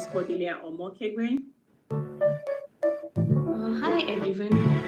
Miss Cordelia Omokegwen. Hi everyone.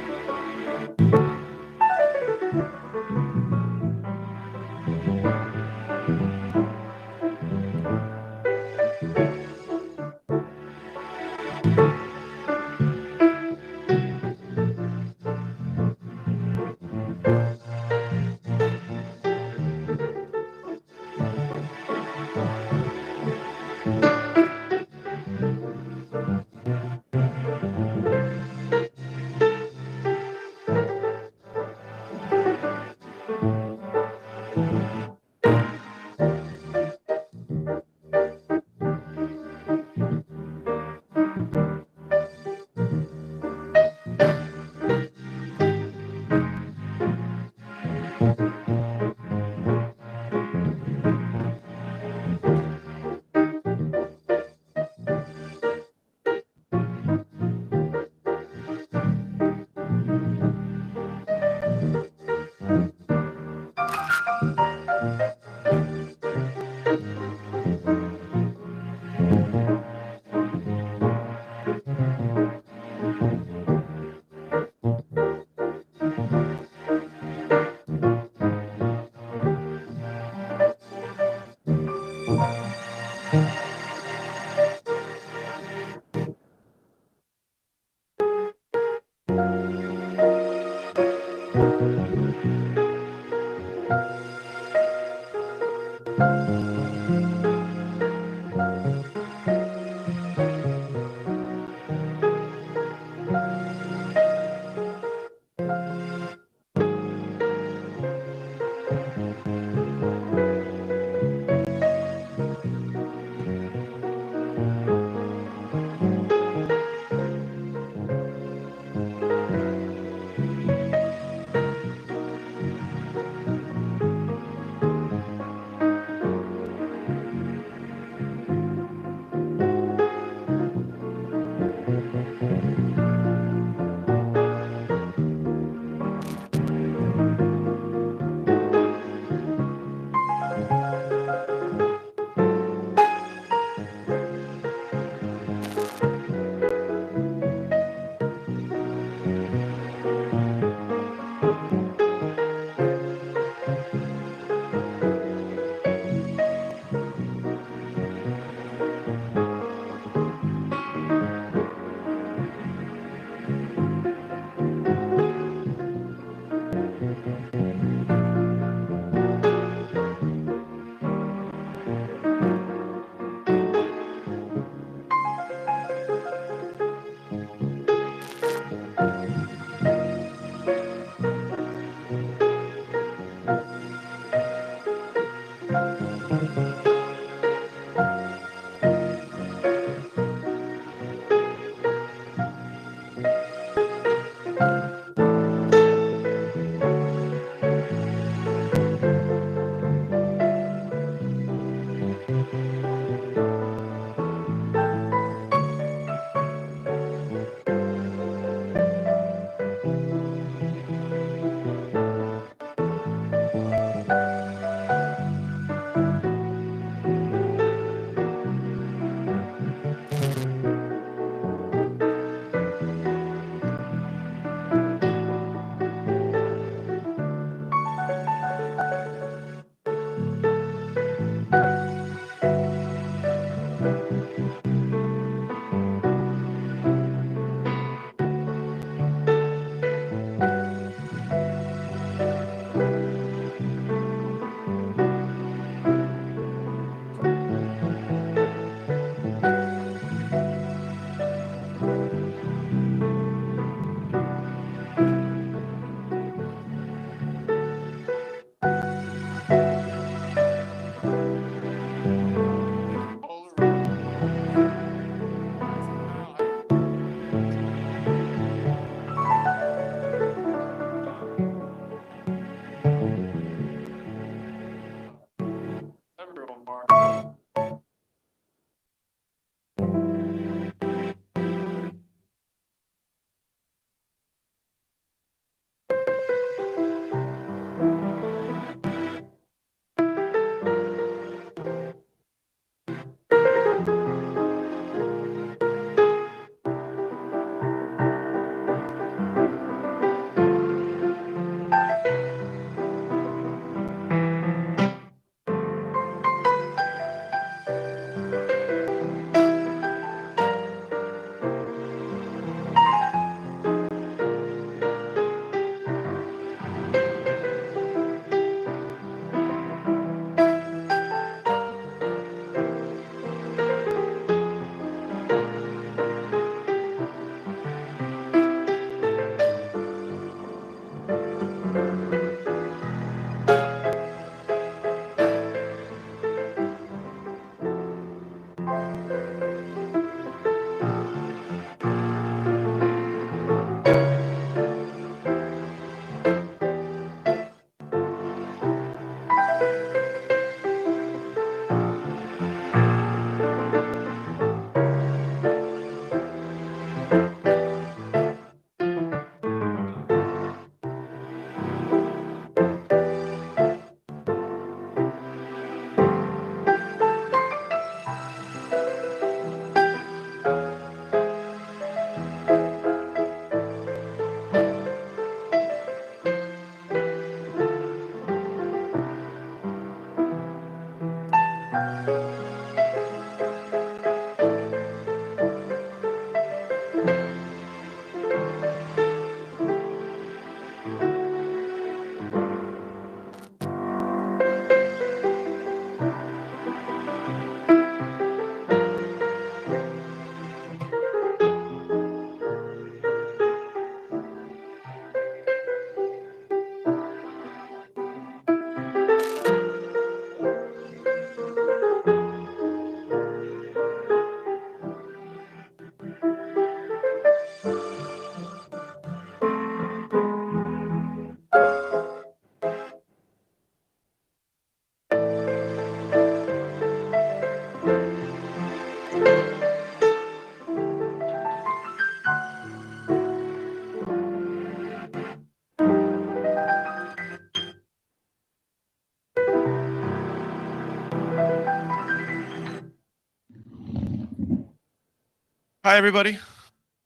Hi, everybody.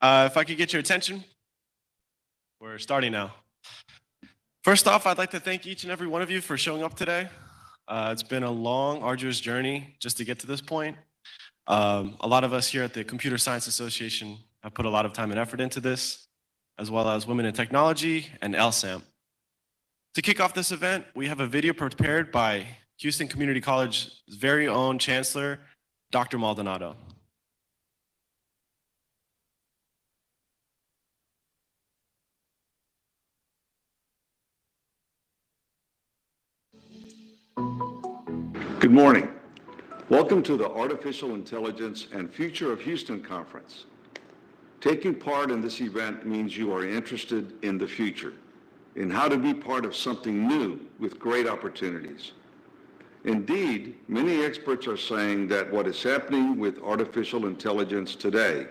If I could get your attention, we're starting now. First off, I'd like to thank each and every one of you for showing up today. It's been a long, arduous journey just to get to this point. A lot of us here at the Computer Science Association have put a lot of time and effort into this, as well as Women in Technology and LSAM. To kick off this event, we have a video prepared by Houston Community College's very own Chancellor, Dr. Maldonado. Good morning. Welcome to the Artificial Intelligence and Future of Houston Conference. Taking part in this event means you are interested in the future, in how to be part of something new with great opportunities. Indeed, many experts are saying that what is happening with artificial intelligence today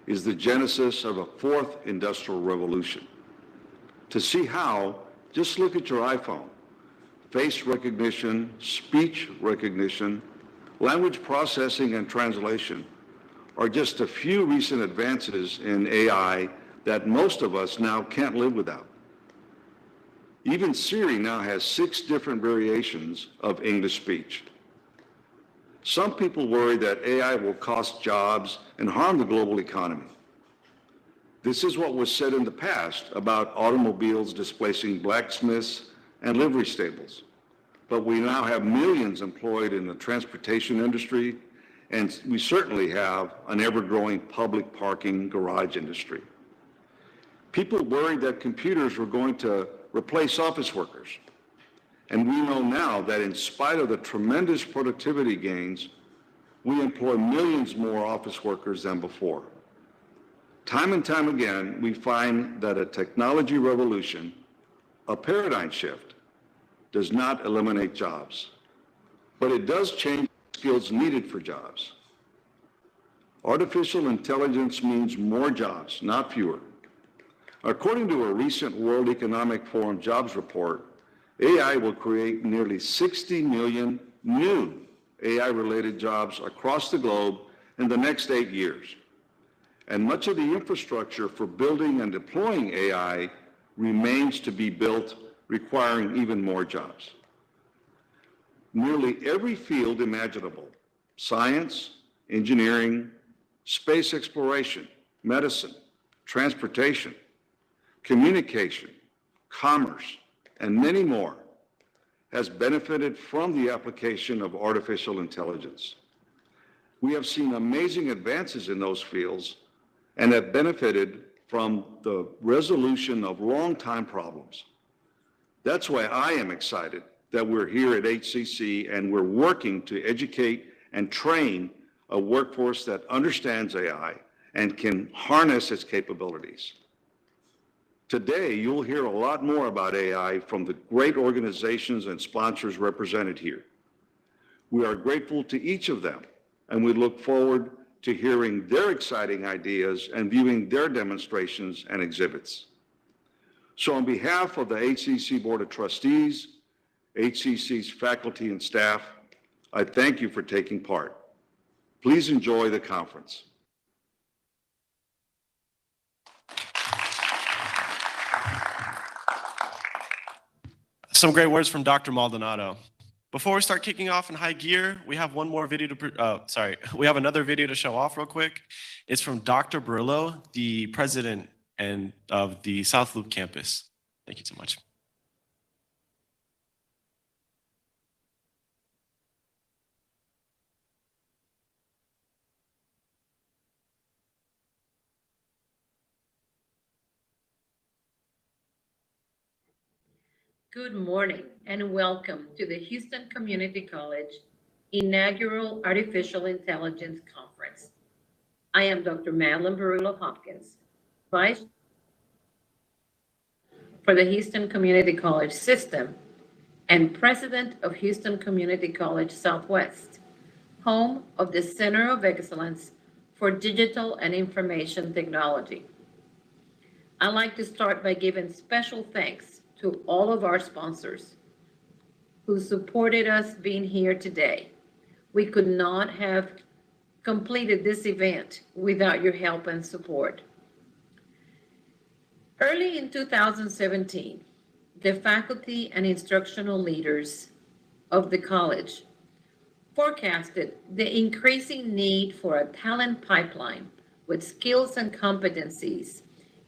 is the genesis of a fourth industrial revolution. To see how, just look at your iPhone. Face recognition, speech recognition, language processing and translation are just a few recent advances in AI that most of us now can't live without. Even Siri now has 6 different variations of English speech. Some people worry that AI will cost jobs and harm the global economy. This is what was said in the past about automobiles displacing blacksmiths and livery stables. But we now have millions employed in the transportation industry, and we certainly have an ever-growing public parking garage industry. People worried that computers were going to replace office workers. And we know now that in spite of the tremendous productivity gains, we employ millions more office workers than before. Time and time again, we find that a technology revolution, a paradigm shift, does not eliminate jobs, but it does change the skills needed for jobs. Artificial intelligence means more jobs, not fewer. According to a recent World Economic Forum jobs report, AI will create nearly 60 million new AI-related jobs across the globe in the next 8 years. And much of the infrastructure for building and deploying AI remains to be built, requiring even more jobs. Nearly every field imaginable, science, engineering, space exploration, medicine, transportation, communication, commerce, and many more, has benefited from the application of artificial intelligence. We have seen amazing advances in those fields and have benefited from the resolution of long-time problems. That's why I am excited that we're here at HCC and we're working to educate and train a workforce that understands AI and can harness its capabilities. Today, you'll hear a lot more about AI from the great organizations and sponsors represented here. We are grateful to each of them, and we look forward to hearing their exciting ideas and viewing their demonstrations and exhibits. So on behalf of the HCC Board of Trustees, HCC's faculty and staff, I thank you for taking part. Please enjoy the conference. Some great words from Dr. Maldonado. Before we start kicking off in high gear, we have one more video we have another video to show off real quick. It's from Dr. Barillo, the president of the South Loop campus. Thank you so much. Good morning and welcome to the Houston Community College inaugural Artificial Intelligence Conference. I am Dr. Madeline Barillo Hopkins, Vice for the Houston Community College System and President of Houston Community College Southwest, home of the Center of Excellence for Digital and Information Technology. I'd like to start by giving special thanks to all of our sponsors who supported us being here today. We could not have completed this event without your help and support. Early in 2017, the faculty and instructional leaders of the college forecasted the increasing need for a talent pipeline with skills and competencies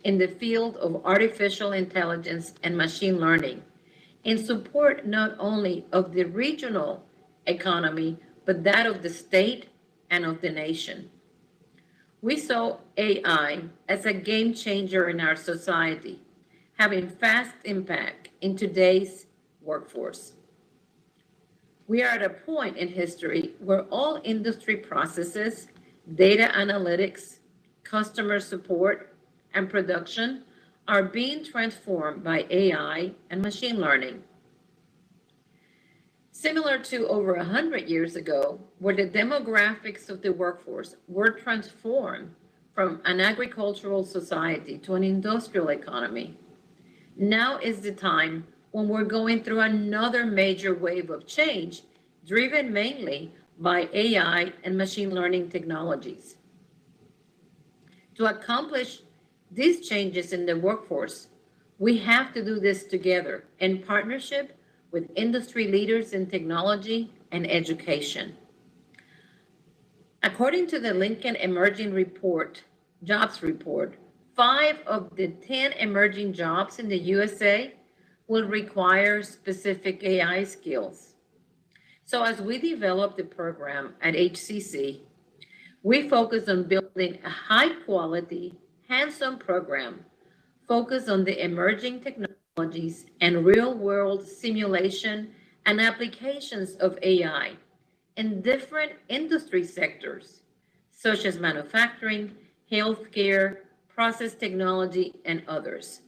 in the field of artificial intelligence and machine learning in support not only of the regional economy, but that of the state and of the nation. We saw AI as a game changer in our society, having fast impact in today's workforce. We are at a point in history where all industry processes, data analytics, customer support, and production are being transformed by AI and machine learning. Similar to over 100 years ago, where the demographics of the workforce were transformed from an agricultural society to an industrial economy, now is the time when we're going through another major wave of change, driven mainly by AI and machine learning technologies. To accomplish these changes in the workforce, we have to do this together in partnership with industry leaders in technology and education. According to the Lincoln Emerging Jobs Report, 5 of the 10 emerging jobs in the USA will require specific AI skills. So as we develop the program at HCC, we focus on building a high-quality, hands-on program focused on the emerging technologies and real-world simulation and applications of AI in different industry sectors, such as manufacturing, healthcare, process technology, and others.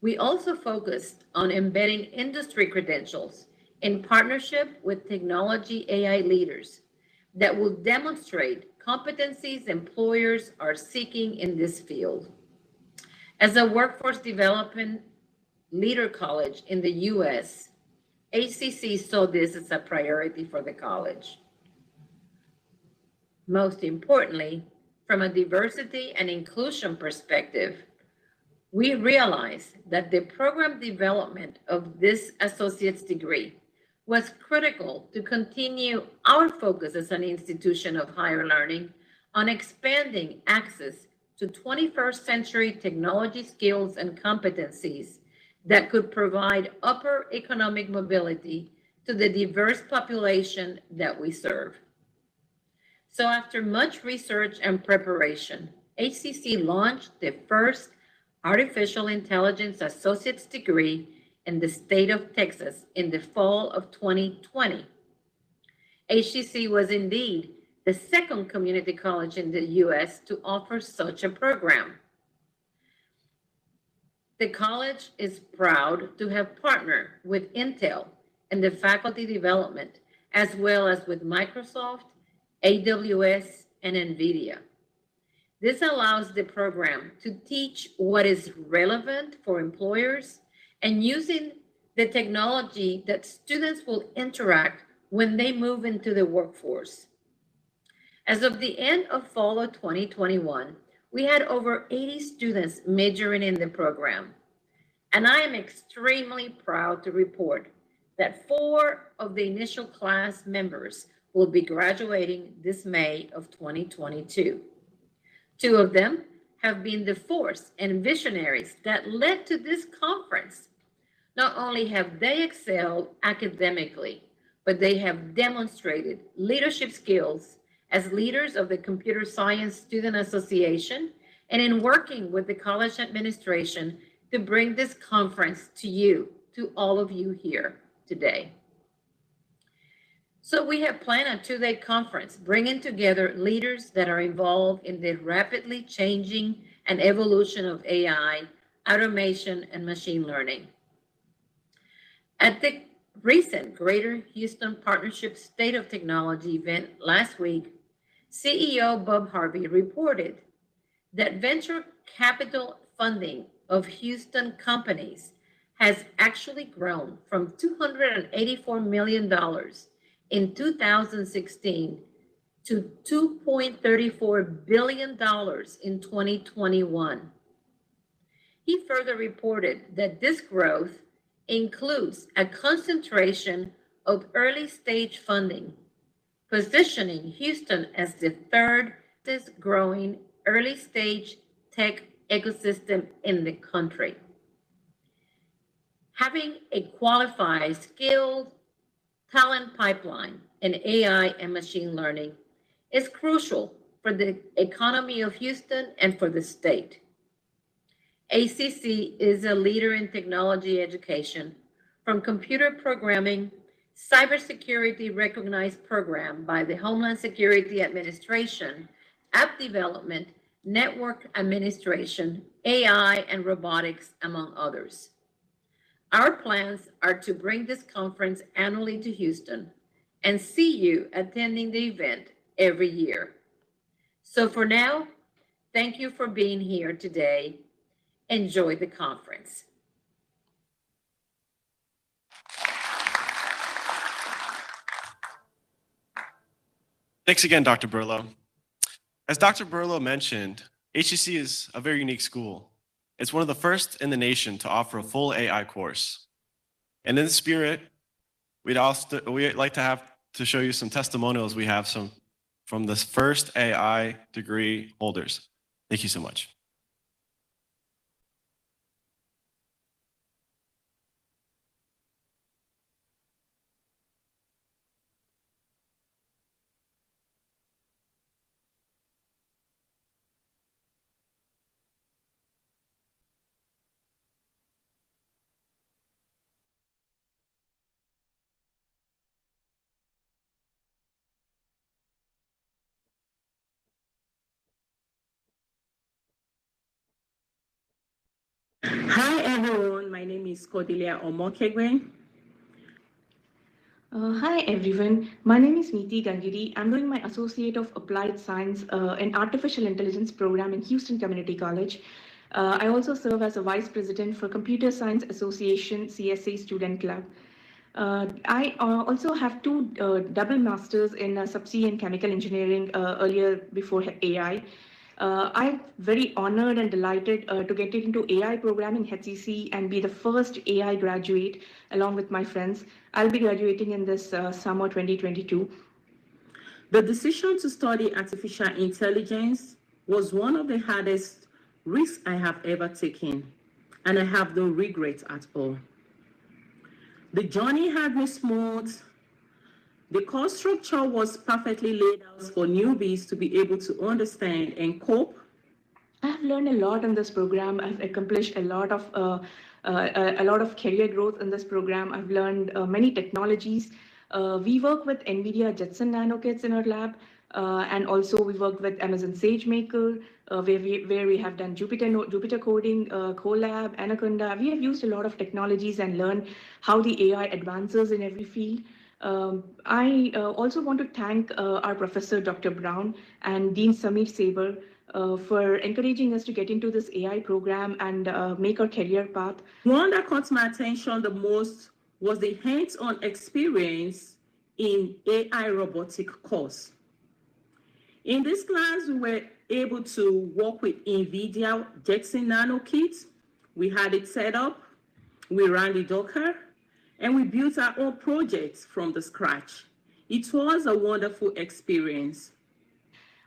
We also focused on embedding industry credentials in partnership with technology AI leaders that will demonstrate competencies employers are seeking in this field. As a workforce development leader college in the US, HCC saw this as a priority for the college. Most importantly, from a diversity and inclusion perspective, we realized that the program development of this associate's degree was critical to continue our focus as an institution of higher learning on expanding access to 21st century technology skills and competencies that could provide upper economic mobility to the diverse population that we serve. So after much research and preparation, HCC launched the first Artificial Intelligence Associate's degree in the state of Texas in the fall of 2020. HCC was indeed the second community college in the US to offer such a program. The college is proud to have partnered with Intel in the faculty development, as well as with Microsoft, AWS, and NVIDIA. This allows the program to teach what is relevant for employers and using the technology that students will interact when they move into the workforce. As of the end of fall of 2021, we had over 80 students majoring in the program. And I am extremely proud to report that 4 of the initial class members will be graduating this May of 2022. 2 of them have been the force and visionaries that led to this conference. Not only have they excelled academically, but they have demonstrated leadership skills as leaders of the Computer Science Student Association and in working with the college administration to bring this conference to you, to all of you here today. So we have planned a 2-day conference, bringing together leaders that are involved in the rapidly changing and evolution of AI, automation, and machine learning. At the recent Greater Houston Partnership State of Technology event last week, CEO Bob Harvey reported that venture capital funding of Houston companies has actually grown from $284 million in 2016 to $2.34 billion in 2021. He further reported that this growth includes a concentration of early stage funding, positioning Houston as the third growing early stage tech ecosystem in the country. Having a qualified, skilled talent pipeline in AI and machine learning is crucial for the economy of Houston and for the state. ACC is a leader in technology education, from computer programming, cybersecurity recognized program by the Homeland Security Administration, app development, network administration, AI, and robotics, among others. Our plans are to bring this conference annually to Houston and see you attending the event every year. So for now, thank you for being here today. Enjoy the conference. Thanks again, Dr. Burlow. As Dr. Burlow mentioned, HCC is a very unique school. It's one of the first in the nation to offer a full AI course. And in the spirit, we'd like to show you some testimonials we have from the first AI degree holders. Thank you so much. Hi everyone, my name is Cordelia Omokegwe. Hi everyone, my name is Neeti Gangiri. I'm doing my Associate of Applied Science and Artificial Intelligence program in Houston Community College. I also serve as a Vice President for Computer Science Association CSA Student Club. I also have 2 double masters in subsea and chemical engineering earlier before AI. I'm very honored and delighted to get into AI program in HCC and be the first AI graduate along with my friends. I'll be graduating in this summer 2022. The decision to study artificial intelligence was one of the hardest risks I have ever taken, and I have no regrets at all. The journey had been smooth. The course structure was perfectly laid out for newbies to be able to understand and cope. I've learned a lot in this program. I've accomplished a lot of career growth in this program. I've learned many technologies. We work with NVIDIA Jetson NanoKits in our lab, and also we worked with Amazon SageMaker, where we have done Jupyter coding, Colab, Anaconda. We have used a lot of technologies and learned how the AI advances in every field. I also want to thank our professor, Dr. Brown, and Dean Samir Saber for encouraging us to get into this AI program and make our career path. One that caught my attention the most was the hands-on experience in AI robotic course. In this class, we were able to work with NVIDIA Jetson NanoKit. We had it set up, we ran the Docker, and we built our own projects from the scratch. It was a wonderful experience.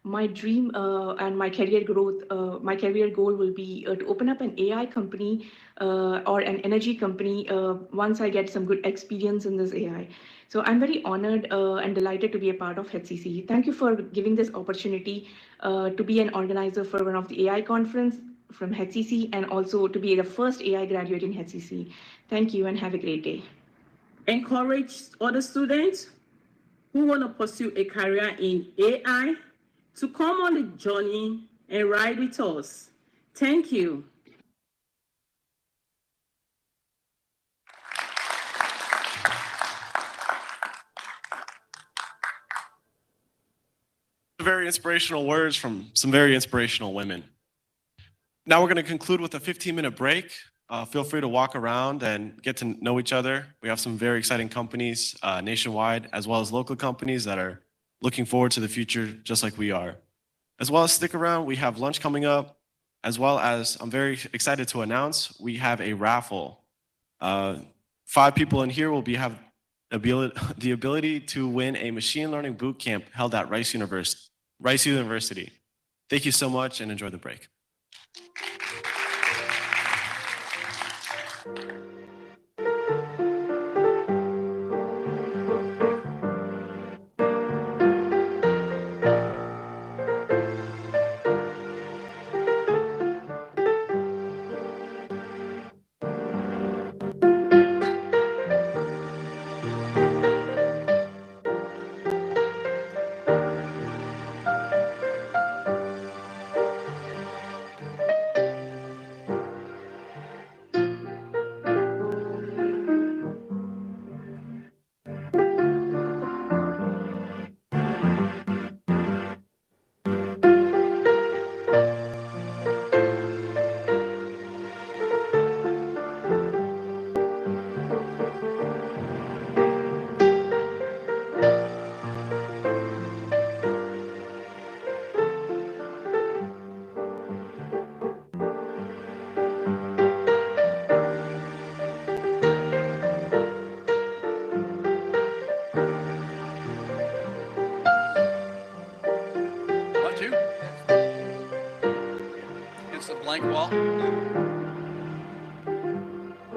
My dream and my career growth, my career goal will be to open up an AI company or an energy company once I get some good experience in this AI. So I'm very honored and delighted to be a part of HCC. Thank you for giving this opportunity to be an organizer for one of the AI conference from HCC and also to be the first AI graduate in HCC. Thank you and have a great day. Encourage other students who want to pursue a career in AI to come on the journey and ride with us. Thank you. Very inspirational words from some very inspirational women. Now we're going to conclude with a 15-minute break. Feel free to walk around and get to know each other. We have some very exciting companies nationwide, as well as local companies that are looking forward to the future just like we are. As well as stick around, we have lunch coming up, as well as I'm very excited to announce we have a raffle. 5 people in here will have the ability to win a machine learning boot camp held at Rice University. Thank you so much and enjoy the break. Against the blank wall.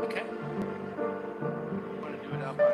Okay. Want to do it out by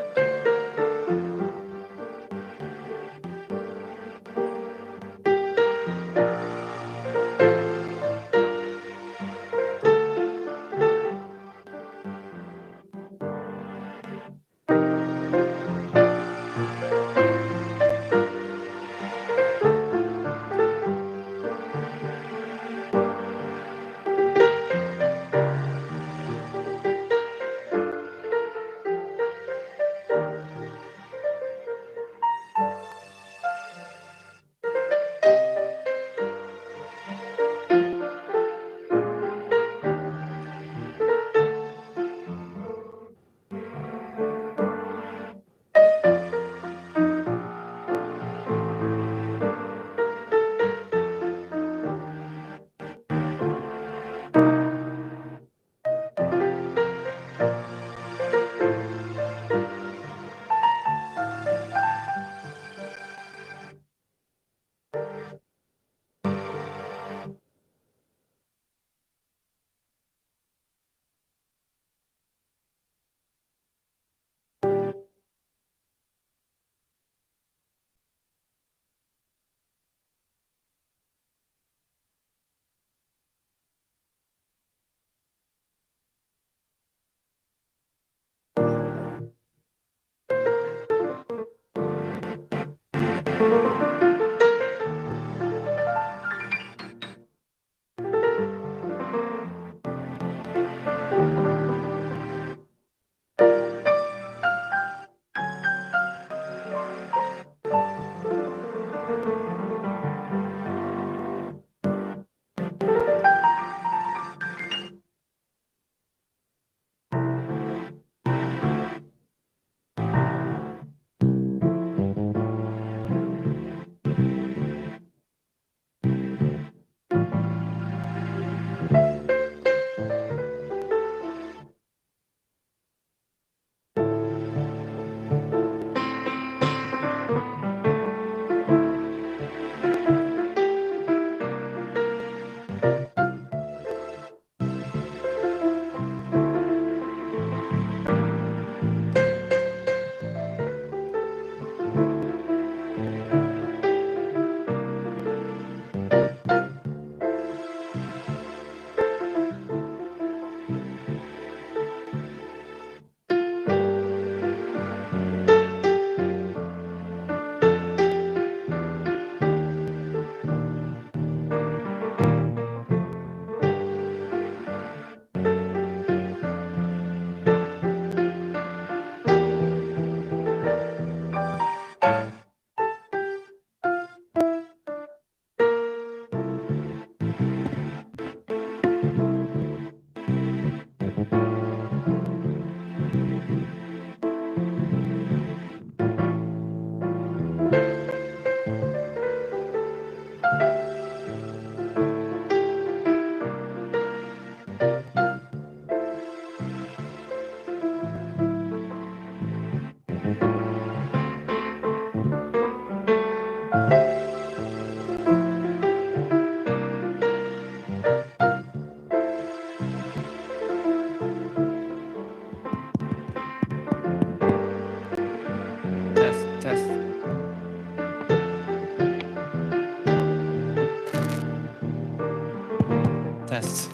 Test.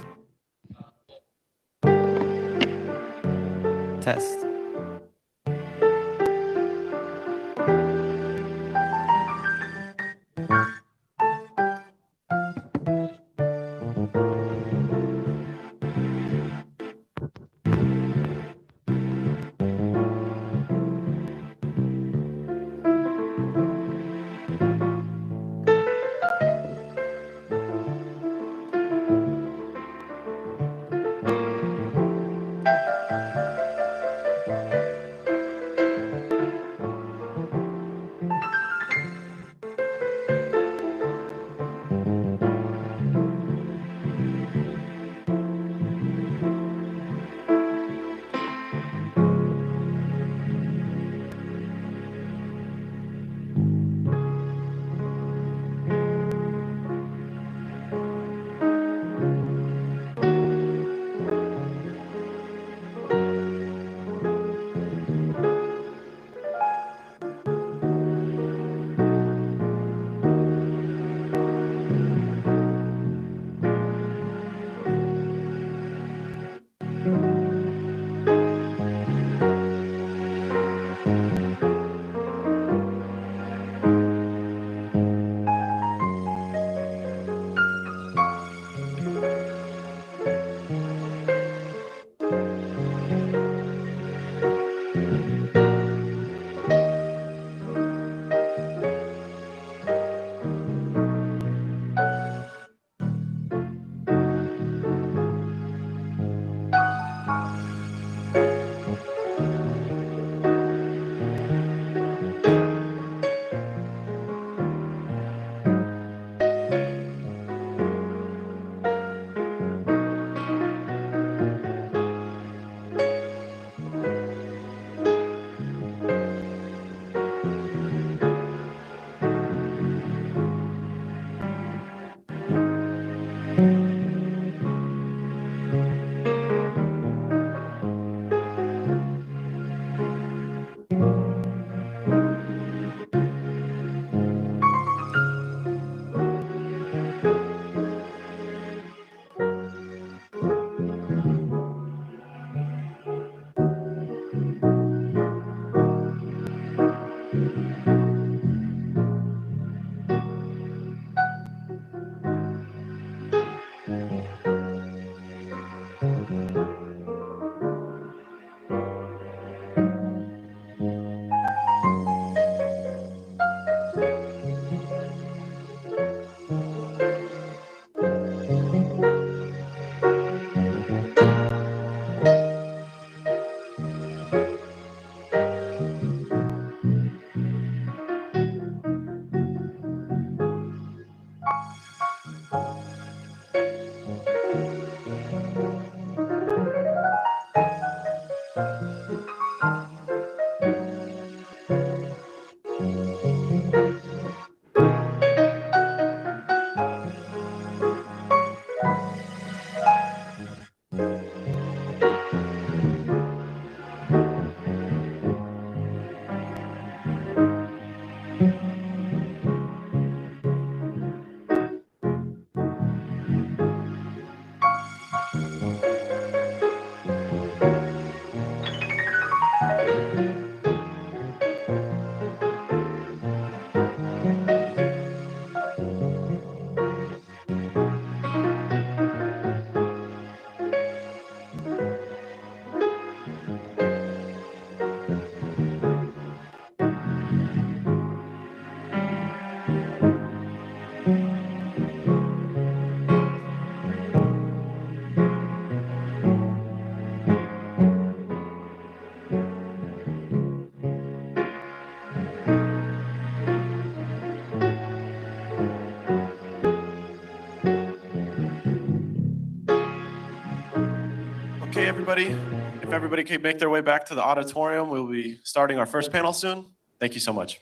Test. Okay, everybody, if everybody can make their way back to the auditorium, we'll be starting our first panel soon. Thank you so much.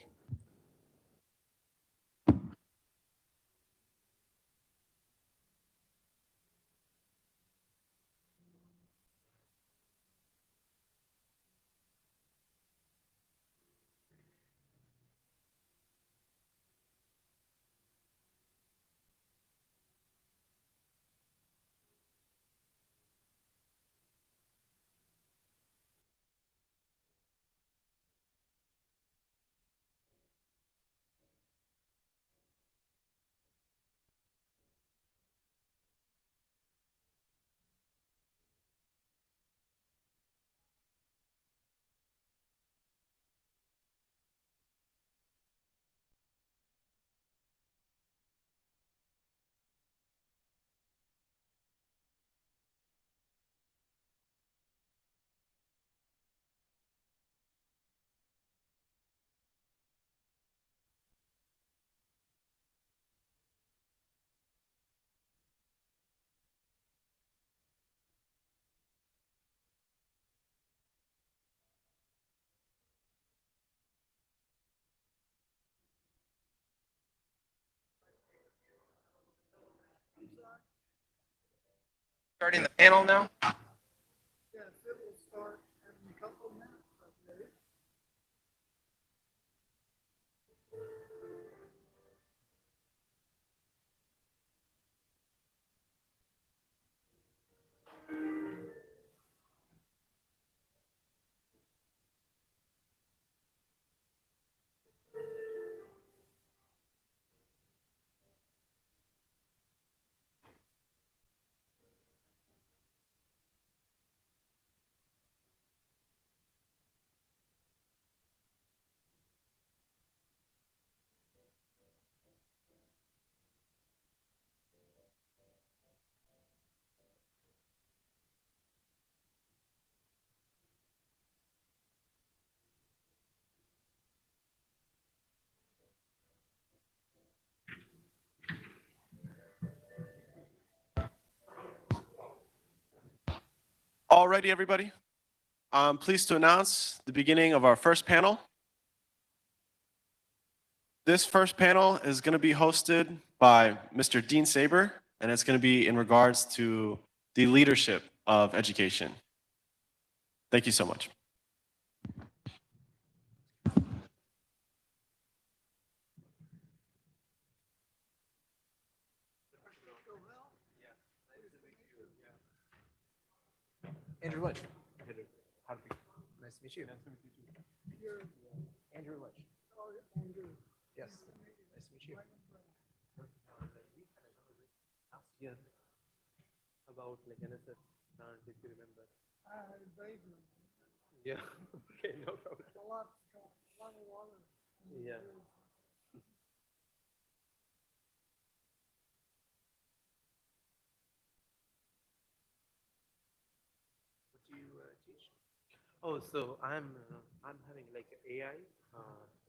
Starting the panel now. Yes, it will start in a couple of minutes, I believe. Alrighty, everybody. I'm pleased to announce the beginning of our first panel. This first panel is going to be hosted by Mr. Dean Saber, and it's going to be in regards to the leadership of education. Thank you so much. Andrew Lynch. Nice to meet you. Nice to meet you too. Andrew Lynch. Yes. Nice to meet you. Yeah. About like NSF, if you remember. Vaguely. Yeah. Okay, no problem. A lot of water. Yeah. What do you teach? Oh, so I'm having like AI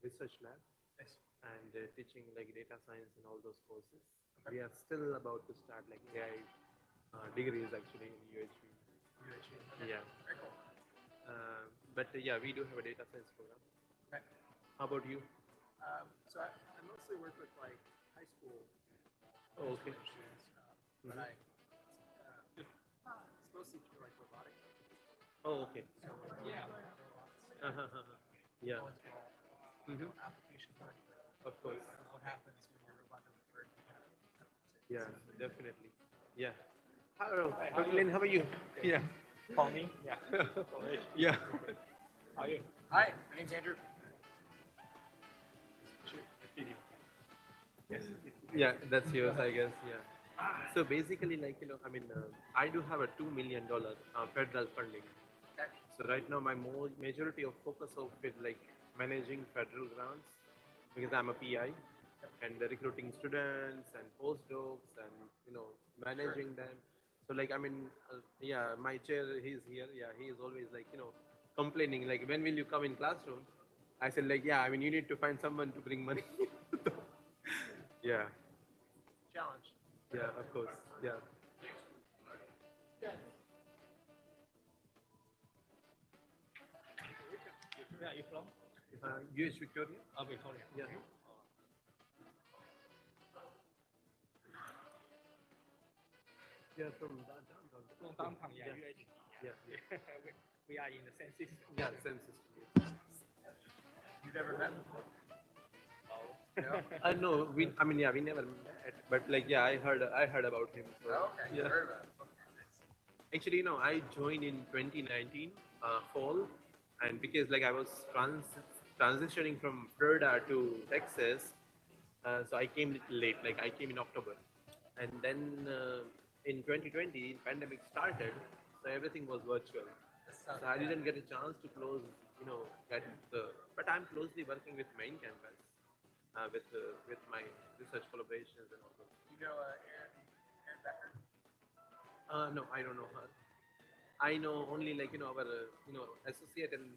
research lab and teaching like data science and all those courses. We are still about to start like AI degrees actually in UHV. Yeah. Very cool. But yeah, we do have a data science program. Right. How about you? So I mostly work with like high school Oh, okay. students, but it's mostly through like robotics. Oh, okay. So yeah, Yeah. application learning. Of course. What happens when your robot doesn't work? Yeah, definitely. Yeah. Hello, Dr. Lin, how are you? Yeah. Call me. Yeah. Yeah. How are you? Hi, my name's Andrew. Yes. Yeah, that's yours, I guess. Yeah. So basically, like I mean, I do have a $2 million federal funding. So right now, my majority of focus of it like managing federal grants because I'm a PI and recruiting students and postdocs and managing them. So like I mean, yeah, my chair, he's here. Yeah, he is always like complaining like, when will you come in classroom? I said like, yeah, I mean, you need to find someone to bring money. Yeah. Challenge. Yeah, of course. Yeah. Yeah, you from? US Victoria. Oh, Victoria. Yeah. Yeah, from downtown. From downtown, yeah. Yeah. we are in the same system. Yeah, same system. You've ever met before? Oh. No, I mean, yeah, we never met, but like, yeah, I heard about him. So, Okay, yeah. heard about it. Actually, I joined in 2019 fall, and because like I was transitioning from Florida to Texas, so I came little late. Like I came in October, and then in 2020, pandemic started, so everything was virtual. So I didn't get a chance to close, get but I'm closely working with main campus with my research collaborations and all those. You know Aaron Becker? No, I don't know her. I know only like our associate and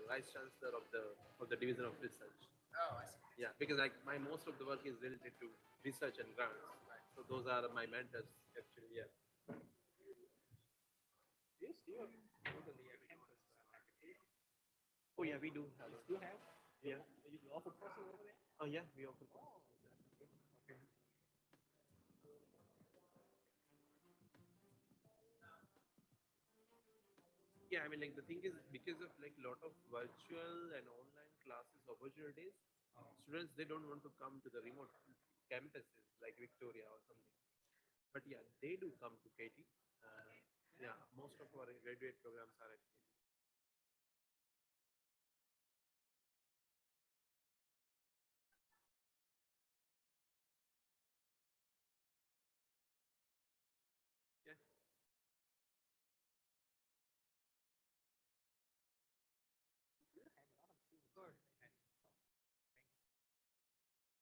vice chancellor of the division of research. Oh, I see. Yeah, because like my most of the work is related to research and grants. Right. So those are my mentors actually. Yeah. Do you have campus application? Oh yeah, we do have. You still have? Yeah. You offer courses over there? Oh yeah, we offer courses. Okay. yeah, I mean, like the thing is, because of like a lot of virtual and online classes opportunities, students they don't want to come to the remote campuses like Victoria or something. But yeah, they do come to KT. Yeah, most of our graduate programs are at KT.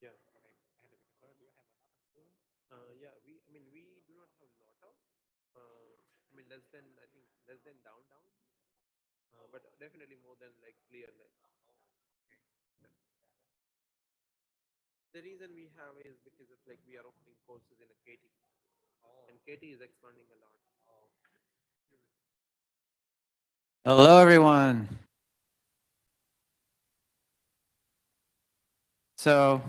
Yeah. Yeah. Yeah, I mean, we do not have a lot of, I mean, less than, I think, less than downtown, but definitely more than like clearness. Yeah. The reason we have is because of like we are offering courses in a KT, and KT is expanding a lot. Hello, everyone. So,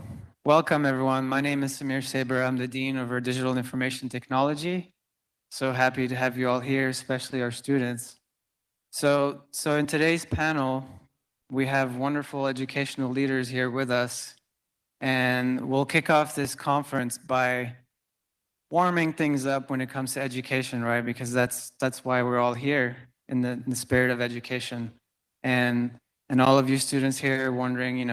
welcome, everyone. My name is Samir Saber. I'm the Dean of our Digital Information Technology. So happy to have you all here, especially our students. So in today's panel, we have wonderful educational leaders here with us, and we'll kick off this conference by warming things up when it comes to education, right? Because that's why we're all here in the spirit of education. And all of you students here wondering,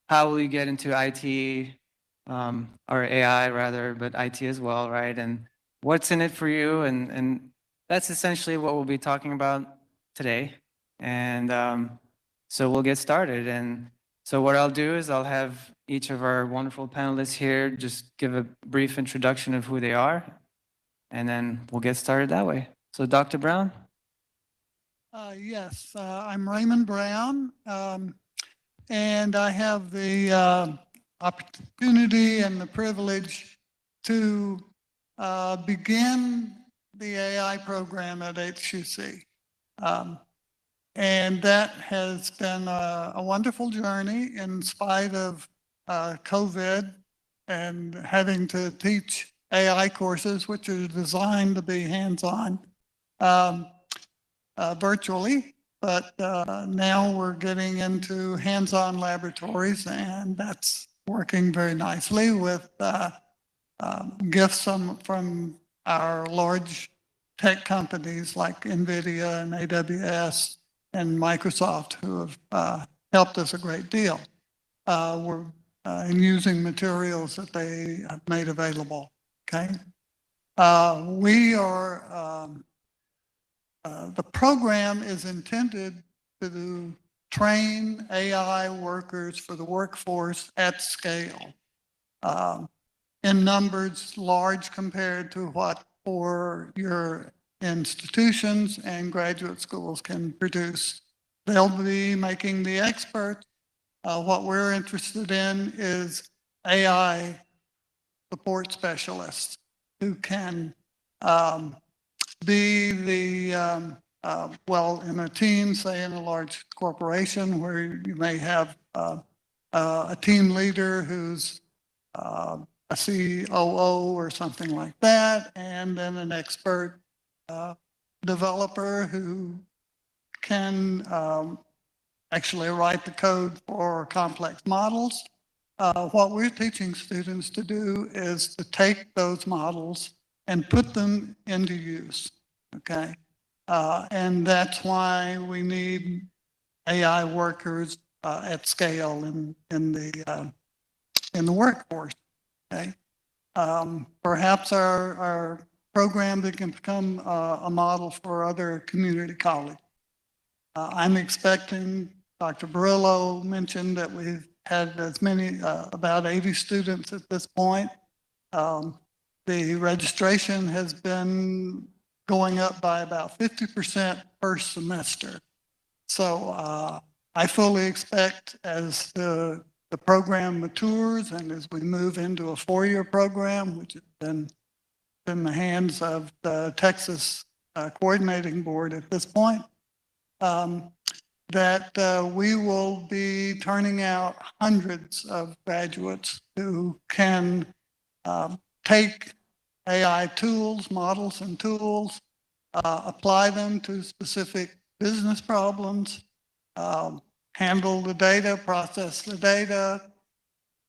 how will you get into IT, or AI rather, but IT as well, right? And what's in it for you? And that's essentially what we'll be talking about today. And so we'll get started. And so what I'll do is I'll have each of our wonderful panelists here just give a brief introduction of who they are, and then we'll get started that way. So Dr. Brown? Yes, I'm Raymond Brown, and I have the opportunity and the privilege to begin the AI program at HUC. And that has been a wonderful journey in spite of COVID and having to teach AI courses, which are designed to be hands-on virtually. But now we're getting into hands-on laboratories, and that's working very nicely with gifts from our large tech companies like NVIDIA and AWS and Microsoft, who have helped us a great deal. We're in using materials that they have made available. Okay, we are. The program is intended to train AI workers for the workforce at scale, in numbers large compared to what for your institutions and graduate schools can produce. They'll be making the experts. What we're interested in is AI support specialists who can be the, well, in a team, say in a large corporation where you may have a team leader who's a COO or something like that, and then an expert developer who can actually write the code for complex models. What we're teaching students to do is to take those models and put them into use, okay? And that's why we need AI workers at scale in the workforce, okay? Perhaps our program that can become a model for other community colleges. I'm expecting, Dr. Barillo mentioned that we've had as many, about 80 students at this point. The registration has been going up by about 50% per semester. So I fully expect as the program matures and as we move into a 4-year program, which has been in the hands of the Texas Coordinating Board at this point, that we will be turning out hundreds of graduates who can take AI tools, models and tools, apply them to specific business problems, handle the data, process the data,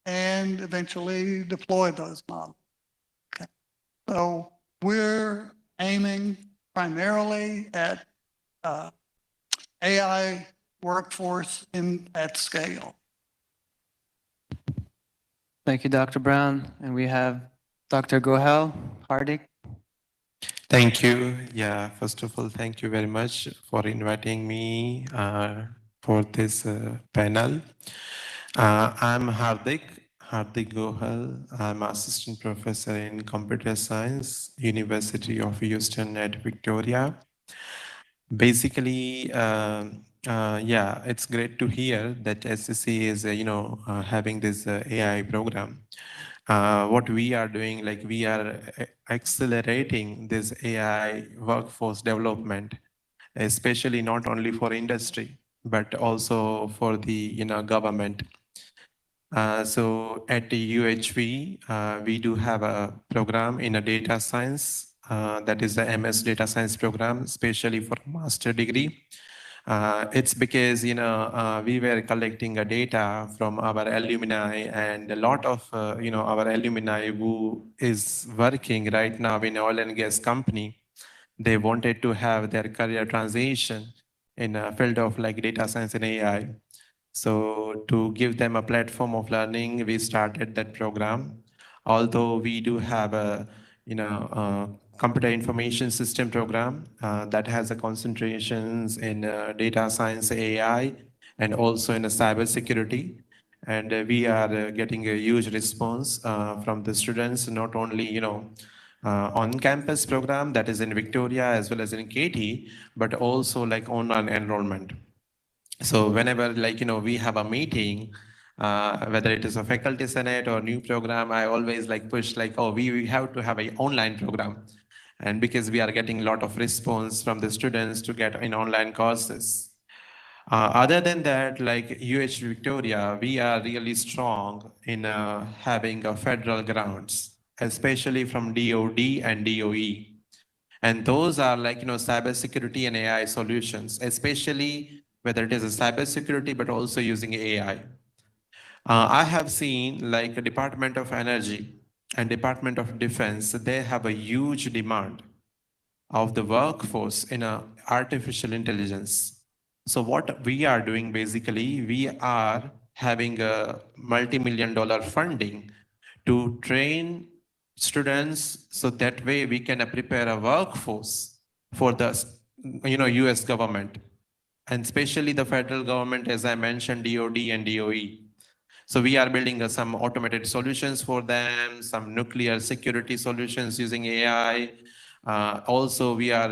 and eventually deploy those models. Okay. So we're aiming primarily at AI workforce at scale. Thank you, Dr. Brown. And we have Dr. Gohel Hardik. Thank you. Yeah, first of all, thank you very much for inviting me for this panel. I'm Hardik Gohal. I'm assistant professor in computer science, University of Houston at Victoria. Basically, yeah, it's great to hear that SCC is, having this AI program. What we are doing, like we are accelerating this AI workforce development, especially not only for industry, but also for the government. So at the UHV, we do have a program in a data science, that is the MS data science program, especially for master degree. It's because, we were collecting data from our alumni, and a lot of, our alumni who is working right now in oil and gas company, they wanted to have their career transition in a field of like data science and AI. So to give them a platform of learning, we started that program. Although we do have a, computer information system program that has a concentrations in data science, AI, and also in cyber security. And we are getting a huge response from the students, not only, on-campus program that is in Victoria as well as in KT, but also like online enrollment. So whenever we have a meeting, whether it is a faculty senate or new program, I always push oh, we have to have an online program. And because we are getting a lot of response from the students to get in online courses. Other than that, like UH Victoria, we are really strong in having federal grants, especially from DOD and DOE. And those are cybersecurity and AI solutions, especially whether it is a cybersecurity, but also using AI. I have seen like a Department of Energy and Department of Defense, they have a huge demand of the workforce in artificial intelligence. So what we are doing basically, we are having a multi-million-dollar funding to train students so that way we can prepare a workforce for the US government, and especially the federal government, as I mentioned, DOD and DOE. So we are building some automated solutions for them, some nuclear security solutions using AI. Also, we are,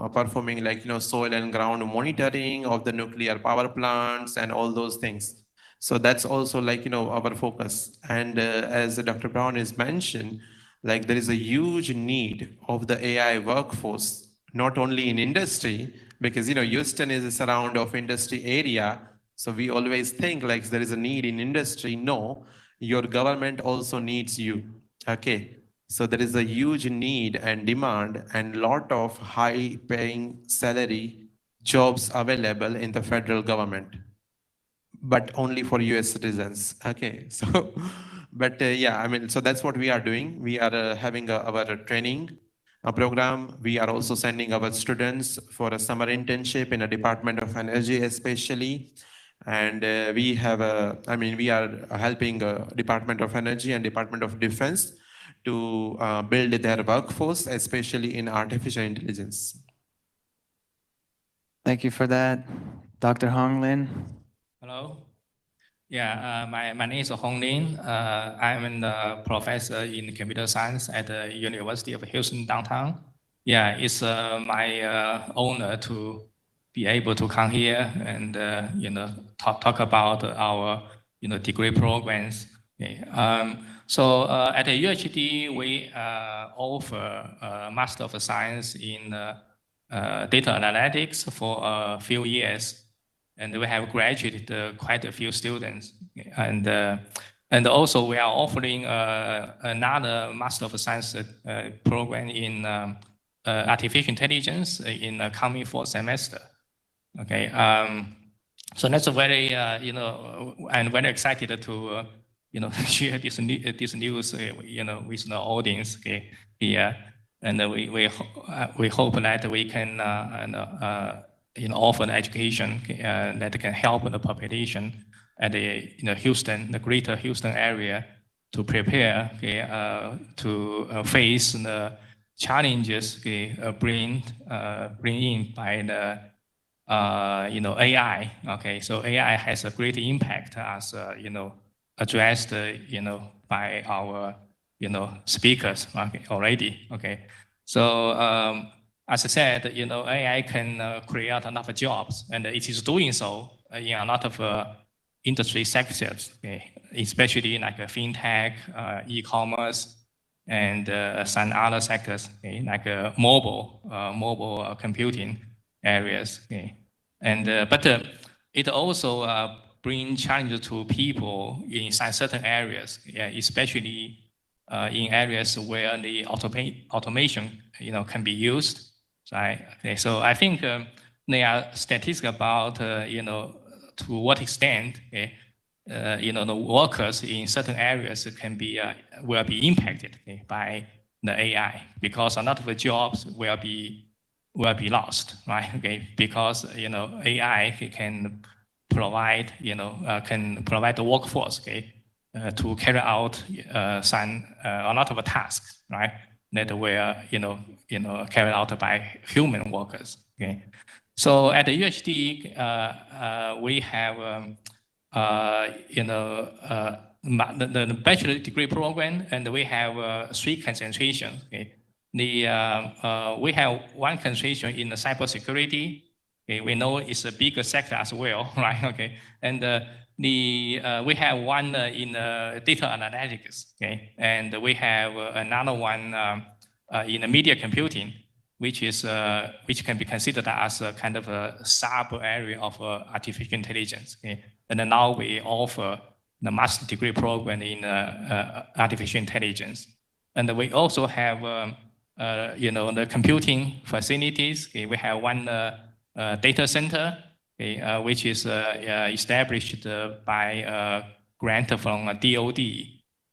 performing soil and ground monitoring of the nuclear power plants and all those things. So that's also our focus. And as Dr. Brown has mentioned, there is a huge need of the AI workforce, not only in industry, because, Houston is a surround of industry area. So we always think there is a need in industry. No, your government also needs you. Okay. So there is a huge need and demand and lot of high paying salary jobs available in the federal government, but only for US citizens. Okay. So, but yeah, I mean, so that's what we are doing. We are having our training program. We are also sending our students for a summer internship in a Department of Energy, especially. And we have we are helping Department of Energy and Department of Defense to build their workforce, especially in artificial intelligence. Thank you for that. Dr. Hong Lin. Hello. Yeah, my name is Hong Lin. I'm a professor in computer science at the University of Houston downtown. Yeah, it's my honor to be able to come here and talk about our degree programs. Okay. So at the UHD, we offer Master of Science in data analytics for a few years, and we have graduated quite a few students. And also we are offering another Master of Science program in artificial intelligence in the coming 4th semester. Okay. So that's a very, I'm very excited to, share this news, with the audience, okay, here. And we hope that we can, offer an education that can help the population at the, Houston, the greater Houston area to prepare, to face the challenges, bring in by the AI. Okay, so AI has a great impact as addressed by our speakers already. Okay, so as I said, AI can create a lot of jobs, and it is doing so in a lot of industry sectors, okay, especially like fintech, e-commerce, and some other sectors, okay, like mobile computing areas. Okay. And but it also brings challenges to people in some certain areas, especially in areas where the automation can be used. Right? Okay. So I think there are statistics about to what extent the workers in certain areas can be will be impacted by the AI, because a lot of the jobs will be lost, right? Okay, because AI can provide the workforce, okay, to carry out a lot of tasks, right? That were carried out by human workers. Okay, so at the UHD we have the bachelor degree program, and we have 3 concentrations. Okay. We have one concentration in the cybersecurity. Okay, we know it's a bigger sector as well, right? Okay, and we have one in data analytics. Okay, and we have another one in media computing, which can be considered as a kind of a sub area of artificial intelligence. Okay, and then now we offer the master degree program in artificial intelligence, and we also have the computing facilities. Okay, we have one data center, okay, which is established by a grant from DOD.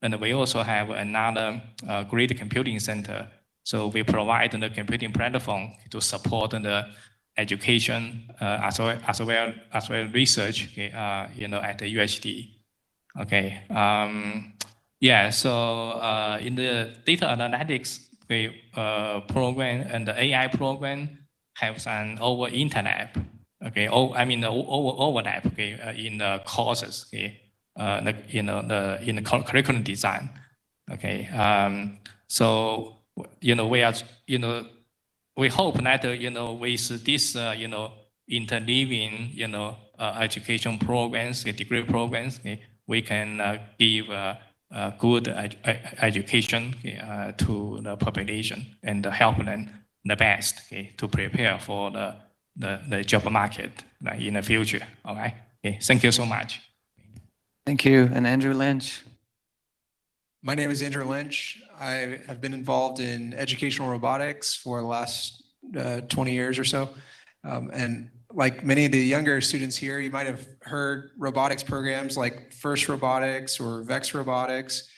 And we also have another great computing center. So we provide the computing platform to support the education as well research, okay, at the UHD. Okay. Yeah. So in the data analytics program and the AI program have an overlap. Okay. Overlap. Okay. In the courses. Okay. In the curriculum design. Okay. So we are we hope that with this interleaving education programs, degree programs, okay, we can give good education to the population and help them the best, okay, to prepare for the job market in the future. All right. Okay. Thank you so much. Thank you. And Andrew Lynch. My name is Andrew Lynch. I have been involved in educational robotics for the last 20 years or so. And like many of the younger students here, you might have heard robotics programs like FIRST Robotics or VEX Robotics.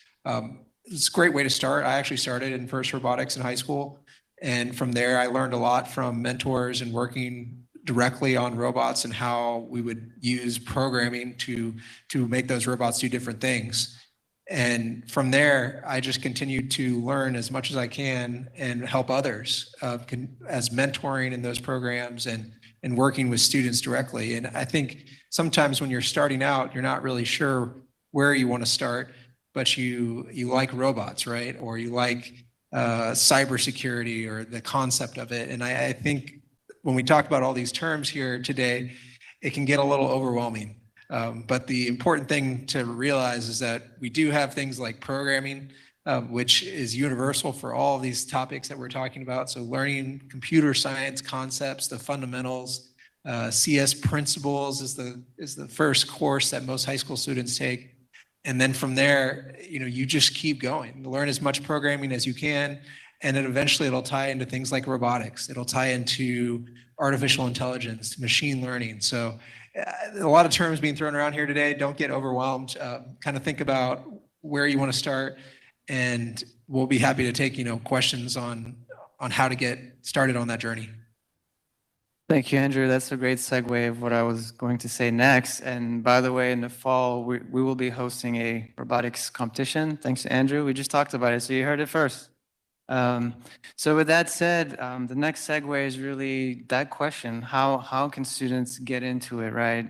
It's a great way to start. I actually started in FIRST Robotics in high school. And from there, I learned a lot from mentors and working directly on robots and how we would use programming to make those robots do different things. And from there, I just continued to learn as much as I can and help others as mentoring in those programs and working with students directly. And I think sometimes when you're starting out, you're not really sure where you want to start, but you like robots, right? Or you like cybersecurity or the concept of it. And I think when we talk about all these terms here today, it can get a little overwhelming. But the important thing to realize is that we do have things like programming, which is universal for all of these topics that we're talking about. So learning computer science concepts, the fundamentals, CS principles is the first course that most high school students take. And then from there, you just keep going. Learn as much programming as you can. And then eventually it'll tie into things like robotics. It'll tie into artificial intelligence, machine learning. So a lot of terms being thrown around here today. Don't get overwhelmed. Kind of think about where you want to start, and we'll be happy to take, questions on how to get started on that journey. Thank you, Andrew. That's a great segue of what I was going to say next. And by the way, in the fall, we will be hosting a robotics competition. Thanks to Andrew. We just talked about it, so you heard it first. So with that said, the next segue is really that question: how can students get into it, right?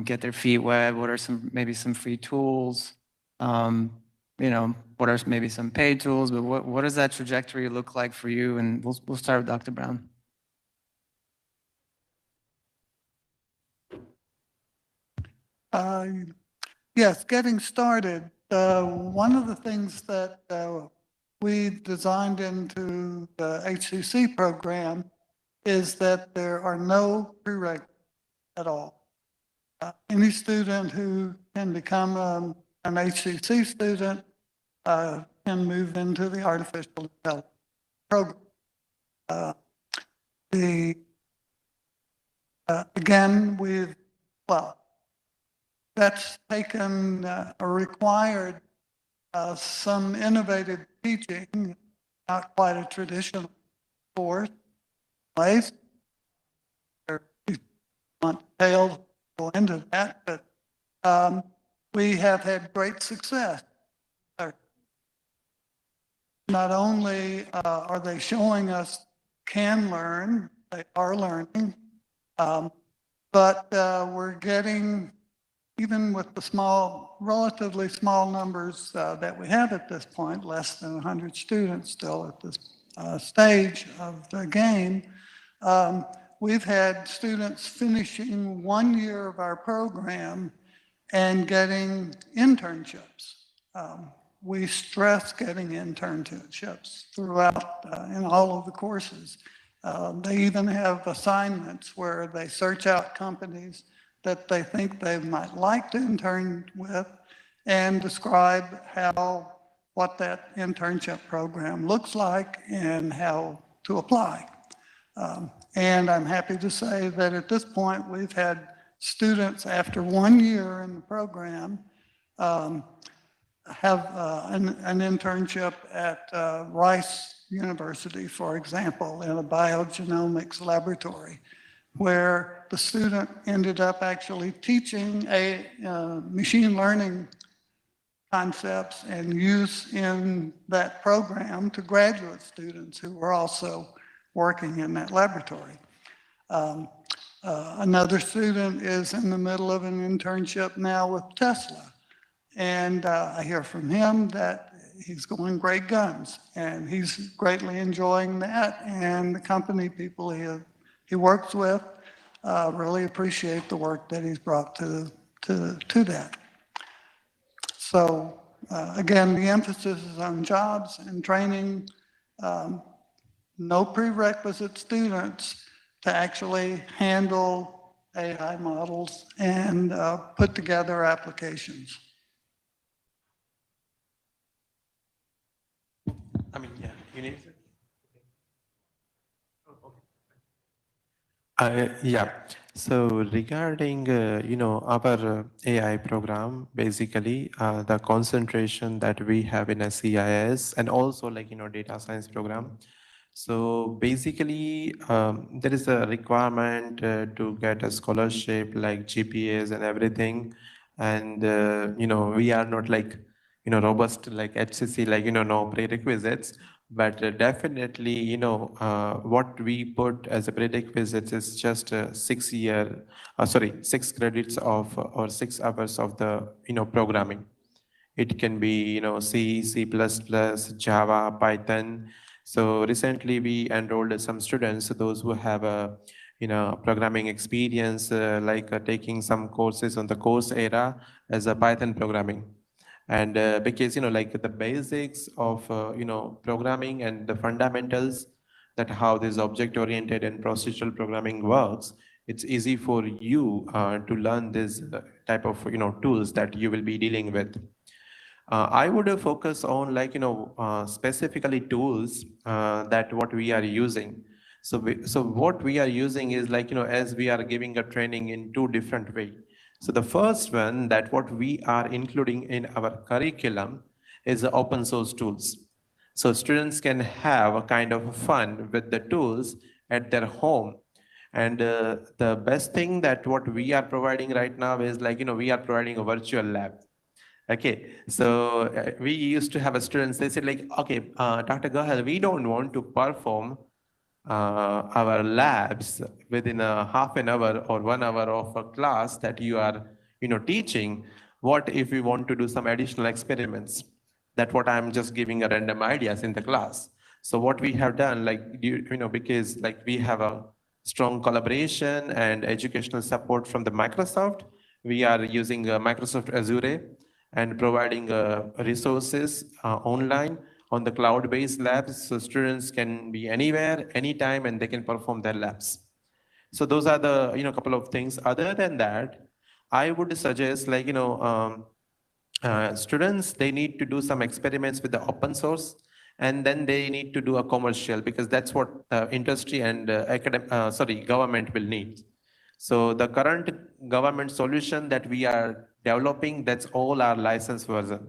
Get their feet wet. What are maybe some free tools? What are maybe some paid tools? But what does that trajectory look like for you? And we'll start with Dr. Brown. Yes, getting started. One of the things that we designed into the HCC program is that there are no prerequisites at all. Any student who can become an HCC student can move into the artificial intelligence program. That's taken or required some innovative teaching, not quite a traditional course. Place. You want to go into that, but we have had great success. Not only are they showing us can learn, they are learning, but we're getting, even with the relatively small numbers that we have at this point, less than 100 students still at this stage of the game, we've had students finishing 1 year of our program and getting internships. We stress getting internships throughout in all of the courses. They even have assignments where they search out companies that they think they might like to intern with and describe what that internship program looks like and how to apply. And I'm happy to say that at this point, we've had students after 1 year in the program have an internship at Rice University, for example, in a biogenomics laboratory, where the student ended up actually teaching machine learning concepts and use in that program to graduate students who were also working in that laboratory. Another student is in the middle of an internship now with Tesla. And I hear from him that he's going great guns, and he's greatly enjoying that. And the company people he works with really appreciate the work that he's brought to that. So again, the emphasis is on jobs and training. No prerequisite students to actually handle AI models and put together applications. Yeah, you need it? Yeah. So regarding, our AI program, basically, the concentration that we have in a CIS and also data science program. So basically, there is a requirement to get a scholarship like GPAs and everything. And, we are not robust like HCC, no prerequisites. But definitely, what we put as a prerequisite is just 6 credits of or 6 hours of the, programming. It can be, C, C++, Java, Python. So recently we enrolled some students, those who have a, programming experience, taking some courses on the Coursera as a Python programming. And because, the basics of, programming and the fundamentals that how this object-oriented and procedural programming works, it's easy for you to learn this type of, tools that you will be dealing with. I would focus on specifically tools that what we are using. So what we are using is as we are giving a training in two different ways. So the first one that what we are including in our curriculum is the open source tools. So students can have a kind of fun with the tools at their home. And the best thing that what we are providing right now is we are providing a virtual lab. Okay, so we used to have a students, they said okay, Dr. Gahal, we don't want to perform our labs within a half an hour or 1 hour of a class that you are, teaching. What if we want to do some additional experiments? That what I'm just giving a random ideas in the class. So what we have done, because we have a strong collaboration and educational support from the Microsoft, we are using Microsoft Azure and providing resources online on the cloud-based labs, so students can be anywhere, anytime, and they can perform their labs. So those are the couple of things. Other than that, I would suggest students, they need to do some experiments with the open source, and then they need to do a commercial, because that's what industry and government will need. So the current government solution that we are developing, that's all our licensed version.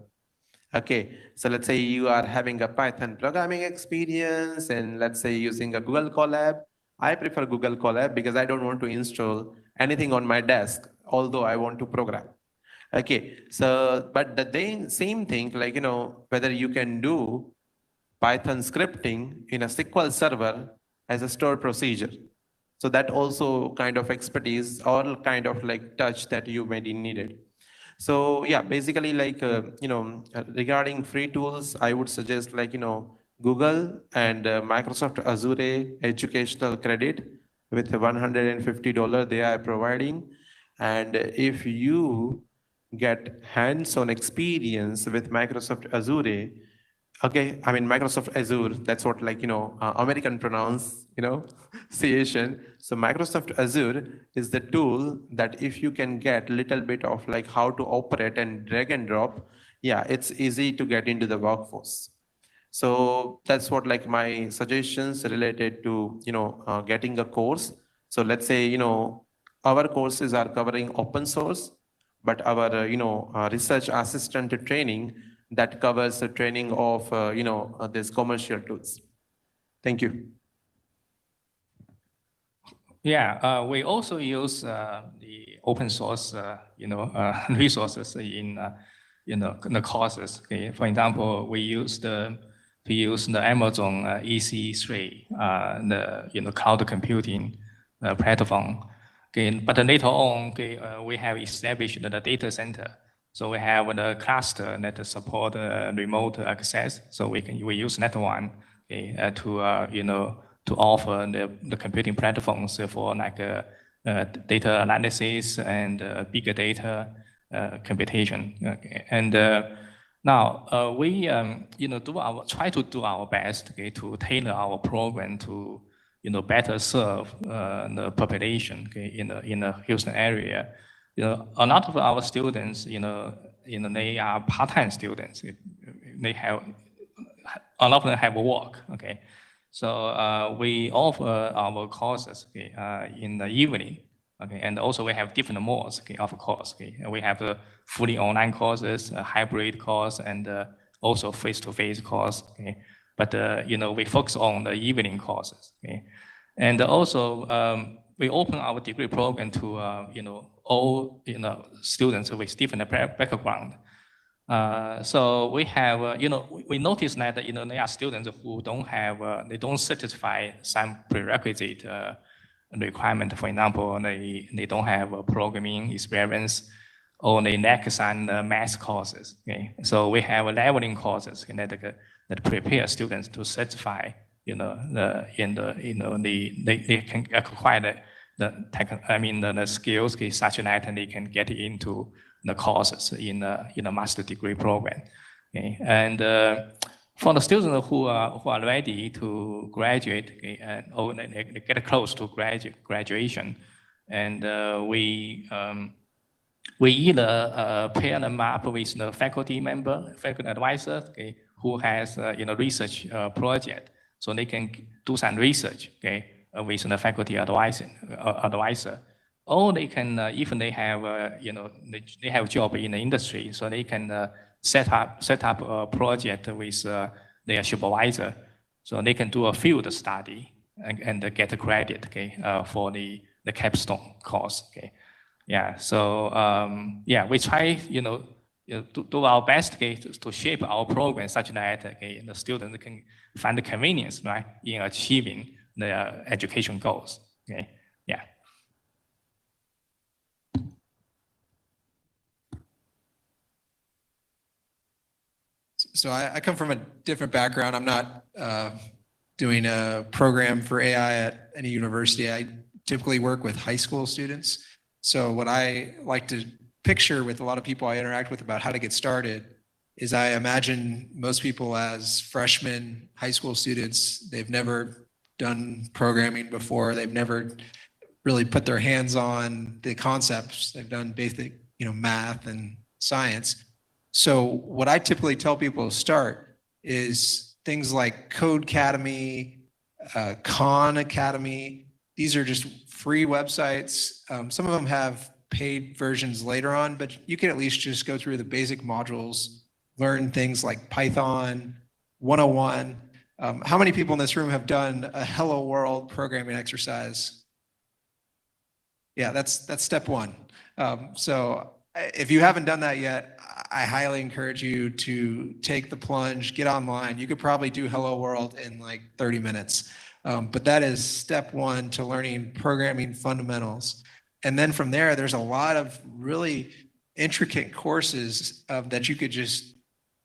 Okay, so let's say you are having a Python programming experience and let's say using a Google Colab. I prefer Google Colab because I don't want to install anything on my desk, although I want to program. Okay, so, but the same thing, whether you can do Python scripting in a SQL server as a stored procedure. So that also kind of expertise or kind of touch that you may be needed. So yeah, basically regarding free tools, I would suggest Google and Microsoft Azure educational credit with $150 they are providing. And if you get hands-on experience with Microsoft Azure, okay, I mean, Microsoft Azure, that's what American pronunciation. So Microsoft Azure is the tool that if you can get a little bit of how to operate and drag and drop, yeah, it's easy to get into the workforce. So that's what my suggestions related to, getting a course. So let's say, our courses are covering open source, but our, research assistant training that covers the training of, these commercial tools. Thank you. Yeah, we also use the open source, resources in, the courses. Okay, for example, we use the Amazon EC3, the cloud computing platform. Okay, but later on, okay, we have established the data center. So we have the cluster that support remote access. So we use that one, okay, to offer the computing platforms for data analysis and bigger data computation. Okay. And now we try to do our best, okay, to tailor our program to better serve the population, okay, in the Houston area. A lot of our students, they are part-time students. They have a lot of them have work. Okay, so we offer our courses, okay, in the evening. Okay, and also we have different modes, okay, of course. Okay, we have the fully online courses, a hybrid course, and also face-to-face course. Okay, but we focus on the evening courses. Okay, and also we open our degree program to all students with different background. So we have, we noticed that, there are students who don't have, they don't satisfy some prerequisite requirement. For example, they don't have a programming experience, or they lack some math courses. Okay, so we have leveling courses that prepare students to certify, they can acquire the skills, okay, such that they can get into the courses in a master degree program. Okay, and for the students who are ready to graduate, okay, and they get close to graduation, and we we either pair them up with the faculty member, faculty advisor, okay, who has research project, so they can do some research, okay, with the faculty advisor. Or they can, if they have, they have job in the industry, so they can set up a project with their supervisor, so they can do a field study and get a credit, okay, for the capstone course, okay. Yeah, so yeah, we try, to do our best, okay, to shape our program such that, okay, the students can find the convenience, right, in achieving their education goals, okay. Yeah. So I come from a different background. I'm not doing a program for AI at any university. I typically work with high school students. So what I like to picture with a lot of people I interact with about how to get started is I imagine most people as freshmen, high school students. They've never done programming before. They've never really put their hands on the concepts. They've done basic, math and science. So what I typically tell people to start is things like Codecademy, Khan Academy. These are just free websites. Some of them have paid versions later on, but you can at least just go through the basic modules, learn things like Python 101. How many people in this room have done a Hello World programming exercise? Yeah, that's step one. So if you haven't done that yet, I highly encourage you to take the plunge, get online. You could probably do Hello World in like 30 minutes. But that is step one to learning programming fundamentals. And then from there, there's a lot of really intricate courses that you could just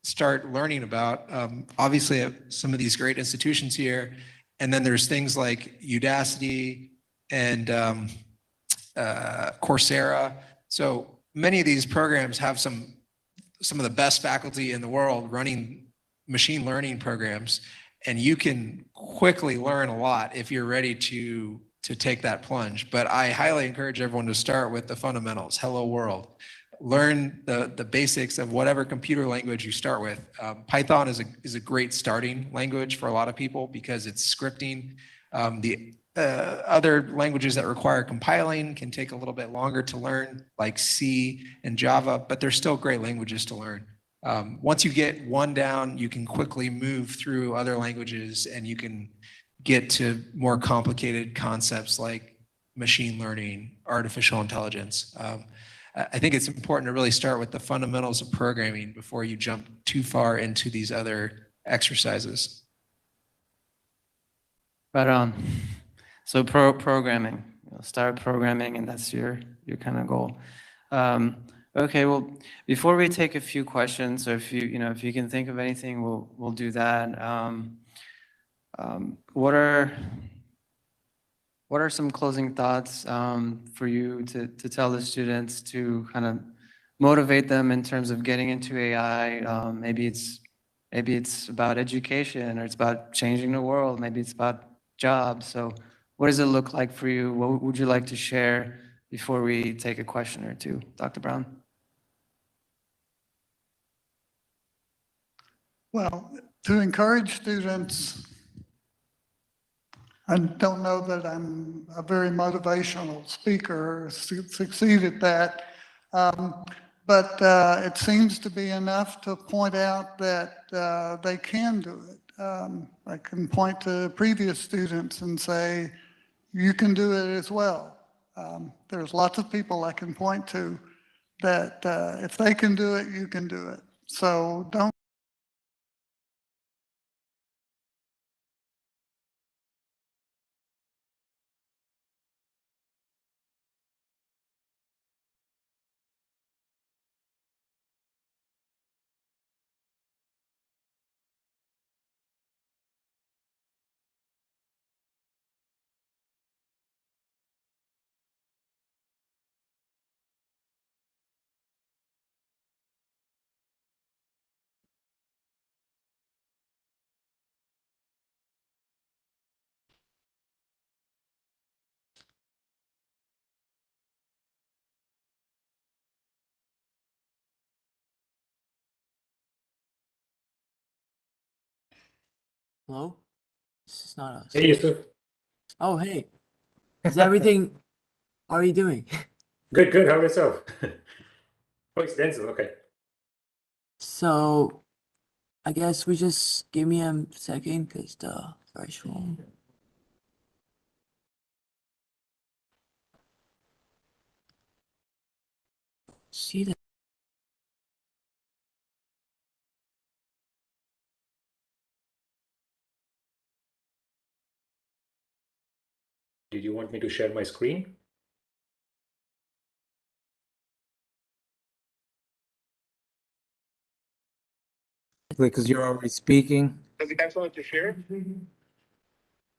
start learning about. Obviously, some of these great institutions here. And then there's things like Udacity and Coursera. So many of these programs have some of the best faculty in the world running machine learning programs, and you can quickly learn a lot if you're ready to take that plunge. But I highly encourage everyone to start with the fundamentals. Hello World. Learn the basics of whatever computer language you start with. Python is a great starting language for a lot of people because it's scripting. The other languages that require compiling can take a little bit longer to learn, like C and Java, but they're still great languages to learn. Once you get one down, you can quickly move through other languages and you can get to more complicated concepts like machine learning, artificial intelligence. I think it's important to really start with the fundamentals of programming before you jump too far into these other exercises. Right on. So programming, start programming, and that's your kind of goal. Okay, well, before we take a few questions, so if you can think of anything, we'll do that. What are some closing thoughts for you to tell the students to kind of motivate them in terms of getting into AI? Maybe it's about education, or it's about changing the world. Maybe it's about jobs. So what does it look like for you? What would you like to share before we take a question or two? Dr. Brown? Well, to encourage students, I don't know that I'm a very motivational speaker or succeed at that, but it seems to be enough to point out that they can do it. I can point to previous students and say, you can do it as well. There's lots of people I can point to that if they can do it, you can do it. So don't Hello? This is not us. Hey, Yusuf. Oh, hey. Is everything? How are you doing? Good, good. How about yourself? Oh, it's Denzel. Okay. So, I guess we just give me a second because the threshold. See that? Did you want me to share my screen? Because you're already speaking. Does you guys want to share?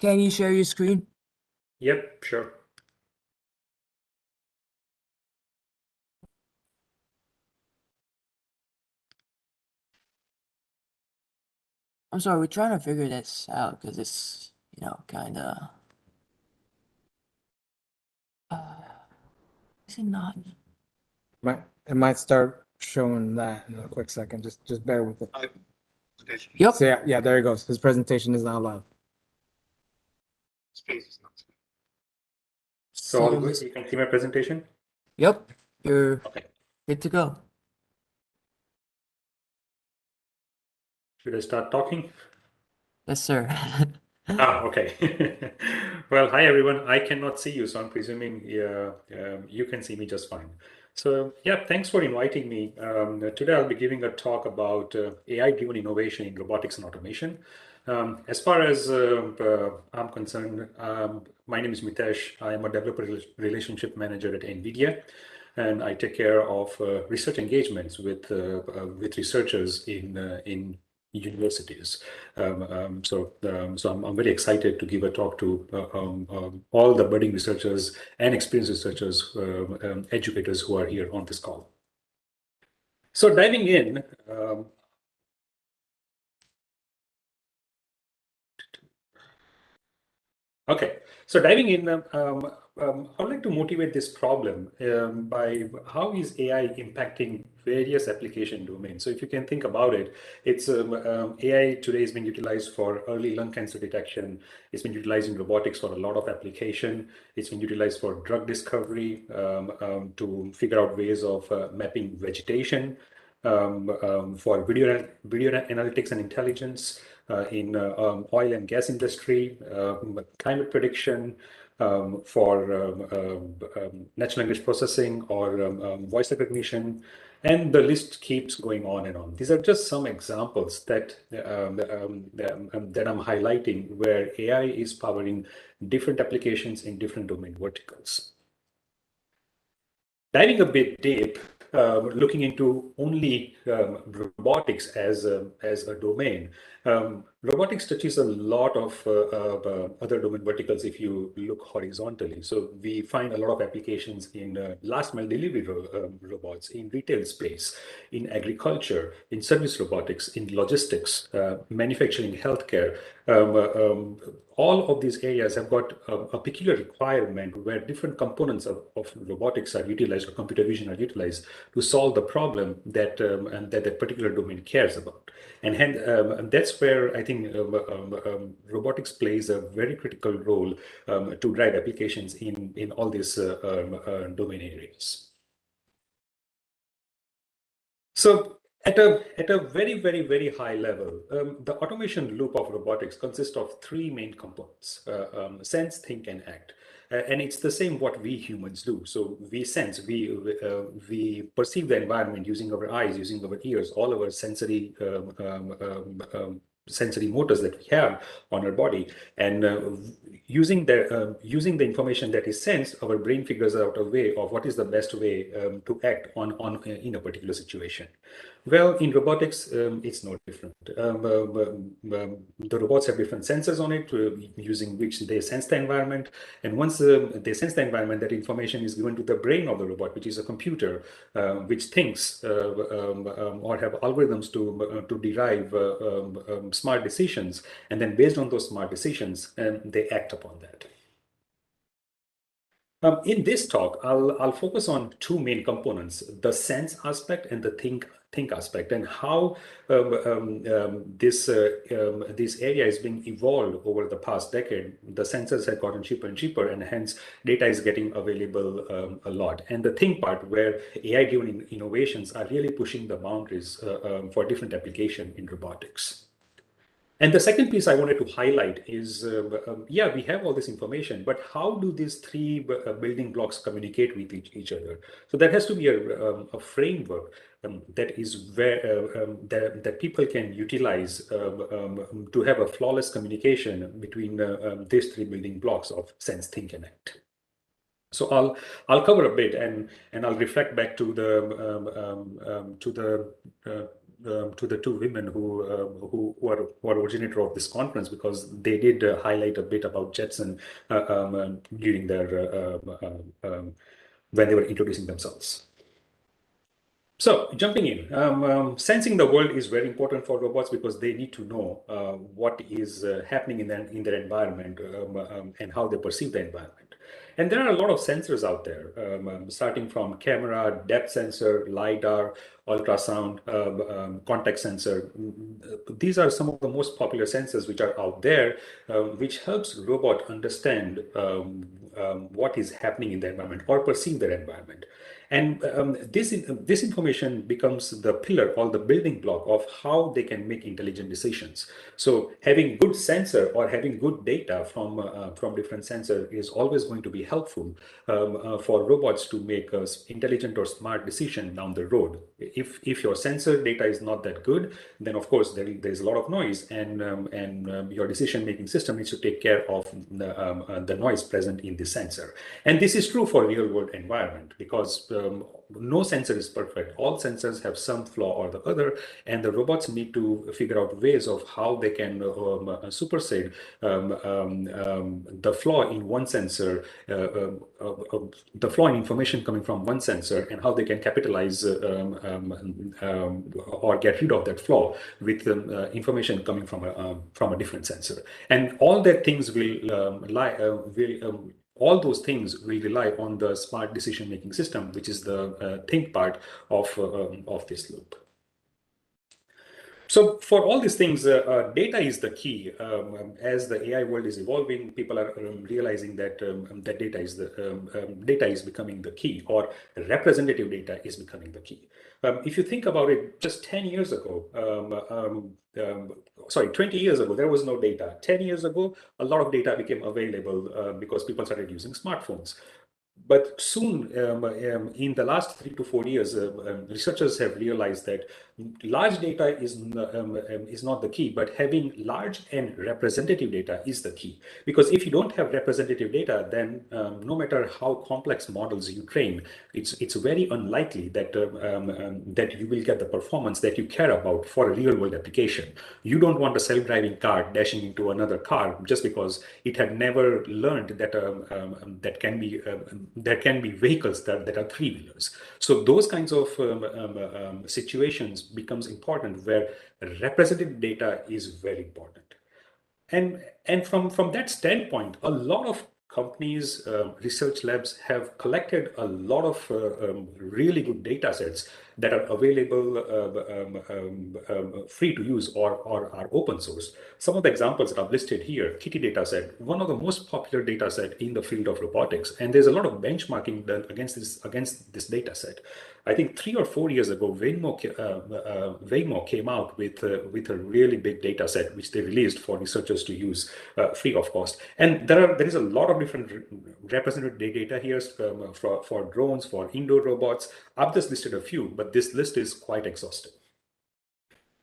Can you share your screen? Yep, sure. I'm sorry, we're trying to figure this out because it's, kind of. Is it not? It might start showing that in a quick second. Just bear with it. Yep. So yeah, there it goes. His presentation is not live. So all good? You can see my presentation? Yep. You're Okay. good to go. Should I start talking? Yes, sir. Okay. Well, hi everyone. I cannot see you, so I'm presuming you can see me just fine. So yeah, thanks for inviting me. Today I'll be giving a talk about AI-driven innovation in robotics and automation. As far as I'm concerned, my name is Mitesh. I am a developer relationship manager at NVIDIA, and I take care of research engagements with researchers in universities. So I'm very excited to give a talk to all the budding researchers and experienced researchers, educators who are here on this call. So diving in, okay, so diving in, I'd like to motivate this problem by how is AI impacting various application domains. So if you can think about it, it's AI today has been utilized for early lung cancer detection. It's been utilized in robotics for a lot of application. It's been utilized for drug discovery, to figure out ways of mapping vegetation, for video analytics and intelligence, in oil and gas industry, climate prediction, for natural language processing or voice recognition, and the list keeps going on and on. These are just some examples that I'm highlighting where AI is powering different applications in different domain verticals. Diving a bit deep, looking into only robotics as a domain. Robotics touches a lot of other domain verticals if you look horizontally. So we find a lot of applications in last mile delivery robots, in retail space, in agriculture, in service robotics, in logistics, manufacturing, healthcare. All of these areas have got a peculiar requirement where different components of robotics are utilized or computer vision are utilized to solve the problem that that particular domain cares about. And hence, that's where I think robotics plays a very critical role to drive applications in all these domain areas. So at a very, very, very high level, the automation loop of robotics consists of three main components: sense, think, and act. And it's the same what we humans do. So we sense, we perceive the environment using our eyes, using our ears, all our sensory sensory motors that we have on our body, and using the information that is sensed, our brain figures out a way of what is the best way to act on in a particular situation. Well, in robotics, it's no different. The robots have different sensors on it, using which they sense the environment. And once they sense the environment, that information is given to the brain of the robot, which is a computer, which thinks or have algorithms to derive smart decisions. And then based on those smart decisions, they act upon that. In this talk, I'll focus on two main components: the sense aspect and the think think aspect, and how this area is being evolved over the past decade. The sensors have gotten cheaper and cheaper, and hence data is getting available a lot. And the think part where AI-driven innovations are really pushing the boundaries for different application in robotics. And the second piece I wanted to highlight is, yeah, we have all this information, but how do these three building blocks communicate with each other? So there has to be a framework that is where that people can utilize to have a flawless communication between these three building blocks of sense, think, and act. So I'll cover a bit, and I'll reflect back to the two women who are originator of this conference, because they did highlight a bit about Jetson during their when they were introducing themselves. So jumping in, sensing the world is very important for robots because they need to know what is happening in their environment and how they perceive the environment. And there are a lot of sensors out there, starting from camera, depth sensor, LiDAR, ultrasound, contact sensor. These are some of the most popular sensors which are out there, which helps robot understand what is happening in the environment or perceive their environment. And this information becomes the pillar or the building block of how they can make intelligent decisions. So having good sensor or having good data from different sensors is always going to be helpful for robots to make an intelligent or smart decision down the road. If your sensor data is not that good, then of course there's a lot of noise, and your decision-making system needs to take care of the noise present in the sensor. And this is true for real-world environment, because no sensor is perfect. All sensors have some flaw or the other, and the robots need to figure out ways of how they can supersede the flaw in one sensor, the flaw in information coming from one sensor, and how they can capitalize or get rid of that flaw with information coming from a different sensor. And all that things all those things will rely on the smart decision-making system, which is the think part of this loop. So for all these things, data is the key. As the AI world is evolving, people are realizing that that data is becoming the key, or representative data is becoming the key. If you think about it, just 10 years ago, 20 years ago, there was no data. 10 years ago, a lot of data became available because people started using smartphones. But soon, in the last 3 to 4 years, researchers have realized that large data is not the key, but having large and representative data is the key. Because if you don't have representative data, then no matter how complex models you train, it's very unlikely that that you will get the performance that you care about for a real-world application. You don't want a self-driving car dashing into another car just because it had never learned that there can be vehicles that are three-wheelers. So those kinds of situations becomes important, where representative data is very important. And from that standpoint, a lot of companies, research labs have collected a lot of really good data sets that are available free to use or are open source. Some of the examples that I've listed here: Kitty dataset, one of the most popular data set in the field of robotics, and there's a lot of benchmarking done against this data set. I think 3 or 4 years ago, Waymo came out with a really big data set, which they released for researchers to use free of cost. And there is a lot of different representative data here for drones, for indoor robots. I've just listed a few, but this list is quite exhaustive.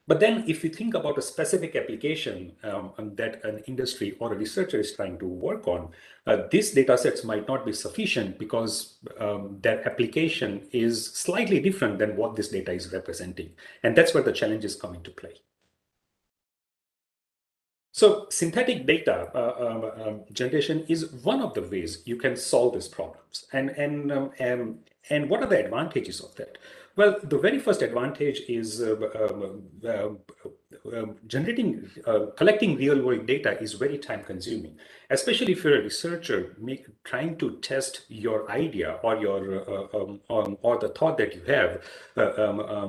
But then if you think about a specific application that an industry or a researcher is trying to work on, these data sets might not be sufficient because their application is slightly different than what this data is representing. And that's where the challenges come into play. So synthetic data generation is one of the ways you can solve these problems. And what are the advantages of that? Well, the very first advantage is collecting real-world data is very time-consuming, especially if you're a researcher trying to test your idea or or the thought that you have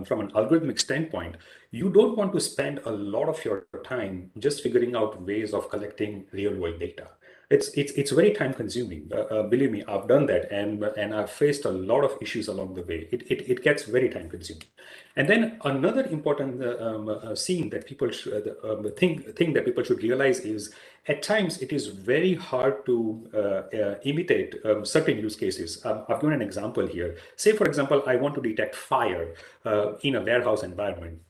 from an algorithmic standpoint. You don't want to spend a lot of your time just figuring out ways of collecting real-world data. It's very time consuming. Believe me, I've done that, and I've faced a lot of issues along the way. It gets very time consuming. And then another important thing that people should thing that people should realize is at times it is very hard to imitate certain use cases. I've given an example here. Say, for example, I want to detect fire in a warehouse environment.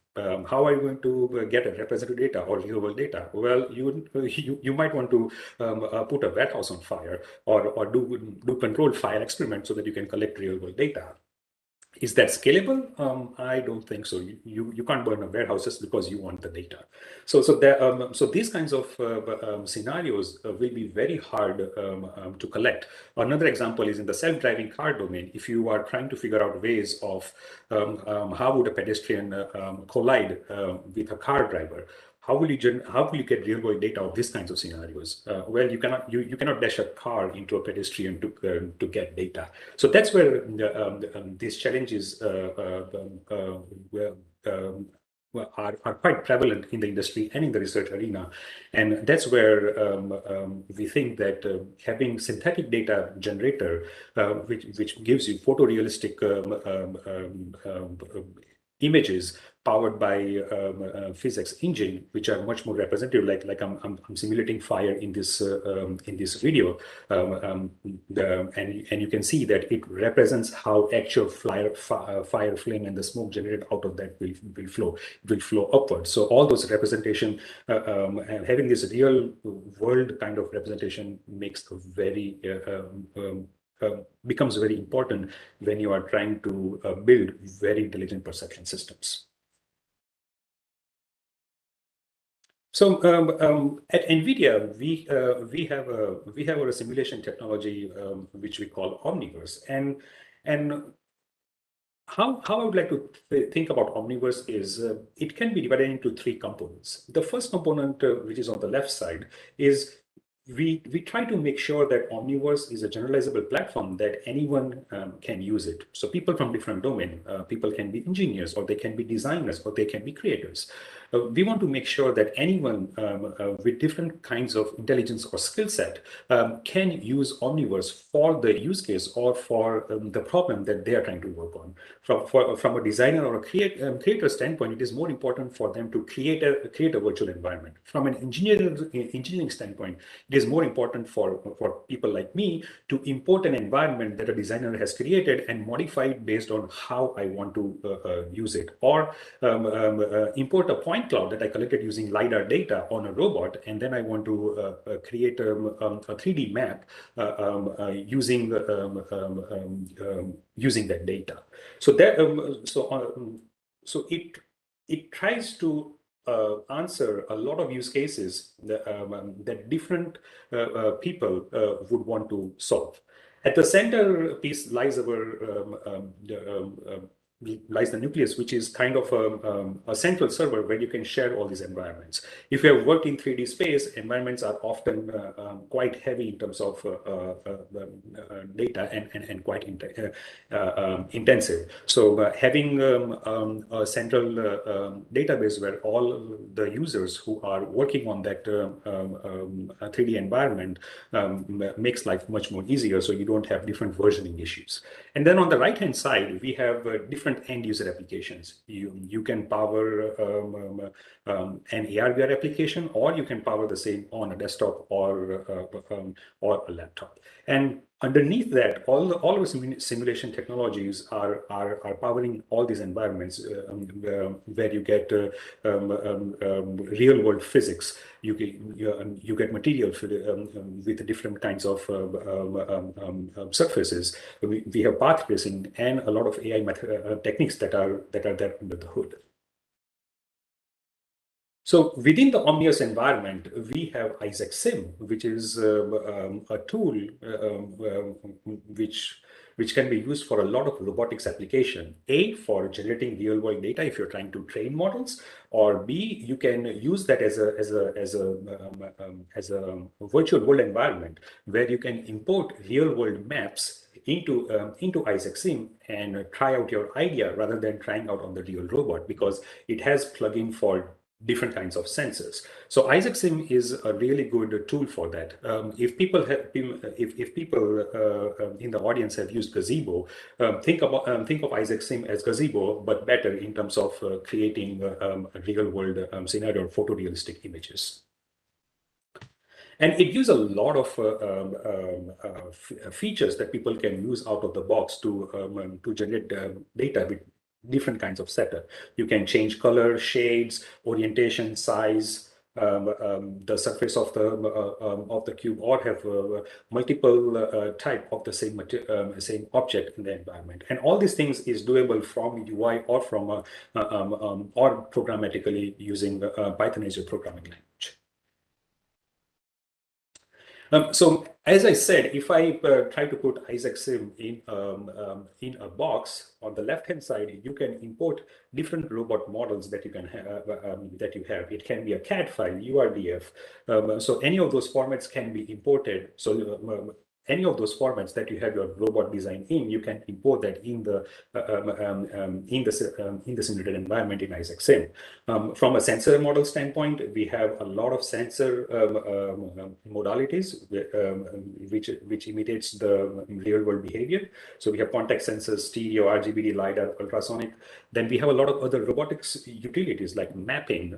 How are you going to get a representative data or real-world data? Well, you might want to put a warehouse on fire or do controlled fire experiments so that you can collect real-world data. Is that scalable? I don't think so. You can't burn a warehouse just because you want the data. So these kinds of scenarios will be very hard to collect. Another example is in the self-driving car domain. If you are trying to figure out ways of how would a pedestrian collide with a car driver, how will you get real-world data of these kinds of scenarios? Well, you cannot dash a car into a pedestrian to get data. So that's where these challenges are quite prevalent in the industry and in the research arena. And that's where we think that having synthetic data generator, which gives you photorealistic images powered by physics engine, which are much more representative. Like I'm simulating fire in this video, and you can see that it represents how actual fire flame and the smoke generated out of that will flow upwards. So all those representation and having this real world kind of representation makes a very becomes very important when you are trying to build very intelligent perception systems. So at NVIDIA, we have a simulation technology which we call Omniverse, and how I would like to think about Omniverse is it can be divided into three components. The first component, which is on the left side, is we try to make sure that Omniverse is a generalizable platform that anyone can use it. So people from different domains, people can be engineers, or they can be designers, or they can be creators. We want to make sure that anyone with different kinds of intelligence or skill set can use Omniverse for the use case or for the problem that they are trying to work on. From a designer or a creator standpoint, it is more important for them to create a virtual environment. From an engineering standpoint, it is more important for people like me to import an environment that a designer has created and modify it based on how I want to use it, or import a point cloud that I collected using LiDAR data on a robot, and then I want to create a 3D map using that data. So that so it tries to answer a lot of use cases that different people would want to solve. At the center piece lies lies the nucleus, which is kind of a central server where you can share all these environments. If you have worked in 3D space, environments are often quite heavy in terms of data and quite intensive. So having a central database where all the users who are working on that 3D environment makes life much more easier, so you don't have different versioning issues. And then on the right-hand side, we have different end-user applications. You can power an AR/VR application, or you can power the same on a desktop or a laptop. And underneath that, all our simulation technologies are powering all these environments where you get real-world physics. You get material with different kinds of surfaces. We have path tracing and a lot of AI techniques that are there under the hood. So within the Omniverse environment, we have Isaac Sim, which is a tool which which can be used for a lot of robotics application. A, for generating real world data if you're trying to train models, or B, you can use that as a virtual world environment where you can import real world maps into Isaac Sim and try out your idea rather than trying out on the real robot, because it has plugin for different kinds of sensors. So Isaac Sim is a really good tool for that. If people in the audience have used Gazebo, think of Isaac Sim as Gazebo, but better in terms of creating real world scenario or photorealistic images. And it gives a lot of features that people can use out of the box to generate data with different kinds of setup. You can change color, shades, orientation, size, the surface of the cube, or have multiple type of the same object in the environment. And all these things is doable from UI or from or programmatically using Python as your programming language. So as I said, if I try to put Isaac Sim in a box, on the left-hand side, you can import different robot models that you can have. It can be a CAD file, URDF. So any of those formats can be imported. So any of those formats that you have your robot design in, you can import that in the simulated environment in Isaac Sim. From a sensor model standpoint, we have a lot of sensor modalities which imitates the real world behavior. So we have contact sensors, stereo, RGBD, LiDAR, ultrasonic. Then we have a lot of other robotics utilities like mapping,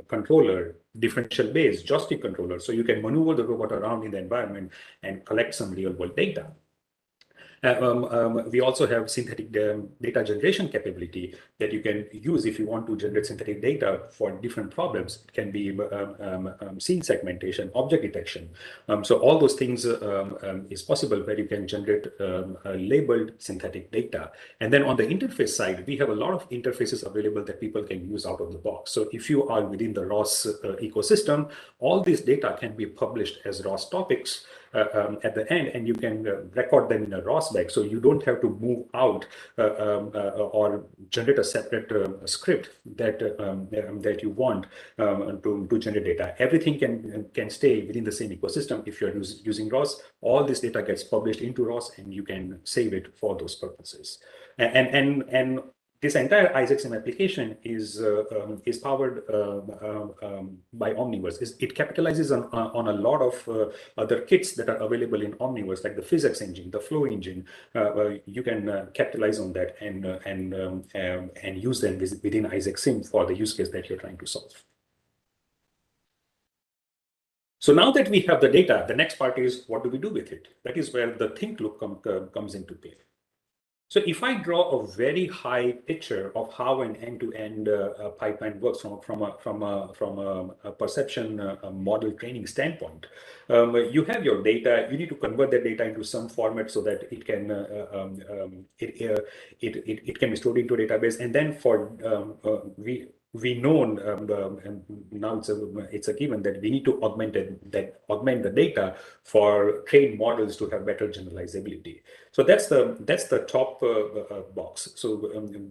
controller, differential base, joystick controller. So you can maneuver the robot around in the environment and collect some real world data. We also have synthetic data generation capability that you can use if you want to generate synthetic data for different problems. It can be scene segmentation, object detection. So all those things is possible where you can generate labeled synthetic data. And then on the interface side, we have a lot of interfaces available that people can use out of the box. So if you are within the ROS ecosystem, all this data can be published as ROS topics at the end, and you can record them in a ROS bag, so you don't have to move out or generate a separate script that you want to generate data. Everything can stay within the same ecosystem. If you're using ROS, all this data gets published into ROS, and you can save it for those purposes. And this entire Isaac Sim application is powered by Omniverse. It capitalizes on a lot of other kits that are available in Omniverse, like the physics engine, the flow engine. You can capitalize on that and use them within Isaac Sim for the use case that you're trying to solve. So now that we have the data, the next part is, what do we do with it? That is where the think loop comes into play. So if I draw a very high picture of how an end-to-end pipeline works from a perception model training standpoint, you have your data. You need to convert that data into some format so that it can it can be stored into a database. And then for we know, and now it's a given that we need to augment the data for trained models to have better generalizability. So that's the top box. So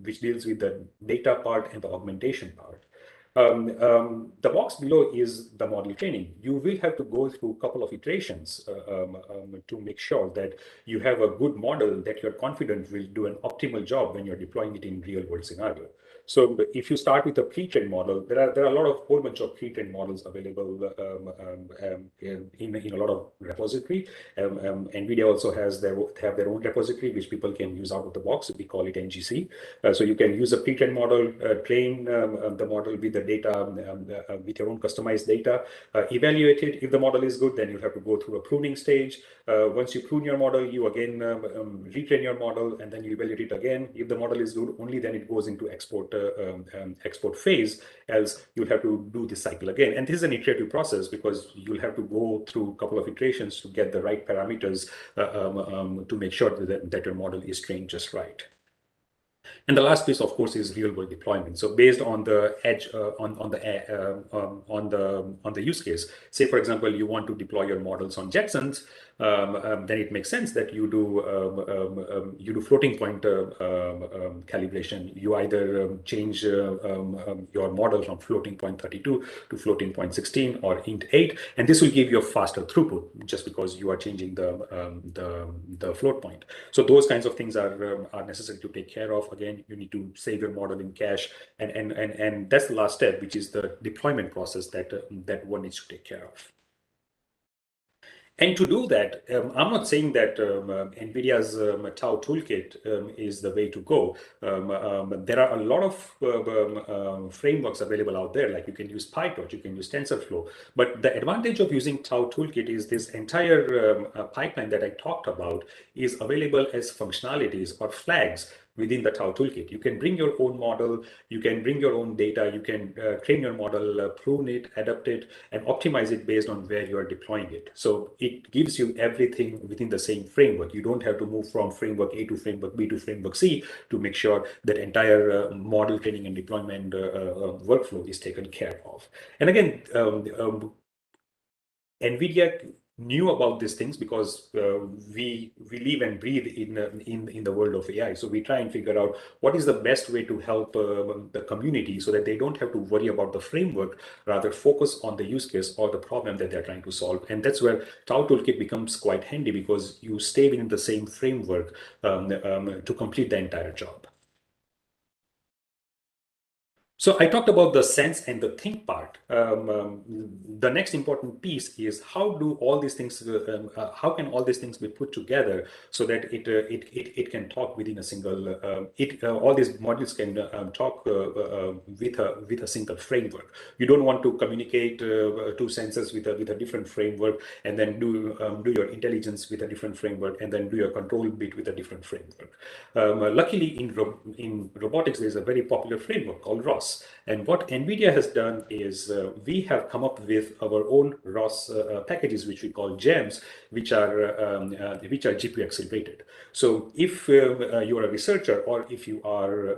which deals with the data part and the augmentation part. The box below is the model training. You will have to go through a couple of iterations to make sure that you have a good model that you're confident will do an optimal job when you're deploying it in real world scenario. So if you start with a pre-trained model, there are a lot of whole bunch of pre-trained models available in a lot of repository. NVIDIA also have their own repository, which people can use out of the box. We call it NGC. So you can use a pre-trained model, train the model with the data, with your own customized data, evaluate it. If the model is good, then you have to go through a pruning stage. Once you prune your model, you again retrain your model, and then you evaluate it again. If the model is good, only then it goes into export phase, else you'll have to do this cycle again. And this is an iterative process because you'll have to go through a couple of iterations to get the right parameters to make sure that your model is trained just right. And the last piece, of course, is real-world deployment. So based on the edge, on the use case, say for example, you want to deploy your models on Jetsons, then it makes sense that you do floating point calibration. You either change your model from floating point 32 to floating point 16 or int 8, and this will give you a faster throughput just because you are changing the float point. So those kinds of things are necessary to take care of. Again, you need to save your model in cache, and that's the last step, which is the deployment process that one needs to take care of. And to do that, I'm not saying that NVIDIA's Tau toolkit is the way to go. There are a lot of frameworks available out there, like you can use PyTorch, you can use TensorFlow. But the advantage of using Tau toolkit is this entire pipeline that I talked about is available as functionalities or flags within the Tau toolkit. You can bring your own model, you can bring your own data, you can train your model, prune it, adapt it, and optimize it based on where you are deploying it. So it gives you everything within the same framework. You don't have to move from framework A to framework B to framework C to make sure that entire model training and deployment workflow is taken care of. And again, NVIDIA knew about these things because we live and breathe in the world of AI. So we try and figure out what is the best way to help the community so that they don't have to worry about the framework, rather focus on the use case or the problem that they're trying to solve. And that's where Tau Toolkit becomes quite handy, because you stay within the same framework to complete the entire job. So I talked about the sense and the think part. The next important piece is how do all these things, how can all these things be put together so that it can talk within a single, all these modules can talk with a single framework. You don't want to communicate two senses with a different framework and then do your intelligence with a different framework and then do your control bit with a different framework. Luckily, in robotics, there's a very popular framework called ROS. And what NVIDIA has done is we have come up with our own ROS packages, which we call GEMS, which are GPU accelerated. So if you are a researcher or if you are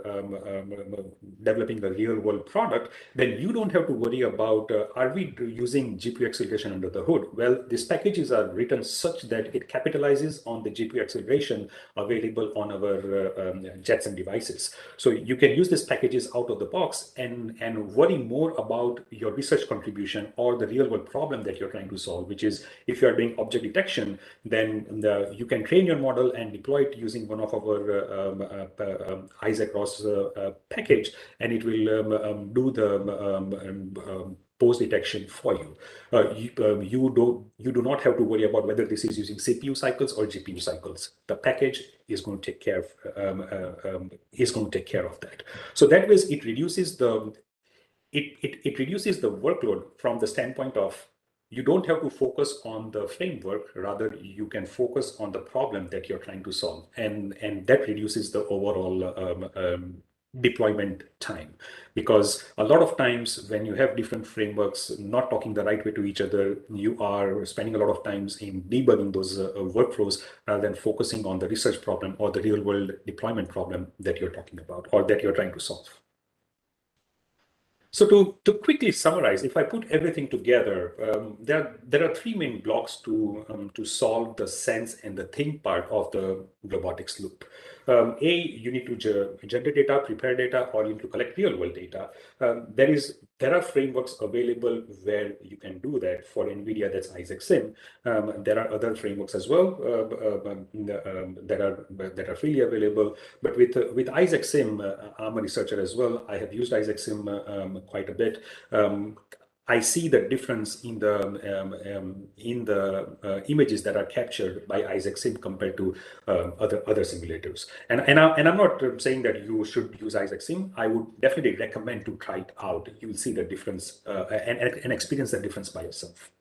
developing a real world product, then you don't have to worry about are we using GPU acceleration under the hood? Well, these packages are written such that it capitalizes on the GPU acceleration available on our Jetson devices. So you can use these packages out of the box and worry more about your research contribution or the real world problem that you're trying to solve, which is if you're doing object detection, then you can train your model and deploy it using one of our Isaac ROS package, and it will do the post detection for you. You do not have to worry about whether this is using CPU cycles or GPU cycles. The package is going to take care of that. So that way, it reduces the workload from the standpoint of you don't have to focus on the framework, rather you can focus on the problem that you're trying to solve, and that reduces the overall deployment time, because a lot of times when you have different frameworks not talking the right way to each other, you are spending a lot of times in debugging those workflows rather than focusing on the research problem or the real world deployment problem that you're talking about or that you're trying to solve. So to quickly summarize, if I put everything together, there are three main blocks to solve the sense and the think part of the robotics loop. You need to generate data, prepare data, or you need to collect real world data. There are frameworks available where you can do that. For NVIDIA, that's Isaac Sim. There are other frameworks as well that are freely available. But with Isaac Sim, I'm a researcher as well. I have used Isaac Sim quite a bit. I see the difference in the images that are captured by Isaac Sim compared to other simulators. And I'm not saying that you should use Isaac Sim. I would definitely recommend to try it out. You'll see the difference and experience the difference by yourself.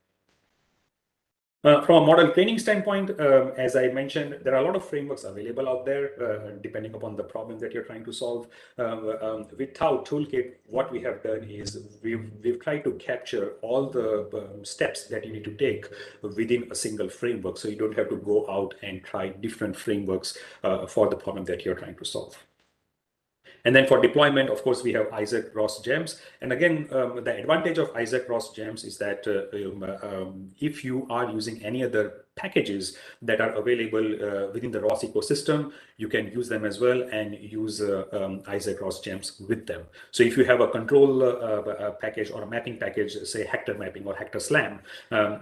From a model training standpoint, as I mentioned, there are a lot of frameworks available out there, depending upon the problem that you're trying to solve. With Tau Toolkit, what we have done is we've tried to capture all the steps that you need to take within a single framework, so you don't have to go out and try different frameworks for the problem that you're trying to solve. And then for deployment, of course, we have Isaac ROS gems. And again, the advantage of Isaac ROS gems is that if you are using any other packages that are available within the ROS ecosystem, you can use them as well and use Isaac ROS gems with them. So if you have a control package or a mapping package, say Hector mapping or Hector Slam,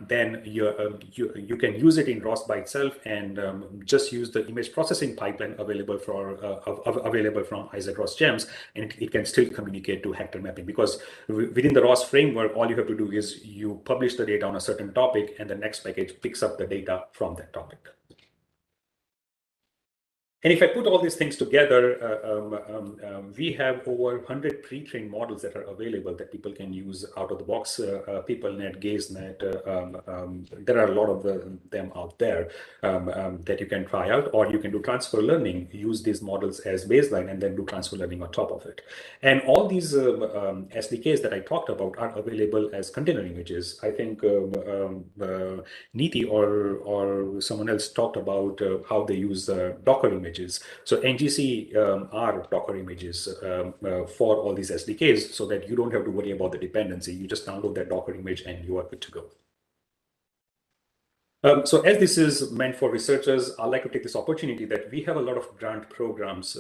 then you can use it in ROS by itself and just use the image processing pipeline available from Isaac ROS gems, and it can still communicate to Hector mapping, because within the ROS framework, all you have to do is you publish the data on a certain topic and the next package picks up the data from that topic. And if I put all these things together, we have over 100 pre-trained models that are available that people can use out of the box. PeopleNet, GazeNet, there are a lot of them out there that you can try out, or you can do transfer learning, use these models as baseline and then do transfer learning on top of it. And all these SDKs that I talked about are available as container images. I think Niti or someone else talked about how they use Docker images. So NGC are Docker images for all these SDKs, so that you don't have to worry about the dependency. You just download that Docker image and you are good to go. So as this is meant for researchers, I'd like to take this opportunity that we have a lot of grant programs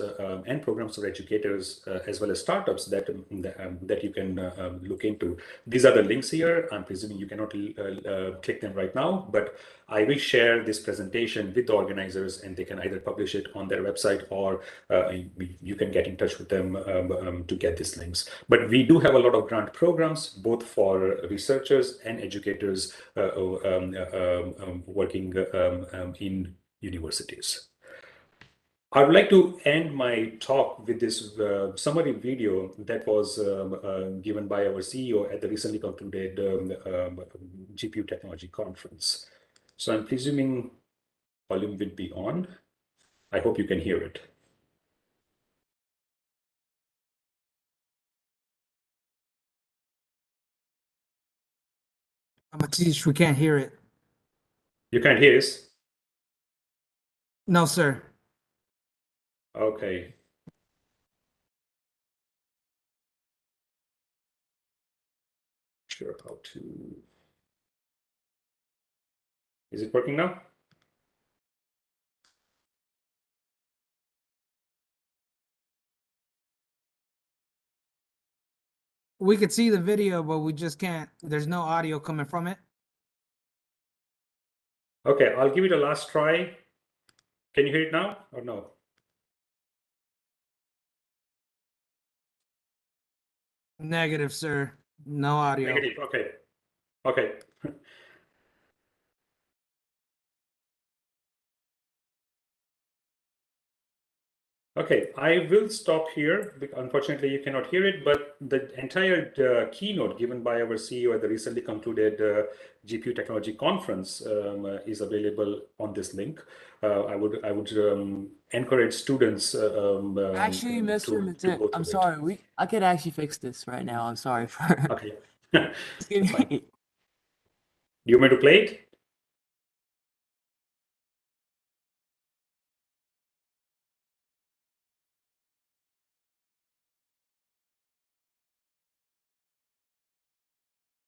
and programs for educators as well as startups that you can look into. These are the links here. I'm presuming you cannot click them right now, but I will share this presentation with the organizers and they can either publish it on their website or you can get in touch with them to get these links. But we do have a lot of grant programs, both for researchers and educators working in universities. I would like to end my talk with this summary video that was given by our CEO at the recently concluded GPU Technology Conference. So I'm presuming volume will be on. I hope you can hear it. Matisse, we can't hear it. You can't hear us? No, sir. Okay. Sure how to. Is it working now? We could see the video, but we just can't. There's no audio coming from it. Okay, I'll give it a last try. Can you hear it now or no? Negative, sir. No audio. Negative. Okay. Okay. Okay, I will stop here. Unfortunately, you cannot hear it, but the entire keynote given by our CEO at the recently concluded GPU Technology Conference is available on this link. I would encourage students Actually, Mr. Matin, I'm sorry. I could actually fix this right now. I'm sorry for. Okay. That's fine. Do you want me to play it?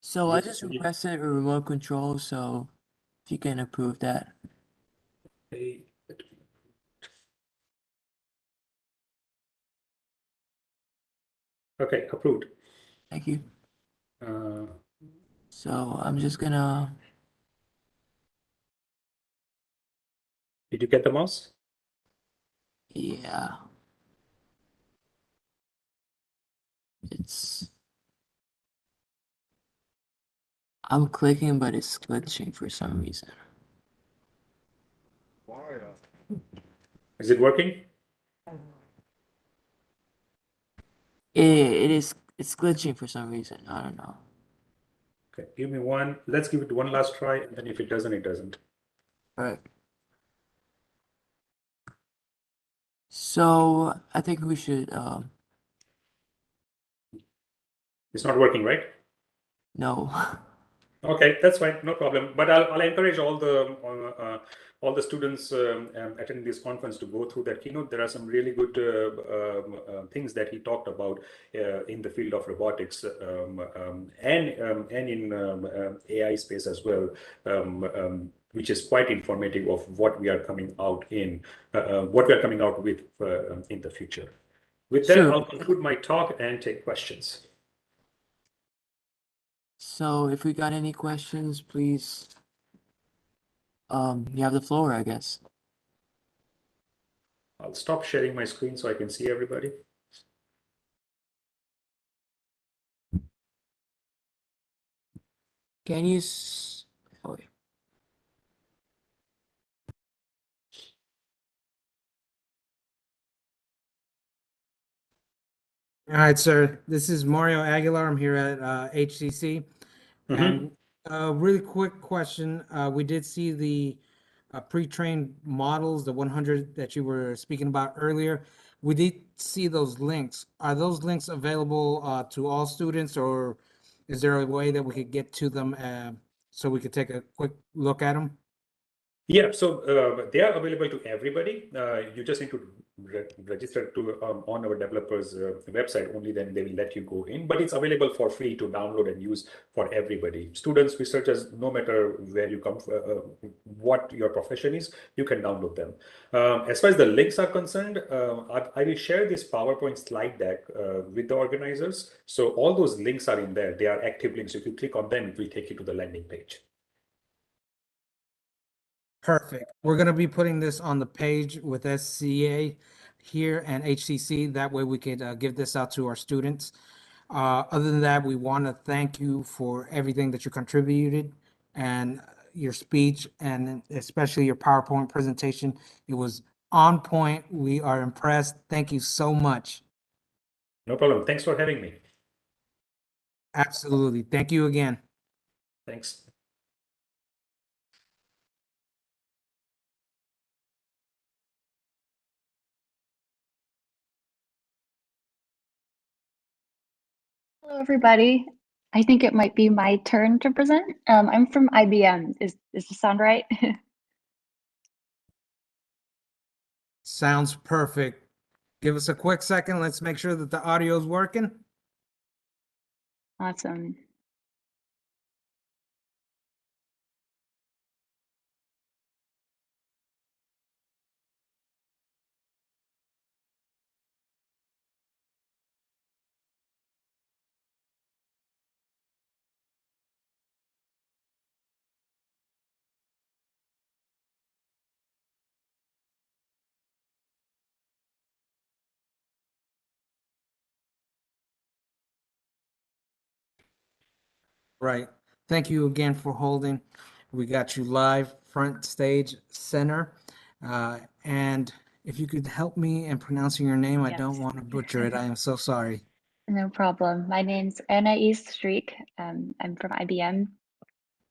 So I just requested a remote control, so if you can approve that. Okay, approved. Thank you. So I'm just gonna. Did you get the mouse? Yeah. I'm clicking, but it's glitching for some reason. Is it working? It's glitching for some reason. I don't know. Okay, give me one. Let's give it one last try, and then if it doesn't, it doesn't. All right. So I think we should. It's not working, right? No. Okay, that's fine, no problem. But I'll encourage all the students attending this conference to go through that keynote. There are some really good things that he talked about in the field of robotics and in AI space as well, which is quite informative of what we are coming out with in the future. With that, Sure. I'll conclude my talk and take questions. So if we got any questions, please, you have the floor, I guess. I'll stop sharing my screen so I can see everybody. Can you? Oh, All right, sir. This is Mario Aguilar. I'm here at HCC. And a really quick question. We did see the pre-trained models, the 100 that you were speaking about earlier. We did see those links. Are those links available to all students, or is there a way that we could get to them so we could take a quick look at them? Yeah, so they are available to everybody. You just need to register to on our developers website. Only then they will let you go in. But it's available for free to download and use for everybody. Students, researchers, no matter where you come from, what your profession is, you can download them. As far as the links are concerned, I will share this PowerPoint slide deck with the organizers. So all those links are in there. They are active links. If you click on them, it will take you to the landing page. Perfect. We're going to be putting this on the page with SCA here and HCC. That way we could give this out to our students. Other than that, we want to thank you for everything that you contributed and your speech, and especially your PowerPoint presentation. It was on point. We are impressed. Thank you so much. No problem. Thanks for having me. Absolutely. Thank you again. Thanks. Hello, everybody. I think it might be my turn to present. I'm from IBM. Does this sound right? Sounds perfect. Give us a quick second. Let's make sure that the audio is working. Awesome. Right. Thank you again for holding. We got you live, front stage, center. And if you could help me in pronouncing your name, I don't Yes. want to butcher it. I am so sorry. No problem. My name's Anais Streak. I'm from IBM.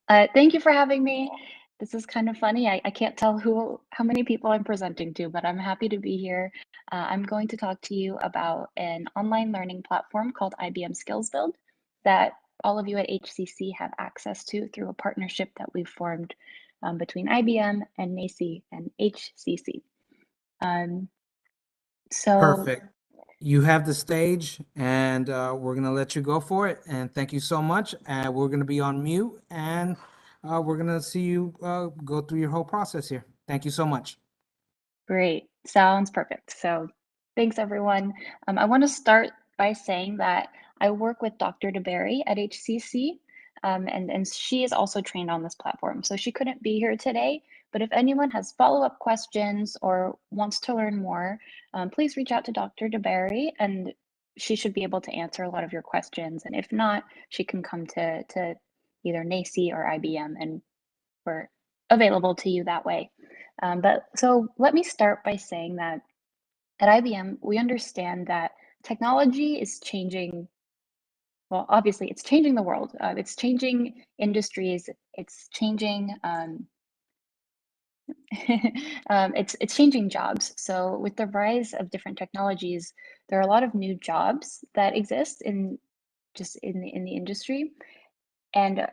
Thank you for having me. This is kind of funny. I can't tell how many people I'm presenting to, but I'm happy to be here. I'm going to talk to you about an online learning platform called IBM Skills Build that all of you at HCC have access to through a partnership that we've formed between IBM and NACI and HCC. So Perfect. You have the stage, and we're going to let you go for it. And thank you so much. We're going to be on mute, and we're going to see you go through your whole process here. Thank you so much. great. Sounds perfect. So thanks, everyone. I want to start by saying that I work with Dr. DeBerry at HCC, and she is also trained on this platform. So she couldn't be here today, but if anyone has follow-up questions or wants to learn more, please reach out to Dr. DeBerry, and she should be able to answer a lot of your questions. And if not, she can come to either NACI or IBM, and we're available to you that way. But so let me start by saying that at IBM, we understand that technology is changing. Well, obviously, it's changing the world. It's changing industries. It's changing. It's changing jobs. So with the rise of different technologies, there are a lot of new jobs that exist in the industry, and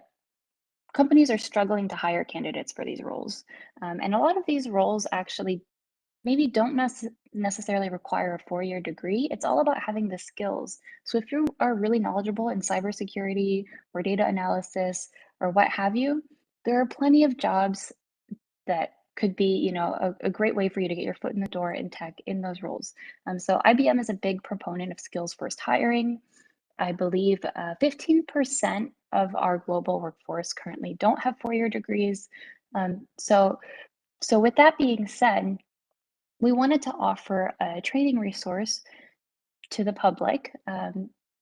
companies are struggling to hire candidates for these roles. And a lot of these roles actually maybe don't necessarily require a four-year degree. It's all about having the skills. So if you are really knowledgeable in cybersecurity or data analysis or what have you, there are plenty of jobs that could be, you know, a great way for you to get your foot in the door in tech in those roles. So IBM is a big proponent of skills first hiring. I believe 15% of our global workforce currently don't have four-year degrees. So with that being said, we wanted to offer a training resource to the public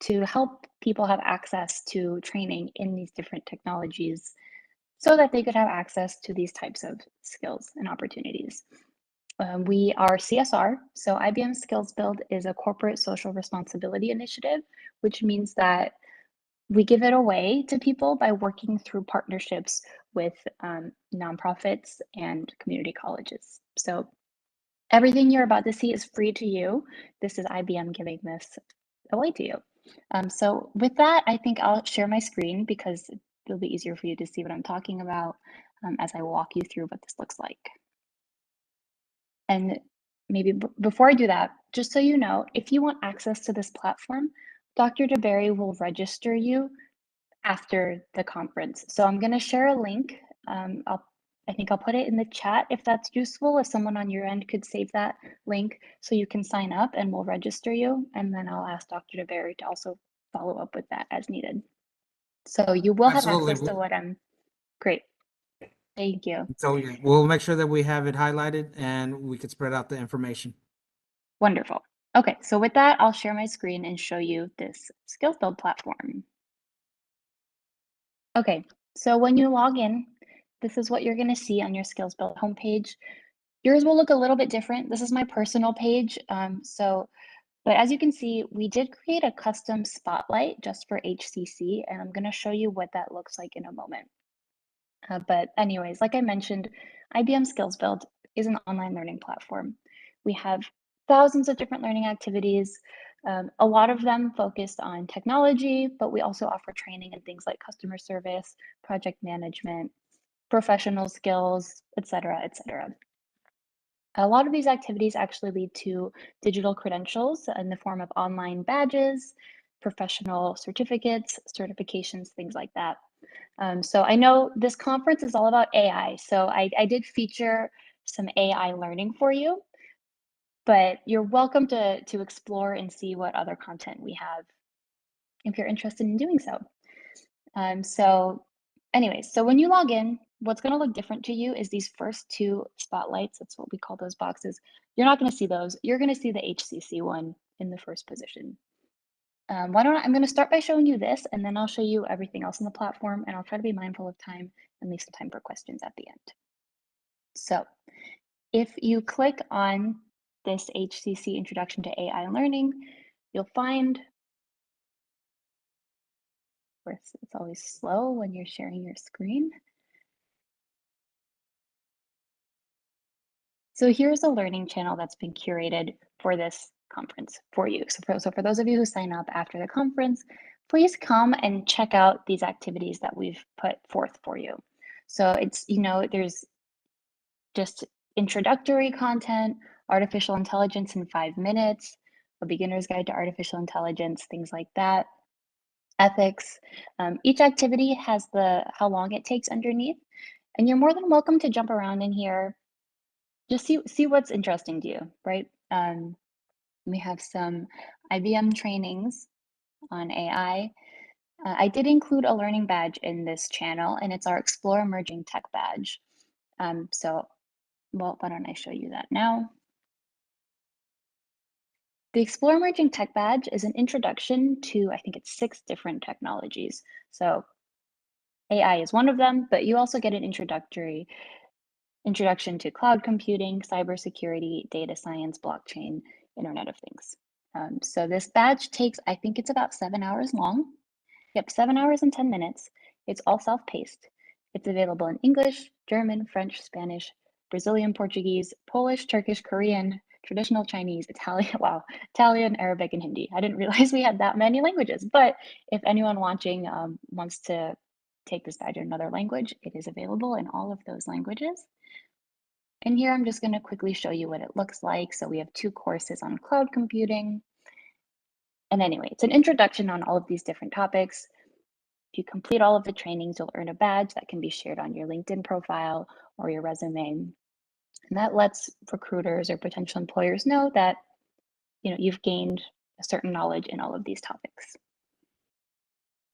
to help people have access to training in these different technologies so that they could have access to these types of skills and opportunities. We are CSR, so IBM Skills Build is a corporate social responsibility initiative, which means that we give it away to people by working through partnerships with nonprofits and community colleges. So everything you're about to see is free to you. This is IBM giving this away to you. So with that, I think I'll share my screen because it'll be easier for you to see what I'm talking about as I walk you through what this looks like. And maybe before I do that, just so you know, if you want access to this platform, Dr. DeBerry will register you after the conference. So I'm going to share a link. I think I'll put it in the chat if that's useful. If someone on your end could save that link so you can sign up and we'll register you. And then I'll ask Dr. DeBerry to also follow up with that as needed. So you will have access to what I'm, great. Thank you. So we'll make sure that we have it highlighted and we can spread out the information. Wonderful. Okay, so with that, I'll share my screen and show you this Skills Build platform. Okay, so when you log in, this is what you're going to see on your Skills Build homepage. Yours will look a little bit different. This is my personal page. But as you can see, we did create a custom spotlight just for HCC, and I'm going to show you what that looks like in a moment. But anyways, like I mentioned, IBM Skills Build is an online learning platform. We have thousands of different learning activities, a lot of them focused on technology, but we also offer training in things like customer service, project management, professional skills, et cetera, et cetera. A lot of these activities actually lead to digital credentials in the form of online badges, professional certificates, certifications, things like that. So I know this conference is all about AI, so I did feature some AI learning for you, but you're welcome to explore and see what other content we have if you're interested in doing so. So anyways, so when you log in, what's going to look different to you is these first two spotlights. That's what we call those boxes. You're not going to see those. You're going to see the HCC one in the first position. I'm going to start by showing you this, and then I'll show you everything else in the platform, and I'll try to be mindful of time and leave some time for questions at the end. So if you click on this HCC Introduction to AI Learning, you'll find, of course, it's always slow when you're sharing your screen. So here's a learning channel that's been curated for this conference for you. So for those of you who sign up after the conference, please come and check out these activities that we've put forth for you. So it's, you know, there's just introductory content, artificial intelligence in 5 minutes, a beginner's guide to artificial intelligence, things like that, ethics. Each activity has how long it takes underneath, and you're more than welcome to jump around in here. Just see what's interesting to you, right? We have some IBM trainings on AI. I did include a learning badge in this channel, and it's our Explore Emerging Tech badge. Well, why don't I show you that now? The Explore Emerging Tech badge is an introduction to, I think it's 6 different technologies. So AI is one of them, but you also get an introduction to cloud computing, cybersecurity, data science, blockchain, Internet of Things. So this badge takes, I think it's about 7 hours long. Yep, 7 hours and 10 minutes. It's all self-paced. It's available in English, German, French, Spanish, Brazilian Portuguese, Polish, Turkish, Korean, traditional Chinese, Italian, wow, Italian, Arabic, and Hindi. I didn't realize we had that many languages, but if anyone watching wants to take this badge in another language, it is available in all of those languages. And here I'm just going to quickly show you what it looks like. So we have 2 courses on cloud computing. And anyway, it's an introduction on all of these different topics. If you complete all of the trainings, you'll earn a badge that can be shared on your LinkedIn profile or your resume. And that lets recruiters or potential employers know that you've gained a certain knowledge in all of these topics.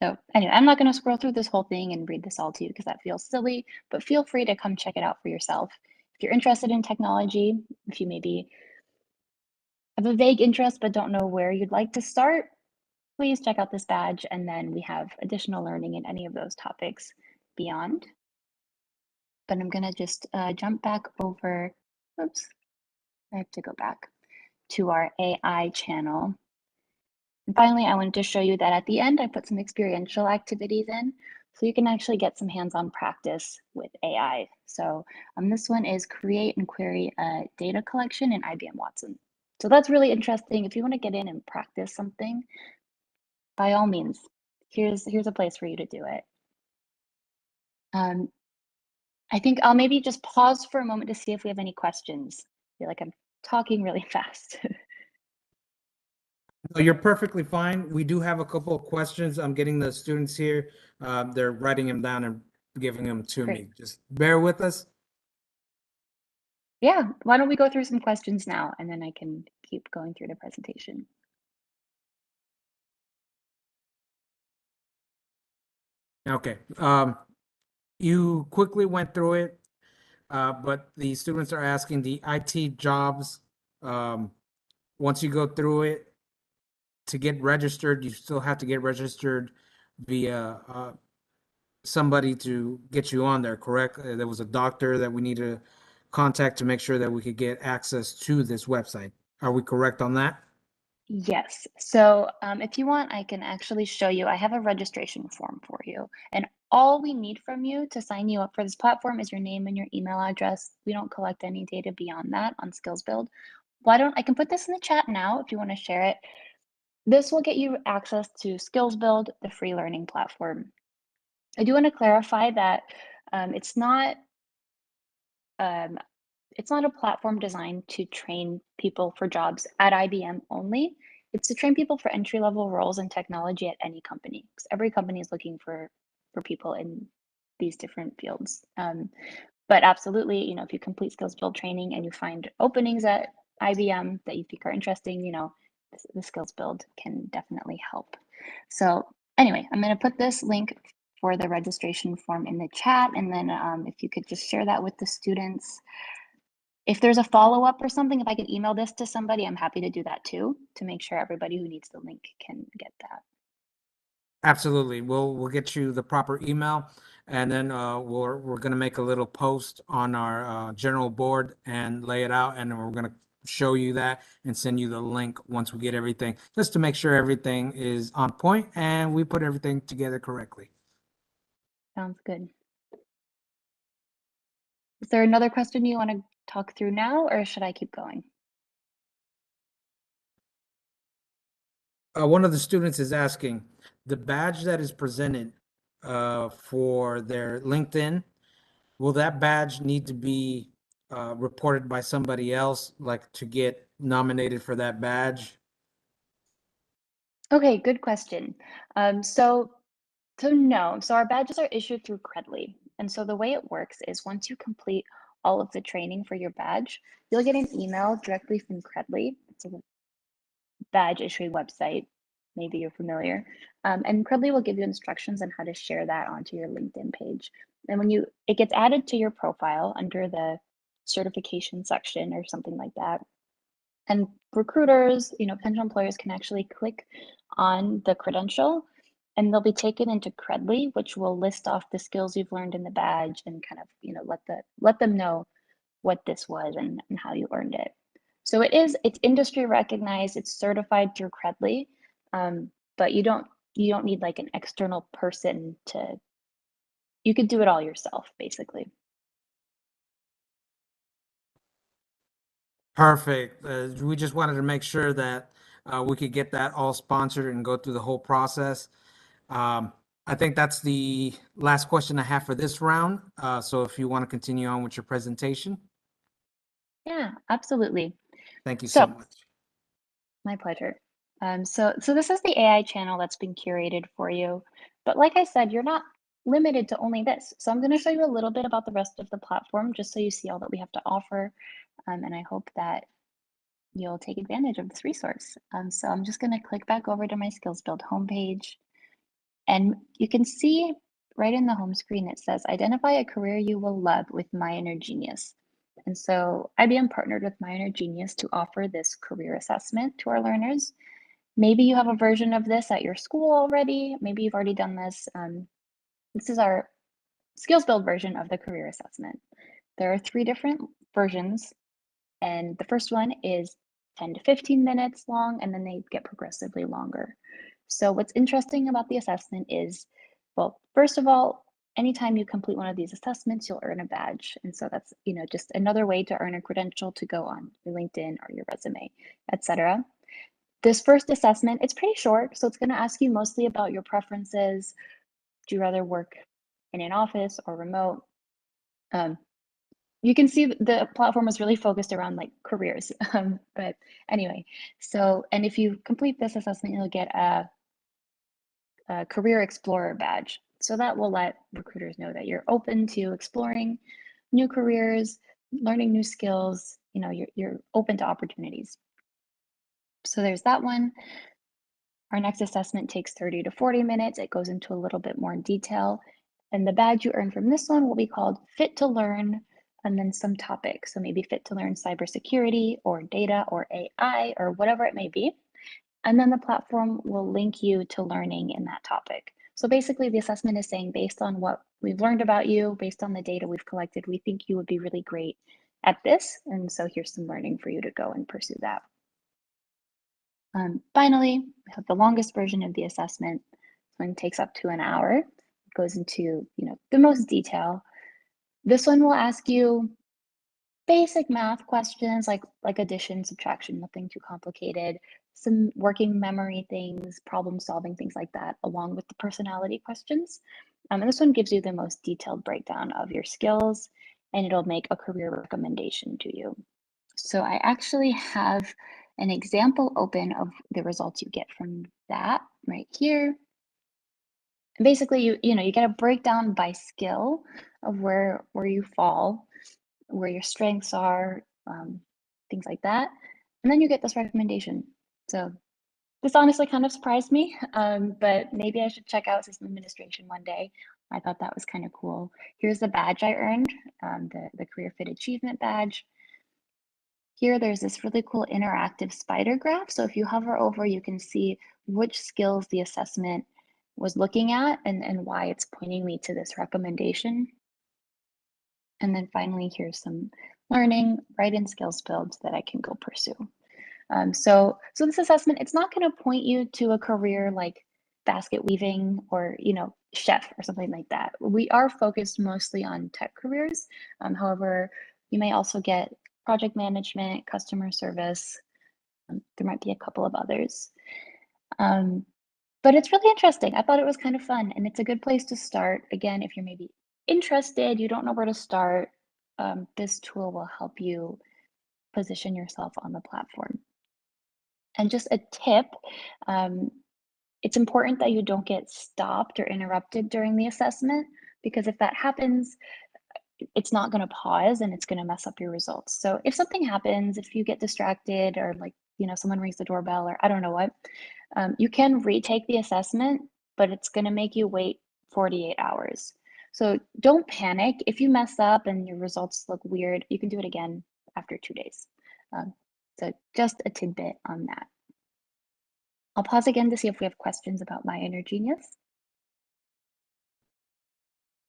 So anyway, I'm not going to scroll through this whole thing and read this all to you because that feels silly, but feel free to come check it out for yourself. If you're interested in technology, if you maybe have a vague interest but don't know where you'd like to start, please check out this badge, and then we have additional learning in any of those topics beyond. But I'm going to just jump back over, oops, I have to go back to our AI channel. And finally, I wanted to show you that at the end, I put some experiential activities in, so you can actually get some hands-on practice with AI. So this one is create and query a data collection in IBM Watson. So that's really interesting. If you want to get in and practice something, by all means, here's a place for you to do it. I think I'll maybe just pause for a moment to see if we have any questions. I feel like I'm talking really fast. No, you're perfectly fine. We do have a couple of questions. I'm getting the students here. They're writing them down and giving them to Great. me. Just bear with us. Yeah, why don't we go through some questions now, and then I can keep going through the presentation. Okay. You quickly went through it, but the students are asking the IT jobs. Once you go through it, to get registered, you still have to get registered via somebody to get you on there, correct? There was a doctor that we need to contact to make sure that we could get access to this website. Are we correct on that? Yes. So if you want, I can actually show you. I have a registration form for you. And all we need from you to sign you up for this platform is your name and your email address. We don't collect any data beyond that on SkillsBuild. I can put this in the chat now if you want to share it. This will get you access to SkillsBuild, the free learning platform. I do want to clarify that it's not a platform designed to train people for jobs at IBM only. It's to train people for entry-level roles in technology at any company, because every company is looking for people in these different fields. But absolutely, if you complete SkillsBuild training and you find openings at IBM that you think are interesting, the SkillsBuild can definitely help. So anyway, I'm going to put this link for the registration form in the chat, and then if you could just share that with the students. If there's a follow-up or something, if I can email this to somebody, I'm happy to do that too, to make sure everybody who needs the link can get that. Absolutely. We'll get you the proper email, and then we're going to make a little post on our general board and lay it out, and then we're going to show you that and send you the link once we get everything, just to make sure everything is on point and we put everything together correctly. Sounds good. Is there another question you want to talk through now, or should I keep going? One of the students is asking, the badge that is presented for their LinkedIn, will that badge need to be reported by somebody else, like to get nominated for that badge? Okay, good question. So no, so our badges are issued through Credly. And so the way it works is once you complete all of the training for your badge, you'll get an email directly from Credly. It's a badge issuing website. Maybe you're familiar. And Credly will give you instructions on how to share that onto your LinkedIn page. And when it gets added to your profile under the certification section or something like that. And recruiters, potential employers can actually click on the credential and they'll be taken into Credly, which will list off the skills you've learned in the badge and kind of, let them know what this was and how you earned it. So it's industry recognized, it's certified through Credly, but you don't need like an external person you could do it all yourself, basically. Perfect. We just wanted to make sure that we could get that all sponsored and go through the whole process. I I think that's the last question I have for this round. So if you want to continue on with your presentation. Yeah, absolutely. Thank you So so much. my pleasure. So this is the AI channel that's been curated for you. But like I said, you're not limited to only this. So I'm going to show you a little bit about the rest of the platform just so you see all that we have to offer. And I hope that you'll take advantage of this resource. So I'm just going to click back over to my Skills Build homepage. And you can see right in the home screen, it says, identify a career you will love with My Inner Genius. And so IBM partnered with My Inner Genius to offer this career assessment to our learners. Maybe you have a version of this at your school already. Maybe you've already done this. This is our Skills Build version of the career assessment. There are 3 different versions, and the first one is 10 to 15 minutes long, and then they get progressively longer. So what's interesting about the assessment is, well, first of all, anytime you complete one of these assessments, you'll earn a badge. And so that's, just another way to earn a credential to go on your LinkedIn or your resume, etc. This first assessment, it's pretty short, so it's going to ask you mostly about your preferences. Do you rather work in an office or remote? You can see the platform is really focused around like careers. But anyway, and if you complete this assessment, you'll get a Career Explorer badge. So that will let recruiters know that you're open to exploring new careers, learning new skills, you're open to opportunities. So there's that one. Our next assessment takes 30 to 40 minutes. It goes into a little bit more detail. And the badge you earn from this one will be called Fit to Learn, and then some topics. So maybe Fit to Learn cybersecurity or data or AI or whatever it may be. And then the platform will link you to learning in that topic. So basically the assessment is saying, based on what we've learned about you, based on the data we've collected, we think you would be really great at this. And so here's some learning for you to go and pursue that. Finally, we have the longest version of the assessment. This one takes up to an hour. It goes into the most detail. This one will ask you basic math questions like addition, subtraction, nothing too complicated, some working memory things, problem solving, things like that, along with the personality questions. And this one gives you the most detailed breakdown of your skills, and it'll make a career recommendation to you. So I actually have an example open of the results you get from that right here. And basically, you get a breakdown by skill of where you fall, where your strengths are, things like that. And then you get this recommendation. So this honestly kind of surprised me, but maybe I should check out system administration one day. I thought that was kind of cool. Here's the badge I earned, the Career Fit Achievement badge. Here, there's this really cool interactive spider graph. So if you hover over, you can see which skills the assessment was looking at and why it's pointing me to this recommendation. And then finally, here's some learning, write-in skills builds that I can go pursue. So this assessment, it's not going to point you to a career like basket weaving or, chef or something like that. We are focused mostly on tech careers. However, you may also get project management, customer service. There might be a couple of others. But it's really interesting. I thought it was kind of fun, and it's a good place to start. Again, if you're maybe interested, you don't know where to start, this tool will help you position yourself on the platform. And just a tip, it's important that you don't get stopped or interrupted during the assessment, because if that happens, it's not going to pause and it's going to mess up your results. So if something happens, if you get distracted or someone rings the doorbell or I don't know what, you can retake the assessment, but it's going to make you wait 48 hours. So don't panic. If you mess up and your results look weird, you can do it again after 2 days. So just a tidbit on that. I'll pause again to see if we have questions about My Inner Genius.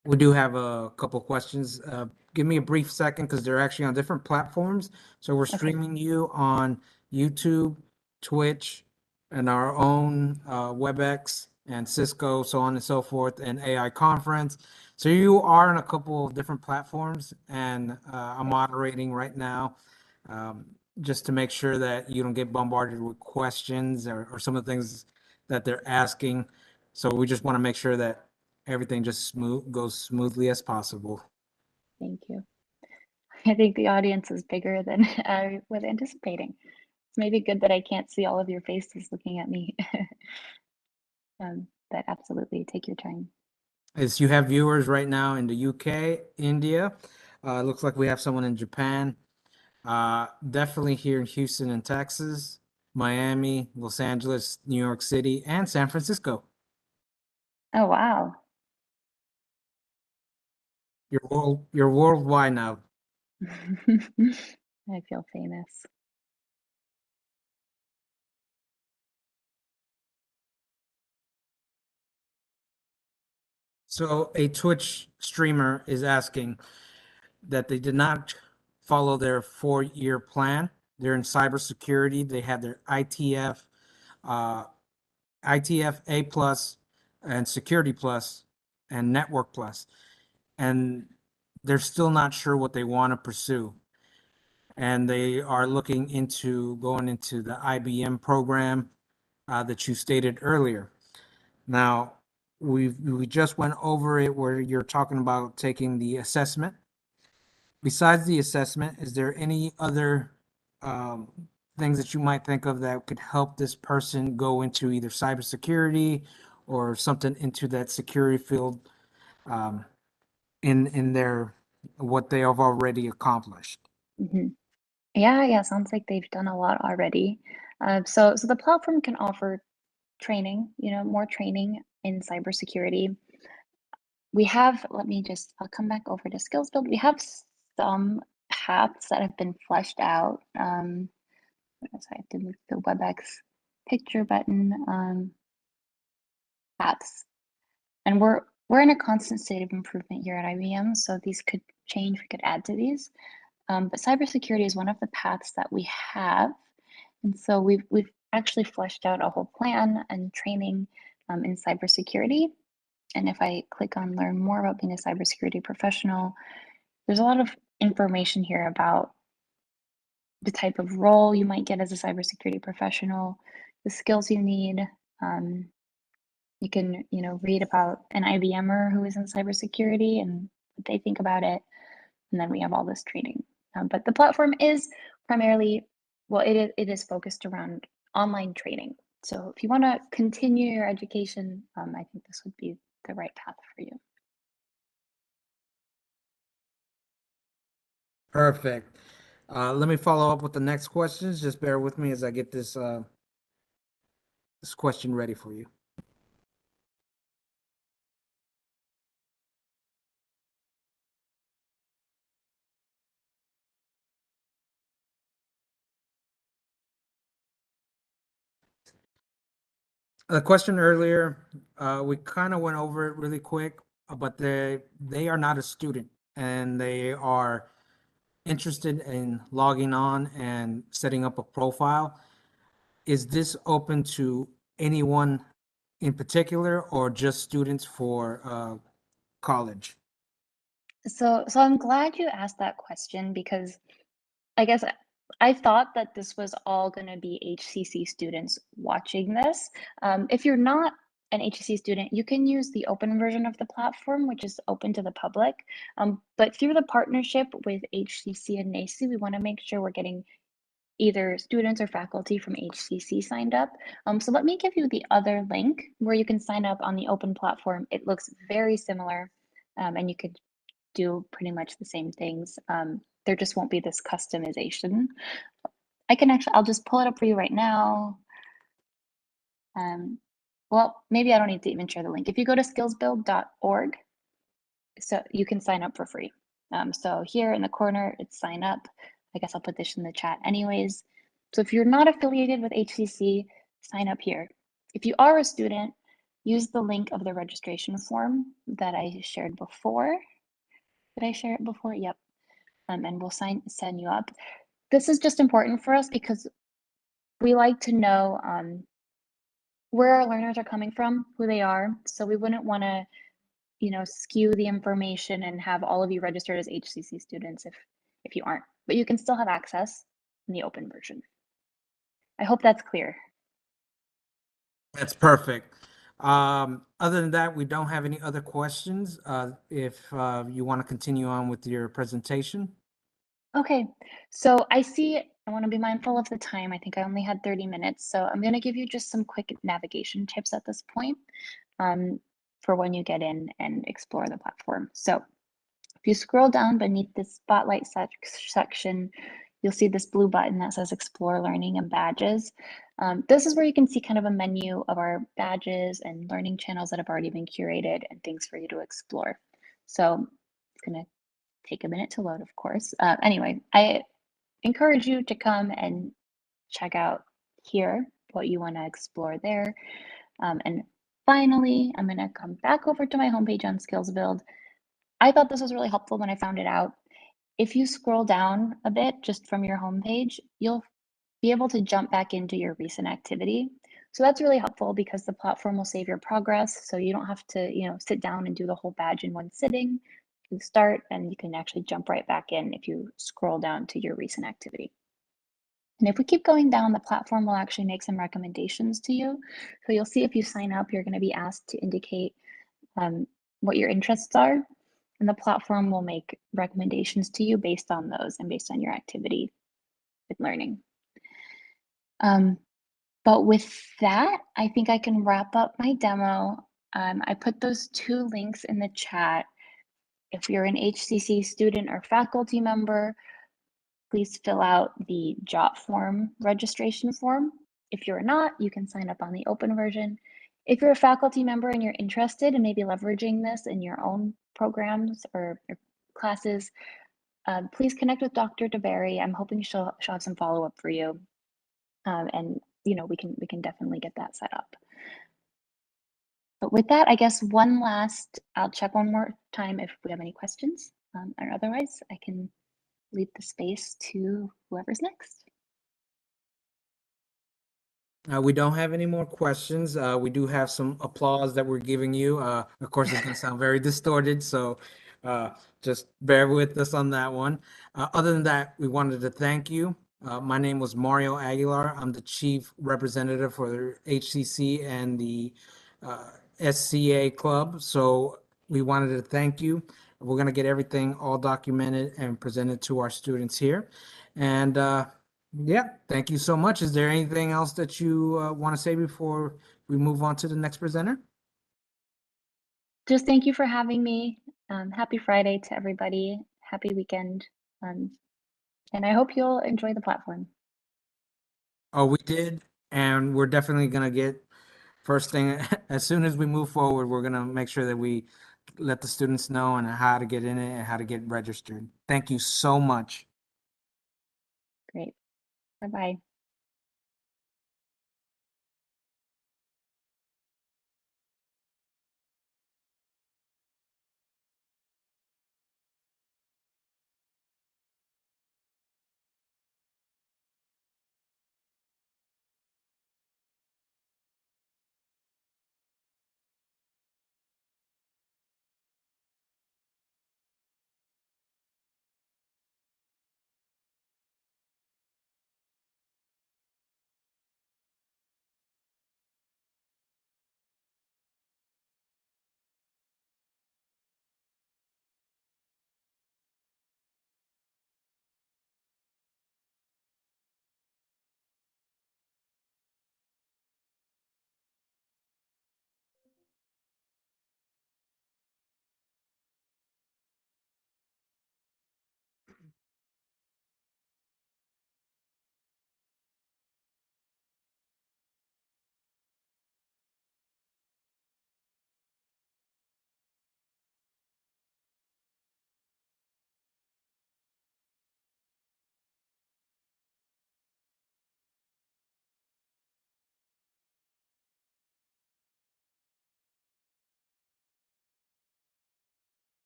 We do have a couple questions. Give me a brief second because they're actually on different platforms. So we're streaming you on YouTube, Twitch, and our own WebEx and Cisco, so on and so forth, and AI conference. So you are on a couple of different platforms, and I'm moderating right now just to make sure that you don't get bombarded with questions or some of the things that they're asking. So we just want to make sure that everything just goes smoothly as possible. Thank you. I think the audience is bigger than I was anticipating. It's maybe good that I can't see all of your faces looking at me. But absolutely, take your time. As you have viewers right now in the UK, India, looks like we have someone in Japan, definitely here in Houston and Texas, Miami, Los Angeles, New York City, and San Francisco. Oh, wow. You're worldwide now. I feel famous. So a Twitch streamer is asking that they did not follow their 4-year plan. They're in cybersecurity. They have their ITF, ITF A plus, and Security plus, and Network plus, and they're still not sure what they want to pursue. And they are looking into going into the IBM program that you stated earlier. Now, we just went over it where you're talking about taking the assessment. Besides the assessment, is there any other things that you might think of that could help this person go into either cybersecurity or something into that security field in their what they have already accomplished? Yeah, sounds like they've done a lot already. So the platform can offer training, more training in cybersecurity. We have, I'll come back over to skills build. We have some paths that have been fleshed out. I have to move the WebEx picture button, paths. And we're in a constant state of improvement here at IBM, so these could change, we could add to these. But cybersecurity is one of the paths that we have. And so we've actually fleshed out a whole plan and training in cybersecurity. And if I click on learn more about being a cybersecurity professional, there's a lot of information here about the type of role you might get as a cybersecurity professional, the skills you need. You can, read about an IBMer who is in cybersecurity and what they think about it. And then we have all this training. But the platform is primarily, it is focused around online training. So if you want to continue your education, I think this would be the right path for you. Perfect. Let me follow up with the next questions. Just bear with me as I get this this question ready for you. The question earlier, we kind of went over it really quick, but they are not a student and they are interested in logging on and setting up a profile. Is this open to anyone in particular or just students for college? So I'm glad you asked that question because I guess I thought that this was all going to be HCC students watching this. If you're not an HCC student, you can use the open version of the platform, which is open to the public. But through the partnership with HCC and NACI, we want to make sure we're getting either students or faculty from HCC signed up. So let me give you the other link where you can sign up on the open platform. It looks very similar, and you could do pretty much the same things. There just won't be this customization. I'll just pull it up for you right now. Well, maybe I don't need to even share the link. If you go to skillsbuild.org, so you can sign up for free. So here in the corner, it's sign up. I guess I'll put this in the chat anyways. So if you're not affiliated with HCC, sign up here. If you are a student, use the link of the registration form that I shared before. Did I share it before? Yep. And we'll send you up. This is just important for us because we like to know where our learners are coming from, who they are. So we wouldn't want to, skew the information and have all of you registered as HCC students if you aren't. But you can still have access in the open version. I hope that's clear. That's perfect. Other than that, we don't have any other questions. If you want to continue on with your presentation. Okay, so I see, I want to be mindful of the time. I think I only had 30 minutes, so I'm going to give you just some quick navigation tips at this point for when you get in and explore the platform. So if you scroll down beneath the spotlight section, you'll see this blue button that says Explore Learning and Badges. This is where you can see kind of a menu of our badges and learning channels that have already been curated and things for you to explore. So it's going to take a minute to load, of course. Anyway, I encourage you to come and check out here what you want to explore there. And finally, I'm going to come back over to my homepage on Skills Build. I thought this was really helpful when I found it out. If you scroll down a bit just from your homepage, you'll be able to jump back into your recent activity. So that's really helpful because the platform will save your progress. So you don't have to, sit down and do the whole badge in one sitting. You can start and you can actually jump right back in if you scroll down to your recent activity. And if we keep going down, the platform will actually make some recommendations to you. So you'll see if you sign up, you're going to be asked to indicate what your interests are. And the platform will make recommendations to you based on those and based on your activity with learning. But with that, I think I can wrap up my demo. I put those 2 links in the chat. If you're an HCC student or faculty member, please fill out the JOT form registration form. If you're not, you can sign up on the open version. If you're a faculty member and you're interested in maybe leveraging this in your own programs or classes, please connect with Dr. DeBerry. I'm hoping she'll have some follow-up for you. And we can definitely get that set up. But with that, I guess I'll check one more time if we have any questions, or otherwise I can leave the space to whoever's next. We don't have any more questions. We do have some applause that we're giving you. Of course, it's going to sound very distorted, so just bear with us on that one. Other than that, we wanted to thank you. My name was Mario Aguilar. I'm the Chief Representative for the HCC and the SCA Club. So we wanted to thank you. We're going to get everything all documented and presented to our students here. And yeah, thank you so much. Is there anything else that you want to say before we move on to the next presenter? Just thank you for having me. Happy Friday to everybody. Happy weekend. And I hope you'll enjoy the platform. Oh, we did. And we're definitely going to get first thing, as soon as we move forward, we're going to make sure that we let the students know and how to get in it and how to get registered. Thank you so much. Great. Bye-bye.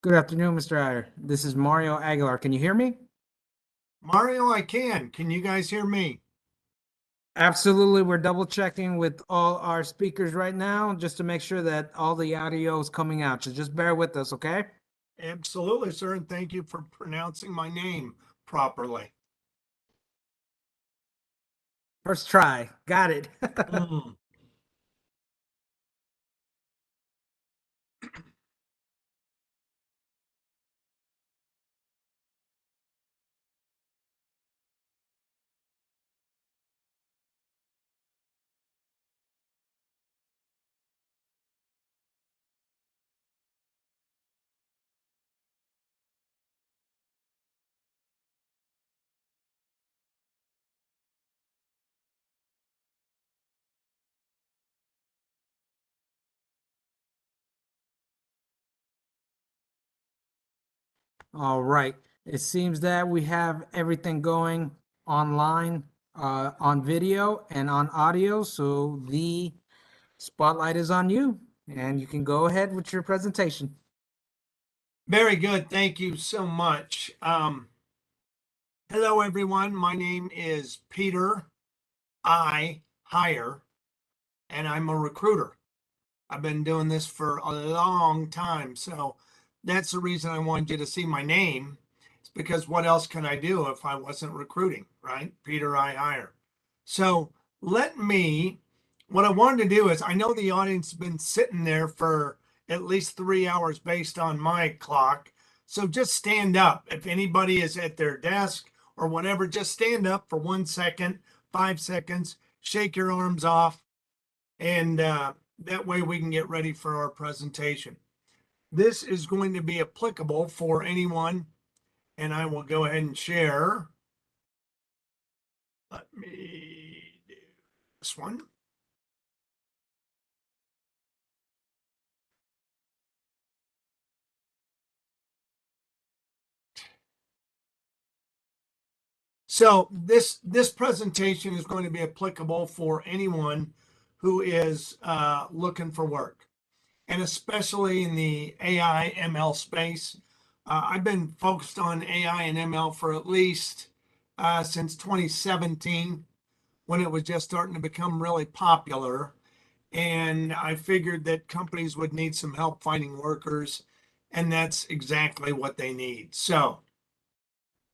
Good afternoon, Mr. Iyer. This is Mario Aguilar. Can you hear me? Mario, I can. Can you guys hear me? Absolutely. We're double checking with all our speakers right now just to make sure that all the audio is coming out. So just bear with us, okay? Absolutely, sir. And thank you for pronouncing my name properly. First try. Got it. All right. It seems that we have everything going online, on video and on audio. So the spotlight is on you, and you can go ahead with your presentation. Very good. Thank you so much. Hello, everyone. My name is Peter I. Hire, and I'm a recruiter. I've been doing this for a long time. So that's the reason I wanted you to see my name. It's because what else can I do if I wasn't recruiting, right? Peter I. Hire. So what I wanted to do is, I know the audience has been sitting there for at least 3 hours based on my clock. So just stand up. If anybody is at their desk or whatever, just stand up for 1 second, 5 seconds, shake your arms off, and that way we can get ready for our presentation. This is going to be applicable for anyone, and I will go ahead and share. Let me do this one. So this presentation is going to be applicable for anyone who is looking for work, and especially in the AI ML space. I've been focused on AI and ML for at least since 2017, when it was just starting to become really popular. And I figured that companies would need some help finding workers, and that's exactly what they need. So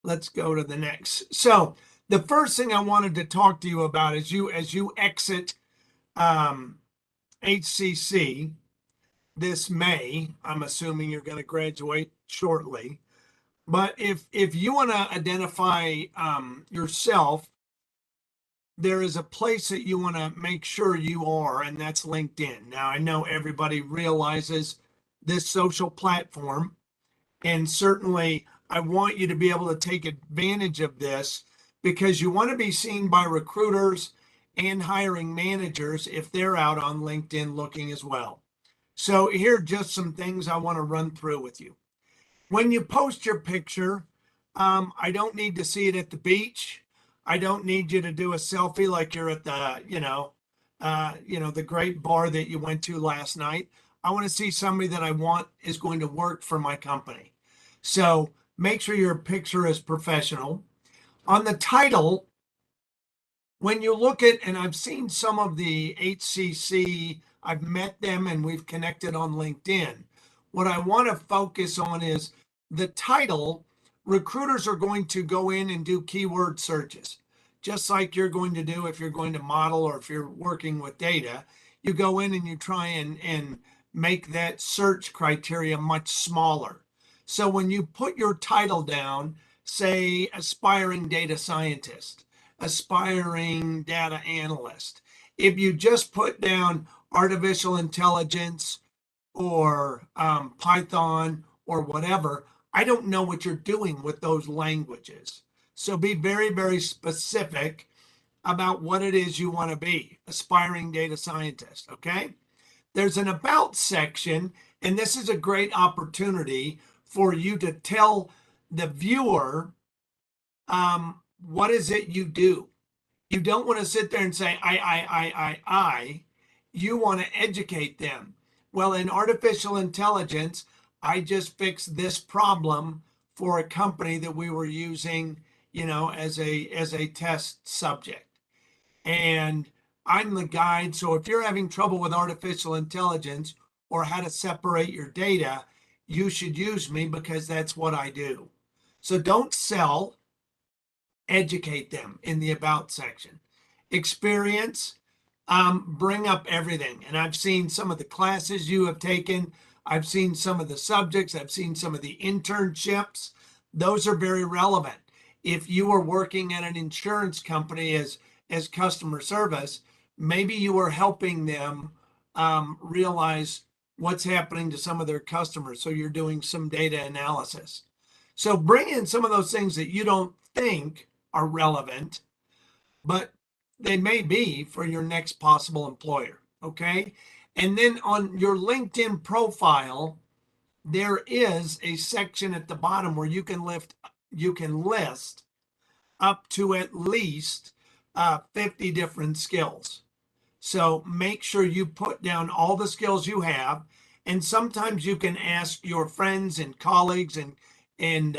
let's go to the next. So the first thing I wanted to talk to you about is as you exit HCC this May. I'm assuming you're going to graduate shortly. But if you want to identify yourself, there is a place that you want to make sure you are, and that's LinkedIn. Now, I know everybody realizes this social platform, and certainly I want you to be able to take advantage of this, because you want to be seen by recruiters and hiring managers if they're out on LinkedIn looking as well. So here are just some things I want to run through with you. When you post your picture, I don't need to see it at the beach. I don't need you to do a selfie like you're at the, the great bar that you went to last night. I want to see somebody that I want is going to work for my company. So make sure your picture is professional. On the title, when you look at, and I've seen some of the HCC, I've met them and we've connected on LinkedIn. What I want to focus on is the title. Recruiters are going to go in and do keyword searches, just like you're going to do if you're going to model or if you're working with data. You go in and you try and make that search criteria much smaller. So when you put your title down, say aspiring data scientist, aspiring data analyst, if you just put down artificial intelligence or Python or whatever, I don't know what you're doing with those languages. So be very, very specific about what it is you want to be. Aspiring data scientist, okay? There's an about section, and this is a great opportunity for you to tell the viewer what is it you do. You don't want to sit there and say, I. You want to educate them. Well, in artificial intelligence, I just fixed this problem for a company that we were using, as a test subject. And I'm the guide. So if you're having trouble with artificial intelligence or how to separate your data, you should use me, because that's what I do. So don't sell, educate them in the about section. Experience, bring up everything. And I've seen some of the classes you have taken. I've seen some of the subjects. I've seen some of the internships. Those are very relevant. If you are working at an insurance company as customer service, maybe you are helping them realize what's happening to some of their customers. So you're doing some data analysis. So bring in some of those things that you don't think are relevant, but they may be for your next possible employer. Okay. And then on your LinkedIn profile, there is a section at the bottom where you can list up to at least 50 different skills. So make sure you put down all the skills you have. And sometimes you can ask your friends and colleagues and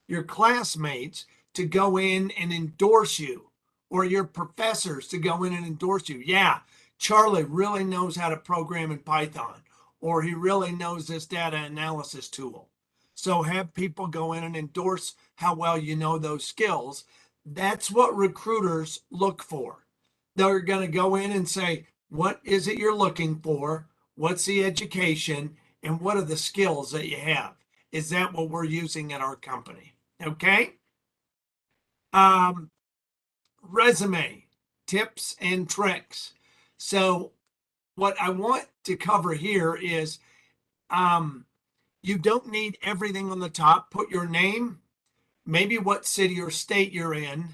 your classmates to go in and endorse you, or your professors to go in and endorse you. Yeah, Charlie really knows how to program in Python, or he really knows this data analysis tool. So have people go in and endorse how well you know those skills. That's what recruiters look for. They're going to go in and say, what is it you're looking for? What's the education? And what are the skills that you have? Is that what we're using at our company? Okay. Resume tips and tricks. So what I want to cover here is you don't need everything on the top. Put your name, maybe what city or state you're in,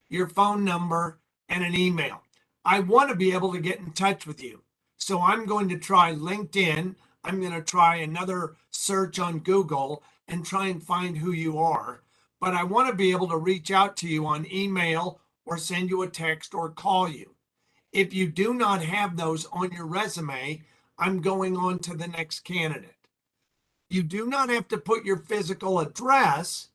your phone number, and an email. I want to be able to get in touch with you. So I'm going to try LinkedIn. I'm going to try another search on Google and try and find who you are. But I want to be able to reach out to you on email or send you a text or call you. If you do not have those on your resume, I'm going on to the next candidate. You do not have to put your physical address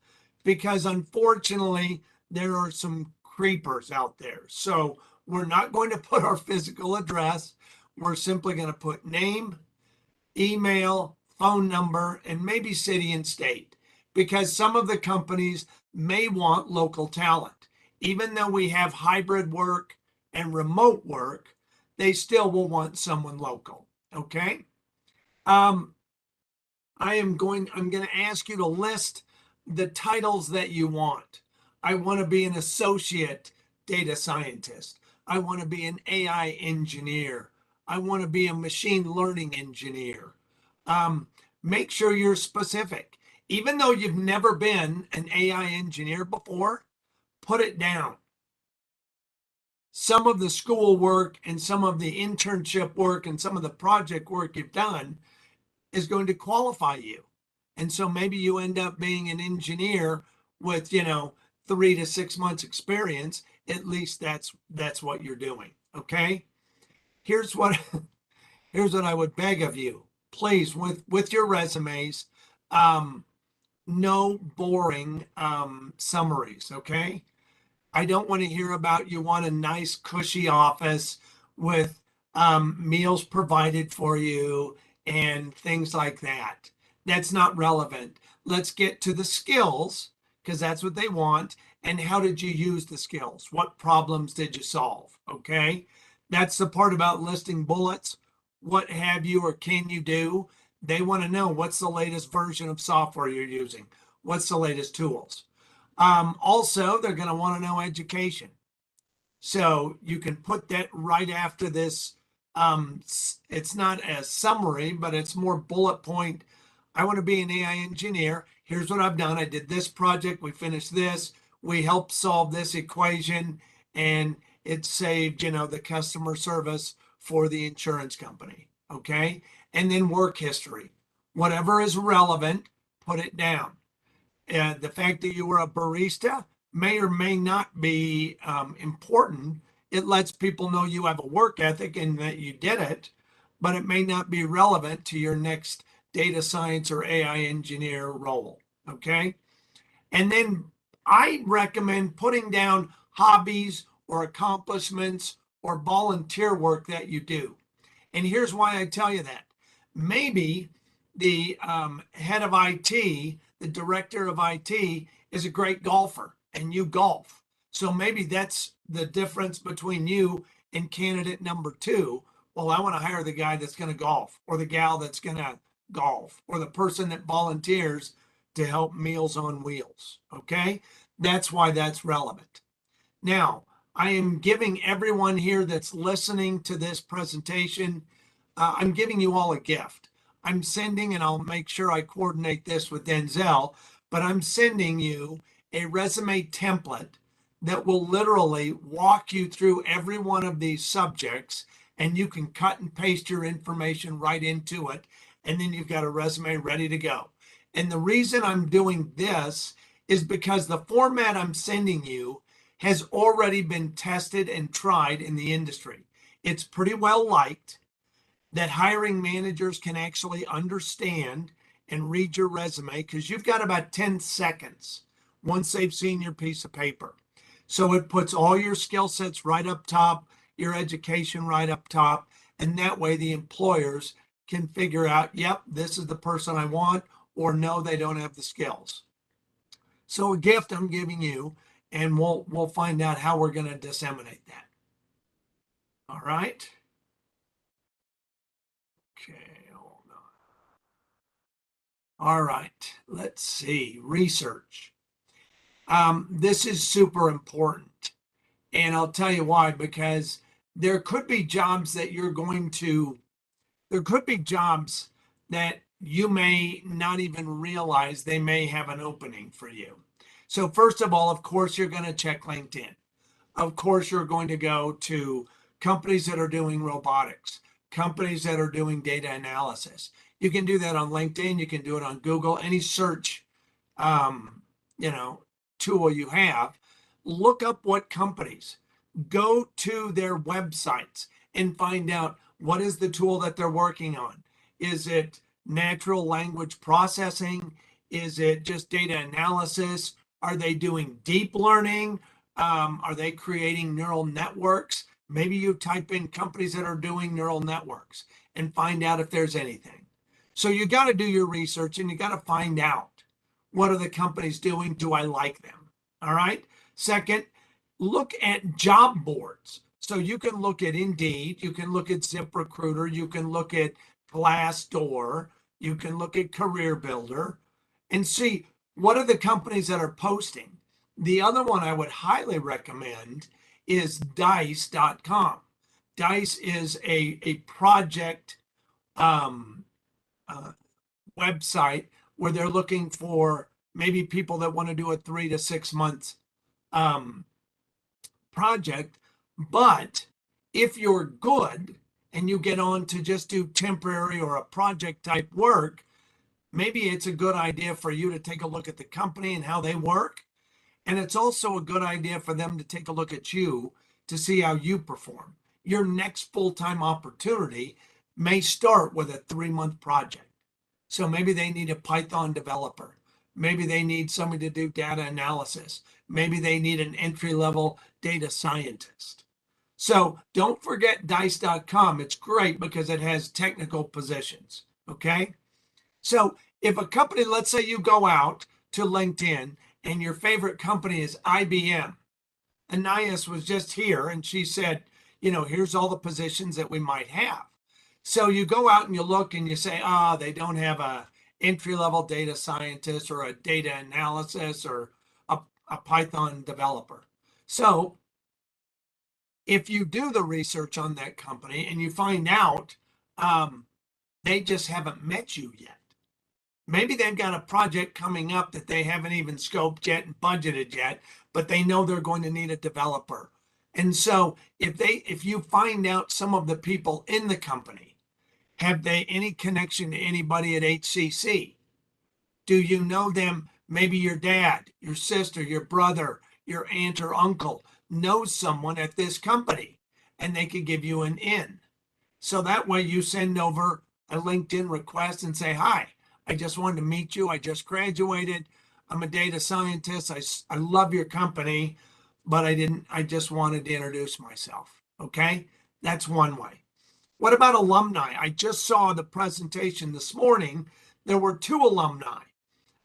because unfortunately there are some creepers out there. So we're not going to put our physical address. We're simply going to put name, email, phone number, and maybe city and state, because some of the companies may want local talent. Even though we have hybrid work and remote work, they still will want someone local. Okay. I'm going to ask you to list the titles that you want. I want to be an associate data scientist. I want to be an AI engineer. I want to be a machine learning engineer. Make sure you're specific. Even though you've never been an AI engineer before, put it down. Some of the school work and some of the internship work and some of the project work you've done is going to qualify you. And so maybe you end up being an engineer with, 3 to 6 months experience. At least that's what you're doing. Okay. Here's what I would beg of you. Please, with your resumes, no boring summaries. Okay. I don't want to hear about you want a nice cushy office with meals provided for you and things like that. That's not relevant. Let's get to the skills, because that's what they want. And how did you use the skills? What problems did you solve? Okay. That's the part about listing bullets. What have you or can you do? They want to know what's the latest version of software you're using. What's the latest tools? Also, they're going to want to know education. So you can put that right after this. It's not a summary, but it's more bullet point. I want to be an AI engineer. Here's what I've done. I did this project. We finished this. We helped solve this equation, and it saved, the customer service for the insurance company. Okay. And then work history. Whatever is relevant, put it down. The fact that you were a barista may or may not be important. It lets people know you have a work ethic and that you did it, but it may not be relevant to your next data science or AI engineer role. Okay. And then I recommend putting down hobbies or accomplishments or volunteer work that you do. And here's why I tell you that. Maybe the head of IT, the director of IT, is a great golfer and you golf. So maybe that's the difference between you and candidate number 2. Well, I want to hire the guy that's going to golf, or the gal that's going to golf, or the person that volunteers to help Meals on Wheels. Okay. That's why that's relevant. Now, I am giving everyone here that's listening to this presentation, I'm giving you all a gift. I'm sending, and I'll make sure I coordinate this with Denzel, but I'm sending you a resume template that will literally walk you through every one of these subjects, and you can cut and paste your information right into it. and then you've got a resume ready to go. And the reason I'm doing this is because the format I'm sending you has already been tested and tried in the industry. It's pretty well liked that hiring managers can actually understand and read your resume because you've got about 10 seconds once they've seen your piece of paper. So it puts all your skill sets right up top, your education right up top, and that way the employers can figure out, yep, this is the person I want, or no, they don't have the skills. So a gift I'm giving you, and we'll find out how we're going to disseminate that. All right. Okay, hold on. All right, let's see. Research. This is super important. And I'll tell you why, because there could be jobs that there could be jobs that you may not even realize they may have an opening for you. So first of all, of course, you're going to check LinkedIn. Of course, you're going to go to companies that are doing robotics, companies that are doing data analysis. You can do that on LinkedIn. You can do it on Google, any search, tool you have. Look up what companies. Go to their websites and find out what is the tool that they're working on. Is it natural language processing? Is it just data analysis? Are they doing deep learning? Are they creating neural networks? Maybe you type in companies that are doing neural networks and find out if there's anything. So you got to do your research and you got to find out, what are the companies doing? Do I like them? All right. Second, look at job boards. So you can look at Indeed, you can look at ZipRecruiter, you can look at Glassdoor, you can look at Career Builder and see what are the companies that are posting. The other one I would highly recommend is dice.com. Dice is a project website where they're looking for maybe people that want to do a 3 to 6 months project. But if you're good and you get on to just do temporary or a project type work, maybe it's a good idea for you to take a look at the company and how they work. And it's also a good idea for them to take a look at you to see how you perform. Your next full-time opportunity may start with a 3-month project. So maybe they need a Python developer. Maybe they need somebody to do data analysis. Maybe they need an entry-level data scientist. So don't forget dice.com. It's great because it has technical positions. Okay. So if a company, let's say you go out to LinkedIn and your favorite company is IBM. Anais was just here and she said, here's all the positions that we might have. So you go out and you look and you say, they don't have a entry-level data scientist or a data analysis or a Python developer. So if you do the research on that company and you find out they just haven't met you yet, maybe they've got a project coming up that they haven't even scoped yet and budgeted yet, but they know they're going to need a developer. And so if you find out some of the people in the company, have they any connection to anybody at HCC? Do you know them? Maybe your dad, your sister, your brother, your aunt or uncle knows someone at this company and they could give you an in. So that way you send over a LinkedIn request and say, hi, I just wanted to meet you. I just graduated. I'm a data scientist. I love your company, but I just wanted to introduce myself. Okay. That's one way. What about alumni? I just saw the presentation this morning. There were 2 alumni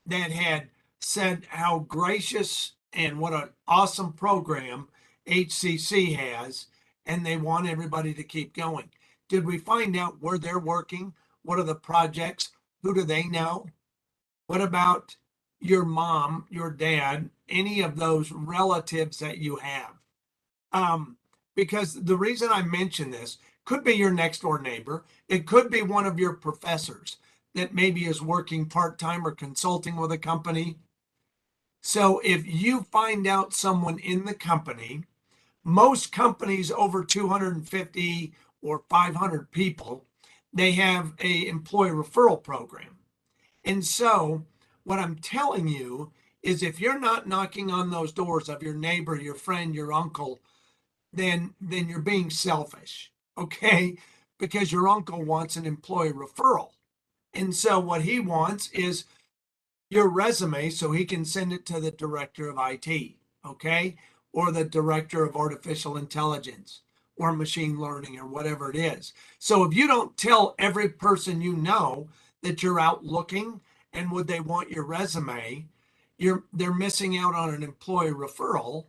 that had said how gracious and what an awesome program HCC has, and they want everybody to keep going. Did we find out where they're working? What are the projects? Who do they know? What about your mom, your dad, any of those relatives that you have? Because the reason I mention this could be your next door neighbor. It could be one of your professors that maybe is working part-time or consulting with a company. So if you find out someone in the company, most companies over 250 or 500 people, they have a employee referral program. And so what I'm telling you is if you're not knocking on those doors of your neighbor, your friend, your uncle, then you're being selfish, okay? Because your uncle wants an employee referral. And so what he wants is your resume so he can send it to the director of IT, okay? Or the director of artificial intelligence or machine learning or whatever it is. So if you don't tell every person you know that you're out looking and would they want your resume, they're missing out on an employee referral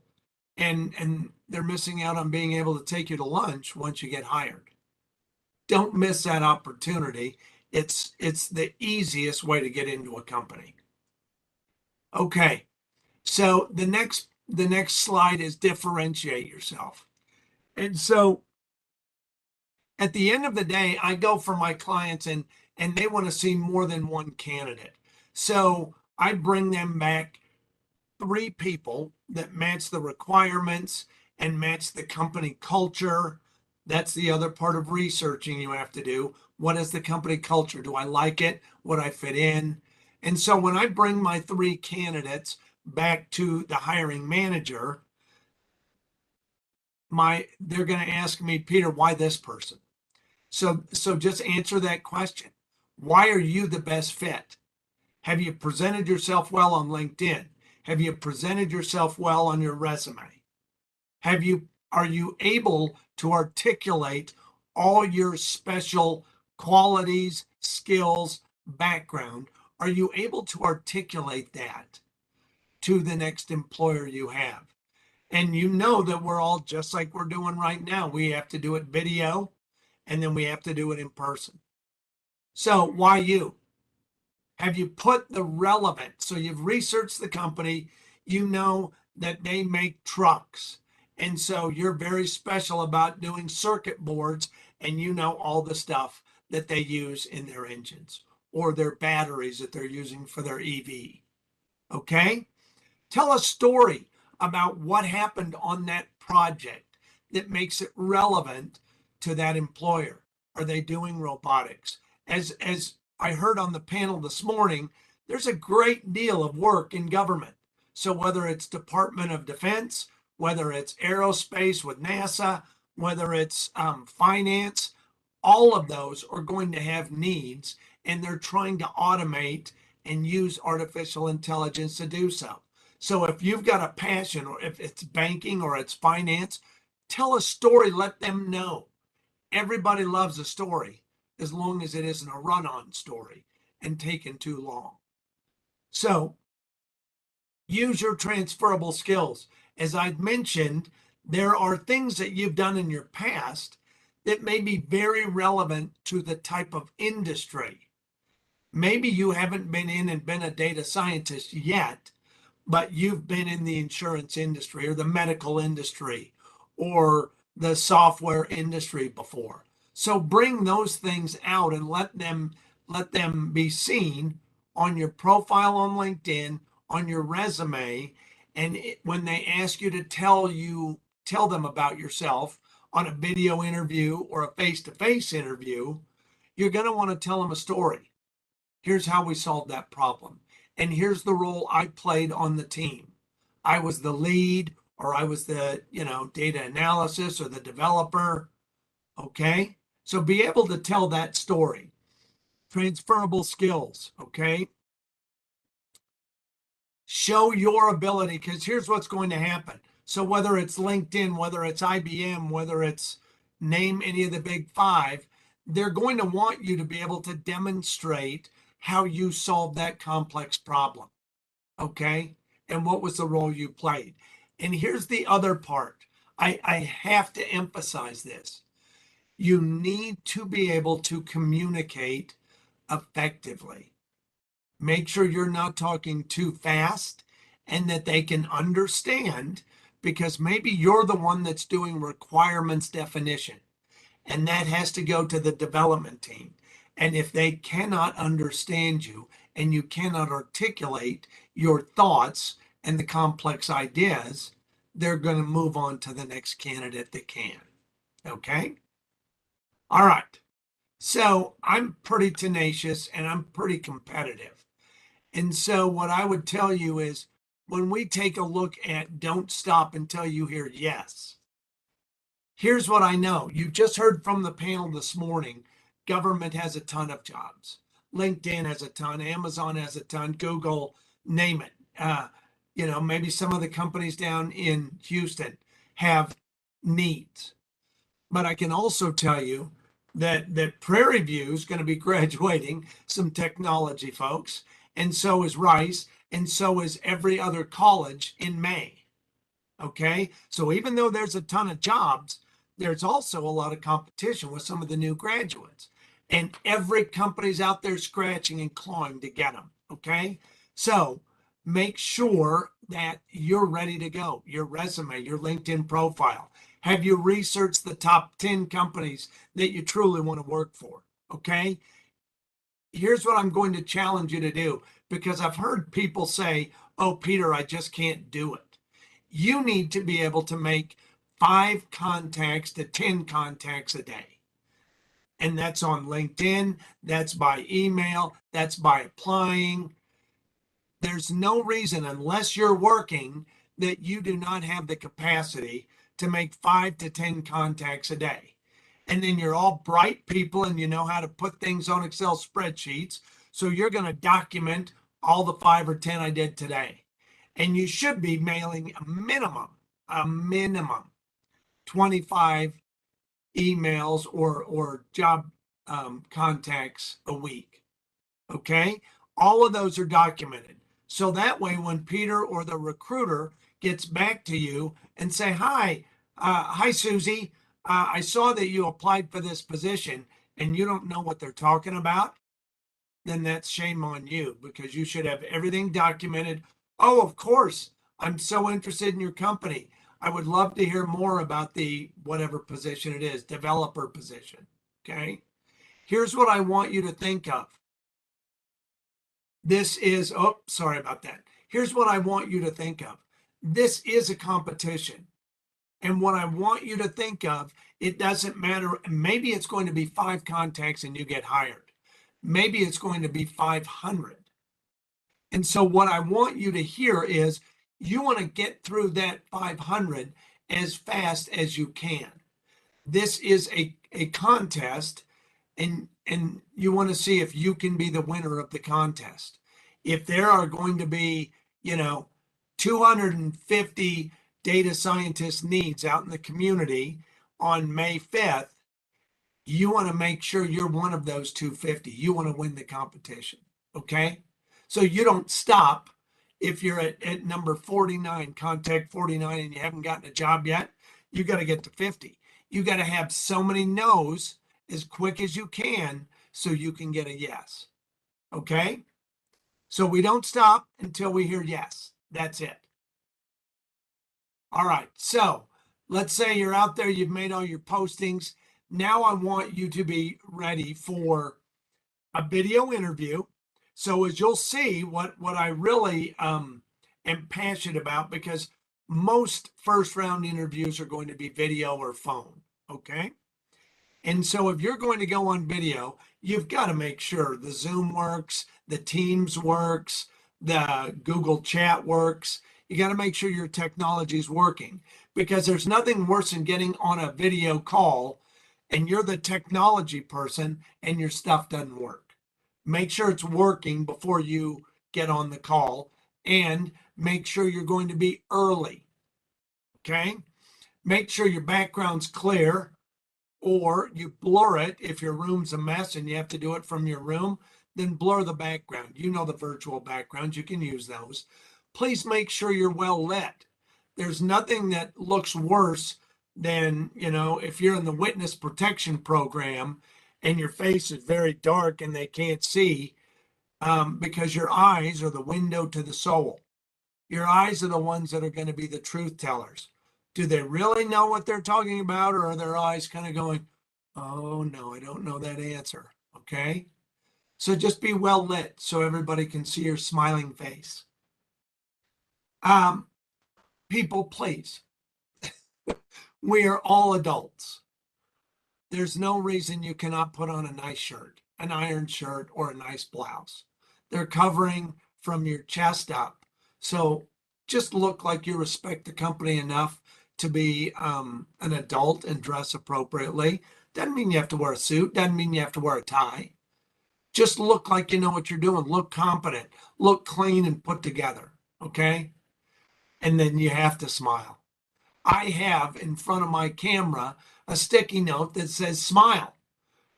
and they're missing out on being able to take you to lunch once you get hired. Don't miss that opportunity. It's the easiest way to get into a company. Okay, so the next slide is differentiate yourself. And so at the end of the day, I go for my clients and they want to see more than one candidate. So I bring them back 3 people that match the requirements and match the company culture. That's the other part of researching you have to do. What is the company culture? Do I like it? Would I fit in? And so when I bring my 3 candidates back to the hiring manager, they're going to ask me, Peter, why this person? So just answer that question. Why are you the best fit? Have you presented yourself well on LinkedIn? Have you presented yourself well on your resume? Are you able to articulate all your special qualities, skills, background? Are you able to articulate that to the next employer you have? And you know that we're all just like we're doing right now. We have to do it video and then we have to do it in person. So why you? Have you put the relevant? So you've researched the company, you know that they make trucks. And so you're very special about doing circuit boards and you know all the stuff that they use in their engines or their batteries that they're using for their EV. Okay? Tell a story about what happened on that project that makes it relevant to that employer. Are they doing robotics? As I heard on the panel this morning, there's a great deal of work in government. So whether it's Department of Defense, whether it's aerospace with NASA, whether it's finance, all of those are going to have needs and they're trying to automate and use artificial intelligence to do so. So if you've got a passion or if it's banking or it's finance, tell a story, let them know. Everybody loves a story as long as it isn't a run-on story and taken too long. So use your transferable skills. As I've mentioned, there are things that you've done in your past that may be very relevant to the type of industry. Maybe you haven't been in and been a data scientist yet, but you've been in the insurance industry or the medical industry or the software industry before. So bring those things out and let them be seen on your profile on LinkedIn, on your resume. And when they ask you to tell them about yourself on a video interview or a face-to-face interview, you're going to want to tell them a story. Here's how we solved that problem. And here's the role I played on the team. I was the lead, or I was the, data analysis or the developer. Okay. So be able to tell that story. Transferable skills. Okay. Show your ability, because here's what's going to happen. So whether it's LinkedIn, whether it's IBM, whether it's name any of the big 5, they're going to want you to be able to demonstrate how you solved that complex problem. Okay. And what was the role you played? And here's the other part. I have to emphasize this. You need to be able to communicate effectively. Make sure you're not talking too fast and that they can understand, because maybe you're the one that's doing requirements definition and that has to go to the development team. And if they cannot understand you and you cannot articulate your thoughts and the complex ideas, they're going to move on to the next candidate that can. Okay? All right. So I'm pretty tenacious and I'm pretty competitive. And so what I would tell you is when we take a look at don't stop until you hear yes, here's what I know. You just heard from the panel this morning. Government has a ton of jobs. LinkedIn has a ton. Amazon has a ton. Google, name it. Maybe some of the companies down in Houston have needs. But I can also tell you that Prairie View is going to be graduating some technology folks, and so is Rice, and so is every other college in May. Okay, so even though there's a ton of jobs, there's also a lot of competition with some of the new graduates, and every company's out there scratching and clawing to get them. Okay, so make sure that you're ready to go. Your resume, your LinkedIn profile. Have you researched the top 10 companies that you truly want to work for? Okay, here's what I'm going to challenge you to do, because I've heard people say, oh, Peter, I just can't do it. You need to be able to make 5 contacts to 10 contacts a day. And that's on LinkedIn, that's by email, that's by applying. There's no reason, unless you're working, that you do not have the capacity to make 5 to 10 contacts a day. And then you're all bright people and you know how to put things on Excel spreadsheets. So you're going to document all the 5 or 10 I did today. And you should be mailing a minimum 25 emails or job contacts a week. Okay, all of those are documented, so that way when Peter or the recruiter gets back to you and say, hi Susie, I saw that you applied for this position, and you don't know what they're talking about, then that's shame on you, because you should have everything documented. Oh, of course, I'm so interested in your company. I would love to hear more about the whatever position it is, developer position. Okay, here's what I want you to think of. This is, oh, sorry about that. Here's what I want you to think of. This is a competition. And what I want you to think of, it doesn't matter. Maybe it's going to be 5 contacts and you get hired. Maybe it's going to be 500. And so what I want you to hear is you want to get through that 500 as fast as you can. This is a contest, and you want to see if you can be the winner of the contest. If there are going to be, 250 data scientist needs out in the community on May 5th, you want to make sure you're one of those 250. You want to win the competition. Okay, so you don't stop if you're at number 49, contact 49, and you haven't gotten a job yet. You got to get to 50. You got to have so many no's as quick as you can so you can get a yes. Okay, so we don't stop until we hear yes. That's it. All right, so let's say you're out there, you've made all your postings. Now I want you to be ready for a video interview. So as you'll see, what I really am passionate about, because most first round interviews are going to be video or phone, okay? And so if you're going to go on video, you've got to make sure the Zoom works, the Teams works, the Google Chat works. You got to make sure your technology is working, because there's nothing worse than getting on a video call and you're the technology person and your stuff doesn't work. Make sure it's working before you get on the call, and make sure you're going to be early. Okay? Make sure your background's clear, or you blur it. If your room's a mess and you have to do it from your room, then blur the background. You know the virtual backgrounds, you can use those. Please make sure you're well lit. There's nothing that looks worse than, if you're in the witness protection program and your face is very dark and they can't see, because your eyes are the window to the soul. Your eyes are the ones that are going to be the truth tellers. Do they really know what they're talking about, or are their eyes kind of going, oh no, I don't know that answer? Okay. So just be well lit so everybody can see your smiling face. People, please. We are all adults. there's no reason you cannot put on a nice shirt, an iron shirt, or a nice blouse. They're covering from your chest up. So just look like you respect the company enough to be an adult and dress appropriately. Doesn't mean you have to wear a suit, doesn't mean you have to wear a tie. Just look like you know what you're doing. Look competent, look clean and put together. Okay. And then you have to smile. I have in front of my camera a sticky note that says smile.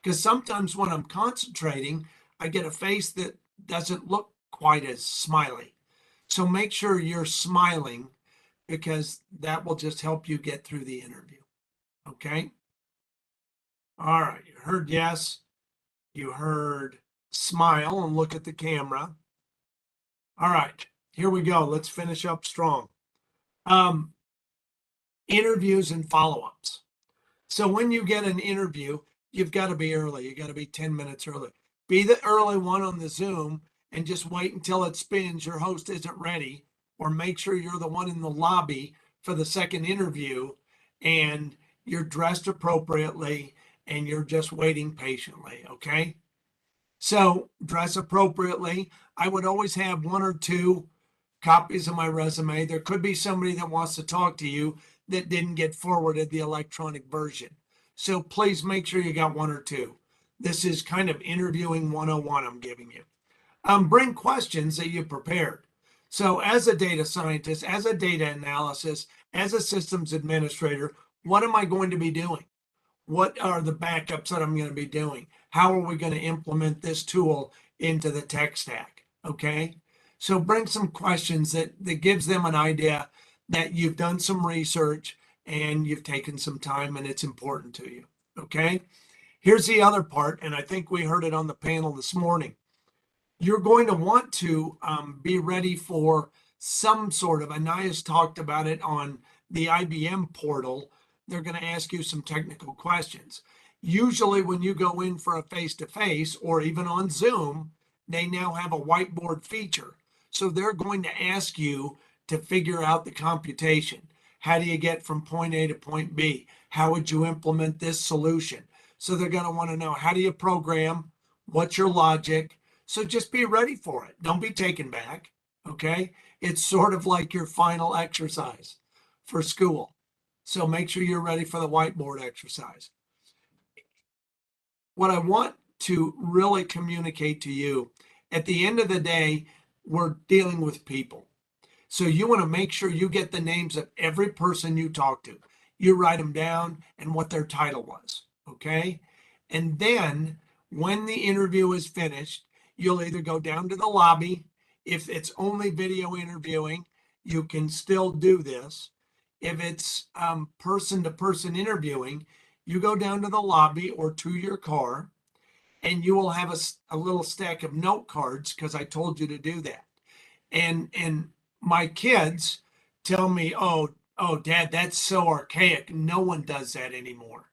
Because sometimes when I'm concentrating, I get a face that doesn't look quite as smiley. So make sure you're smiling because that will just help you get through the interview. Okay. All right. You heard yes. You heard smile and look at the camera. All right. Here we go. Let's finish up strong. Interviews and follow-ups. So when you get an interview, you've got to be early. You got to be 10 minutes early. Be the early one on the Zoom and just wait until it spins. Your host isn't ready, or make sure you're the one in the lobby for the second interview and you're dressed appropriately and you're just waiting patiently. Okay. So dress appropriately. I would always have 1 or 2 copies of my resume. There could be somebody that wants to talk to you that didn't get forwarded the electronic version. So please make sure you got 1 or 2. This is kind of interviewing 101 I'm giving you. Bring questions that you prepared. So as a data scientist, as a data analysis, as a systems administrator, what am I going to be doing? What are the backups that I'm going to be doing? How are we going to implement this tool into the tech stack? Okay. So bring some questions that gives them an idea that you've done some research and you've taken some time and it's important to you. Okay. Here's the other part, and I think we heard it on the panel this morning. You're going to want to be ready for some sort of, Anaya's talked about it on the IBM portal. They're going to ask you some technical questions. Usually when you go in for a face-to-face or even on Zoom, they now have a whiteboard feature. So they're going to ask you to figure out the computation. How do you get from point A to point B? How would you implement this solution? So they're going to want to know, how do you program? What's your logic? So just be ready for it. Don't be taken back. Okay. It's sort of like your final exercise for school. So make sure you're ready for the whiteboard exercise. What I want to really communicate to you, at the end of the day, we're dealing with people. So you want to make sure you get the names of every person you talk to. You write them down and what their title was. Okay. And then when the interview is finished, you'll either go down to the lobby. If it's only video interviewing, you can still do this. If it's person-to-person interviewing, you go down to the lobby or to your car, and you will have a little stack of note cards because I told you to do that. And my kids tell me, oh, Dad, that's so archaic. No one does that anymore.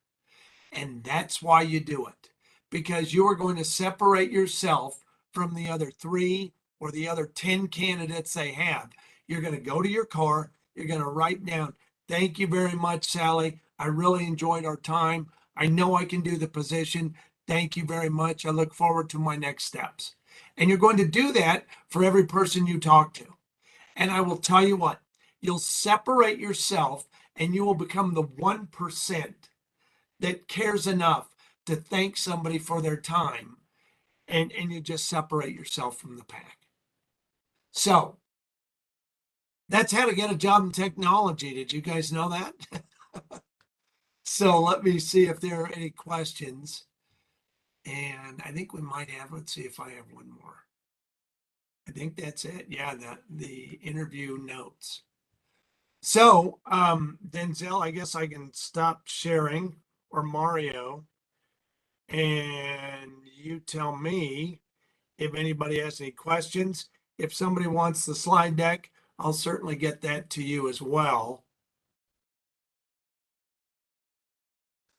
And that's why you do it, because you are going to separate yourself from the other 3 or the other 10 candidates they have. You're going to go to your car. You're going to write down, thank you very much, Sally. I really enjoyed our time. I know I can do the position. Thank you very much. I look forward to my next steps. And you're going to do that for every person you talk to. And I will tell you what, you'll separate yourself and you will become the 1% that cares enough to thank somebody for their time, and you just separate yourself from the pack. So that's how to get a job in technology. Did you guys know that? So let me see if there are any questions. And I think we might have, let's see if I have one more. I think that's it. Yeah, the interview notes. So Denzel, I guess I can stop sharing, or Mario, and you tell me if anybody has any questions. If somebody wants the slide deck, I'll certainly get that to you as well.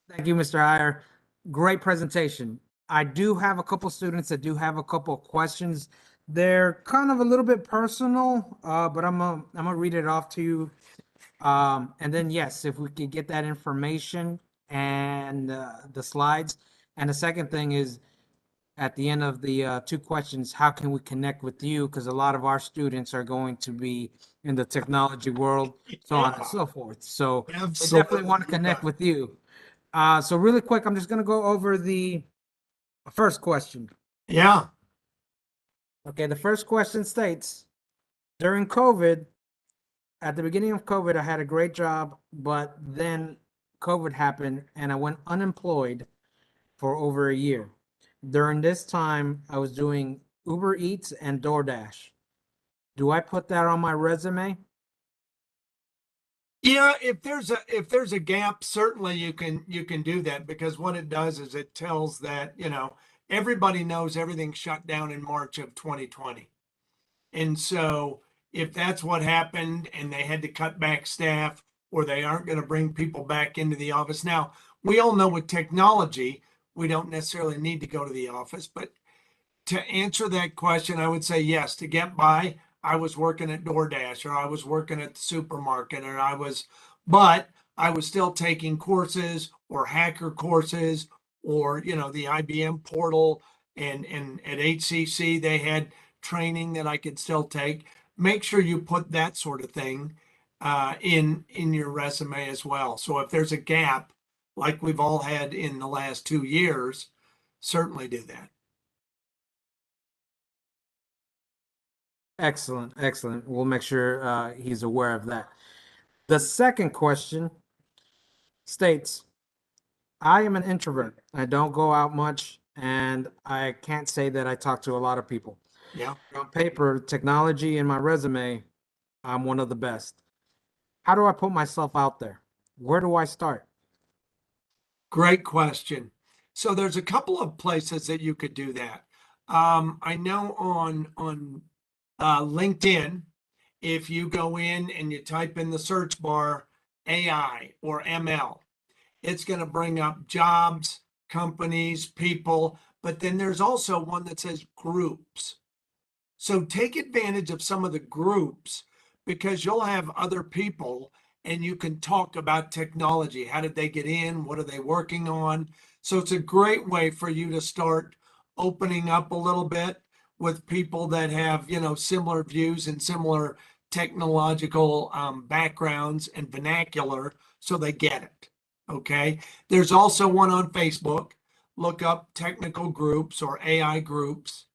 Thank you, Mr. Iyer. Great presentation. I do have a couple students that do have a couple of questions. They're kind of a little bit personal, but I'm gonna read it off to you. And then yes, if we could get that information and the slides. And the second thing is, at the end of the 2 questions, how can we connect with you? Because a lot of our students are going to be in the technology world, so on and so forth. So we definitely want to connect with you. So really quick, I'm just going to go over the first question. Yeah. Okay, the first question states, during COVID, at the beginning of COVID, I had a great job, but then COVID happened and I went unemployed for over a year. During this time, I was doing Uber Eats and DoorDash. Do I put that on my resume? Yeah, if there's a gap, certainly you can do that, because what it does is it tells that, everybody knows everything shut down in March of 2020. And so if that's what happened and they had to cut back staff, or they aren't going to bring people back into the office. Now, we all know with technology, we don't necessarily need to go to the office, but to answer that question, I would say yes. To get by, I was working at DoorDash, or I was working at the supermarket, but I was still taking courses or hacker courses, or, the IBM portal, and at HCC, they had training that I could still take. Make sure you put that sort of thing in your resume as well. So if there's a gap, like we've all had in the last 2 years, certainly do that. Excellent, excellent. We'll make sure he's aware of that. The second question states, I am an introvert. I don't go out much, and I can't say that I talk to a lot of people. Yeah. On paper, technology in my resume, I'm one of the best. How do I put myself out there? Where do I start? Great question. So there's a couple of places that you could do that. I know on LinkedIn, if you go in and you type in the search bar AI or ML, it's going to bring up jobs, companies, people, but then there's also one that says groups. So take advantage of some of the groups, because you'll have other people and you can talk about technology. How did they get in? What are they working on? So it's a great way for you to start opening up a little bit with people that have, similar views and similar technological backgrounds and vernacular, so they get it. Okay. There's also one on Facebook. Look up technical groups or AI groups.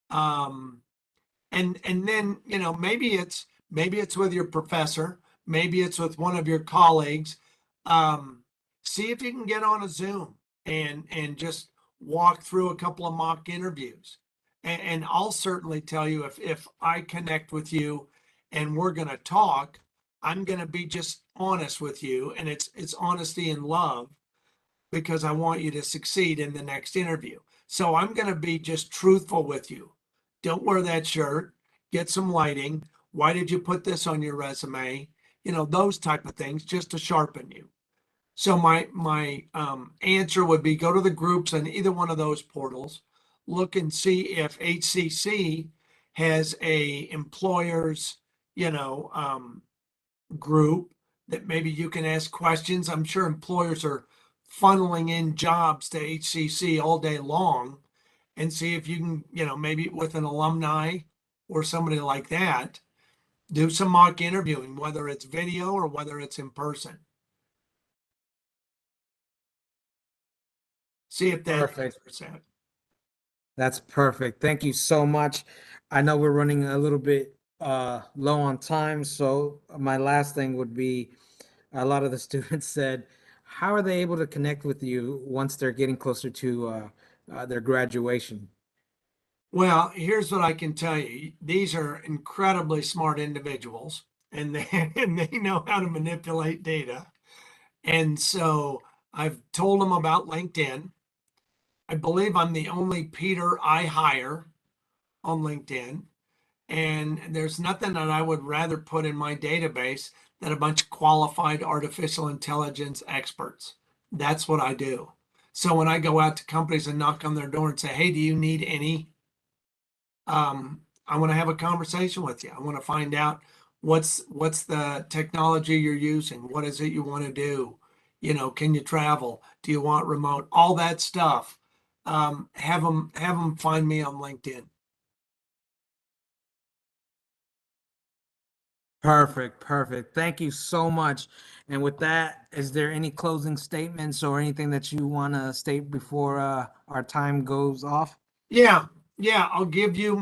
And then, maybe it's with your professor, maybe it's with one of your colleagues. See if you can get on a Zoom and just walk through a couple of mock interviews. And I'll certainly tell you, if I connect with you and we're going to talk, I'm going to be just honest with you, and it's honesty and love, because I want you to succeed in the next interview. So I'm going to be just truthful with you. Don't wear that shirt. Get some lighting. Why did you put this on your resume? Those type of things, just to sharpen you. So my answer would be, go to the groups on either one of those portals. Look and see if HCC has a employers, group that maybe you can ask questions. I'm sure employers are funneling in jobs to HCC all day long, and see if you can, maybe with an alumni or somebody like that, do some mock interviewing, whether it's video or whether it's in person. See if that Perfect. answers that. That's perfect. Thank you so much. I know we're running a little bit low on time, so my last thing would be, a lot of the students said, how are they able to connect with you once they're getting closer to their graduation? Well, here's what I can tell you. These are incredibly smart individuals, and they know how to manipulate data. And so I've told them about LinkedIn. I believe I'm the only Peter I hire on LinkedIn. And there's nothing that I would rather put in my database than a bunch of qualified artificial intelligence experts. That's what I do. So when I go out to companies and knock on their door and say, hey, do you need any? I want to have a conversation with you. I want to find out what's the technology you're using. What is it you want to do? You know, can you travel? Do you want remote? All that stuff. Have them find me on LinkedIn. Perfect, perfect. Thank you so much. And with that, is there any closing statements or anything that you want to state before our time goes off? Yeah, I'll give you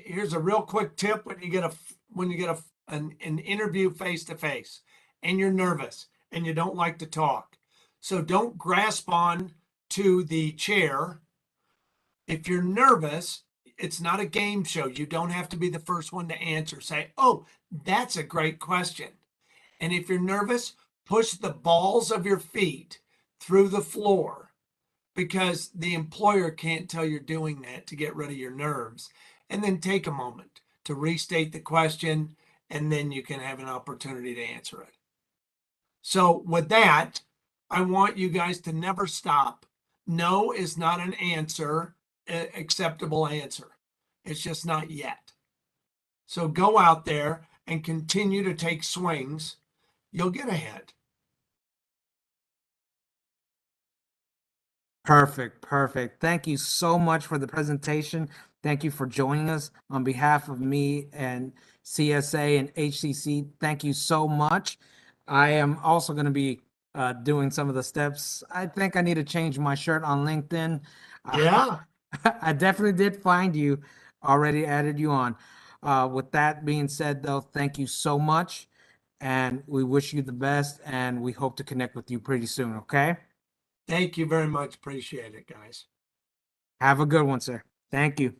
here's a real quick tip when you get an interview face to face and you're nervous and you don't like to talk. So don't grasp on to the chair. If you're nervous, it's not a game show. You don't have to be the first one to answer. Say, "Oh, that's a great question." And if you're nervous, push the balls of your feet through the floor, because the employer can't tell you're doing that to get rid of your nerves. And then take a moment to restate the question, and then you can have an opportunity to answer it. So with that, I want you guys to never stop. No is not an acceptable answer. It's just not yet. So go out there and continue to take swings. You'll get ahead. Perfect, perfect. Thank you so much for the presentation. Thank you for joining us on behalf of me and CSA and HCC. Thank you so much. I am also going to be doing some of the steps. I think I need to change my shirt on LinkedIn. Yeah. I definitely did find you, already added you on. With that being said, though, thank you so much. And we wish you the best, and we hope to connect with you pretty soon, okay? Thank you very much. Appreciate it, guys. Have a good one, sir. Thank you.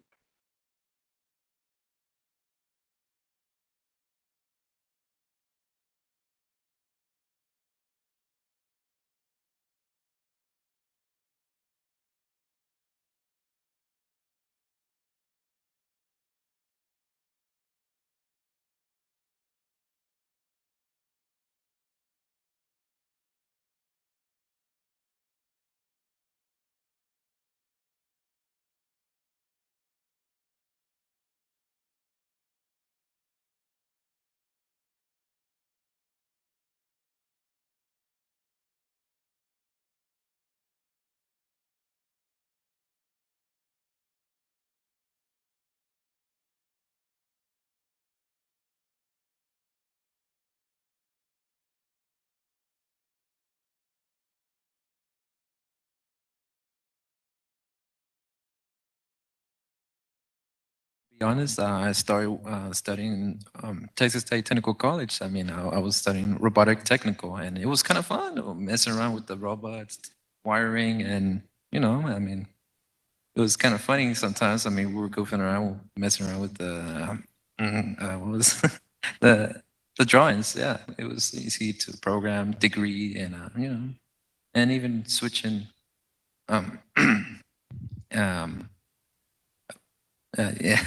Be honest, I started studying Texas State Technical College. I mean, I was studying robotic technical, and it was kind of fun messing around with the robots, wiring, and I mean, it was kind of funny sometimes. I mean, we were goofing around, messing around with the what was the drawings. Yeah, it was easy to program, degree, and and even switching. Um, yeah.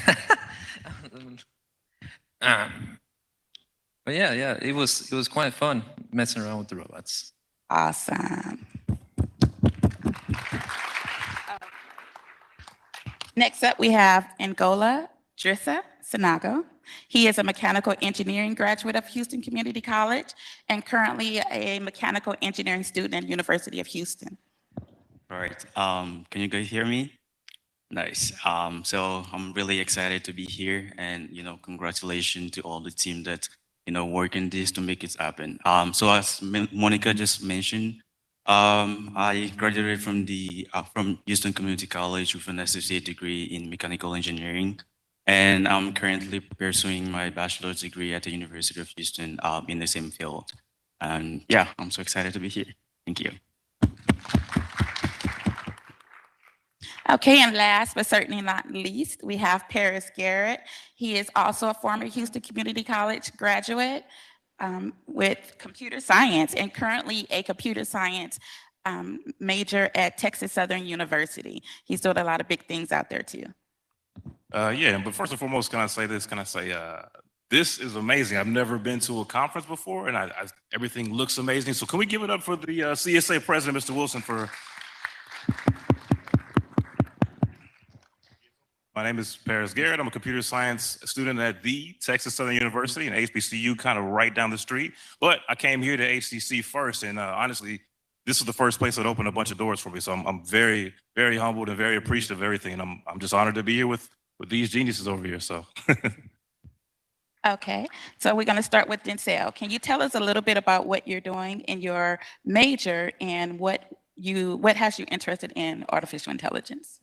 But yeah, it was quite fun messing around with the robots. Awesome. Next up, we have Angola Drissa Sinago. He is a mechanical engineering graduate of Houston Community College and currently a mechanical engineering student at University of Houston. All right. Can you guys hear me? Nice. So I'm really excited to be here, and congratulations to all the team that working this to make it happen. So as Monica just mentioned, I graduated from Houston Community College with an associate degree in mechanical engineering, and I'm currently pursuing my bachelor's degree at the University of Houston in the same field. And yeah, I'm so excited to be here. Thank you. Okay, and last but certainly not least, we have Paris Garrett. He is also a former Houston Community College graduate with computer science and currently a computer science major at Texas Southern University. He's doing a lot of big things out there too. Yeah, but first and foremost, can I say this is amazing. I've never been to a conference before, and everything looks amazing. So can we give it up for the CSA president, Mr. Wilson, for... My name is Paris Garrett. I'm a computer science student at the Texas Southern University, and HBCU kind of right down the street. But I came here to HCC first, and honestly, this is the first place that opened a bunch of doors for me. So I'm very, very humbled and very appreciative of everything. And I'm just honored to be here with these geniuses over here. So. Okay, so we're going to start with Denzel. Can you tell us a little bit about what you're doing in your major and what has you interested in artificial intelligence?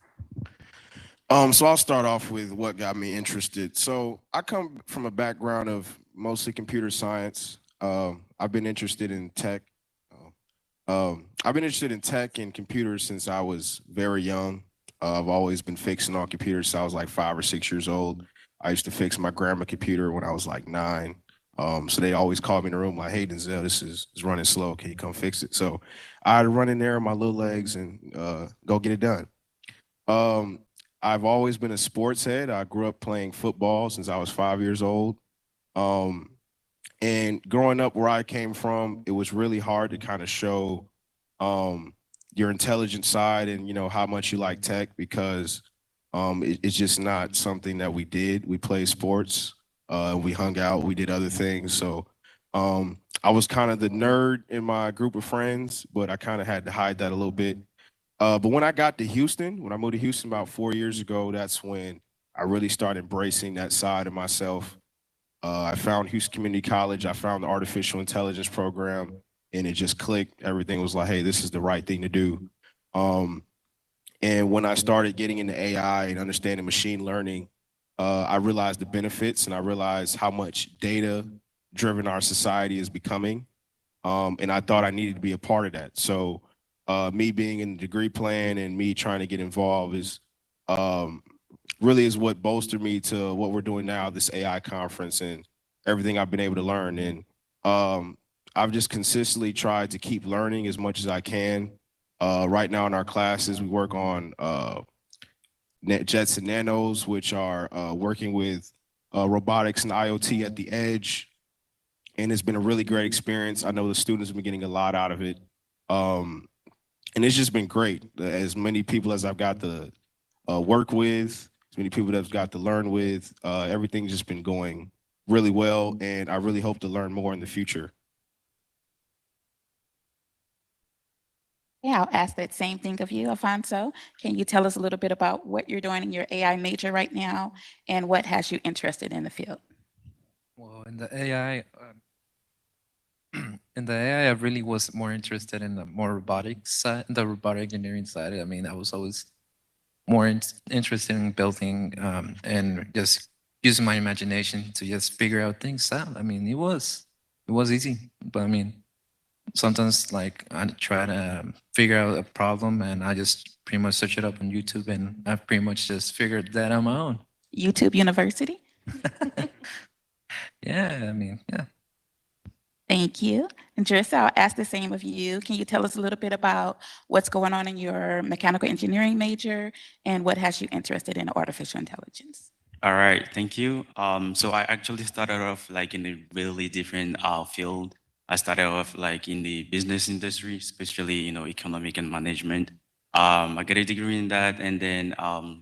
So I'll start off with what got me interested. So I come from a background of mostly computer science. I've been interested in tech. I've been interested in tech and computers since I was very young. I've always been fixing on computers since I was like 5 or 6 years old. I used to fix my grandma's computer when I was like 9. So they always called me in the room like, "Hey, Denzel, this is running slow. Can you come fix it?" So I'd run in there with my little legs and go get it done. I've always been a sports head. I grew up playing football since I was 5 years old. And growing up where I came from, it was really hard to kind of show your intelligent side and, you know, how much you like tech because it's just not something that we did. We played sports, we hung out, we did other things. So I was kind of the nerd in my group of friends, but I kind of had to hide that a little bit. But when I got to Houston, when I moved to Houston about 4 years ago, that's when I really started embracing that side of myself. I found Houston Community College. I found the artificial intelligence program, and it just clicked. Everything was like, hey, this is the right thing to do. And when I started getting into AI and understanding machine learning, I realized the benefits and I realized how much data-driven our society is becoming. And I thought I needed to be a part of that. So me being in the degree plan and me trying to get involved is really is what bolstered me to what we're doing now, this AI conference and everything I've been able to learn. And I've just consistently tried to keep learning as much as I can. Right now in our classes, we work on jets and nanos, which are working with robotics and IoT at the edge. And it's been a really great experience. I know the students have been getting a lot out of it. And it's just been great. As many people as I've got to work with, as many people that I've got to learn with, everything's just been going really well. And I really hope to learn more in the future. Yeah, I'll ask that same thing of you, Alfonso. Can you tell us a little bit about what you're doing in your AI major right now and what has you interested in the field? Well, in the AI, I really was more interested in the more robotic side, the robotic engineering side. I mean, I was always more interested in building and just using my imagination to just figure out things out. I mean, it was easy, but I mean, sometimes like I try to figure out a problem and I just pretty much search it up on YouTube and I've pretty much just figured that on my own. YouTube University? Yeah, I mean, yeah. Thank you. And Jerissa, I'll ask the same of you. Can you tell us a little bit about what's going on in your mechanical engineering major and what has you interested in artificial intelligence? All right, thank you. So I actually started off like in a really different field. I started off like in the business industry, especially, you know, economic and management. I got a degree in that, and then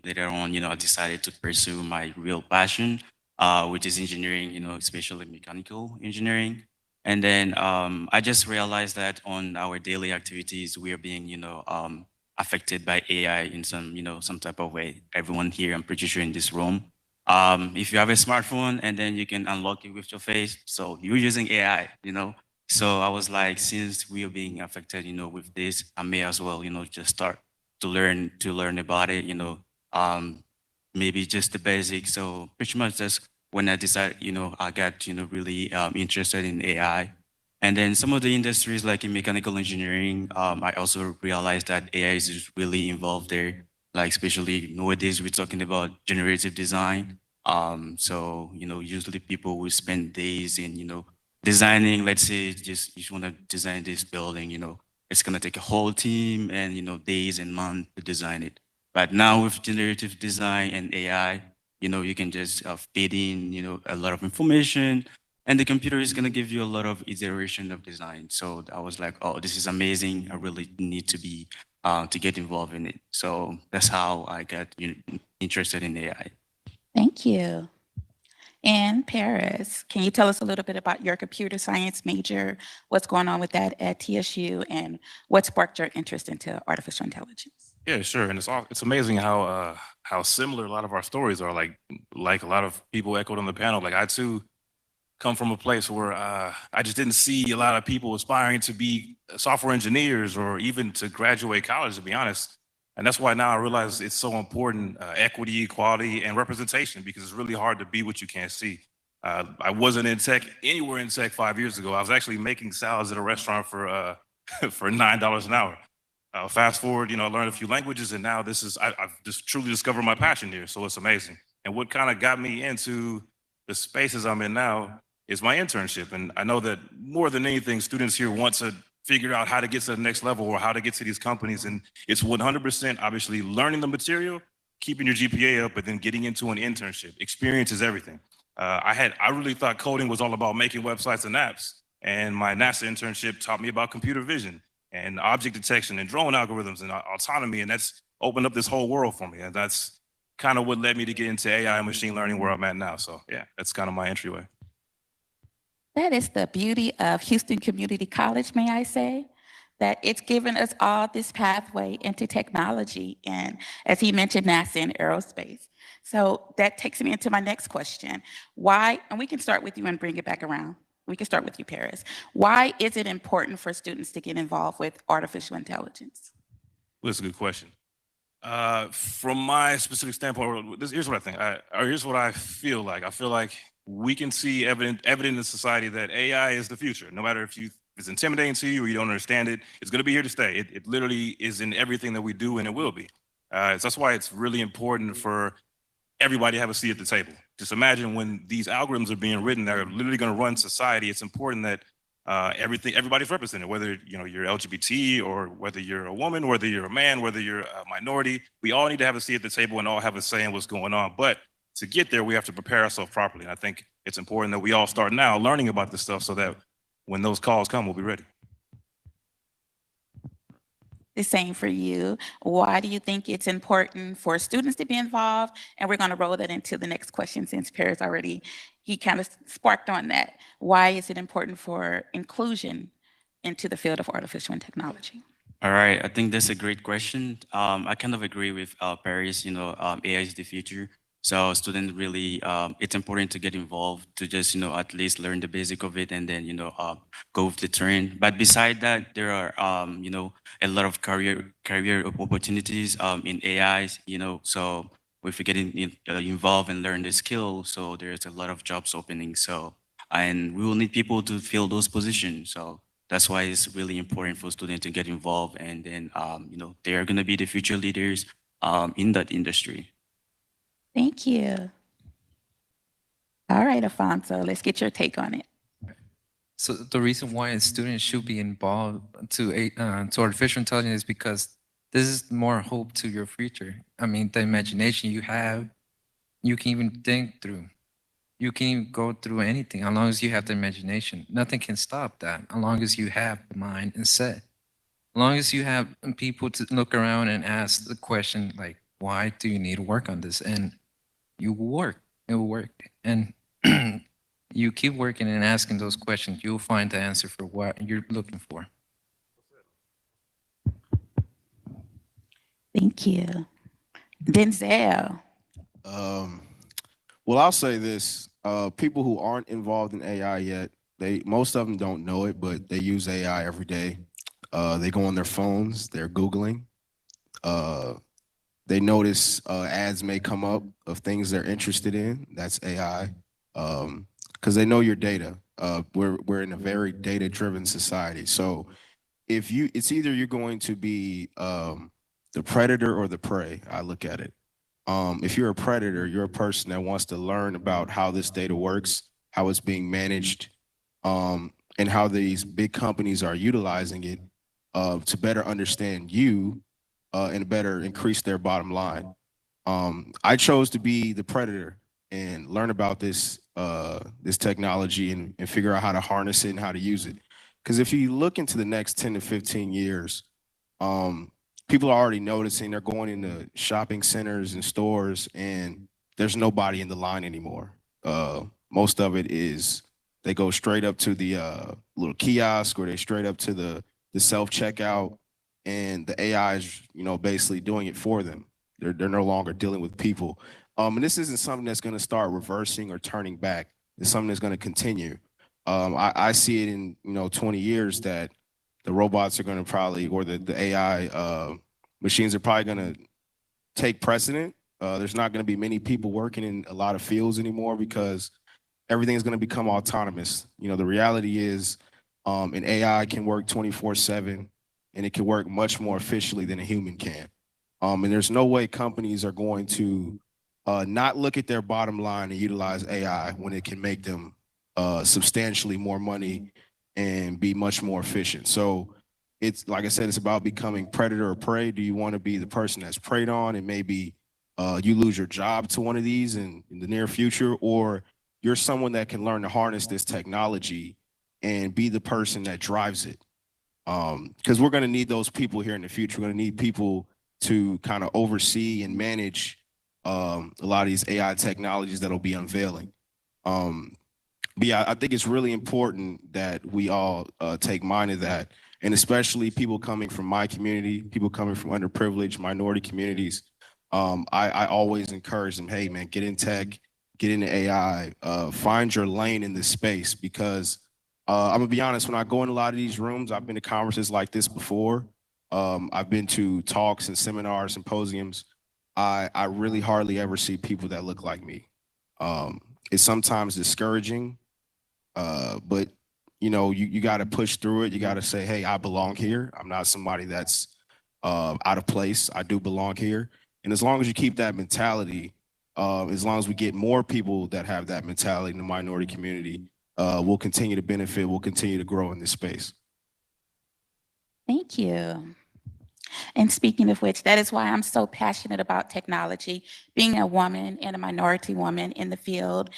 later on, you know, I decided to pursue my real passion, which is engineering, you know, especially mechanical engineering. And then I just realized that on our daily activities, we are being, you know, affected by AI in some, you know, some type of way. Everyone here, I'm pretty sure in this room, if you have a smartphone and then you can unlock it with your face, so you're using AI, you know. So I was like, since we are being affected, you know, with this, I may as well, you know, just start to learn about it, you know, maybe just the basics. So pretty much just when I decided, you know, I got, you know, really interested in AI. And then some of the industries like in mechanical engineering, I also realized that AI is really involved there. Like especially nowadays, we're talking about generative design. So, you know, usually people will spend days in, you know, designing, let's say just you want to design this building, you know, it's going to take a whole team and, you know, days and months to design it. But now with generative design and AI, you know, you can just feed in, you know, a lot of information and the computer is going to give you a lot of iteration of design. So I was like, oh, this is amazing. I really need to be, to get involved in it. So that's how I got interested in AI. Thank you. And Paris, can you tell us a little bit about your computer science major, what's going on with that at TSU, and what sparked your interest into artificial intelligence? Yeah, sure. And it's amazing how similar a lot of our stories are. Like a lot of people echoed on the panel. Like I too come from a place where I just didn't see a lot of people aspiring to be software engineers or even to graduate college, to be honest. And that's why now I realize it's so important, equity, equality, and representation, because it's really hard to be what you can't see. I wasn't in tech, anywhere in tech 5 years ago. I was actually making salads at a restaurant for for $9 an hour. Fast forward, I learned a few languages, and now I've just truly discovered my passion here. So it's amazing. And what kind of got me into the spaces I'm in now is my internship. And I know that more than anything, students here want to figure out how to get to the next level or how to get to these companies. And it's 100% obviously learning the material, keeping your GPA up, but then getting into an internship. Experience is everything. I really thought coding was all about making websites and apps. And my NASA internship taught me about computer vision and object detection and drone algorithms and autonomy. And that's opened up this whole world for me. And that's kind of what led me to get into AI and machine learning where I'm at now. So yeah, that's kind of my entryway. That is the beauty of Houston Community College, may I say, that it's given us all this pathway into technology and, as he mentioned, NASA and aerospace. So that takes me into my next question. Why, and we can start with you and bring it back around. We can start with you, Paris. Why is it important for students to get involved with artificial intelligence? Well, that's a good question. From my specific standpoint, here's what I think, or here's what I feel like. I feel like we can see evident in society that AI is the future. No matter if it's intimidating to you or you don't understand it, it's going to be here to stay. It literally is in everything that we do, and it will be. So that's why it's really important for everybody to have a seat at the table. Just imagine when these algorithms are being written that are literally going to run society. It's important that everybody's represented, whether you're LGBT or whether you're a woman, whether you're a man, whether you're a minority. We all need to have a seat at the table and all have a say in what's going on. But to get there, we have to prepare ourselves properly. And I think it's important that we all start now learning about this stuff so that when those calls come, we'll be ready. The same for you. Why do you think it's important for students to be involved? And we're going to roll that into the next question since Paris he kind of sparked on that. Why is it important for inclusion into the field of artificial technology? All right, I think that's a great question. I kind of agree with Paris. AI is the future. So students really, it's important to get involved to just, at least learn the basic of it and then, go with the trend. But beside that, there are, a lot of career opportunities in AI, so if you're getting involved and learn the skill, so there's a lot of jobs opening. So, and we will need people to fill those positions. So that's why it's really important for students to get involved. And then, they are going to be the future leaders in that industry. Thank you. All right, Afonso, let's get your take on it. So the reason why students should be involved to artificial intelligence is because this is more hope to your future. I mean, the imagination you have, you can even think through. You can even go through anything as long as you have the imagination. Nothing can stop that as long as you have the mind and set. As long as you have people to look around and ask the question like, why do you need to work on this? And you will work, it will work. And you keep working and asking those questions, you'll find the answer for what you're looking for. Thank you. Denzel. Well, I'll say this, people who aren't involved in AI yet, most of them don't know it, but they use AI every day. They go on their phones, they're Googling. They notice ads may come up of things they're interested in. That's AI, because they know your data. We're in a very data-driven society. So it's either you're going to be the predator or the prey. I look at it. If you're a predator, you're a person that wants to learn about how this data works, how it's being managed, and how these big companies are utilizing it to better understand you. And better increase their bottom line. I chose to be the predator and learn about this technology and figure out how to harness it and how to use it. Because if you look into the next 10 to 15 years, people are already noticing they're going into shopping centers and stores and there's nobody in the line anymore. Most of it is they go straight up to the little kiosk, or they straight up to the self checkout, and the AI is, you know, basically doing it for them. They're no longer dealing with people. And this isn't something that's going to start reversing or turning back. It's something that's going to continue. I see it in, you know, 20 years that the robots are going to probably, or the AI machines are probably going to take precedent. There's not going to be many people working in a lot of fields anymore because everything is going to become autonomous. You know, the reality is an AI can work 24/7, and it can work much more efficiently than a human can. And there's no way companies are going to not look at their bottom line and utilize AI when it can make them substantially more money and be much more efficient. So it's, like I said, it's about becoming predator or prey. Do you want to be the person that's preyed on, and maybe you lose your job to one of these in the near future, or you're someone that can learn to harness this technology and be the person that drives it? Because we're going to need those people here in the future. We're going to need people to kind of oversee and manage a lot of these AI technologies that'll be unveiling. But yeah, I think it's really important that we all take mind of that, and especially people coming from my community, people coming from underprivileged minority communities. I always encourage them, hey man, get in tech, get into AI, find your lane in this space, because I'm gonna be honest, when I go in a lot of these rooms, I've been to conferences like this before. I've been to talks and seminars, symposiums. I really hardly ever see people that look like me. It's sometimes discouraging, but you know, you got to push through it. You got to say, hey, I belong here. I'm not somebody that's out of place. I do belong here. And as long as you keep that mentality, as long as we get more people that have that mentality in the minority community, we'll continue to benefit. We'll continue to grow in this space. Thank you. And speaking of which, that is why I'm so passionate about technology. Being a woman and a minority woman in the field,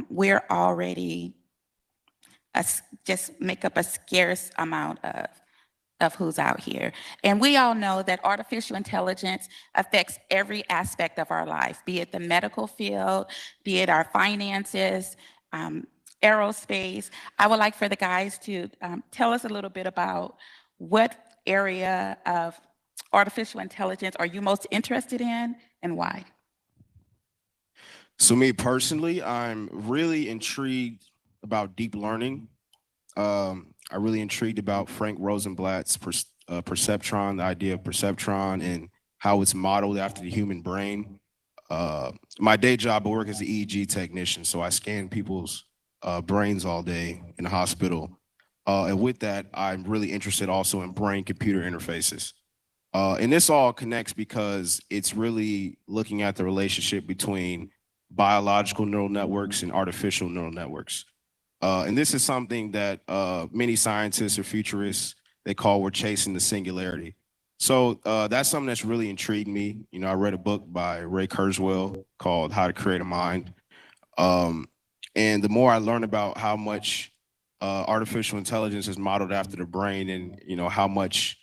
we're already just make up a scarce amount of who's out here. And we all know that artificial intelligence affects every aspect of our life, be it the medical field, be it our finances, aerospace. I would like for the guys to tell us a little bit about what area of artificial intelligence are you most interested in and why? So me personally, I'm really intrigued about deep learning. I'm really intrigued about Frank Rosenblatt's perceptron, the idea of perceptron and how it's modeled after the human brain. My day job, I work as an EEG technician, so I scan people's brains all day in the hospital. And with that, I'm really interested also in brain-computer interfaces. And this all connects because it's really looking at the relationship between biological neural networks and artificial neural networks. And this is something that many scientists or futurists, they call we're chasing the singularity. So that's something that's really intrigued me. You know, I read a book by Ray Kurzweil called How to Create a Mind. And the more I learn about how much artificial intelligence is modeled after the brain, and, you know, how much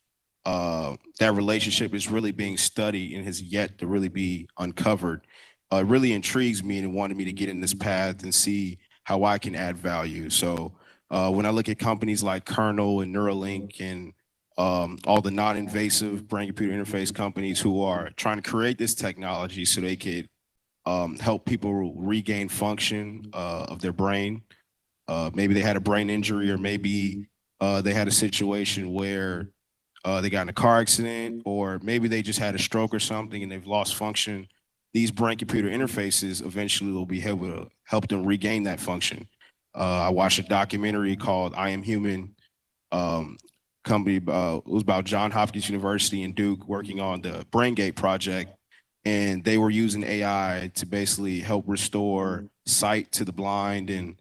that relationship is really being studied and has yet to really be uncovered, it really intrigues me and wanted me to get in this path and see how I can add value. So when I look at companies like Kernel and Neuralink and all the non-invasive brain-computer interface companies who are trying to create this technology so they could help people regain function of their brain. Maybe they had a brain injury, or maybe they had a situation where they got in a car accident, or maybe they just had a stroke or something and they've lost function. These brain-computer interfaces eventually will be able to help them regain that function. I watched a documentary called I Am Human. It was about Johns Hopkins University and Duke working on the BrainGate project, and they were using AI to basically help restore sight to the blind and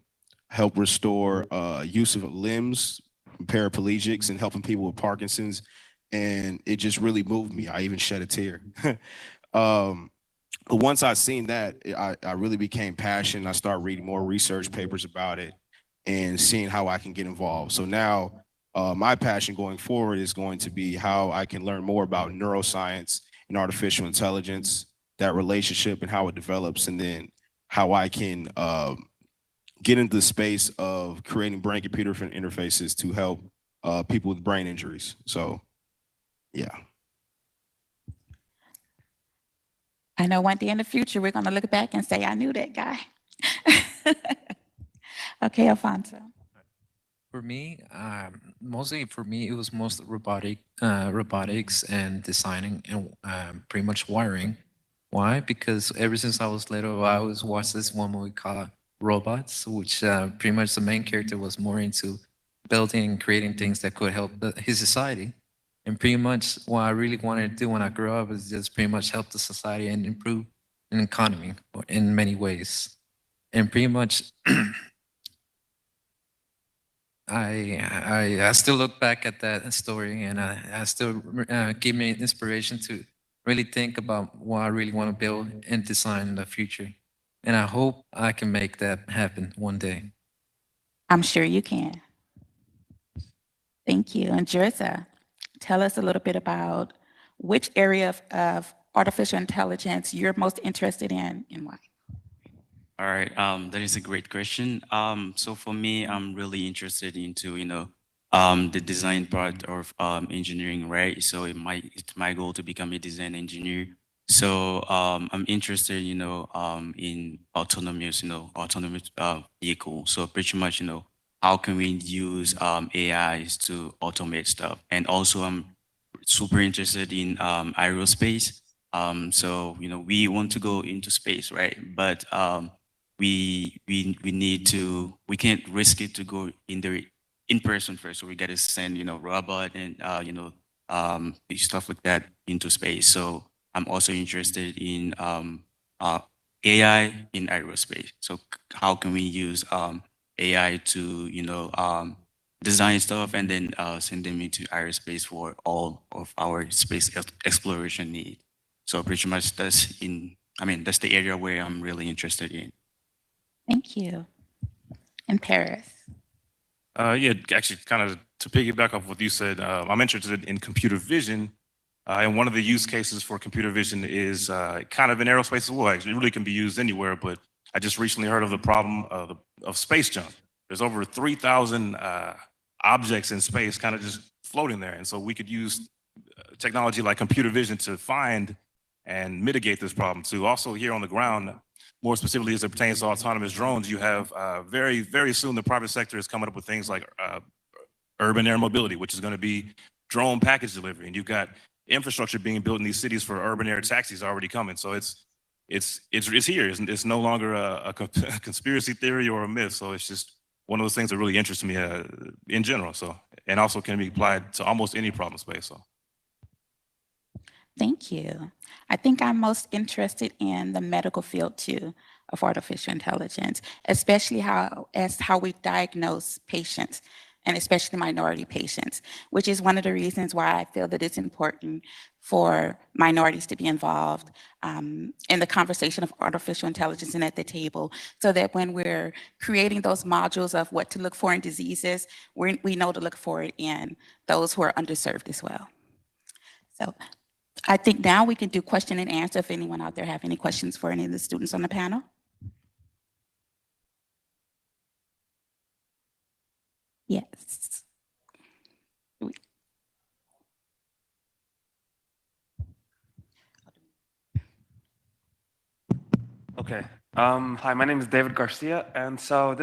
help restore use of limbs, paraplegics, and helping people with Parkinson's. And it just really moved me. I even shed a tear. But once I seen that, I really became passionate. I started reading more research papers about it and seeing how I can get involved. So now my passion going forward is going to be how I can learn more about neuroscience and artificial intelligence, that relationship and how it develops, and then how I can get into the space of creating brain-computer interfaces to help people with brain injuries. So, yeah. I know one day in the future, we're gonna look back and say, I knew that guy. Okay, Alfonso. For me, mostly for me, it was most robotics and designing and pretty much wiring. Why? Because ever since I was little, I always watched this one movie called Robots, which pretty much the main character was more into building and creating things that could help his society. And pretty much what I really wanted to do when I grew up is just pretty much help the society and improve an economy in many ways. And pretty much I still look back at that story, and I still give me inspiration to really think about what I really want to build and design in the future. And I hope I can make that happen one day. I'm sure you can. Thank you. And Jerza, tell us a little bit about which area of artificial intelligence you're most interested in and why. All right, that is a great question. So for me, I'm really interested into, the design part of engineering, right? So it's my goal to become a design engineer. So I'm interested, in autonomous vehicle. So pretty much, how can we use AIs to automate stuff? And also I'm super interested in aerospace. So, we want to go into space, right? But we can't risk it to go in person first. So we got to send, robot and, stuff like that into space. So I'm also interested in AI in aerospace. So how can we use AI to, design stuff and then send them into aerospace for all of our space exploration needs. So pretty much that's the area where I'm really interested in. Thank you. In Paris. Yeah, actually, kind of to piggyback off what you said, I'm interested in computer vision. And one of the use cases for computer vision is kind of in aerospace as well. Actually, it really can be used anywhere, but I just recently heard of the problem of space junk. There's over 3,000 objects in space kind of just floating there. And so we could use technology like computer vision to find and mitigate this problem. So also here on the ground, more specifically as it pertains to autonomous drones, you have very, very soon the private sector is coming up with things like urban air mobility, which is going to be drone package delivery. And you've got infrastructure being built in these cities for urban air taxis already coming. So it's here. It's no longer a conspiracy theory or a myth. So it's just one of those things that really interests me in general. So, and also can be applied to almost any problem space. So. Thank you. I think I'm most interested in the medical field too of artificial intelligence, especially how we diagnose patients and especially minority patients, which is one of the reasons why I feel that it's important for minorities to be involved in the conversation of artificial intelligence and at the table, so that when we're creating those modules of what to look for in diseases, we know to look for it in those who are underserved as well. So I think now we can do question and answer if anyone out there have any questions for any of the students on the panel. Yes. Okay. Hi, my name is David Garcia, and so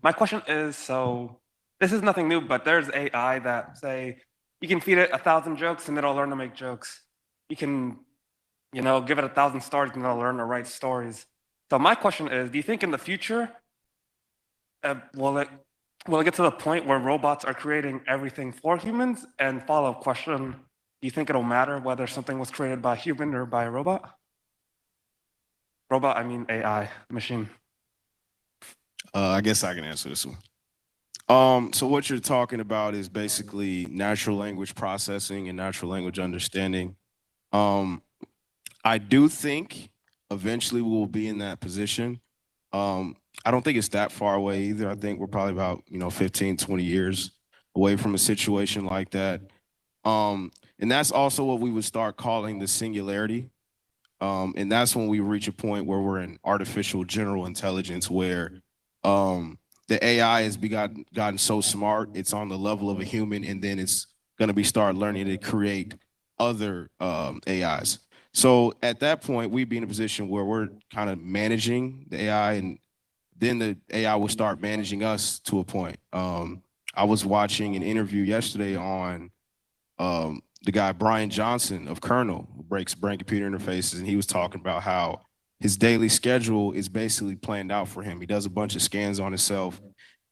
my question is, so this is nothing new, but there's AI that say you can feed it 1,000 jokes and it'll learn to make jokes. You can, give it 1,000 stories and it'll learn to write stories. So my question is, do you think in the future, will it get to the point where robots are creating everything for humans? And follow-up question, do you think it'll matter whether something was created by a human or by a robot? Robot, I mean AI, machine. I guess I can answer this one. So what you're talking about is basically natural language processing and natural language understanding. I do think eventually we'll be in that position. I don't think it's that far away either. I think we're probably about, 15, 20 years away from a situation like that. And that's also what we would start calling the singularity. And that's when we reach a point where we're in artificial general intelligence, where the AI has gotten so smart, it's on the level of a human, and then it's going to be start learning to create other AIs. So at that point, we'd be in a position where we're kind of managing the AI, and then the AI will start managing us to a point. I was watching an interview yesterday on the guy Brian Johnson of Kernel, who breaks brain computer interfaces, and he was talking about how his daily schedule is basically planned out for him. He does a bunch of scans on himself,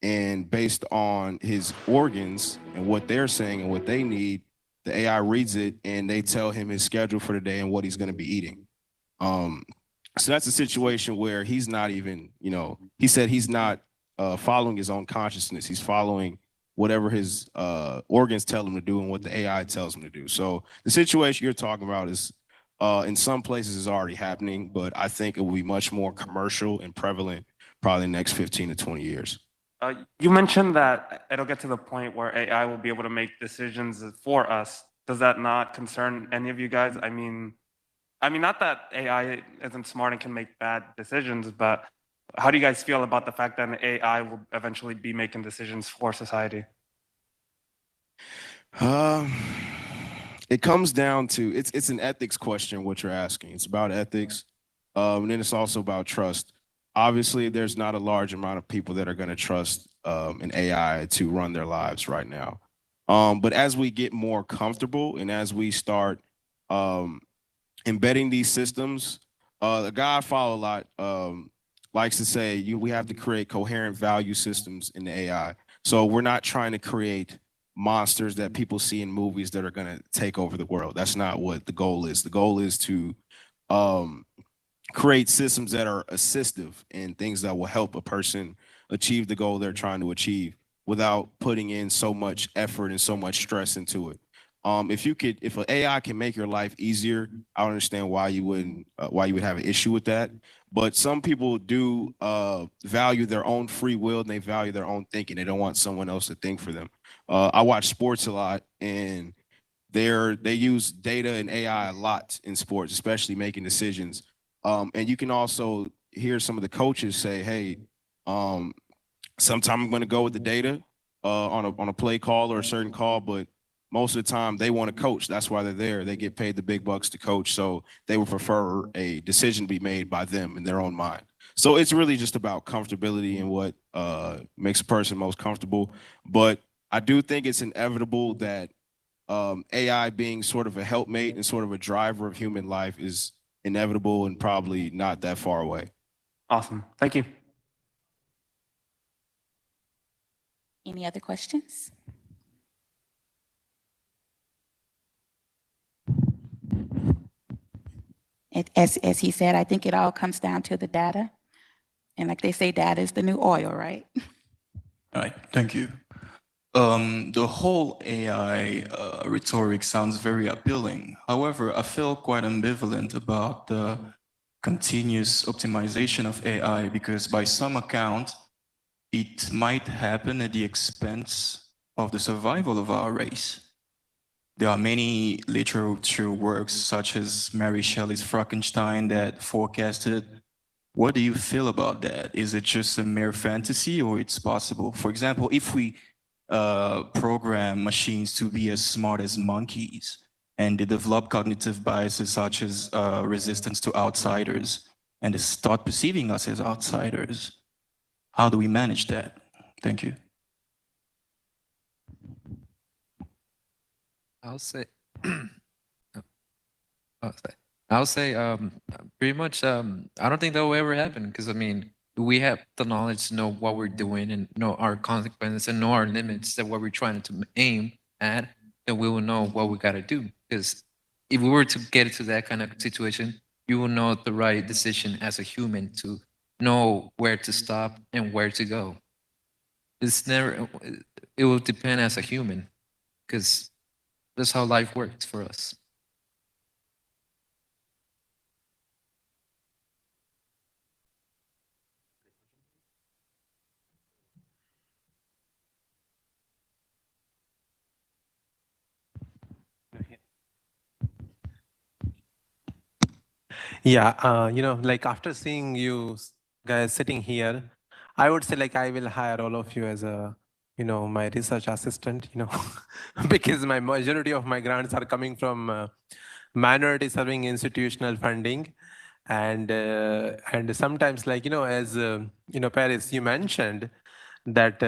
and based on his organs and what they're saying and what they need, the AI reads it and they tell him his schedule for the day and what he's going to be eating. So that's a situation where he's not even, he said he's not following his own consciousness. He's following whatever his organs tell him to do and what the AI tells him to do. So the situation you're talking about is in some places is already happening, but I think it will be much more commercial and prevalent probably in the next 15 to 20 years. You mentioned that it'll get to the point where AI will be able to make decisions for us. Does that not concern any of you guys? I mean, not that AI isn't smart and can make bad decisions, but how do you guys feel about the fact that an AI will eventually be making decisions for society? It comes down to it's an ethics question. What you're asking, it's about ethics, and then it's also about trust. Obviously, there's not a large amount of people that are going to trust an AI to run their lives right now. But as we get more comfortable and as we start embedding these systems, the guy I follow a lot likes to say we have to create coherent value systems in the AI. So we're not trying to create monsters that people see in movies that are going to take over the world. That's not what the goal is. The goal is to create systems that are assistive and things that will help a person achieve the goal they're trying to achieve without putting in so much effort and so much stress into it. If an AI can make your life easier, I don't understand why you would have an issue with that. But some people do value their own free will and they value their own thinking. They don't want someone else to think for them. I watch sports a lot, and they use data and AI a lot in sports, especially making decisions. And you can also hear some of the coaches say, "Hey, sometimes I'm going to go with the data on a play call or a certain call, but most of the time they want to coach. That's why they're there. They get paid the big bucks to coach, so they would prefer a decision be made by them in their own mind." So it's really just about comfortability and what makes a person most comfortable. But I do think it's inevitable that AI being sort of a helpmate and sort of a driver of human life is inevitable and probably not that far away. Awesome. Thank you. Any other questions? As he said, I think it all comes down to the data. And like they say, data is the new oil, right? All right, thank you. The whole AI rhetoric sounds very appealing. However, I feel quite ambivalent about the continuous optimization of AI because by some account, it might happen at the expense of the survival of our race. There are many literature works such as Mary Shelley's Frankenstein that forecasted. What do you feel about that? Is it just a mere fantasy or it's possible? For example, if we program machines to be as smart as monkeys and they develop cognitive biases such as resistance to outsiders and they start perceiving us as outsiders, how do we manage that? Thank you. I'll say, I'll say, pretty much, I don't think that will ever happen because I mean, we have the knowledge to know what we're doing and know our consequences and know our limits that what we're trying to aim at, then we will know what we got to do. Because if we were to get into that kind of situation, you will know the right decision as a human to know where to stop and where to go. It will depend as a human because that's how life works for us. Yeah, like after seeing you guys sitting here, I would say like I will hire all of you as a, my research assistant, because my majority of my grants are coming from minority serving institutional funding. And sometimes like, as, Paris, you mentioned that,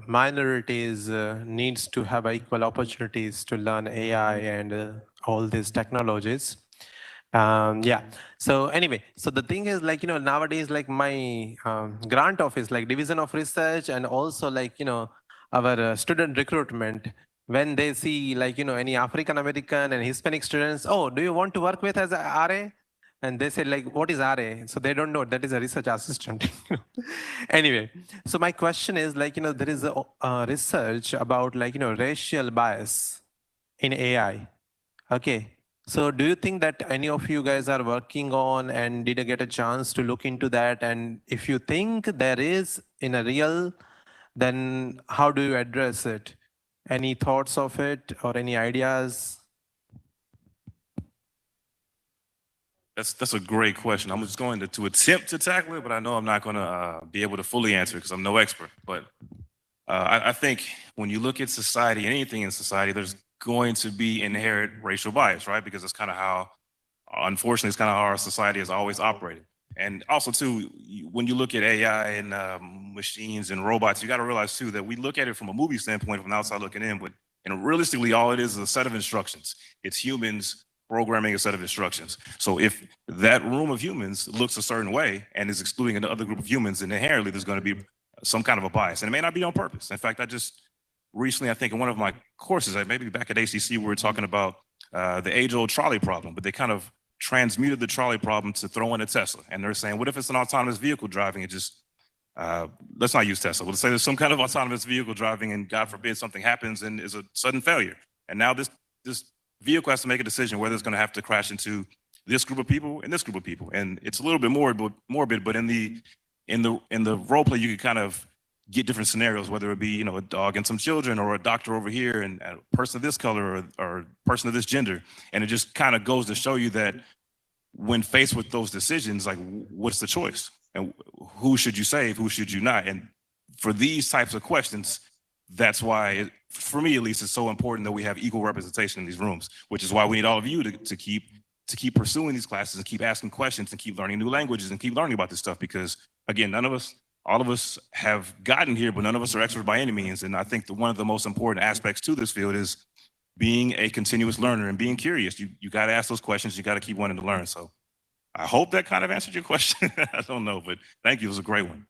minorities needs to have equal opportunities to learn AI and all these technologies. Yeah. So anyway, so the thing is like, nowadays, like my grant office, like division of research and also like, our student recruitment, when they see like, any African American and Hispanic students, oh, do you want to work with as a RA? And they say like, what is RA? So they don't know that is a research assistant. Anyway, so my question is like, there is a research about like, racial bias in AI. Okay. So do you think that any of you guys are working on and did you get a chance to look into that? And if you think there is in a real, then how do you address it? Any thoughts of it or any ideas? That's a great question. I'm just going to attempt to tackle it, but I know I'm not going to be able to fully answer because I'm no expert. But I think when you look at society, anything in society, there's going to be inherent racial bias, right? Because it's kind of how, unfortunately, it's kind of how our society has always operated. And also, too, when you look at AI and machines and robots, you got to realize, too, that we look at it from a movie standpoint, from the outside looking in, but realistically, all it is a set of instructions. It's humans programming a set of instructions. So if that room of humans looks a certain way and is excluding another group of humans, then inherently there's going to be some kind of a bias. And it may not be on purpose. In fact, I just recently, I think in one of my courses, maybe back at ACC, we were talking about the age-old trolley problem, but they kind of transmuted the trolley problem to throw in a Tesla. And they're saying, what if it's an autonomous vehicle driving? It just, let's not use Tesla. Let's say there's some kind of autonomous vehicle driving and God forbid something happens and is a sudden failure. And now this vehicle has to make a decision whether it's going to have to crash into this group of people and this group of people. And it's a little bit morbid, but in the role play, you can kind of get different scenarios, whether it be, a dog and some children or a doctor over here and a person of this color or a person of this gender. And it just kind of goes to show you that when faced with those decisions, like what's the choice and who should you save, who should you not? And for these types of questions, that's why, for me at least, it's so important that we have equal representation in these rooms, which is why we need all of you to keep pursuing these classes and keep asking questions and keep learning new languages and keep learning about this stuff. Because again, all of us have gotten here, but none of us are experts by any means. And I think one of the most important aspects to this field is being a continuous learner and being curious. You got to ask those questions. You got to keep wanting to learn. So I hope that kind of answered your question. I don't know, but thank you. It was a great one.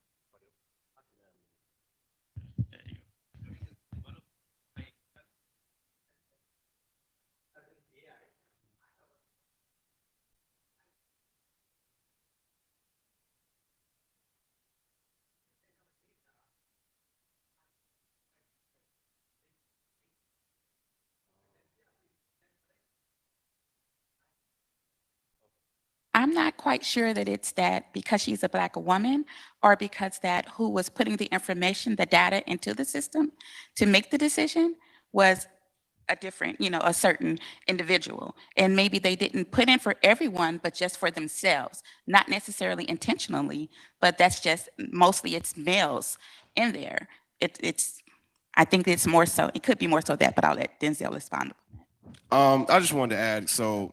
I'm not quite sure that it's that because she's a Black woman or because that who was putting the information, the data into the system to make the decision was a different, a certain individual. And maybe they didn't put in for everyone, but just for themselves, not necessarily intentionally, but that's just, mostly it's males in there. I think it's more so, it could be more so that, but I'll let Denzel respond. I just wanted to add, so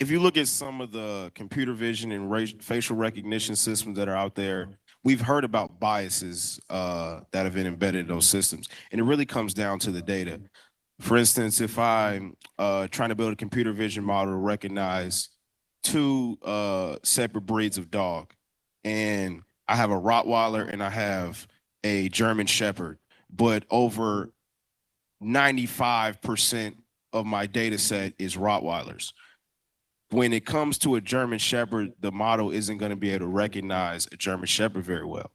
if you look at some of the computer vision and facial recognition systems that are out there, we've heard about biases that have been embedded in those systems. And it really comes down to the data. For instance, if I'm trying to build a computer vision model to recognize two separate breeds of dog, and I have a Rottweiler and I have a German Shepherd, but over 95% of my data set is Rottweilers. When it comes to a German Shepherd, the model isn't going to be able to recognize a German Shepherd very well.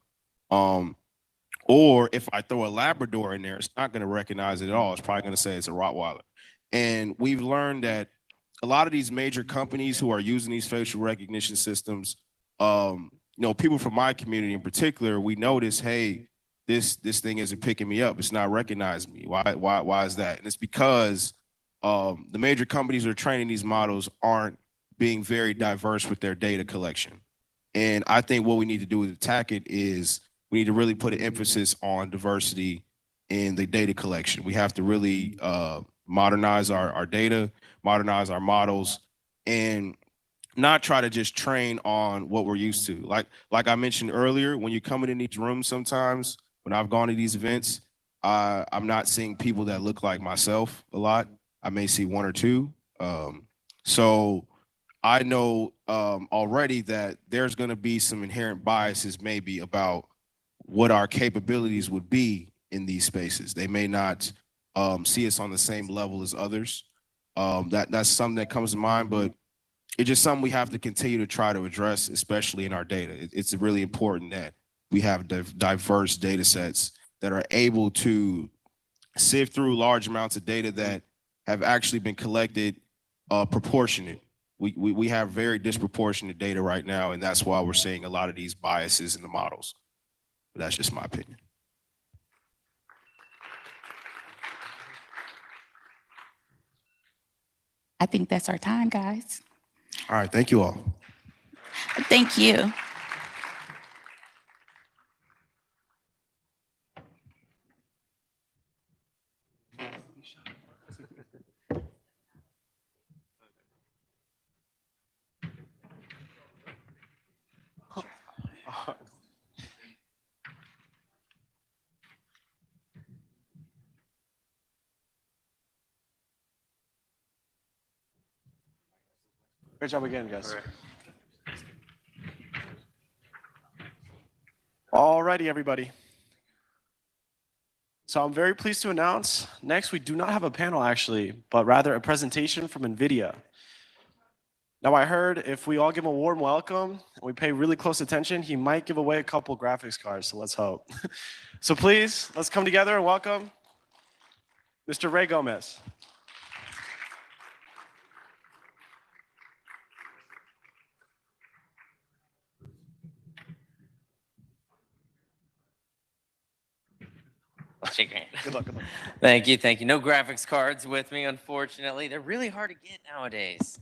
Or if I throw a Labrador in there, it's not going to recognize it at all. It's probably going to say it's a Rottweiler. And we've learned that a lot of these major companies who are using these facial recognition systems, people from my community in particular, we notice, hey, this thing isn't picking me up. It's not recognizing me. Why is that? And it's because the major companies that are training these models aren't being very diverse with their data collection. And I think what we need to do to attack it is we need to really put an emphasis on diversity in the data collection. We have to really modernize our data, modernize our models, and not try to just train on what we're used to. Like I mentioned earlier, when you're coming in these rooms sometimes, when I've gone to these events, I'm not seeing people that look like myself a lot. I may see one or two. So I know already that there's going to be some inherent biases maybe about what our capabilities would be in these spaces. They may not see us on the same level as others. That's something that comes to mind, but it's just something we have to continue to try to address, especially in our data. It's really important that we have diverse data sets that are able to sift through large amounts of data that have actually been collected proportionate. We have very disproportionate data right now, and that's why we're seeing a lot of these biases in the models. But that's just my opinion. I think that's our time, guys. All right, thank you all. Thank you. Great job again, guys. All righty, everybody. So I'm very pleased to announce, next we do not have a panel actually, but rather a presentation from NVIDIA. Now I heard if we all give him a warm welcome and we pay really close attention, he might give away a couple graphics cards, so let's hope. So please, let's come together and welcome Mr. Ray Gomez. Shake your hand. Good luck, good luck. Thank you, thank you. No graphics cards with me, unfortunately. They're really hard to get nowadays.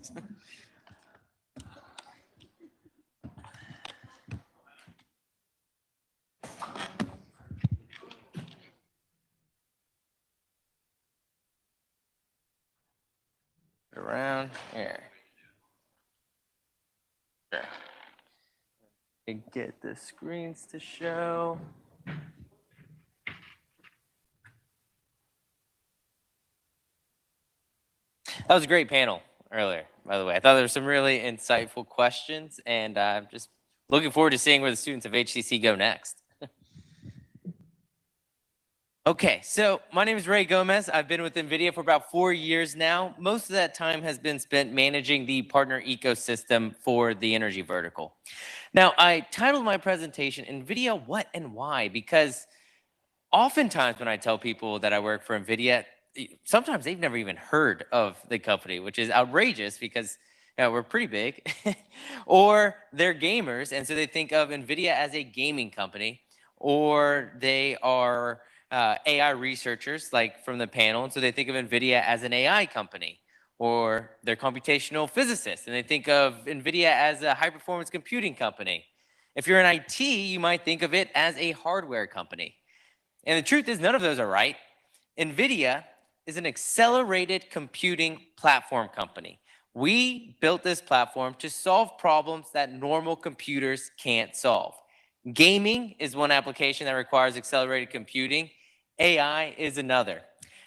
Around here. Sure. And get the screens to show. That was a great panel earlier, by the way. I thought there were some really insightful questions, and I'm just looking forward to seeing where the students of HCC go next. Okay, so my name is Ray Gomez. I've been with NVIDIA for about 4 years now. Most of that time has been spent managing the partner ecosystem for the energy vertical. Now, I titled my presentation, NVIDIA What and Why, because oftentimes when I tell people that I work for NVIDIA, sometimes they've never even heard of the company, which is outrageous because we're pretty big, or they're gamers, and so they think of NVIDIA as a gaming company, or they are AI researchers, like from the panel, and so they think of NVIDIA as an AI company, or they're computational physicists, and they think of NVIDIA as a high-performance computing company. If you're in IT, you might think of it as a hardware company. And the truth is, none of those are right. NVIDIA is an accelerated computing platform company. We built this platform to solve problems that normal computers can't solve. Gaming is one application that requires accelerated computing. AI is another.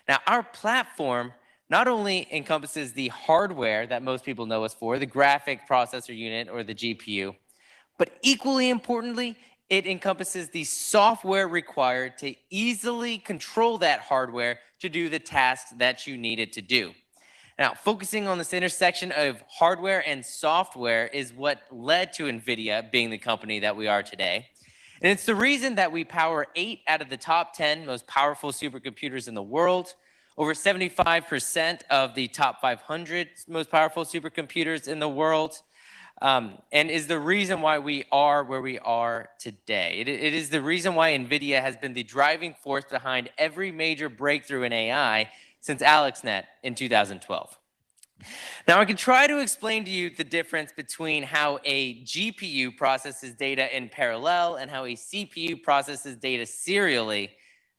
Now, our platform not only encompasses the hardware that most people know us for, the graphic processor unit or the GPU, but equally importantly, it encompasses the software required to easily control that hardware to do the tasks that you need it to do. Now, focusing on this intersection of hardware and software is what led to NVIDIA being the company that we are today. And it's the reason that we power 8 out of the top 10 most powerful supercomputers in the world, over 75% of the top 500 most powerful supercomputers in the world, and is the reason why we are where we are today. It is the reason why NVIDIA has been the driving force behind every major breakthrough in AI since AlexNet in 2012. Now I can try to explain to you the difference between how a GPU processes data in parallel and how a CPU processes data serially,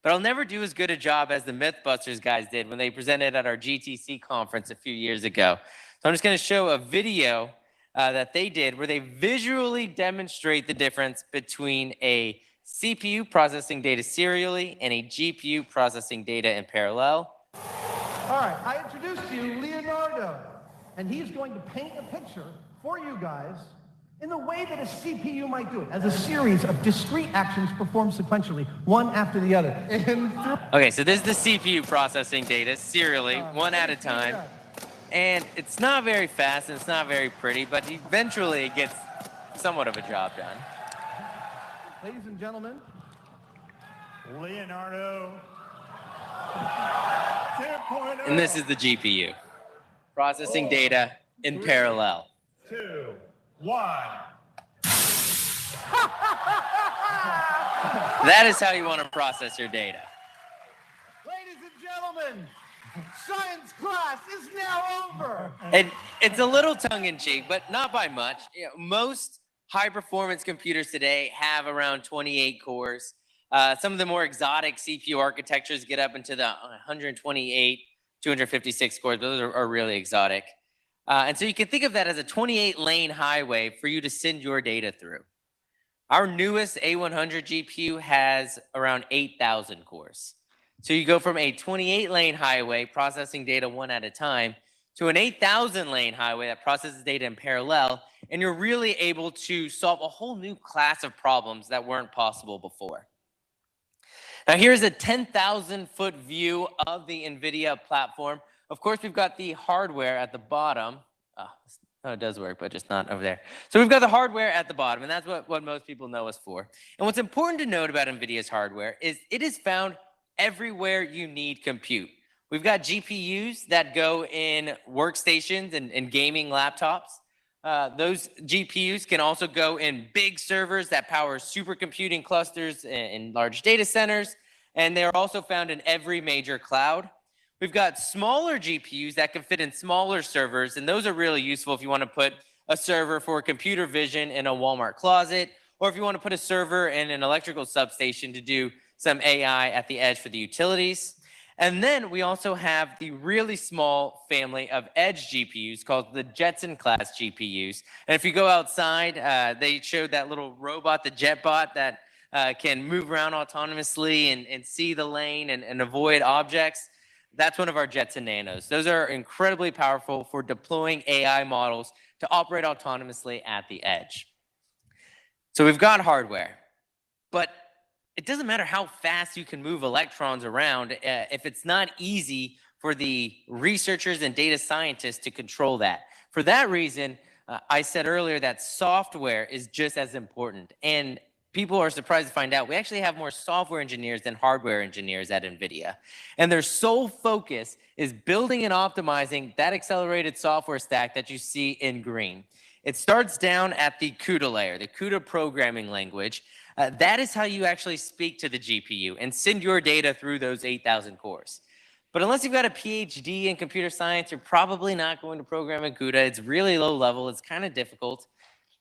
but I'll never do as good a job as the Mythbusters guys did when they presented at our GTC conference a few years ago. So I'm just going to show a video that they did where they visually demonstrate the difference between a CPU processing data serially and a GPU processing data in parallel. All right, I introduce to you Leonardo, and he's going to paint a picture for you guys in the way that a CPU might do it, as a series of discrete actions performed sequentially, one after the other. Okay, so this is the CPU processing data serially, one at a time. And it's not very fast and it's not very pretty, but eventually it gets somewhat of a job done. Ladies and gentlemen, Leonardo. And this is the GPU, processing data in parallel. 2, 1. That is how you want to process your data. Ladies and gentlemen, science class is now over. And it's a little tongue-in-cheek, but not by much. You know, most high-performance computers today have around 28 cores. Some of the more exotic CPU architectures get up into the 128, 256 cores. Those are really exotic. And so you can think of that as a 28-lane highway for you to send your data through. Our newest A100 GPU has around 8,000 cores. So you go from a 28-lane highway processing data one at a time to an 8,000-lane highway that processes data in parallel, and you're really able to solve a whole new class of problems that weren't possible before. Now here's a 10,000-foot view of the NVIDIA platform. Of course, we've got the hardware at the bottom. Oh, it does work, but just not over there. So we've got the hardware at the bottom, and that's what most people know us for. And what's important to note about NVIDIA's hardware is it is found everywhere you need compute. We've got GPUs that go in workstations and gaming laptops. Those GPUs can also go in big servers that power supercomputing clusters in large data centers, and they are also found in every major cloud. We've got smaller GPUs that can fit in smaller servers, and those are really useful if you want to put a server for computer vision in a Walmart closet, or if you want to put a server in an electrical substation to do some AI at the edge for the utilities. And then we also have the really small family of edge GPUs called the Jetson class GPUs. And if you go outside, they showed that little robot, the JetBot, that can move around autonomously and see the lane and avoid objects. That's one of our Jetson Nanos. Those are incredibly powerful for deploying AI models to operate autonomously at the edge. So we've got hardware, but it doesn't matter how fast you can move electrons around if it's not easy for the researchers and data scientists to control that. For that reason, I said earlier that software is just as important. And people are surprised to find out we actually have more software engineers than hardware engineers at NVIDIA. And their sole focus is building and optimizing that accelerated software stack that you see in green. It starts down at the CUDA layer, the CUDA programming language. That is how you actually speak to the GPU and send your data through those 8,000 cores. But unless you've got a PhD in computer science, you're probably not going to program in CUDA. It's really low level. It's kind of difficult.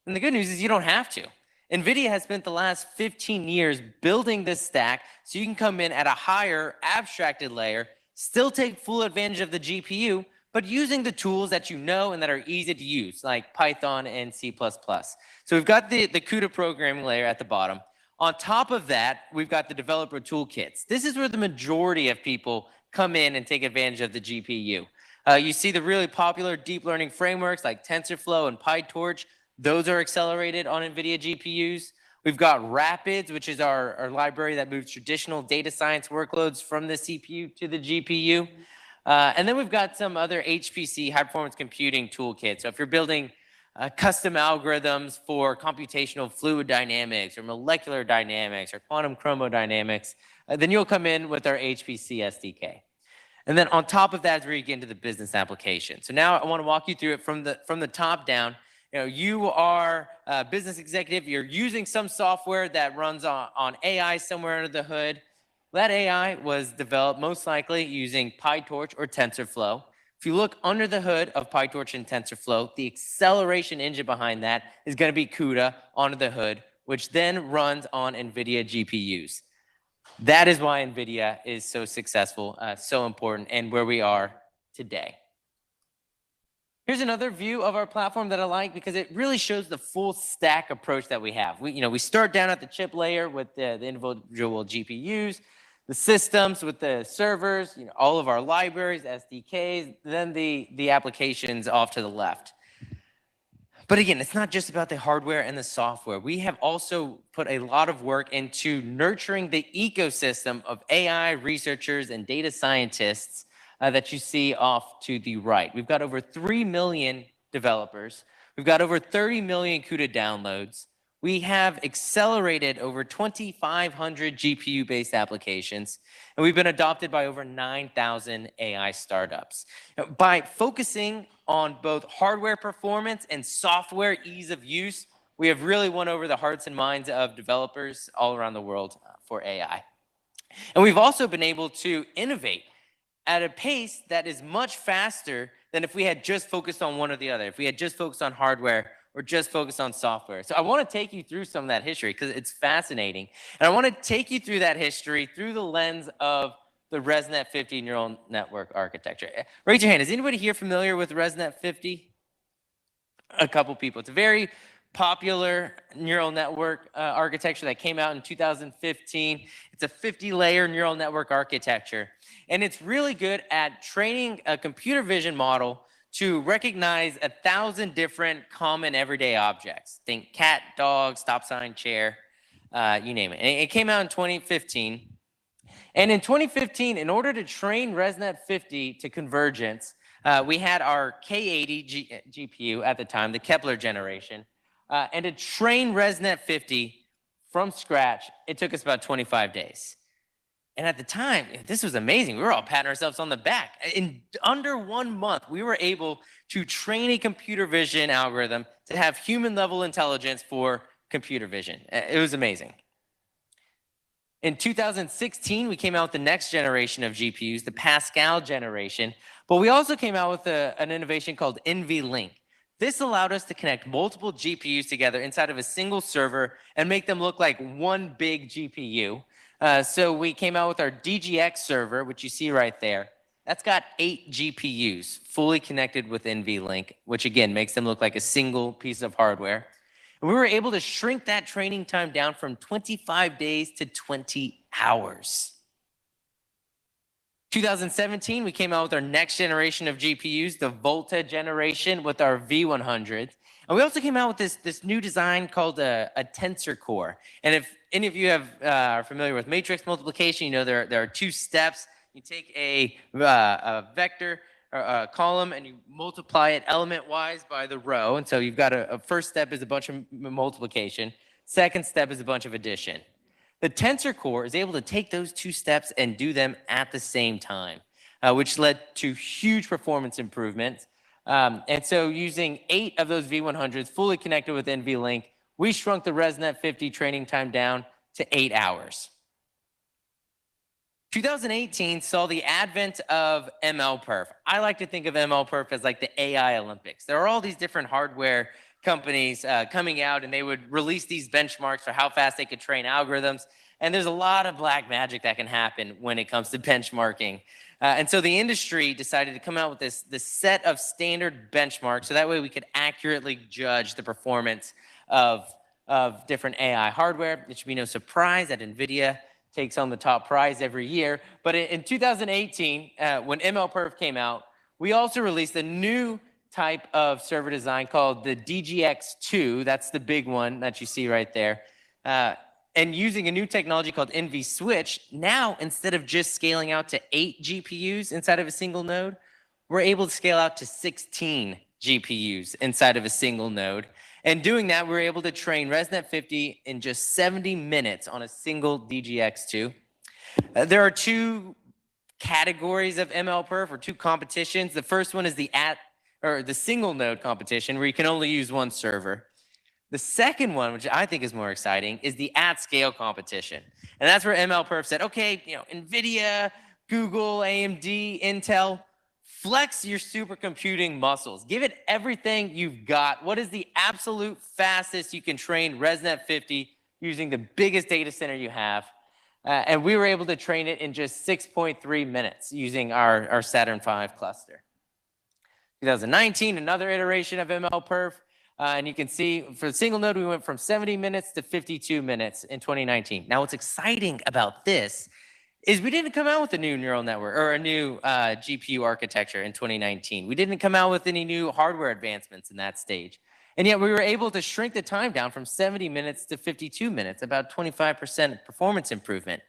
And the good news is you don't have to. NVIDIA has spent the last 15 years building this stack so you can come in at a higher abstracted layer, still take full advantage of the GPU, but using the tools that you know and that are easy to use, like Python and C++. So we've got the CUDA programming layer at the bottom. On top of that, we've got the developer toolkits. This is where the majority of people come in and take advantage of the GPU. You see the really popular deep learning frameworks like TensorFlow and PyTorch. Those are accelerated on NVIDIA GPUs. We've got Rapids, which is our library that moves traditional data science workloads from the CPU to the GPU. And then we've got some other HPC, high performance computing toolkits. So if you're building custom algorithms for computational fluid dynamics or molecular dynamics or quantum chromodynamics, then you'll come in with our HPC SDK. And then on top of that is where you get into the business application. So now I want to walk you through it from the top down. You know, you are a business executive, you're using some software that runs on AI somewhere under the hood. That AI was developed most likely using PyTorch or TensorFlow. If you look under the hood of PyTorch and TensorFlow, the acceleration engine behind that is going to be CUDA under the hood, which then runs on NVIDIA GPUs. That is why NVIDIA is so successful, so important, and where we are today. Here's another view of our platform that I like because it really shows the full stack approach that we have. We start down at the chip layer with the individual GPUs, the systems with the servers, all of our libraries, SDKs, then the applications off to the left. But again, it's not just about the hardware and the software. We have also put a lot of work into nurturing the ecosystem of AI researchers and data scientists that you see off to the right. We've got over 3 million developers. We've got over 30 million CUDA downloads. We have accelerated over 2,500 GPU-based applications, and we've been adopted by over 9,000 AI startups. By focusing on both hardware performance and software ease of use, we have really won over the hearts and minds of developers all around the world for AI. And we've also been able to innovate at a pace that is much faster than if we had just focused on one or the other, if we had just focused on hardware or just focused on software. So I want to take you through some of that history because it's fascinating. And I want to take you through that history through the lens of the ResNet 50 neural network architecture. Raise your hand. Is anybody here familiar with ResNet 50? A couple people. It's a very popular neural network architecture that came out in 2015. It's a 50-layer neural network architecture. And it's really good at training a computer vision model to recognize 1,000 different common everyday objects. Think cat, dog, stop sign, chair, you name it. And it came out in 2015. And in 2015, in order to train ResNet 50 to convergence, we had our K80 GPU at the time, the Kepler generation. And to train ResNet 50 from scratch, it took us about 25 days. And at the time, this was amazing. We were all patting ourselves on the back. In under 1 month, we were able to train a computer vision algorithm to have human-level intelligence for computer vision. It was amazing. In 2016, we came out with the next generation of GPUs, the Pascal generation, but we also came out with an innovation called NVLink. This allowed us to connect multiple GPUs together inside of a single server and make them look like one big GPU. So we came out with our DGX server, which you see right there. That's got 8 GPUs fully connected with NVLink, which again makes them look like a single piece of hardware. And we were able to shrink that training time down from 25 days to 20 hours. 2017, we came out with our next generation of GPUs, the Volta generation with our V100s. And we also came out with this new design called a tensor core. And if any of you are familiar with matrix multiplication, you know there are 2 steps. You take a vector or a column and you multiply it element-wise by the row. And so you've got a first step is a bunch of multiplication. Second step is a bunch of addition. The tensor core is able to take those 2 steps and do them at the same time, which led to huge performance improvements. And so using 8 of those V100s fully connected with NVLink, we shrunk the ResNet 50 training time down to 8 hours. 2018 saw the advent of MLPerf. I like to think of MLPerf as like the AI Olympics. There are all these different hardware companies coming out and they would release these benchmarks for how fast they could train algorithms. And there's a lot of black magic that can happen when it comes to benchmarking. And so the industry decided to come out with this set of standard benchmarks so that way we could accurately judge the performance of different AI hardware. It should be no surprise that NVIDIA takes home the top prize every year. But in 2018, when MLPerf came out, we also released a new type of server design called the DGX2. That's the big one that you see right there. And using a new technology called NVSwitch, now instead of just scaling out to 8 GPUs inside of a single node, we're able to scale out to 16 GPUs inside of a single node. And doing that, we're able to train ResNet 50 in just 70 minutes on a single DGX2. There are 2 categories of MLPerf, or 2 competitions. The first one is the single node competition, where you can only use 1 server. The second one, which I think is more exciting, is the at-scale competition. And that's where MLPerf said, okay, NVIDIA, Google, AMD, Intel, Flex your supercomputing muscles. Give it everything you've got. What is the absolute fastest you can train ResNet 50 using the biggest data center you have? And we were able to train it in just 6.3 minutes using our Saturn V cluster. 2019, another iteration of MLPerf. And you can see for the single node, we went from 70 minutes to 52 minutes in 2019. Now, what's exciting about this is we didn't come out with a new neural network or a new GPU architecture in 2019. We didn't come out with any new hardware advancements in that stage. And yet we were able to shrink the time down from 70 minutes to 52 minutes, about 25% performance improvement.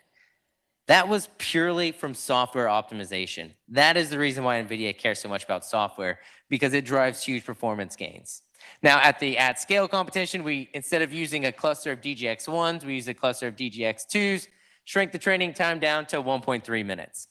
That was purely from software optimization. That is the reason why NVIDIA cares so much about software, because it drives huge performance gains. Now, at the at-scale competition, we, instead of using a cluster of DGX1s, we use a cluster of DGX2s, shrink the training time down to 1.3 minutes.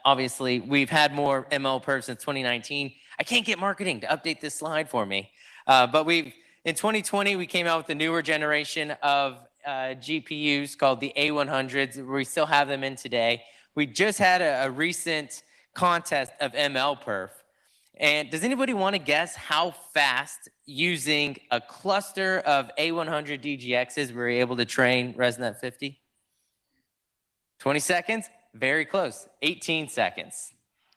Obviously, we've had more MLPerf since 2019. I can't get marketing to update this slide for me. But in 2020, we came out with the newer generation of GPUs called the A100s. We still have them in today. We just had a recent contest of MLPerf. And does anybody want to guess how fast, using a cluster of A100 DGXs, we were able to train ResNet 50? 20 seconds? Very close. 18 seconds.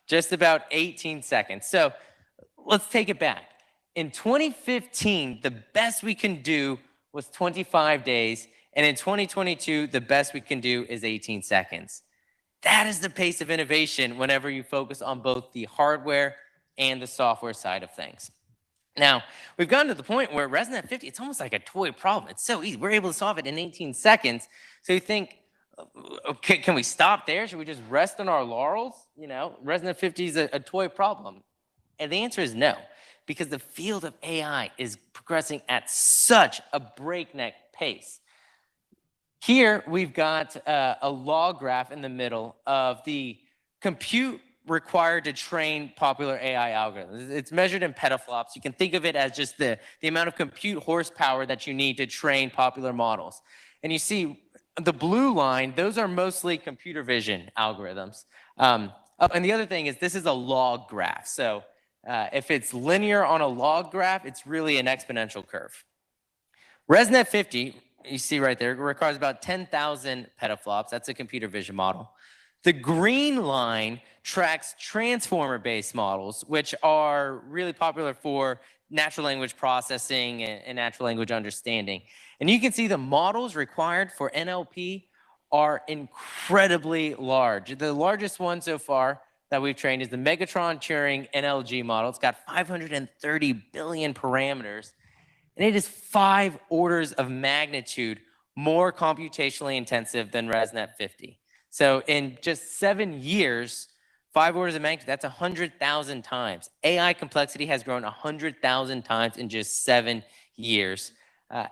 Just about 18 seconds. So let's take it back. In 2015, the best we can do was 25 days. And in 2022, the best we can do is 18 seconds. That is the pace of innovation whenever you focus on both the hardware and the software side of things. Now, we've gotten to the point where ResNet 50, it's almost like a toy problem. It's so easy. We're able to solve it in 18 seconds. So you think, okay, can we stop there? Should we just rest on our laurels? You know, ResNet 50 is a toy problem. And the answer is no, because the field of AI is progressing at such a breakneck pace. Here, we've got a log graph in the middle of the compute required to train popular AI algorithms. It's measured in petaflops. You can think of it as just the amount of compute horsepower that you need to train popular models. And you see the blue line, those are mostly computer vision algorithms. And the other thing is this is a log graph. So if it's linear on a log graph, it's really an exponential curve. ResNet 50, you see right there, requires about 10,000 petaflops. That's a computer vision model. The green line tracks transformer-based models, which are really popular for natural language processing and natural language understanding. And you can see the models required for NLP are incredibly large. The largest one so far that we've trained is the Megatron Turing NLG model. It's got 530 billion parameters, and it is 5 orders of magnitude more computationally intensive than ResNet 50. So in just 7 years, 5 orders of magnitude, that's 100,000 times. AI complexity has grown 100,000 times in just 7 years.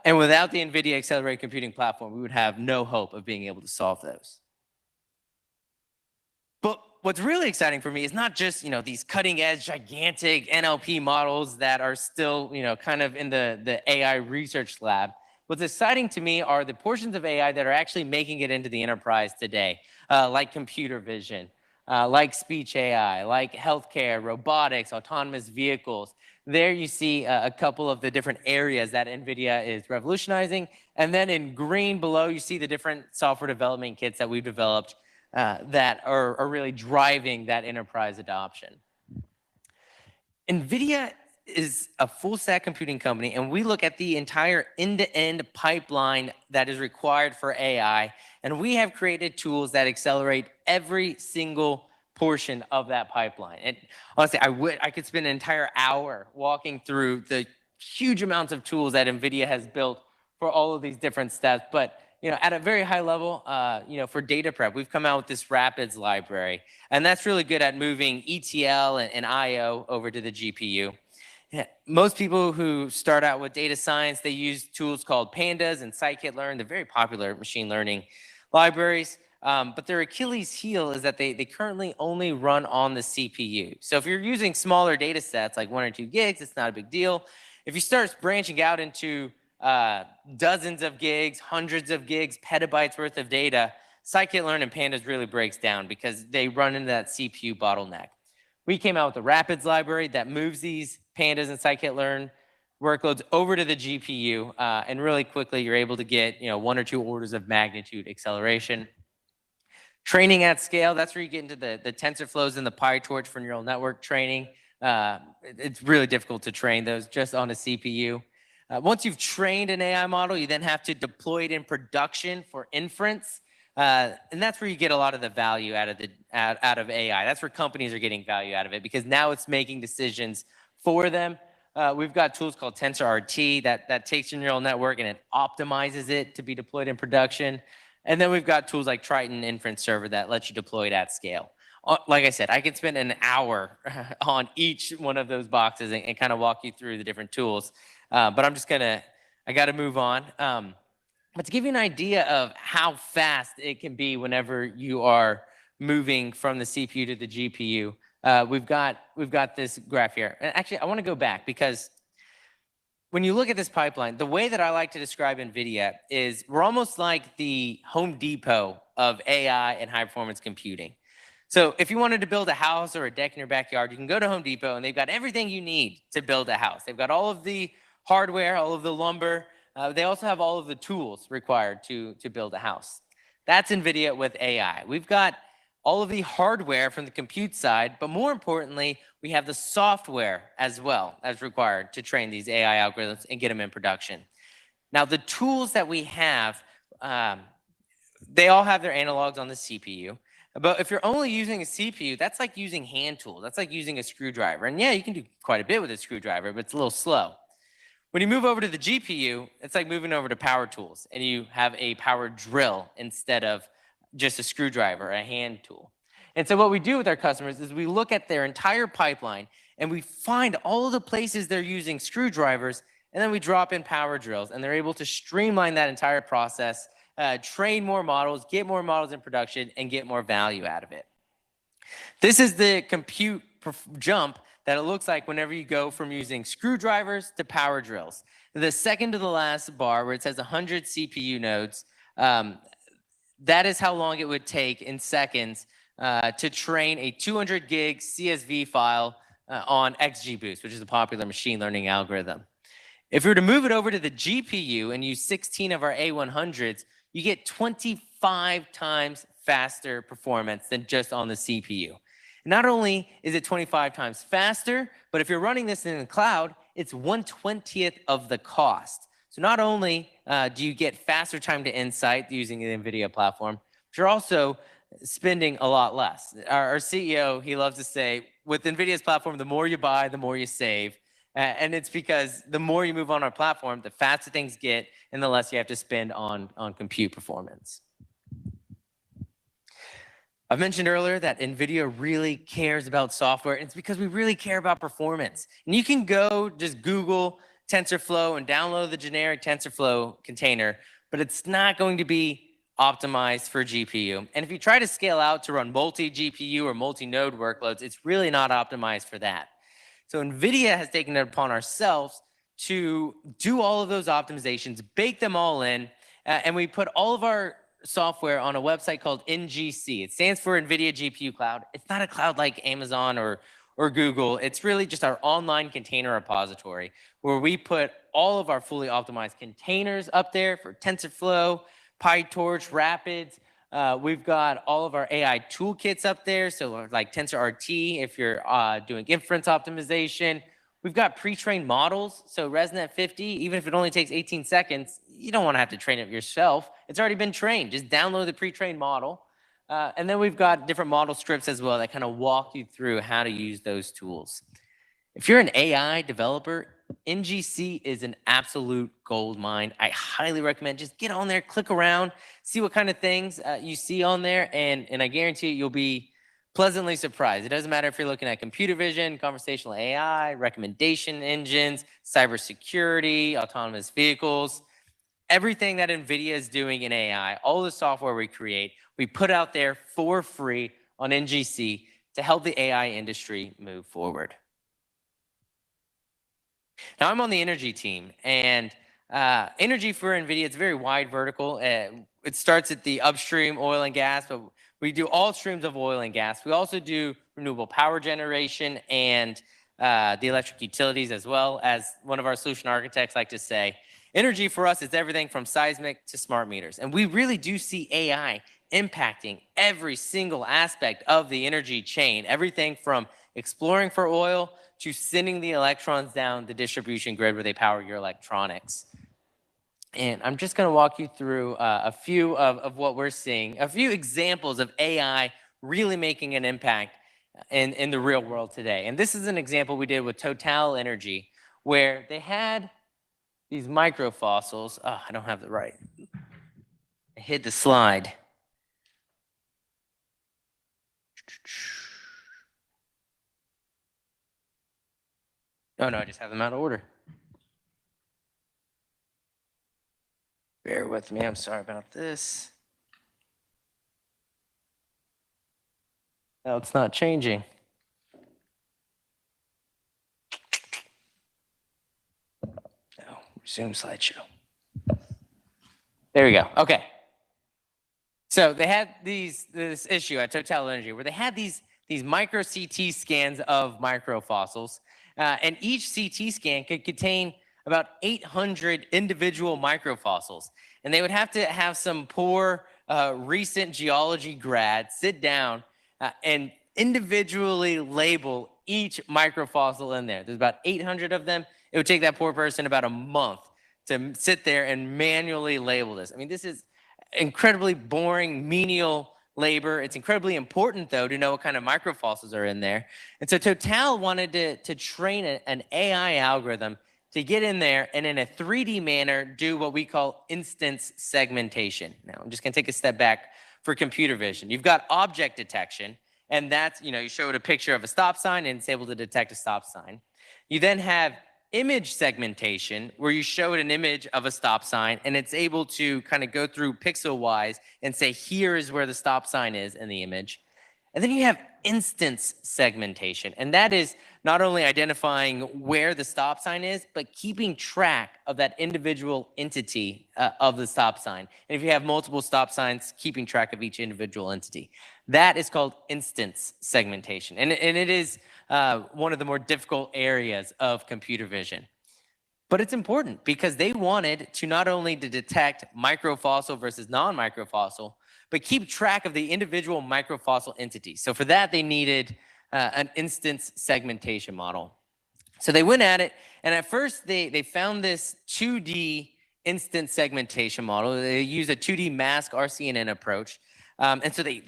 And without the NVIDIA accelerated computing platform, we would have no hope of being able to solve those. But what's really exciting for me is not just, these cutting edge, gigantic NLP models that are still, kind of in the AI research lab. What's exciting to me are the portions of AI that are actually making it into the enterprise today, like computer vision, like speech AI, like healthcare, robotics, autonomous vehicles. There you see a couple of the different areas that NVIDIA is revolutionizing. And then in green below, you see the different software development kits that we've developed that are really driving that enterprise adoption. NVIDIA is a full stack computing company, and we look at the entire end-to-end pipeline that is required for AI, and we have created tools that accelerate every single portion of that pipeline. And honestly, I could spend an entire hour walking through the huge amounts of tools that NVIDIA has built for all of these different steps. But at a very high level, for data prep, we've come out with this Rapids library, and that's really good at moving ETL and IO over to the GPU. Most people who start out with data science, they use tools called pandas and scikit-learn. They're very popular machine learning libraries, but their Achilles heel is that they currently only run on the CPU. So if you're using smaller data sets, like 1 or 2 gigs, it's not a big deal. If you start branching out into dozens of gigs, hundreds of gigs, petabytes worth of data, scikit-learn and pandas really breaks down because they run into that CPU bottleneck. We came out with the Rapids library that moves these pandas and scikit-learn workloads over to the GPU, and really quickly you're able to get 1 or 2 orders of magnitude acceleration. Training at scale, that's where you get into the TensorFlows and the PyTorch for neural network training. It's really difficult to train those just on a CPU. Once you've trained an AI model, you then have to deploy it in production for inference. And that's where you get a lot of the value out of AI. That's where companies are getting value out of it, because now it's making decisions for them. We've got tools called TensorRT that takes your neural network and it optimizes it to be deployed in production. And then we've got tools like Triton Inference Server that lets you deploy it at scale. Like I said, I could spend an hour on each one of those boxes and kind of walk you through the different tools. But I'm just I got to move on. But to give you an idea of how fast it can be whenever you are moving from the CPU to the GPU, we've got this graph here. And actually, I want to go back, because when you look at this pipeline, the way that I like to describe NVIDIA is we're almost like the Home Depot of AI and high performance computing. So if you wanted to build a house or a deck in your backyard, you can go to Home Depot and they've got everything you need to build a house. They've got all of the hardware, all of the lumber. They also have all of the tools required to build a house. That's NVIDIA with AI. We've got all of the hardware from the compute side, but more importantly, we have the software as well as required to train these AI algorithms and get them in production. Now, the tools that we have, they all have their analogs on the CPU. But if you're only using a CPU, that's like using hand tools. That's like using a screwdriver. And yeah, you can do quite a bit with a screwdriver, but it's a little slow. When you move over to the GPU, it's like moving over to power tools, and you have a power drill instead of just a screwdriver, a hand tool. And so what we do with our customers is we look at their entire pipeline and we find all of the places they're using screwdrivers, and then we drop in power drills, and they're able to streamline that entire process, train more models, get more models in production, and get more value out of it. This is the compute jump that it looks like whenever you go from using screwdrivers to power drills. The second to the last bar, where it says 100 CPU nodes, that is how long it would take in seconds to train a 200 gig CSV file on XGBoost, which is a popular machine learning algorithm. If we were to move it over to the GPU and use 16 of our A100s, you get 25 times faster performance than just on the CPU. Not only is it 25 times faster, but if you're running this in the cloud, it's 1/20th of the cost. So not only do you get faster time to insight using the NVIDIA platform, but you're also spending a lot less. Our CEO, he loves to say, with NVIDIA's platform, the more you buy, the more you save. And it's because the more you move on our platform, the faster things get and the less you have to spend on compute performance. I've mentioned earlier that NVIDIA really cares about software, and it's because we really care about performance. And you can go just Google TensorFlow and download the generic TensorFlow container, but it's not going to be optimized for GPU. And if you try to scale out to run multi-GPU or multi-node workloads, it's really not optimized for that. So NVIDIA has taken it upon ourselves to do all of those optimizations, bake them all in, and we put all of our software on a website called NGC. It stands for NVIDIA GPU Cloud. It's not a cloud like Amazon or Google. It's really just our online container repository where we put all of our fully optimized containers up there for TensorFlow, PyTorch, Rapids. We've got all of our AI toolkits up there, so like TensorRT if you're doing inference optimization. We've got pre-trained models, so ResNet 50, even if it only takes 18 seconds, you don't want to have to train it yourself. It's already been trained. Just download the pre-trained model. And then we've got different model scripts as well that kind of walk you through how to use those tools. If you're an AI developer, NGC is an absolute gold mine. I highly recommend just get on there, click around, see what kind of things you see on there, and I guarantee you'll be pleasantly surprised. It doesn't matter if you're looking at computer vision, conversational AI, recommendation engines, cybersecurity, autonomous vehicles, everything that NVIDIA is doing in AI, all the software we create, we put out there for free on NGC to help the AI industry move forward. Now I'm on the energy team, and energy for NVIDIA, it's a very wide vertical. It starts at the upstream oil and gas, but We do all streams of oil and gas. We also do renewable power generation and the electric utilities, as well. As one of our solution architects like to say, energy for us is everything from seismic to smart meters. And we really do see AI impacting every single aspect of the energy chain, everything from exploring for oil to sending the electrons down the distribution grid where they power your electronics. And I'm just going to walk you through a few of what we're seeing, a few examples of AI really making an impact in the real world today. And this is an example we did with Total Energy, where they had these microfossils. Oh, I don't have the right. I hid the slide. Oh, no, I just have them out of order. Bear with me, I'm sorry about this. No, it's not changing. No, resume slideshow. There we go, okay. So they had this issue at Total Energy where they had these micro CT scans of microfossils, and each CT scan could contain about 800 individual microfossils. And they would have to have some poor recent geology grad sit down and individually label each microfossil in there. There's about 800 of them. It would take that poor person about a month to sit there and manually label this. I mean, this is incredibly boring, menial labor. It's incredibly important, though, to know what kind of microfossils are in there. And so Total wanted to train an AI algorithm to get in there and in a 3D manner do what we call instance segmentation. Now, I'm just going to take a step back for computer vision. You've got object detection, and that's, you show it a picture of a stop sign, and it's able to detect a stop sign. You then have image segmentation, where you show it an image of a stop sign, and it's able to kind of go through pixel-wise and say, here is where the stop sign is in the image. And then you have instance segmentation, and that is not only identifying where the stop sign is, but keeping track of that individual entity of the stop sign. And if you have multiple stop signs, keeping track of each individual entity. That is called instance segmentation, and it is one of the more difficult areas of computer vision. But it's important because they wanted to not only to detect microfossil versus non-microfossil, but keep track of the individual microfossil entities. So for that, they needed an instance segmentation model. So they went at it, and at first they found this 2D instance segmentation model. They used a 2D mask RCNN approach. And so they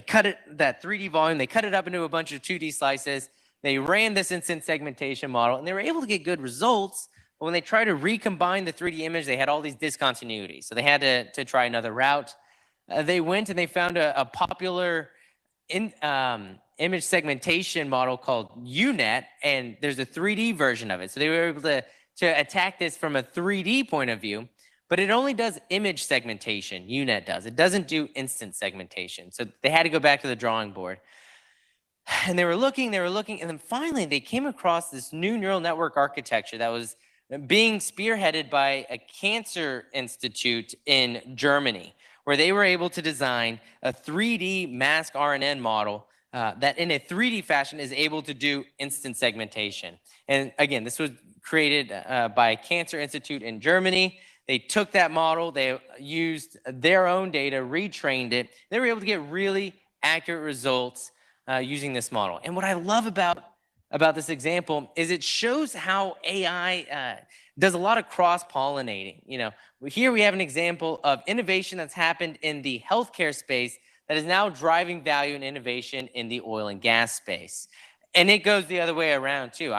cut it, that 3D volume, they cut it up into a bunch of 2D slices. They ran this instance segmentation model, and they were able to get good results. But when they tried to recombine the 3D image, they had all these discontinuities. So they had to try another route. They went and they found a popular image segmentation model called UNet, and there's a 3D version of it. So they were able to attack this from a 3D point of view, but it only does image segmentation, UNet does. It doesn't do instant segmentation. So they had to go back to the drawing board. And they were looking, and then finally they came across this new neural network architecture that was being spearheaded by a cancer institute in Germany, where they were able to design a 3D mask RNN model that in a 3D fashion is able to do instant segmentation. And again, this was created by a cancer institute in Germany. They took that model, they used their own data, retrained it. They were able to get really accurate results using this model. And what I love about this example is it shows how AI does a lot of cross-pollinating. Here we have an example of innovation that's happened in the healthcare space that is now driving value and innovation in the oil and gas space. And it goes the other way around too.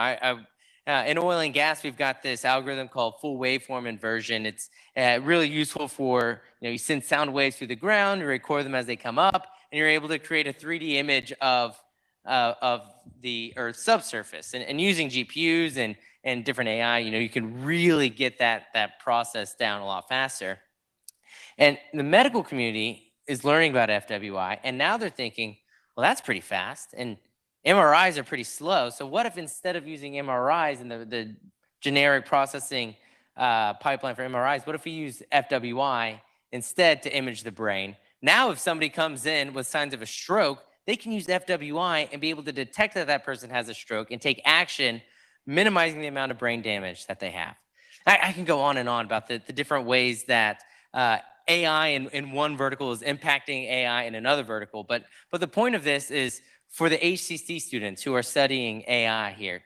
In oil and gas, we've got this algorithm called full waveform inversion. It's really useful for, you send sound waves through the ground, you record them as they come up, and you're able to create a 3D image of the Earth's subsurface. And using GPUs and different AI, you can really get that process down a lot faster. And the medical community is learning about FWI, and now they're thinking, well, that's pretty fast, and MRIs are pretty slow. So what if instead of using MRIs and the generic processing pipeline for MRIs, what if we use FWI instead to image the brain? Now, if somebody comes in with signs of a stroke, they can use FWI and be able to detect that that person has a stroke and take action, minimizing the amount of brain damage that they have. I can go on and on about the different ways that AI in one vertical is impacting AI in another vertical. But the point of this is for the HCC students who are studying AI here,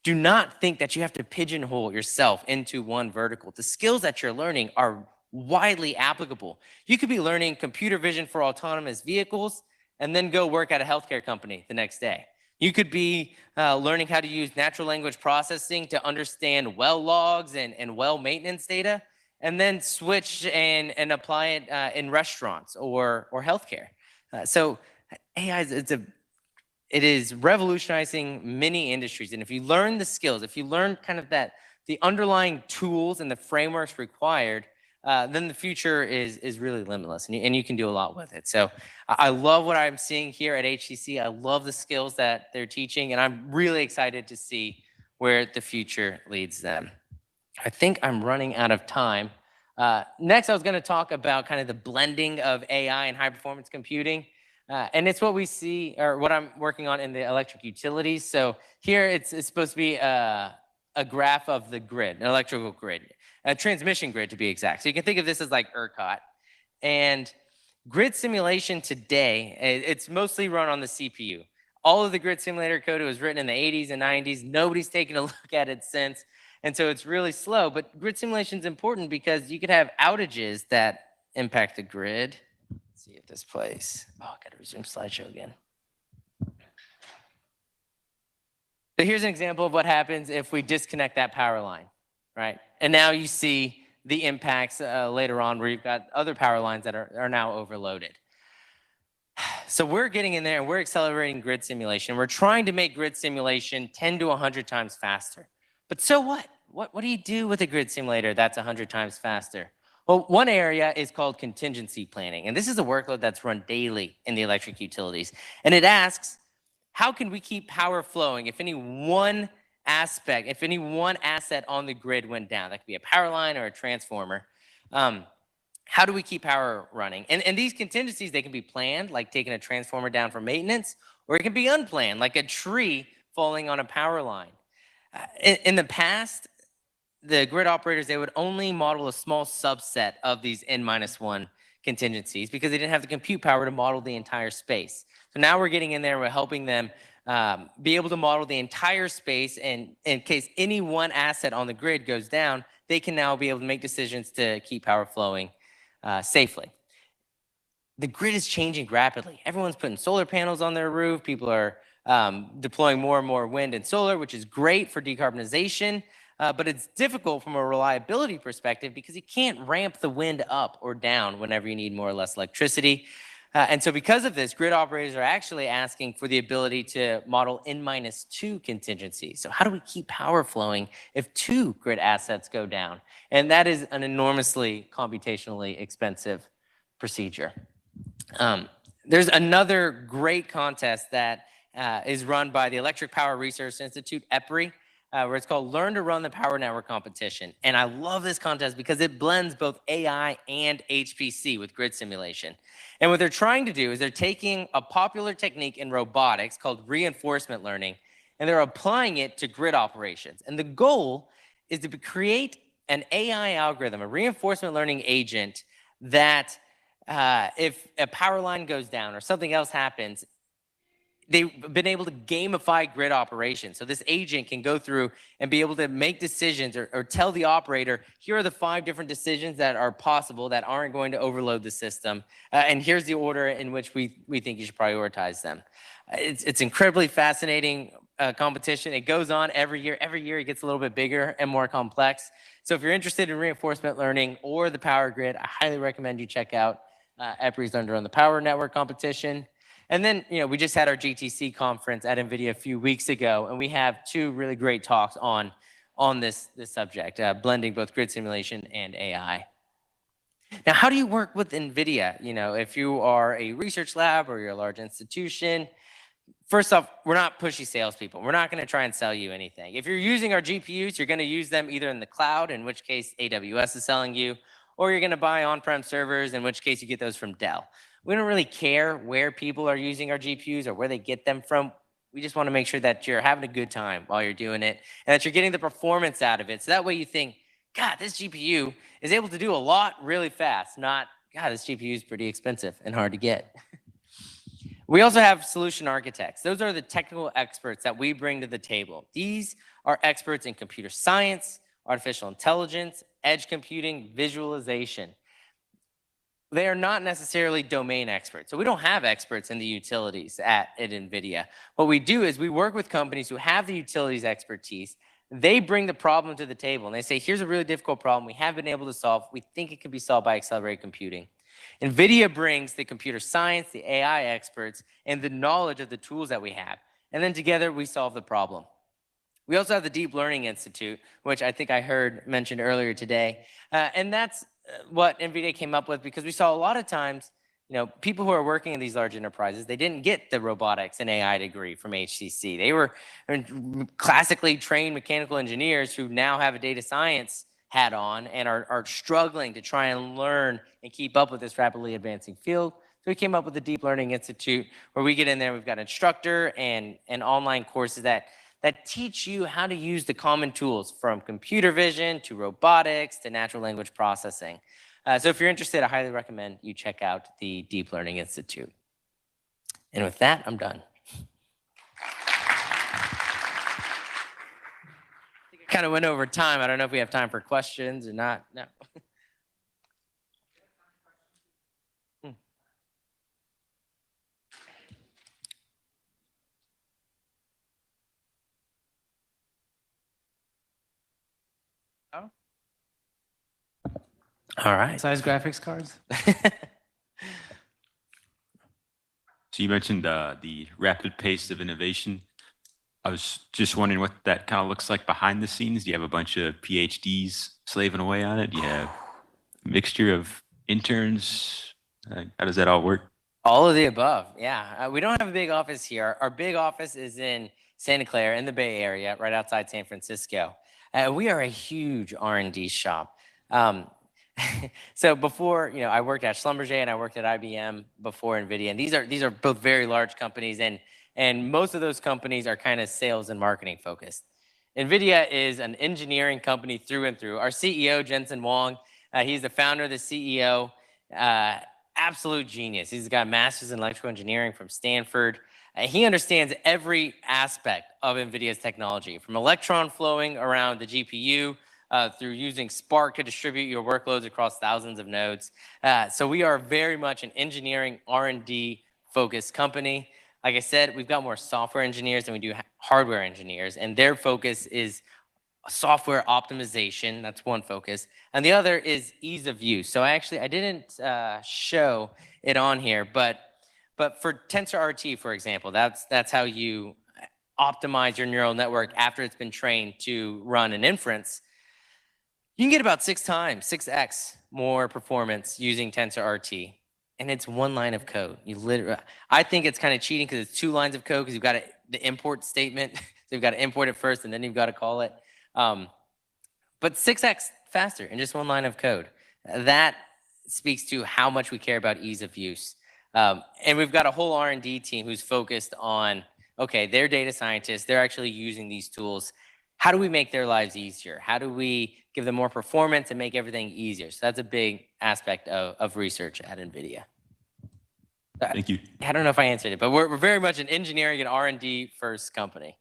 do not think that you have to pigeonhole yourself into one vertical. The skills that you're learning are widely applicable. You could be learning computer vision for autonomous vehicles and then go work at a healthcare company the next day. You could be learning how to use natural language processing to understand well logs and well maintenance data, and then switch and apply it in restaurants or healthcare. So AI it is revolutionizing many industries. And if you learn the skills, if you learn kind of the underlying tools and the frameworks required, then the future is really limitless, and you can do a lot with it. So I love what I'm seeing here at HCC. I love the skills that they're teaching, and I'm really excited to see where the future leads them. I think I'm running out of time. Next, I was going to talk about kind of the blending of AI and high-performance computing. And it's what we see, or what I'm working on in the electric utilities. So here it's supposed to be a graph of the grid, an electrical grid, a transmission grid to be exact. So you can think of this as like ERCOT. And grid simulation today, it's mostly run on the CPU. All of the grid simulator code was written in the 80s and 90s. Nobody's taken a look at it since. And so it's really slow. But grid simulation is important because you could have outages that impact the grid. Let's see if this plays. Oh, I got to resume slideshow again. So here's an example of what happens if we disconnect that power line, right? And now you see the impacts later on where you've got other power lines that are now overloaded. So we're getting in there and we're accelerating grid simulation. We're trying to make grid simulation 10 to 100 times faster. But so what? What do you do with a grid simulator that's 100 times faster? Well, one area is called contingency planning. And this is a workload that's run daily in the electric utilities. And it asks, how can we keep power flowing if any one aspect, if any one asset on the grid went down? That could be a power line or a transformer. How do we keep power running? And these contingencies, they can be planned, like taking a transformer down for maintenance, or it can be unplanned, like a tree falling on a power line. In the past, the grid operators, they would only model a small subset of these N-1 contingencies because they didn't have the compute power to model the entire space. So now we're getting in there and we're helping them be able to model the entire space, and in case any one asset on the grid goes down, they can now be able to make decisions to keep power flowing safely. The grid is changing rapidly. Everyone's putting solar panels on their roof. People are deploying more and more wind and solar, which is great for decarbonization, but it's difficult from a reliability perspective because you can't ramp the wind up or down whenever you need more or less electricity. And so because of this, grid operators are actually asking for the ability to model N-2 contingencies. So how do we keep power flowing if 2 grid assets go down? And that is an enormously computationally expensive procedure. There's another great contest that is run by the Electric Power Research Institute, EPRI, where it's called Learn to Run the Power Network Competition. And I love this contest because it blends both AI and HPC with grid simulation. And what they're trying to do is they're taking a popular technique in robotics called reinforcement learning, and they're applying it to grid operations. And the goal is to create an AI algorithm, a reinforcement learning agent that if a power line goes down or something else happens, they've been able to gamify grid operations. So this agent can go through and be able to make decisions or tell the operator, here are the 5 different decisions that are possible that aren't going to overload the system. And here's the order in which we think you should prioritize them. It's incredibly fascinating competition. It goes on every year. Every year it gets a little bit bigger and more complex. So if you're interested in reinforcement learning or the power grid, I highly recommend you check out EPRI's Learn to Run the Power Network competition. And then, we just had our GTC conference at NVIDIA a few weeks ago, and we have 2 really great talks on this subject, blending both grid simulation and AI. Now, how do you work with NVIDIA? If you are a research lab or you're a large institution, first off, we're not pushy salespeople. We're not going to try and sell you anything. If you're using our GPUs, you're going to use them either in the cloud, in which case AWS is selling you, or you're going to buy on-prem servers, in which case you get those from Dell. We don't really care where people are using our GPUs or where they get them from. We just want to make sure that you're having a good time while you're doing it and that you're getting the performance out of it. So that way you think, God, this GPU is able to do a lot really fast, not, God, this GPU is pretty expensive and hard to get. We also have solution architects. Those are the technical experts that we bring to the table. These are experts in computer science, artificial intelligence, edge computing, visualization. They are not necessarily domain experts. So we don't have experts in the utilities at NVIDIA. What we do is we work with companies who have the utilities expertise. They bring the problem to the table and they say, here's a really difficult problem we have been able to solve. We think it can be solved by accelerated computing. NVIDIA brings the computer science, the AI experts, and the knowledge of the tools that we have. And then together we solve the problem. We also have the Deep Learning Institute, which I think I heard mentioned earlier today. And that's what NVIDIA came up with because we saw a lot of times, people who are working in these large enterprises, they didn't get the robotics and AI degree from HCC. They were classically trained mechanical engineers who now have a data science hat on and are struggling to try and learn and keep up with this rapidly advancing field. So we came up with the Deep Learning Institute where we get in there, we've got an instructor and online courses that teach you how to use the common tools from computer vision to robotics to natural language processing. So if you're interested, I highly recommend you check out the Deep Learning Institute. And with that, I'm done. Kind of went over time. I don't know if we have time for questions or not. No. Oh. All right. Size graphics cards. So you mentioned the rapid pace of innovation. I was just wondering what that kind of looks like behind the scenes. Do you have a bunch of PhDs slaving away on it? Do you have a mixture of interns? How does that all work? All of the above, yeah. We don't have a big office here. Our big office is in Santa Clara in the Bay Area, right outside San Francisco. We are a huge R&D shop. So before, I worked at Schlumberger and I worked at IBM before NVIDIA. And these are both very large companies, and most of those companies are kind of sales and marketing focused. NVIDIA is an engineering company through and through. Our CEO, Jensen Huang, he's the founder, the CEO, absolute genius. He's got a master's in electrical engineering from Stanford. He understands every aspect of NVIDIA's technology, from electron flowing around the GPU, through using Spark to distribute your workloads across thousands of nodes. So we are very much an engineering R&D focused company. Like I said, we've got more software engineers than we do hardware engineers, and their focus is software optimization. That's one focus. And the other is ease of use. So I didn't show it on here, but for TensorRT, for example, that's how you optimize your neural network after it's been trained to run an inference. You can get about 6x more performance using TensorRT. And it's one line of code. I think it's kind of cheating because it's 2 lines of code because you've got the import statement. So you've got to import it first and then you've got to call it. But 6x faster in just 1 line of code. That speaks to how much we care about ease of use. And we've got a whole R&D team who's focused on, okay, they're data scientists. They're actually using these tools. How do we make their lives easier? How do we give them more performance and make everything easier? So that's a big aspect of research at NVIDIA. Thank you. I don't know if I answered it, but we're very much an engineering and R&D first company.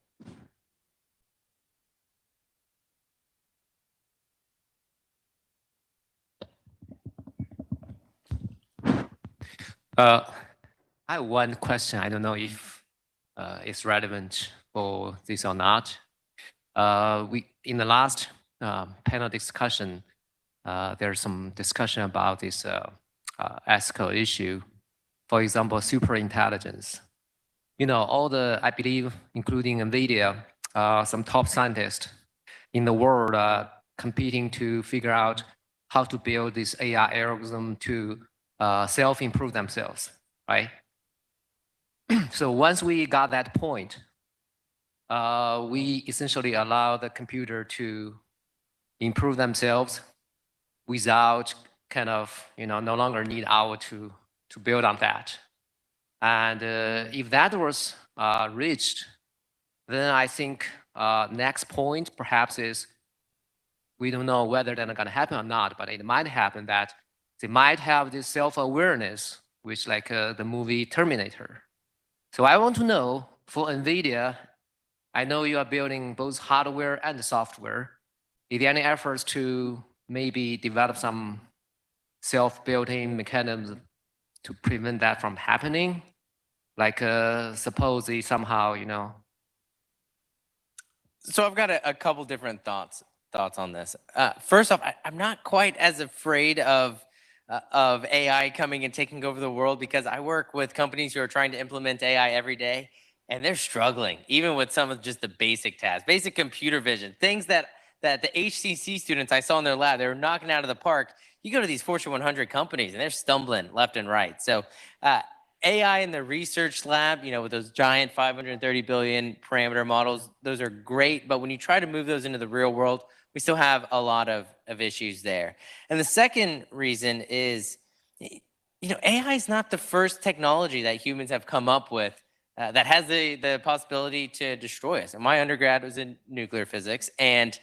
I have one question. I don't know if it's relevant for this or not. In the last panel discussion, there's some discussion about this ethical issue. For example, superintelligence. I believe, including NVIDIA, some top scientists in the world are competing to figure out how to build this AI algorithm to self-improve themselves, right? So once we got that point, we essentially allow the computer to improve themselves without no longer need our to to build on that. And if that was reached, then I think next point perhaps is we don't know whether that's going to happen or not, but it might happen that they might have this self-awareness, which like the movie Terminator. So I want to know for NVIDIA, I know you are building both hardware and software. Is there any efforts to maybe develop some self-built-in mechanisms to prevent that from happening? Like suppose they somehow, So I've got a couple different thoughts on this. First off, I'm not quite as afraid of AI coming and taking over the world, because I work with companies who are trying to implement AI every day, and they're struggling, even with some of just the basic tasks, basic computer vision, things that the HCC students I saw in their lab, they were knocking out of the park. You go to these Fortune 100 companies, and they're stumbling left and right. So AI in the research lab, with those giant 530 billion parameter models, those are great. But when you try to move those into the real world, we still have a lot of issues there. And the second reason is, AI is not the first technology that humans have come up with that has the possibility to destroy us. And my undergrad was in nuclear physics, and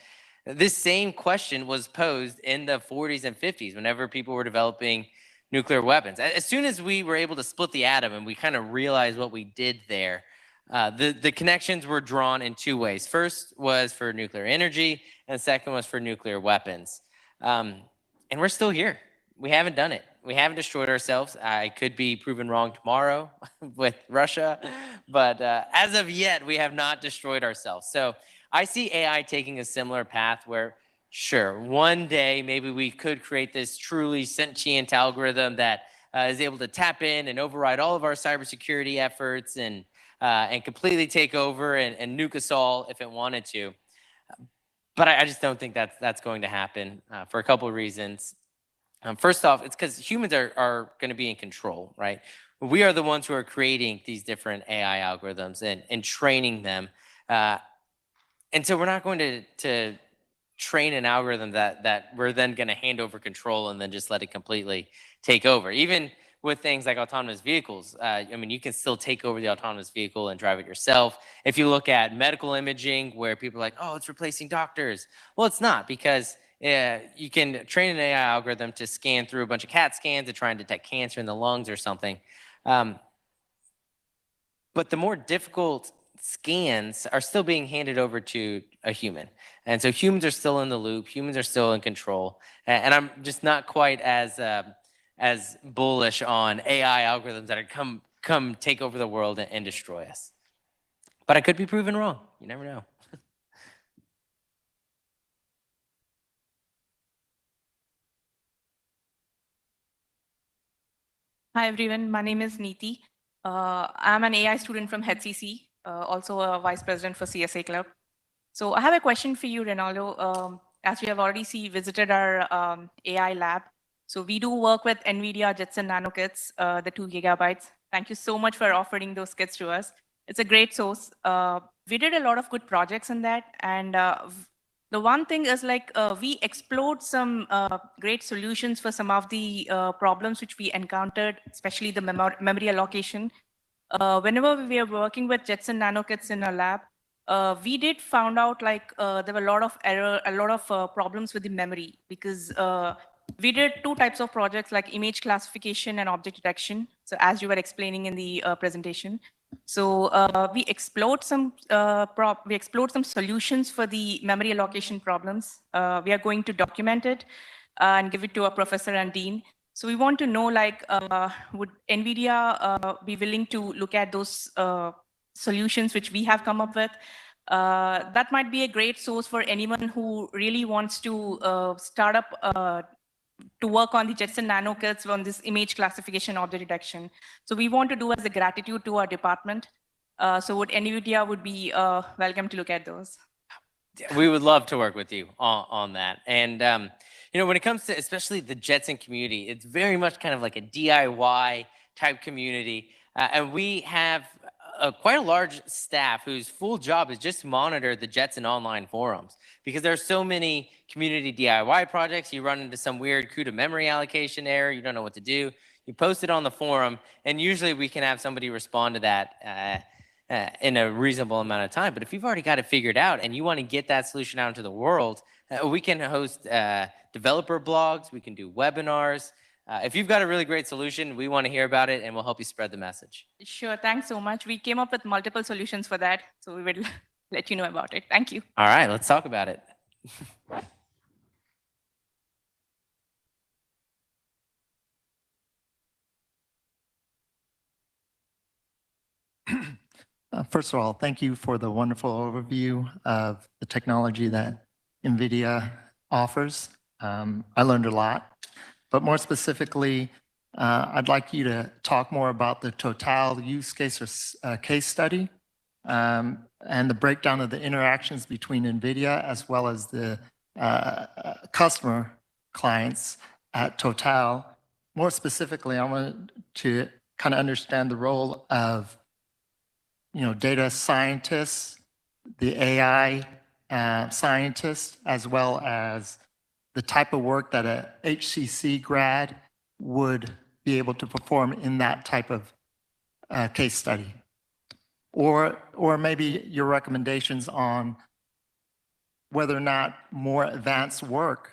this same question was posed in the 40s and 50s whenever people were developing nuclear weapons. As soon as we were able to split the atom and we kind of realized what we did there, the connections were drawn in two ways. First was for nuclear energy, and the second was for nuclear weapons. And we're still here. We haven't done it. We haven't destroyed ourselves. I could be proven wrong tomorrow with Russia, but as of yet, we have not destroyed ourselves. So I see AI taking a similar path where, sure, one day maybe we could create this truly sentient algorithm that is able to tap in and override all of our cybersecurity efforts and completely take over and nuke us all if it wanted to. But I just don't think that's going to happen for a couple of reasons. First off, it's because humans are going to be in control, right? We are the ones who are creating these different AI algorithms and training them. And so we're not going to train an algorithm that we're then going to hand over control and then just let it completely take over. Even with things like autonomous vehicles, you can still take over the autonomous vehicle and drive it yourself. If you look at medical imaging, where people are like, oh, it's replacing doctors. Well, it's not, because you can train an AI algorithm to scan through a bunch of CAT scans to try and detect cancer in the lungs or something. But the more difficult scans are still being handed over to a human. And so humans are still in the loop. Humans are still in control. And I'm just not quite as bullish on AI algorithms that are come take over the world and destroy us. But I could be proven wrong. You never know. Hi, everyone. My name is Neeti. I'm an AI student from HCC, also a vice president for CSA Club. So I have a question for you, Ronaldo. As you have already visited our AI lab, so we do work with NVIDIA Jetson Nano kits, the 2 gigabytes. Thank you so much for offering those kits to us. It's a great source. We did a lot of good projects in that, and the one thing is we explored some great solutions for some of the problems which we encountered, especially the memory allocation. Whenever we were working with Jetson Nano kits in our lab, we did found out there were a lot of problems with the memory, because we did two types of projects, like image classification and object detection. So as you were explaining in the presentation. So we explored some solutions for the memory allocation problems. We are going to document it and give it to our professor and dean. So we want to know, would NVIDIA be willing to look at those solutions which we have come up with? That might be a great source for anyone who really wants to start up to work on the Jetson Nano kits on this image classification object detection. So we want to do as a gratitude to our department. So would NVIDIA would be welcome to look at those? We would love to work with you on that. And when it comes to especially the Jetson community, it's very much kind of like a DIY type community. And we have quite a large staff whose full job is just to monitor the Jetson online forums, because there are so many community DIY projects. You run into some weird CUDA memory allocation error, you don't know what to do. you post it on the forum, and usually we can have somebody respond to that in a reasonable amount of time. But if you've already got it figured out and you want to get that solution out into the world, we can host developer blogs, we can do webinars. If you've got a really great solution, we want to hear about it and we'll help you spread the message. Sure, thanks so much. We came up with multiple solutions for that, so we will let you know about it. Thank you. All right, let's talk about it. First of all, thank you for the wonderful overview of the technology that NVIDIA offers. I learned a lot, but more specifically, I'd like you to talk more about the Total use case or case study and the breakdown of the interactions between NVIDIA as well as the customer clients at Total. More specifically, I want to kind of understand the role of data scientists, the AI scientists, as well as the type of work that a HCC grad would be able to perform in that type of case study. Or maybe your recommendations on whether or not more advanced work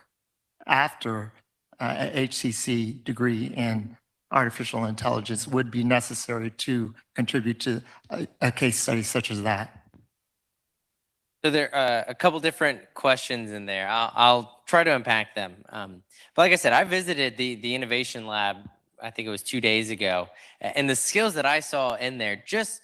after an HCC degree in artificial intelligence would be necessary to contribute to a case study such as that. So there are a couple different questions in there. I'll try to unpack them. But like I said, I visited the innovation lab, I think it was 2 days ago, and the skills that I saw in there, just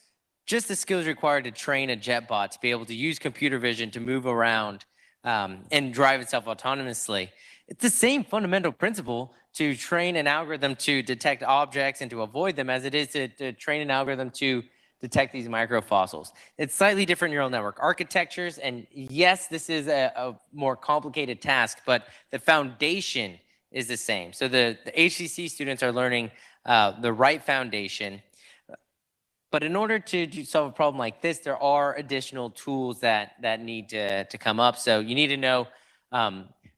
the skills required to train a JetBot to be able to use computer vision to move around and drive itself autonomously. It's the same fundamental principle to train an algorithm to detect objects and to avoid them as it is to train an algorithm to detect these microfossils. It's slightly different neural network architectures, and yes, this is a more complicated task, but the foundation is the same. So the HCC students are learning the right foundation, but in order to solve a problem like this, there are additional tools that need to come up. So you need to know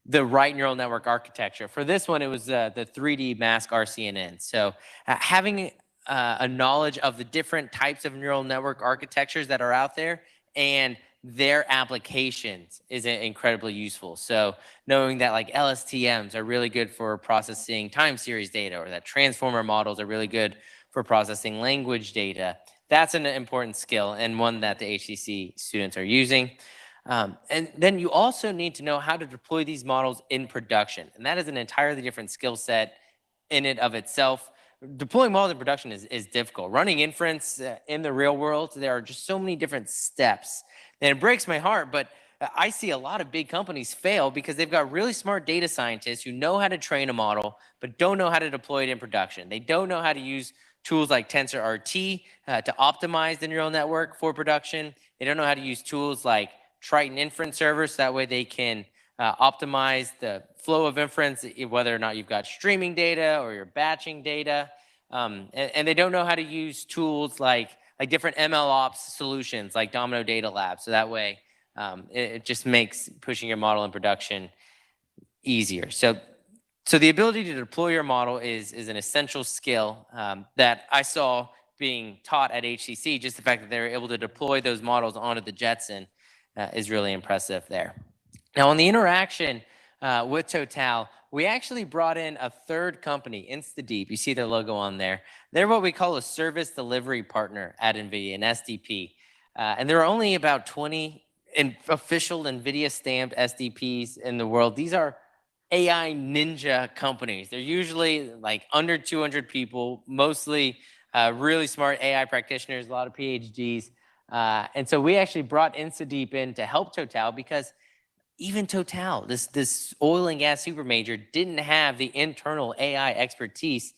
the right neural network architecture. For this one, it was the 3D mask RCNN. So having a knowledge of the different types of neural network architectures that are out there and their applications is incredibly useful. So knowing that like LSTMs are really good for processing time series data, or that transformer models are really good for processing language data, that's an important skill and one that the HCC students are using. And then you also need to know how to deploy these models in production. And that is an entirely different skill set in and of itself. Deploying models in production is difficult. Running inference in the real world, there are just so many different steps. And it breaks my heart, but I see a lot of big companies fail because they've got really smart data scientists who know how to train a model, but don't know how to deploy it in production. They don't know how to use tools like TensorRT to optimize the neural network for production. They don't know how to use tools like Triton inference servers, so that way they can optimize the flow of inference, whether or not you've got streaming data or you're batching data. And they don't know how to use tools like different MLOps solutions like Domino Data Lab. So that way it just makes pushing your model in production easier. So the ability to deploy your model is an essential skill that I saw being taught at HCC. Just the fact that they were able to deploy those models onto the Jetson is really impressive there. Now, on the interaction with Total, we actually brought in a third company, InstaDeep. You see their logo on there. They're what we call a service delivery partner at NVIDIA, an SDP. And there are only about 20 official NVIDIA stamped SDPs in the world. These are AI ninja companies. They're usually like under 200 people, mostly really smart AI practitioners, a lot of PhDs. And so we actually brought InstaDeep in to help Total because even Total, this oil and gas super major, didn't have the internal AI expertise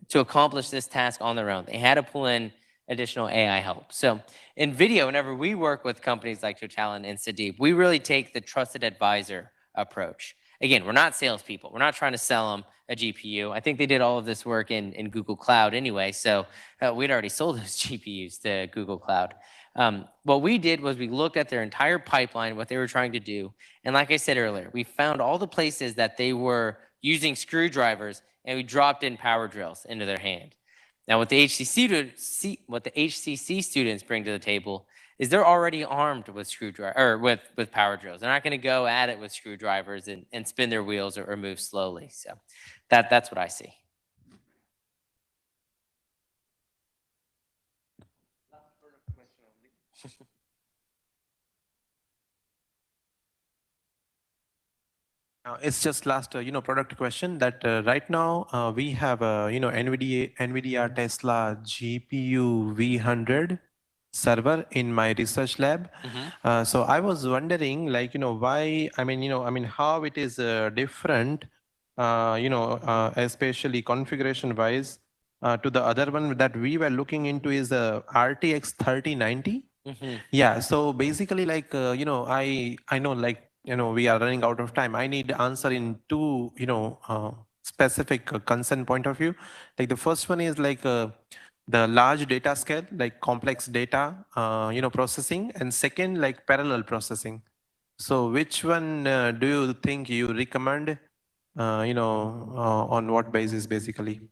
to accomplish this task on their own. They had to pull in additional AI help. So NVIDIA, whenever we work with companies like Total and InstaDeep, we really take the trusted advisor approach. Again, we're not salespeople. We're not trying to sell them a GPU. I think they did all of this work in Google Cloud anyway, so we'd already sold those GPUs to Google Cloud. What we did was we looked at their entire pipeline, what they were trying to do. And like I said earlier, we found all the places that they were using screwdrivers, and we dropped in power drills into their hand. Now, what the HCC students bring to the table is they're already armed with with power drills. They're not going to go at it with screwdrivers and spin their wheels or move slowly. So that's what I see. It's just last, product question that right now we have NVIDIA Tesla GPU V100 server in my research lab. So I was wondering, why? How it is different, especially configuration-wise, to the other one that we were looking into is the RTX 3090. Yeah. So basically, I know, we are running out of time. I need answer in two, specific concern point of view. Like the first one is the large data scale, like complex data, processing, and second, like parallel processing. So which one do you think you recommend, on what basis basically?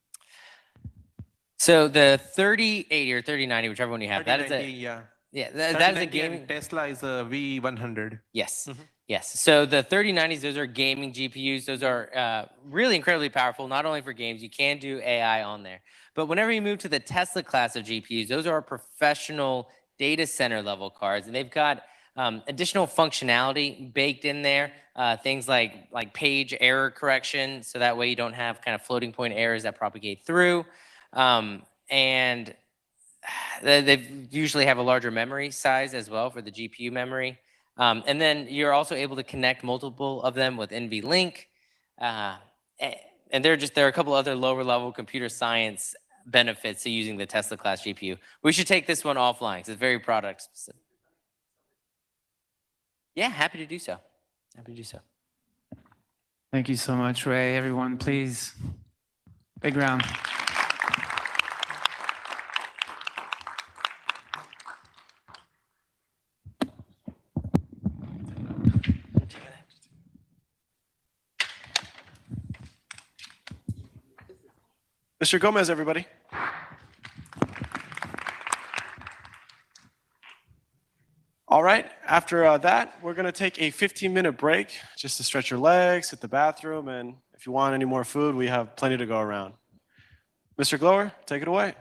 So the 3080 or 3090, whichever one you have, that is 3090, a yeah. that is a 3090 gaming. and Tesla is a V100. Yes. Yes. So the 3090s, those are gaming GPUs. Those are really incredibly powerful, not only for games, you can do AI on there. But whenever you move to the Tesla class of GPUs, those are professional data center level cards, and they've got additional functionality baked in there, things like page error correction, so that way you don't have kind of floating point errors that propagate through. And they usually have a larger memory size as well for the GPU memory. And then you're also able to connect multiple of them with NVLink. And there are a couple other lower level computer science benefits to using the Tesla class GPU. We should take this one offline because it's very product specific. Yeah, happy to do so. Happy to do so. Thank you so much, Ray. Everyone, please, big round. Mr. Gomez, everybody. All right, after that, we're gonna take a 15-minute break just to stretch your legs, hit the bathroom, and if you want any more food, we have plenty to go around. Mr. Glower, take it away.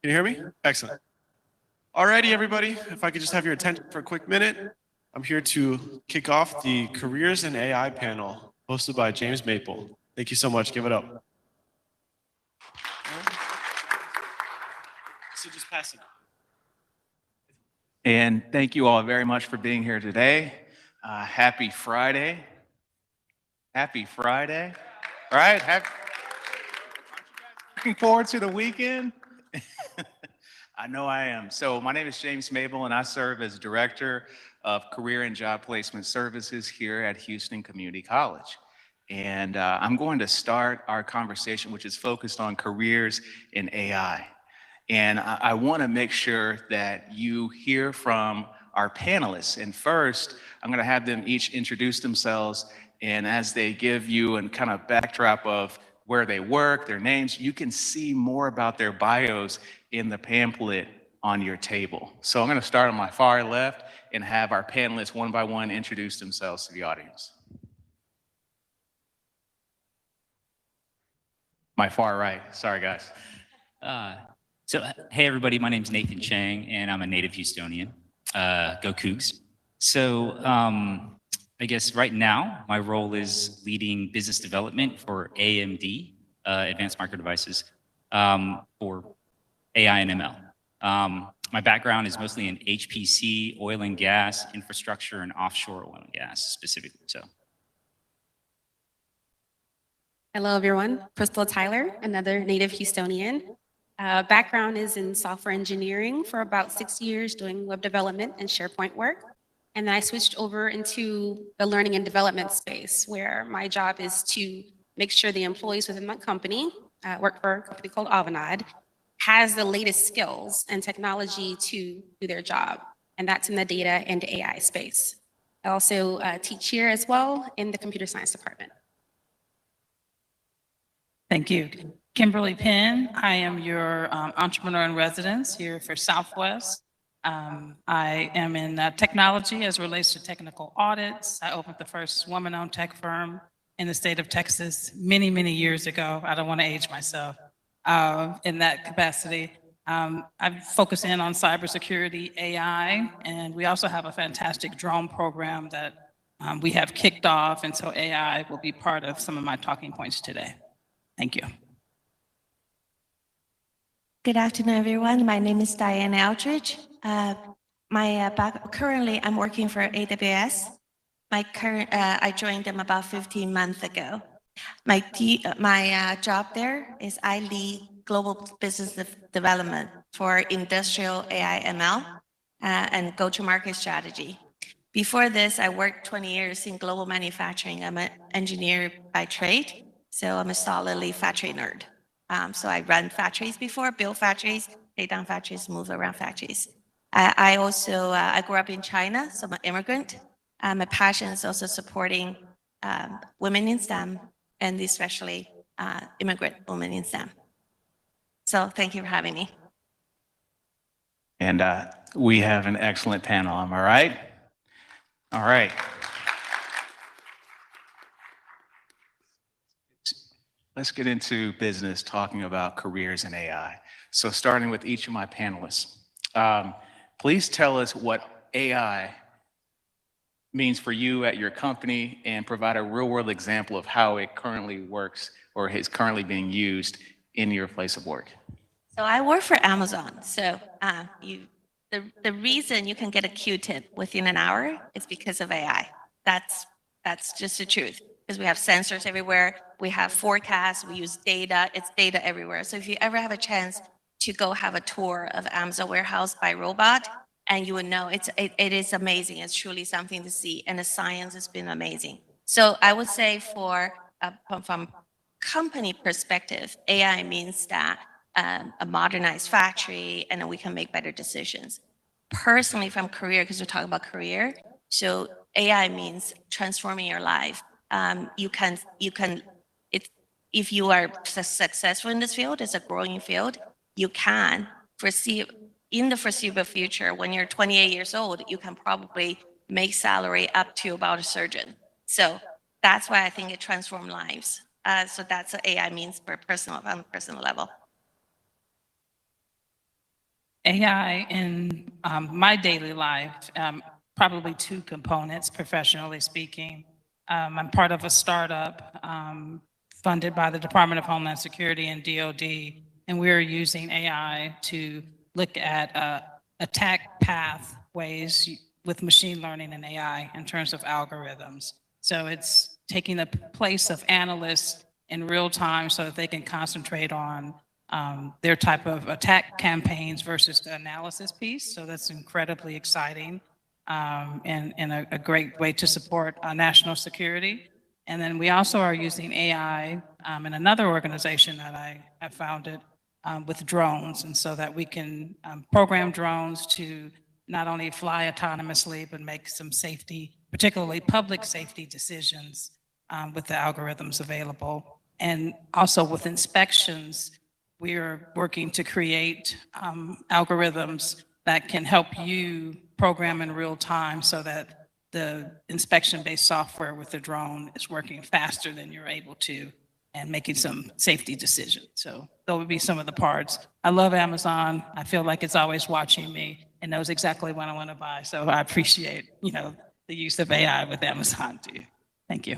Can you hear me? Excellent. Alrighty, everybody, if I could just have your attention for a quick minute. I'm here to kick off the Careers in AI panel hosted by James Maple. Thank you so much. Give it up. So just pass it. And thank you all very much for being here today. Happy Friday. Happy Friday. All right. Looking forward to the weekend. I know I am. So my name is James Mabel, and I serve as Director of Career and Job Placement Services here at Houston Community College. And I'm going to start our conversation, which is focused on careers in AI. And I want to make sure that you hear from our panelists. And first, I'm going to have them each introduce themselves. And as they give you a kind of backdrop of where they work, their names, you can see more about their bios in the pamphlet on your table. So I'm going to start on my far left and have our panelists one by one introduce themselves to the audience. My far right. Sorry, guys. Hey everybody, my name's Nathan Chang, and I'm a native Houstonian. Go Cougs. So, I guess right now, my role is leading business development for AMD, Advanced Micro Devices, for AI and ML. My background is mostly in HPC, oil and gas, infrastructure, and offshore oil and gas specifically. So. Hello, everyone. Crystal Tyler, another native Houstonian. Background is in software engineering for about 6 years, doing web development and SharePoint work. And then I switched over into the learning and development space, where my job is to make sure the employees within my company, work for a company called Avanade, has the latest skills and technology to do their job. And that's in the data and AI space. I also teach here as well in the computer science department. Thank you. Kimberly Penn, I am your entrepreneur in residence here for Southwest. I am in technology as it relates to technical audits. I opened the first woman-owned tech firm in the state of Texas many, many years ago. I don't want to age myself in that capacity. I focus in on cybersecurity, AI, and we also have a fantastic drone program that we have kicked off, and so AI will be part of some of my talking points today. Thank you. Good afternoon, everyone. My name is Diane Aldridge. Currently, I'm working for AWS. I joined them about 15 months ago. My job there is I lead global business development for industrial AI ML and go-to-market strategy. Before this, I worked 20 years in global manufacturing. I'm an engineer by trade, so I'm a solidly factory nerd. So I run factories before, build factories, take down factories, move around factories. I grew up in China, so I'm an immigrant. My passion is also supporting women in STEM, and especially immigrant women in STEM. So thank you for having me. And we have an excellent panel, am I right? All right. Let's get into business talking about careers in AI. So starting with each of my panelists, please tell us what AI means for you at your company and provide a real world example of how it currently works or is currently being used in your place of work. So I work for Amazon. So the reason you can get a Q-tip within an hour is because of AI. That's just the truth. Because we have sensors everywhere, we have forecasts, we use data, it's data everywhere. So if you ever have a chance to go have a tour of Amazon warehouse by robot, and you would know it is amazing. It's truly something to see, and the science has been amazing. So I would say from company perspective, AI means that a modernized factory, and then we can make better decisions. Personally, from career, because we're talking about career, so AI means transforming your life. If you are successful in this field, it's a growing field, you can foresee in the foreseeable future, when you're 28 years old, you can probably make salary up to about a surgeon. So that's why I think it transforms lives. So that's what AI means on a personal level. AI in my daily life, probably two components, professionally speaking. I'm part of a startup funded by the Department of Homeland Security and DoD, and we're using AI to look at attack pathways with machine learning and AI in terms of algorithms. So it's taking the place of analysts in real time so that they can concentrate on their type of attack campaigns versus the analysis piece. So that's incredibly exciting and a great way to support national security. And then we also are using AI in another organization that I founded with drones, and so that we can program drones to not only fly autonomously, but make some safety, particularly public safety decisions with the algorithms available. And also with inspections, we are working to create algorithms that can help you program in real time so that the inspection-based software with the drone is working faster than you're able to and making some safety decisions. So those would be some of the parts. I love Amazon. I feel like it's always watching me and knows exactly what I want to buy. So I appreciate, the use of AI with Amazon too. Thank you.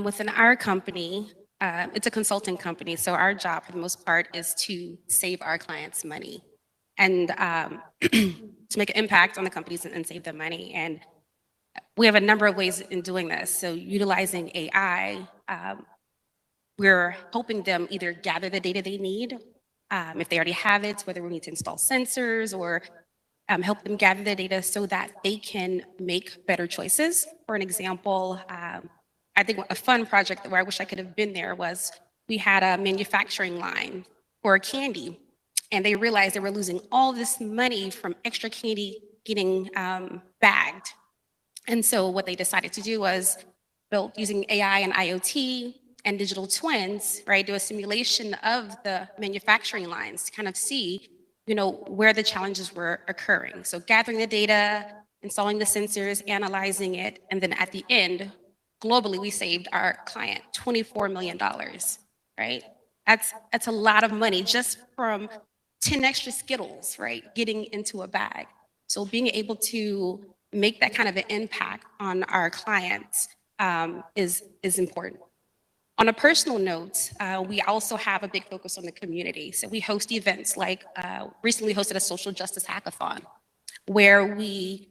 Within our company, it's a consulting company, so our job for the most part is to save our clients money and to make an impact on the companies and save them money. And we have a number of ways in doing this. So utilizing AI, we're helping them either gather the data they need, if they already have it, whether we need to install sensors or help them gather the data so that they can make better choices. For an example, I think a fun project where I wish I could have been there was we had a manufacturing line for candy, and they realized they were losing all this money from extra candy getting bagged. And so what they decided to do was build using AI and IoT and digital twins, right? Do a simulation of the manufacturing lines to kind of see, where the challenges were occurring. So gathering the data, installing the sensors, analyzing it, and then at the end, globally, we saved our client $24 million, right? That's a lot of money just from 10 extra Skittles, right? Getting into a bag. So being able to make that kind of an impact on our clients is important. On a personal note, we also have a big focus on the community. So we host events like recently hosted a social justice hackathon where we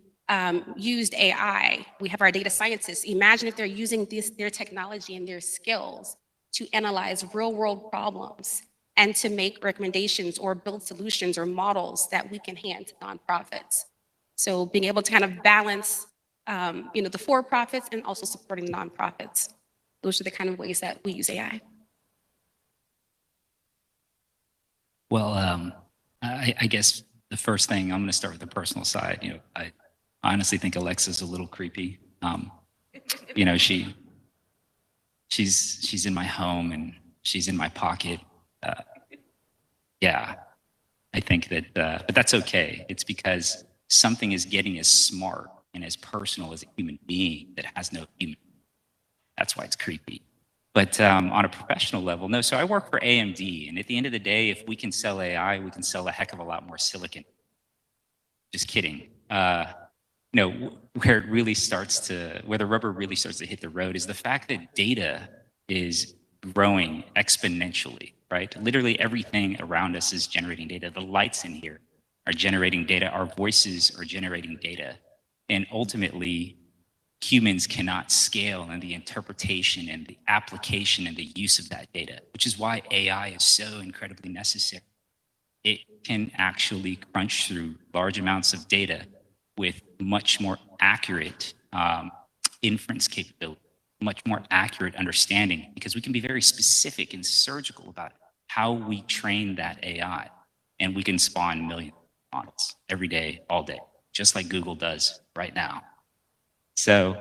used AI. We have our data scientists. Imagine if they're using their technology and their skills to analyze real world problems and to make recommendations or build solutions or models that we can hand to nonprofits. So being able to kind of balance, the for-profits and also supporting nonprofits. Those are the kind of ways that we use AI. Well, I guess the first thing, I'm going to start with the personal side. I honestly think Alexa's a little creepy. She's in my home and she's in my pocket. Yeah, I think that, but that's okay. It's because something is getting as smart and as personal as a human being that has no human. That's why it's creepy. But on a professional level, no. So I work for AMD, and at the end of the day, if we can sell AI, we can sell a heck of a lot more silicon. Just kidding. Where it really starts to, where the rubber really starts to hit the road is the fact that data is growing exponentially, right? Literally everything around us is generating data. The lights in here are generating data. Our voices are generating data. And ultimately, humans cannot scale in the interpretation and the application and the use of that data, which is why AI is so incredibly necessary. It can actually crunch through large amounts of data with much more accurate inference capability, much more accurate understanding, because we can be very specific and surgical about how we train that AI. And we can spawn millions of models every day, all day, just like Google does right now. So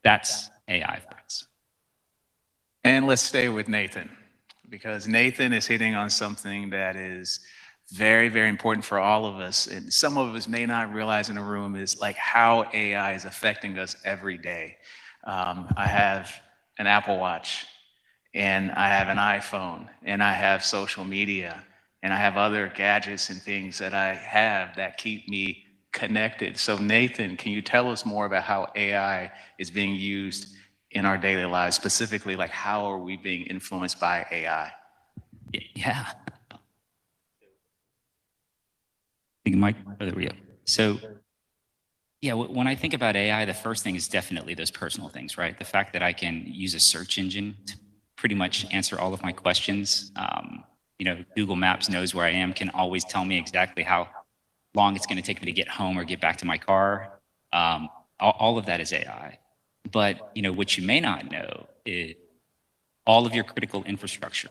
that's AI for us. And let's stay with Nathan, because Nathan is hitting on something that is very, very important for all of us. And some of us may not realize in the room is like how AI is affecting us every day. I have an Apple Watch, and I have an iPhone, and I have social media. and I have other gadgets and things that I have that keep me connected. So Nathan, can you tell us more about how AI is being used in our daily lives? Specifically, like how are we being influenced by AI? Yeah. Big mic. Oh, there we go. So, yeah, when I think about AI, the first thing is definitely those personal things, right? The fact that I can use a search engine to pretty much answer all of my questions. You know, Google Maps knows where I am, can always tell me exactly how long it's going to take me to get home or get back to my car. All of that is AI. But, you know, what you may not know is all of your critical infrastructure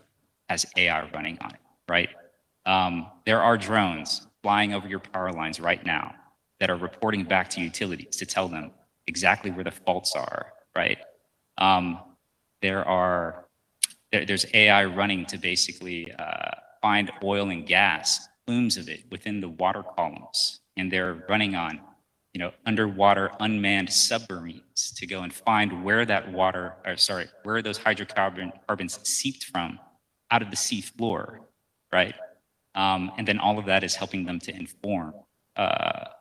has AI running on it, right? There are drones flying over your power lines right now that are reporting back to utilities to tell them exactly where the faults are, right? There's AI running to basically find oil and gas, plumes of it within the water columns. And they're running on, you know, underwater unmanned submarines to go and find where that water, or sorry, where those hydrocarbons seeped from out of the sea floor, right? And then all of that is helping them to inform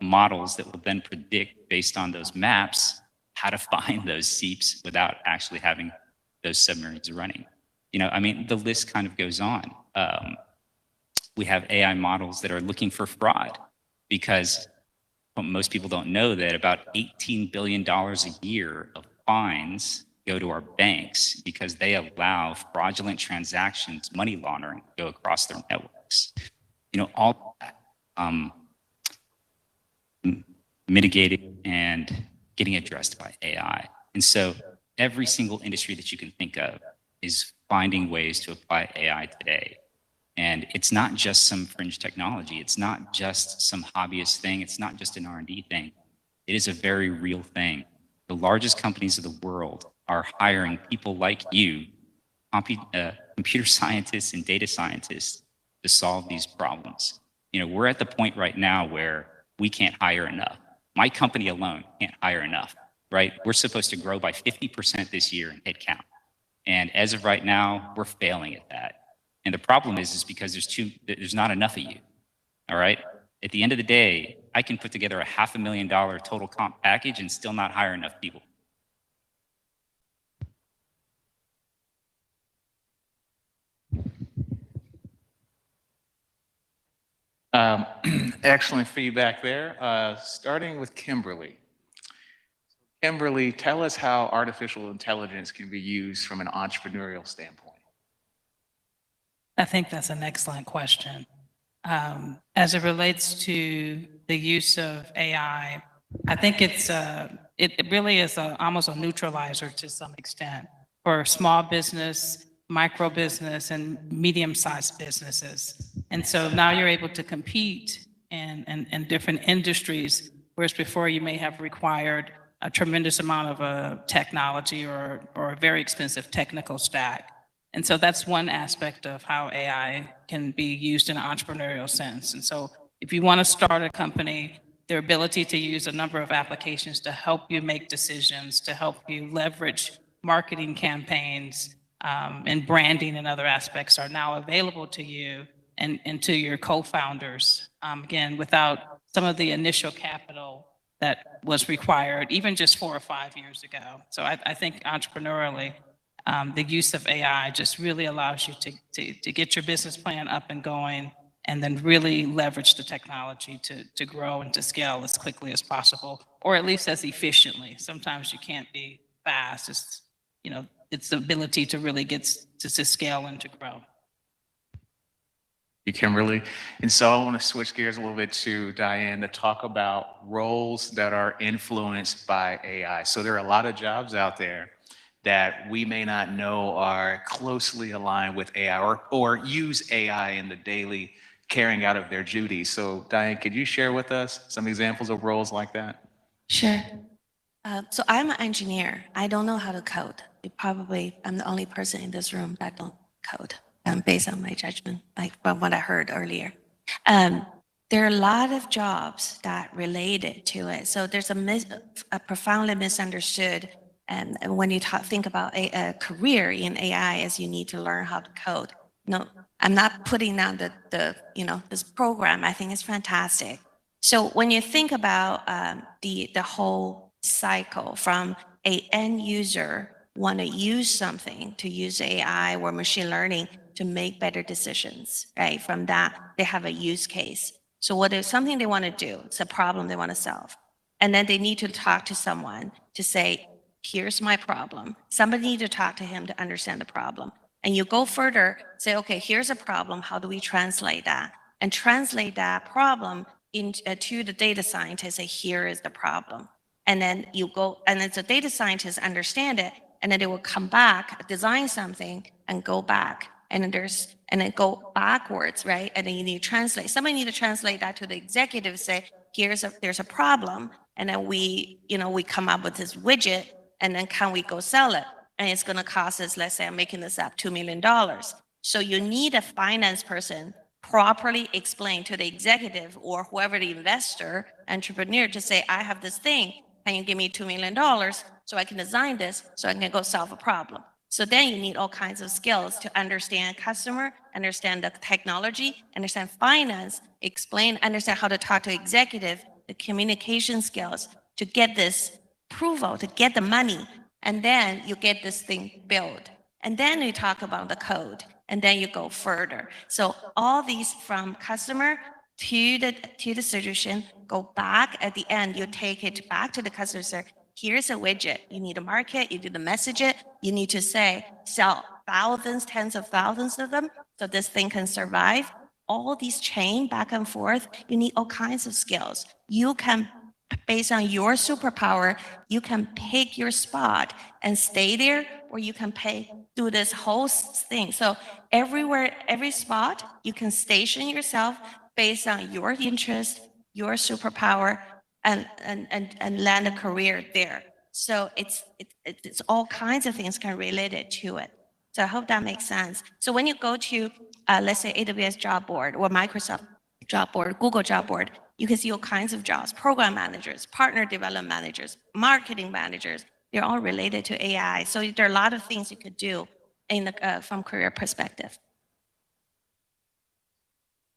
models that will then predict based on those maps how to find those seeps without actually having those submarines running. You know, I mean, the list kind of goes on. We have AI models that are looking for fraud because most people don't know that about $18 billion a year of fines go to our banks because they allow fraudulent transactions, money laundering, to go across their networks. You know, all mitigated and getting addressed by AI. And so every single industry that you can think of is finding ways to apply AI today. And it's not just some fringe technology. It's not just some hobbyist thing. It's not just an R&D thing. It is a very real thing. The largest companies of the world are hiring people like you, computer scientists and data scientists, to solve these problems. You know, we're at the point right now where we can't hire enough. My company alone can't hire enough, right? We're supposed to grow by 50% this year in headcount. And as of right now, we're failing at that. And the problem is because there's not enough of you, all right? At the end of the day, I can put together a $500,000 total comp package and still not hire enough people. Excellent feedback there. Starting with Kimberly. Kimberly, tell us how artificial intelligence can be used from an entrepreneurial standpoint. I think that's an excellent question. As it relates to the use of AI, I think it really is almost a neutralizer to some extent for small business, micro business, and medium-sized businesses. And so now you're able to compete in different industries, whereas before you may have required a tremendous amount of technology or a very expensive technical stack. And so that's one aspect of how AI can be used in an entrepreneurial sense. And so if you want to start a company, their ability to use a number of applications to help you make decisions, to help you leverage marketing campaigns and branding and other aspects are now available to you and to your co-founders, again, without some of the initial capital that was required even just 4 or 5 years ago. So I think entrepreneurially, the use of AI just really allows you to get your business plan up and going and then really leverage the technology to grow and to scale as quickly as possible, or at least as efficiently. Sometimes you can't be fast. It's, you know, it's the ability to really get to scale and to grow. You, Kimberly. And so I want to switch gears a little bit to Diane to talk about roles that are influenced by AI. So there are a lot of jobs out there that we may not know are closely aligned with AI or use AI in the daily carrying out of their duties. So Diane, could you share with us some examples of roles like that? Sure. So I'm an engineer. I don't know how to code. I'm the only person in this room that don't code, based on my judgment, like from what I heard earlier. There are a lot of jobs that related to it. So there's a profoundly misunderstood, and when you think about a career in AI, is you need to learn how to code. no, I'm not putting down this program. I think it's fantastic. So when you think about the whole cycle from a end user want to use something, to use AI or machine learning to make better decisions, right? From that, they have a use case. So what is something they want to do? It's a problem they want to solve. And then they need to talk to someone to say, here's my problem. Somebody need to talk to him to understand the problem. And you go further, say, okay, here's a problem. How do we translate that? And translate that problem to the data scientist, say, here is the problem. And then you go, and then the data scientists understand it, and then they will come back, design something, and go back. And then go backwards, right? And then you need to translate. Somebody need to translate that to the executive, say, there's a problem, and then we come up with this widget, and then can we go sell it? And it's going to cost us, let's say I'm making this up, $2 million. So you need a finance person properly explain to the executive or whoever the investor, entrepreneur, to say, I have this thing. Can you give me $2 million so I can design this so I can go solve a problem? So then you need all kinds of skills to understand customer, understand the technology, understand finance, understand how to talk to executive, the communication skills to get this approval, to get the money. And then you get this thing built. And then you talk about the code, and then you go further. So all these from customer to the solution, go back at the end, you take it back to the customer, say, here's a widget. You need to market, you need to message it, you need to say, sell thousands, tens of thousands of them, so this thing can survive. All these chain back and forth, you need all kinds of skills. You can, based on your superpower, you can pick your spot and stay there, or you can do this whole thing. So everywhere, every spot, you can station yourself based on your interest, your superpower, and land a career there. So it's all kinds of things can relate it to it. So I hope that makes sense. So when you go to, let's say AWS job board or Microsoft job board, Google job board, you can see all kinds of jobs, program managers, partner development managers, marketing managers. They're all related to AI. So there are a lot of things you could do from career perspective.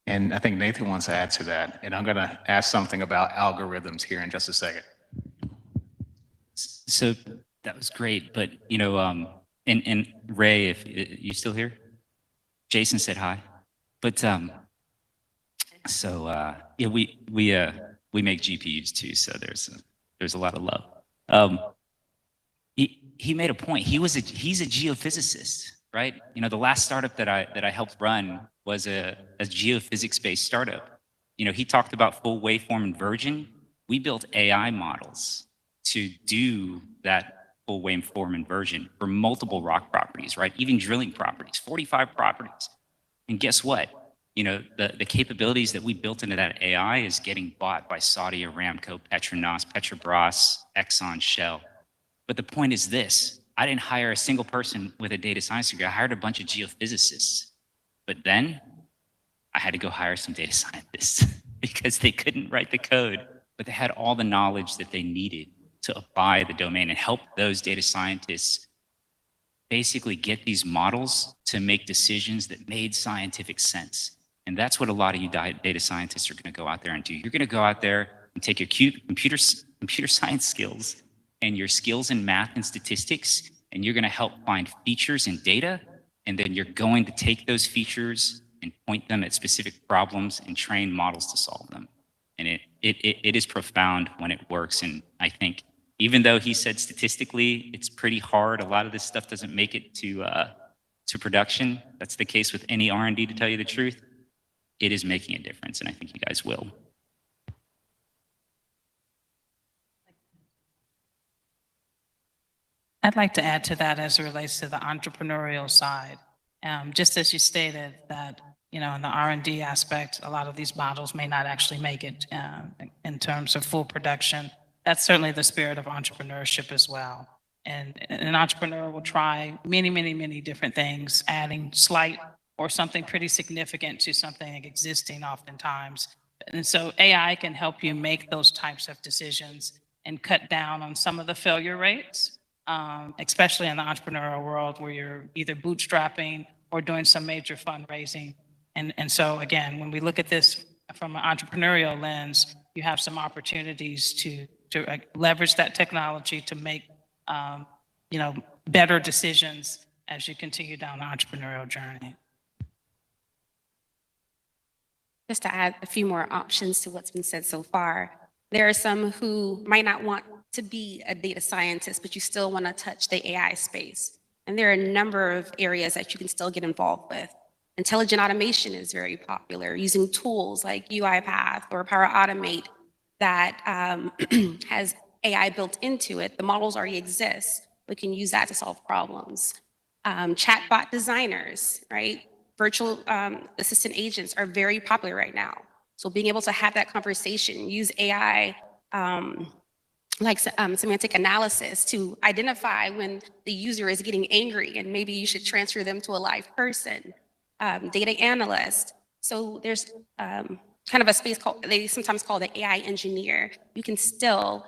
And I think Nathan wants to add to that. And I'm going to ask something about algorithms here in just a second. So that was great. But, and Ray, if you still here? Jason said hi. But yeah, we make GPUs too. So there's a lot of love. He made a point. He's a geophysicist, right? The last startup that I helped run was a geophysics-based startup. He talked about full waveform inversion. We built AI models to do that full waveform inversion for multiple rock properties, right? Even drilling properties, 45 properties. And guess what? The capabilities that we built into that AI is getting bought by Saudi Aramco, Petronas, Petrobras, Exxon, Shell. But the point is this: I didn't hire a single person with a data science degree. I hired a bunch of geophysicists. But then I had to go hire some data scientists because they couldn't write the code, but they had all the knowledge that they needed to apply the domain and help those data scientists basically get these models to make decisions that made scientific sense. And that's what a lot of you data scientists are going to go out there and do. You're going to go out there and take your computer science skills and your skills in math and statistics, and you're going to help find features in data, and then you're going to take those features and point them at specific problems and train models to solve them. And it is profound when it works. And I think even though he said statistically it's pretty hard, a lot of this stuff doesn't make it to production. That's the case with any R&D, to tell you the truth. It is making a difference, and I think you guys will. I'd like to add to that as it relates to the entrepreneurial side. Just as you stated that, in the R&D aspect, a lot of these models may not actually make it in terms of full production. That's certainly the spirit of entrepreneurship as well. And an entrepreneur will try many, many, many different things, adding slight or something pretty significant to something existing oftentimes. And so AI can help you make those types of decisions and cut down on some of the failure rates, especially in the entrepreneurial world where you're either bootstrapping or doing some major fundraising. And so again, when we look at this from an entrepreneurial lens, you have some opportunities to leverage that technology to make better decisions as you continue down the entrepreneurial journey. Just to add a few more options to what's been said so far, there are some who might not want to be a data scientist, but you still want to touch the AI space. And there are a number of areas that you can still get involved with. Intelligent automation is very popular, using tools like UiPath or Power Automate that has AI built into it. The models already exist. We can use that to solve problems. Chatbot designers, right? Virtual assistant agents are very popular right now. So being able to have that conversation, use AI like semantic analysis to identify when the user is getting angry and maybe you should transfer them to a live person. Data analyst. So there's kind of a space called, they sometimes call the AI engineer. You can still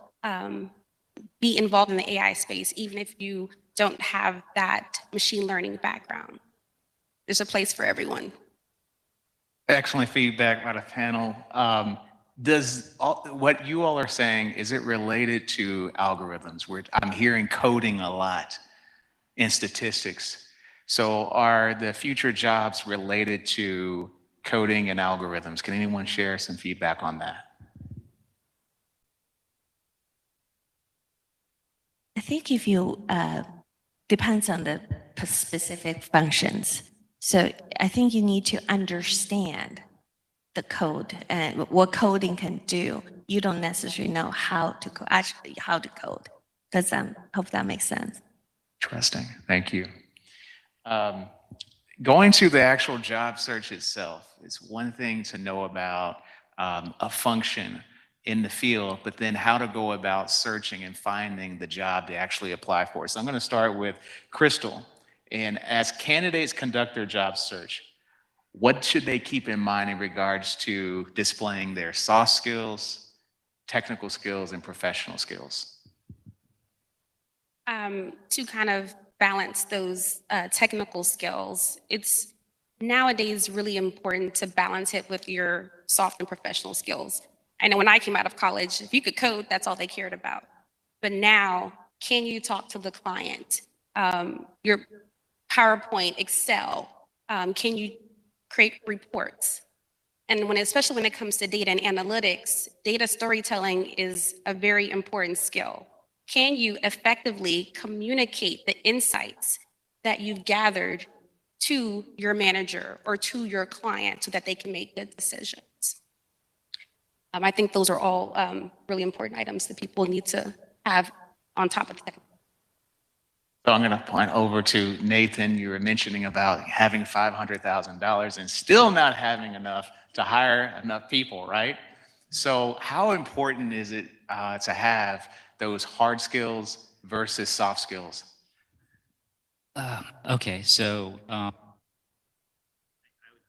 be involved in the AI space even if you don't have that machine learning background. There's a place for everyone. Excellent feedback by the panel. What you all are saying, is it related to algorithms? I'm hearing coding a lot in statistics. So are the future jobs related to coding and algorithms? Can anyone share some feedback on that? I think if you, depends on the specific functions. So I think you need to understand the code and what coding can do. You don't necessarily know how to code. Does that, hope that makes sense. Interesting, thank you. Going to the actual job search itself, it's one thing to know about a function in the field, but then how to go about searching and finding the job to actually apply for. So I'm going to start with Crystal. And as candidates conduct their job search, what should they keep in mind in regards to displaying their soft skills, technical skills, and professional skills? To kind of balance those technical skills, it's nowadays really important to balance it with your soft and professional skills. I know when I came out of college, if you could code, that's all they cared about. But now, can you talk to the client? Your PowerPoint, Excel, can you create reports? And especially when it comes to data and analytics, data storytelling is a very important skill. Can you effectively communicate the insights that you've gathered to your manager or to your client so that they can make good decisions? I think those are all really important items that people need to have on top of that. So I'm going to point over to Nathan. You were mentioning about having $500,000 and still not having enough to hire enough people, right? So how important is it to have those hard skills versus soft skills? Okay, so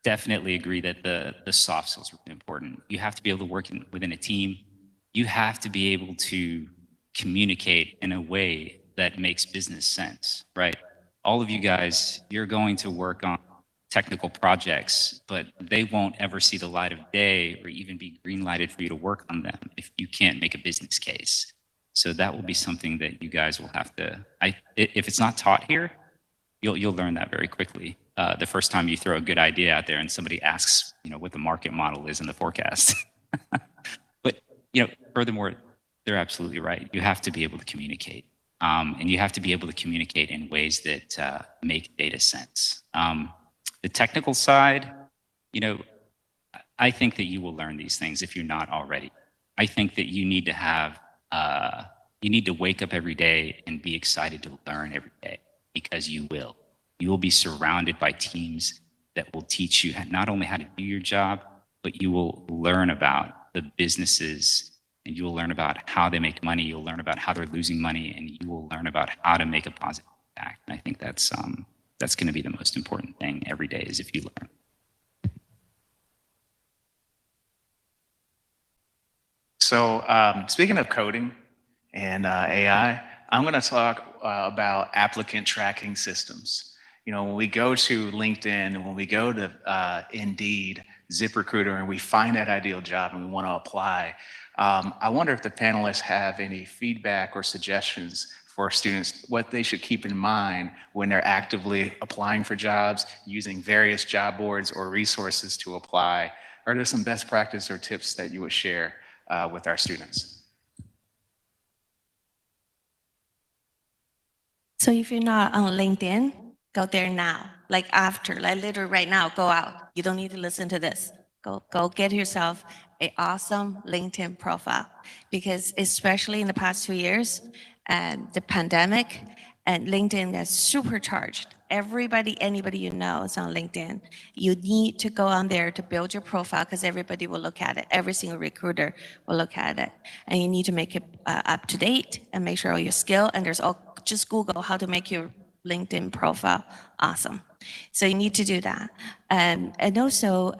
definitely agree that the soft skills are really important. You have to be able to work within a team. You have to be able to communicate in a way that makes business sense, right? All of you guys, you're going to work on technical projects, but they won't ever see the light of day or even be green lighted for you to work on them if you can't make a business case. So that will be something that you guys will have to, if it's not taught here, you'll learn that very quickly. The first time you throw a good idea out there and somebody asks, what the market model is in the forecast. But, furthermore, they're absolutely right. You have to be able to communicate. And you have to be able to communicate in ways that make data sense. The technical side, I think that you will learn these things if you're not already. I think that you need to have, you need to wake up every day and be excited to learn every day, because you will. You will be surrounded by teams that will teach you not only how to do your job, but you will learn about the businesses, and you will learn about how they make money. You'll learn about how they're losing money, and you will learn about how to make a positive impact. And I think that's going to be the most important thing every day, is if you learn. So speaking of coding and AI, I'm going to talk about applicant tracking systems. You know, when we go to LinkedIn and when we go to Indeed, ZipRecruiter, and we find that ideal job and we want to apply, I wonder if the panelists have any feedback or suggestions for students, what they should keep in mind when they're actively applying for jobs, using various job boards or resources to apply. Are there some best practice or tips that you would share with our students? So if you're not on LinkedIn, go there now. Like after, like literally right now, go out. You don't need to listen to this. Go get yourself an awesome LinkedIn profile. Because especially in the past 2 years, and the pandemic, and LinkedIn is supercharged. Everybody, anybody you know is on LinkedIn. You need to go on there to build your profile because everybody will look at it. Every single recruiter will look at it. And you need to make it up to date and make sure all your skill, and there's all, just Google how to make your LinkedIn profile awesome. So you need to do that. And also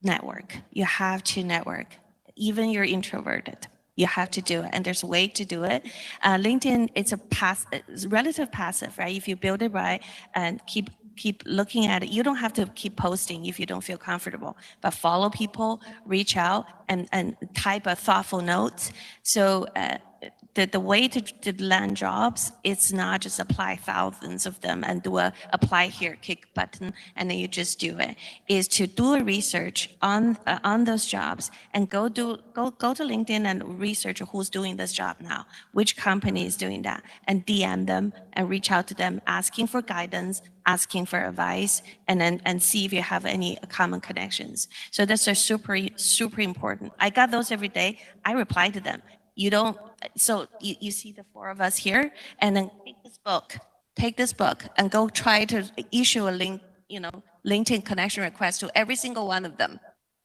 network. You have to network. Even you're introverted, you have to do it, and there's a way to do it. LinkedIn, it's relative passive, right? If you build it right and keep looking at it, you don't have to keep posting if you don't feel comfortable, but follow people, reach out, and type a thoughtful notes. So the way to land jobs, it's not just apply thousands of them and do a apply here, kick button, and then you just do it. Is to do a research on those jobs and go to LinkedIn and research who's doing this job now, which company is doing that, and DM them and reach out to them, asking for guidance, asking for advice, and see if you have any common connections. So that's a super important. I got those every day. I reply to them. You don't, so you see the four of us here, and then take this book and go try to issue a link, LinkedIn connection request to every single one of them,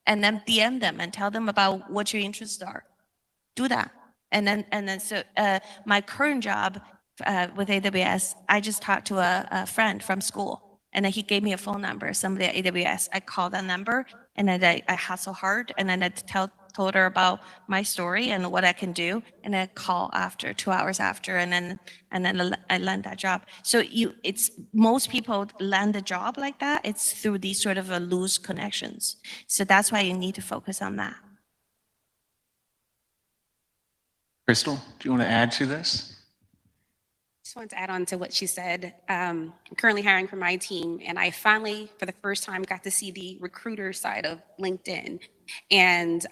and then DM them and tell them about what your interests are. Do that. And then so my current job with AWS, I just talked to a friend from school, and then he gave me a phone number, somebody at AWS. I called that number, and then I hustle hard, and then I told her about my story and what I can do, and I call after 2 hours after, and then I land that job. So it's most people land a job like that. It's through these sort of loose connections. So that's why you need to focus on that. Crystal, do you want to add to this? Just wanted to add on to what she said. I'm currently hiring for my team, and I finally, for the first time, got to see the recruiter side of LinkedIn. And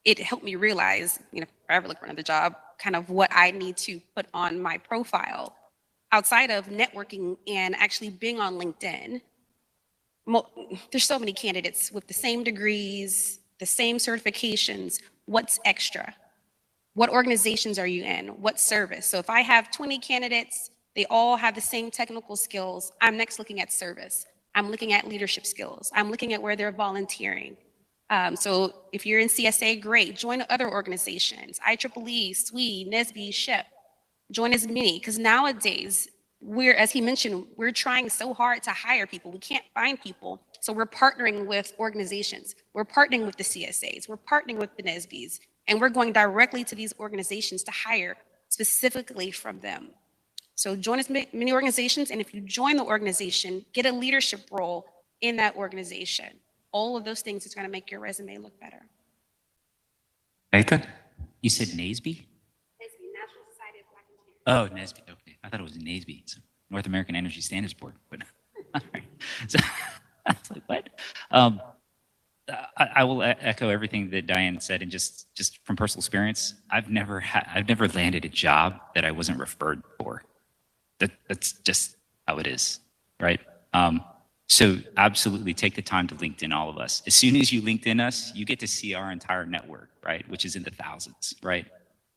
it helped me realize, if I ever look for another job, kind of what I need to put on my profile outside of networking and actually being on LinkedIn. There's so many candidates with the same degrees, the same certifications. What's extra? What organizations are you in? What service? So if I have 20 candidates, they all have the same technical skills, I'm next looking at service. I'm looking at leadership skills. I'm looking at where they're volunteering. So if you're in CSA, great. Join other organizations, IEEE, SWE, NSBE, SHIP. Join as many, because nowadays, as he mentioned, we're trying so hard to hire people. We can't find people. So we're partnering with organizations. We're partnering with the CSAs. We're partnering with the NSBEs. And we're going directly to these organizations to hire specifically from them. So join as many organizations, and if you join the organization, get a leadership role in that organization. All of those things is going to make your resume look better. Nathan? You said NSBE? National Society of Black Engineers. Oh, NSBE. Okay. I thought it was NSBE. It's North American Energy Standards Board. But all right. So I was like, what? I will echo everything that Diane said, and just from personal experience, I've never landed a job that I wasn't referred for. That's just how it is, right? So absolutely take the time to LinkedIn all of us. As soon as you LinkedIn us, you get to see our entire network, right? Which is in the thousands, right?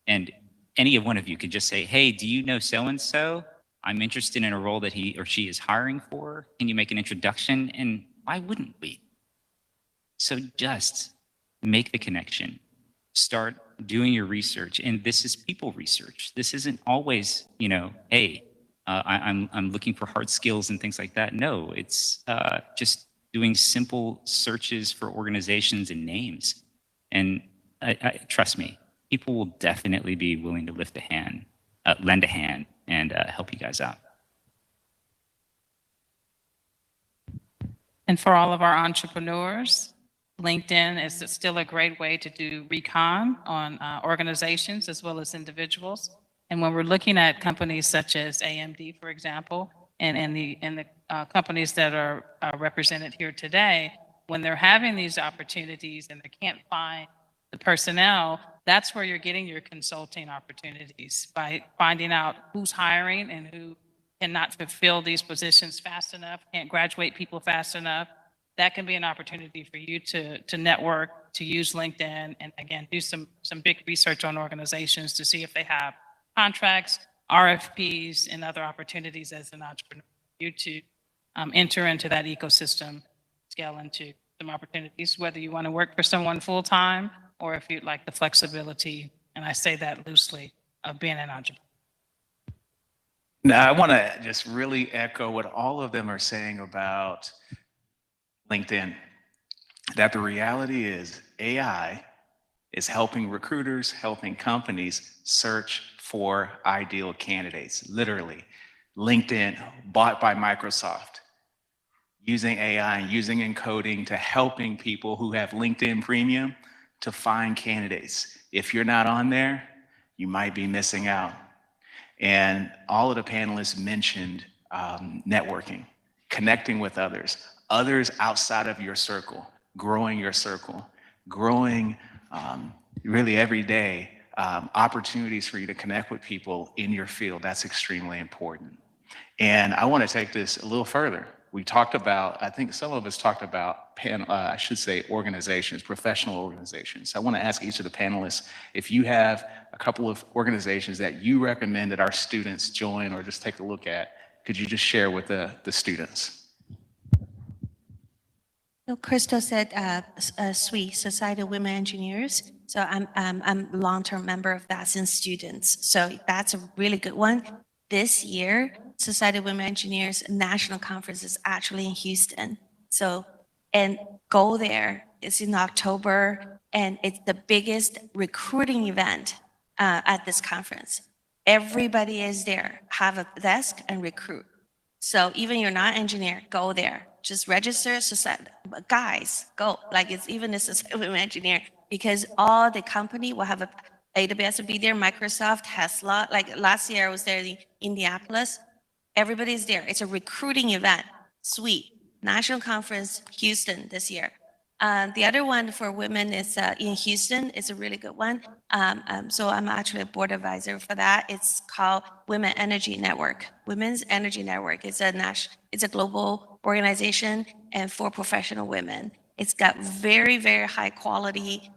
And any of one of you could just say, hey, do you know so-and-so? I'm interested in a role that he or she is hiring for. Can you make an introduction? And why wouldn't we? So just make the connection, start doing your research. And this is people research. This isn't always, hey, I'm looking for hard skills and things like that. No, it's just doing simple searches for organizations and names. And trust me, people will definitely be willing to lend a hand and help you guys out. And for all of our entrepreneurs, LinkedIn is still a great way to do recon on organizations as well as individuals. And when we're looking at companies such as AMD, for example, and the companies that are represented here today, when they're having these opportunities and they can't find the personnel, that's where you're getting your consulting opportunities by finding out who's hiring and who cannot fulfill these positions fast enough, can't graduate people fast enough. That can be an opportunity for you to network, to use LinkedIn, and again, do some big research on organizations to see if they have contracts, RFPs, and other opportunities as an entrepreneur for you to enter into that ecosystem, scale into some opportunities, whether you want to work for someone full-time or if you'd like the flexibility, and I say that loosely, of being an entrepreneur. Now, I want to just really echo what all of them are saying about LinkedIn, that the reality is AI is helping recruiters, helping companies search for ideal candidates. Literally, LinkedIn bought by Microsoft, using AI and using encoding to helping people who have LinkedIn Premium to find candidates. If you're not on there, you might be missing out. And all of the panelists mentioned networking, connecting with others outside of your circle, growing really every day, opportunities for you to connect with people in your field. That's extremely important. And I want to take this a little further. We talked about, I think some of us talked about, organizations, professional organizations. I want to ask each of the panelists if you have a couple of organizations that you recommend that our students join or just take a look at. Could you just share with the students? So Crystal said, SWE, Society of Women Engineers. So I'm a long-term member of that since students. So that's a really good one. This year, Society of Women Engineers National Conference is actually in Houston. So, and go there. It's in October, and it's the biggest recruiting event at this conference. Everybody is there, have a desk and recruit. So even you're not an engineer, go there. Just register, society, guys, go. Like it's even a Society of Women Engineer, because all the company will have AWS will be there, Microsoft, Tesla. Like last year I was there in Indianapolis. Everybody's there. It's a recruiting event. Sweet. National Conference, Houston this year. The other one for women is in Houston. It's a really good one. So I'm actually a board advisor for that. It's called Women Energy Network. Women's Energy Network. It's a global organization and for professional women. It's got very, very high quality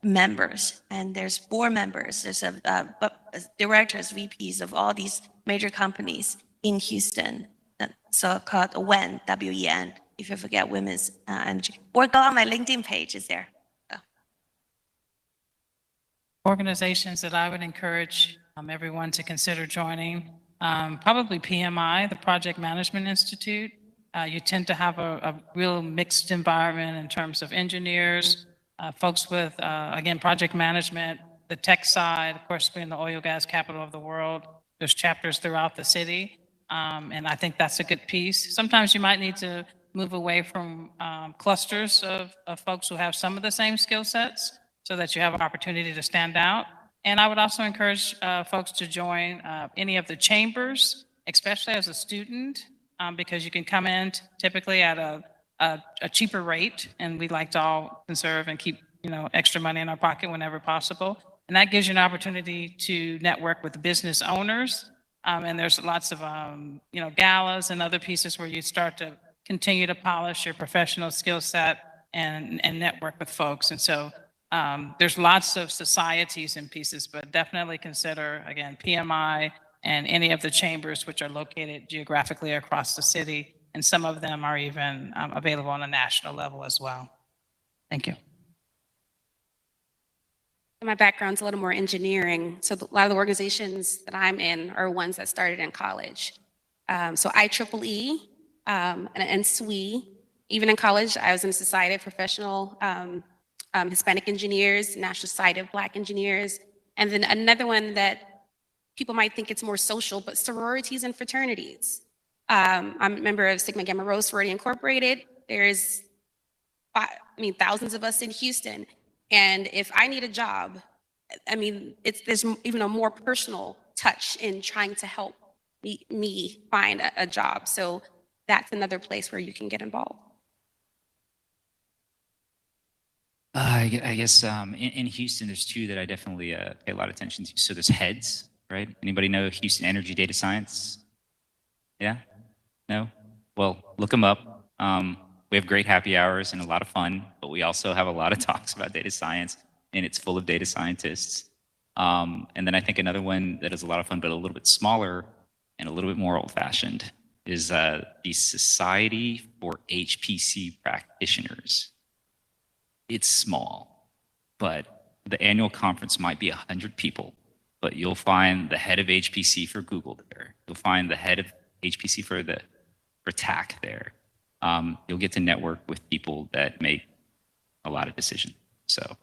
members, and there's board members. There's directors, VPs of all these major companies in Houston. So called WEN, W-E-N. If you forget women's energy, or go on my LinkedIn page, is there. Organizations that I would encourage everyone to consider joining, probably PMI, the Project Management Institute. You tend to have a real mixed environment in terms of engineers, folks with, again, project management, the tech side, of course, being the oil and gas capital of the world. There's chapters throughout the city, and I think that's a good piece. Sometimes you might need to move away from clusters of folks who have some of the same skill sets so that you have an opportunity to stand out. And I would also encourage folks to join any of the chambers, especially as a student, because you can come in typically at a cheaper rate, and we like to all conserve and keep extra money in our pocket whenever possible. And that gives you an opportunity to network with business owners. And there's lots of galas and other pieces where you start to continue to polish your professional skill set and network with folks. And so there's lots of societies and pieces, but definitely consider, again, PMI and any of the chambers which are located geographically across the city. And some of them are even available on a national level as well. Thank you. My background's a little more engineering. So a lot of the organizations that I'm in are ones that started in college. So IEEE, and SWE. Even in college, I was in the Society of Professional Hispanic Engineers, National Society of Black Engineers, and then another one that people might think it's more social, but sororities and fraternities. I'm a member of Sigma Gamma Rho Sorority Incorporated. There's, thousands of us in Houston. And if I need a job, there's even a more personal touch in trying to help me find a job. So that's another place where you can get involved. I guess in Houston, there's two that I definitely pay a lot of attention to. So there's HEADS, right? Anybody know Houston Energy Data Science? Yeah? No? Well, look them up. We have great happy hours and a lot of fun, but we also have a lot of talks about data science, and it's full of data scientists. And then I think another one that is a lot of fun, but a little bit smaller and a little bit more old-fashioned is the Society for HPC Practitioners. It's small, but the annual conference might be 100 people, but you'll find the head of HPC for Google there. You'll find the head of HPC for TAC there. You'll get to network with people that make a lot of decisions. So,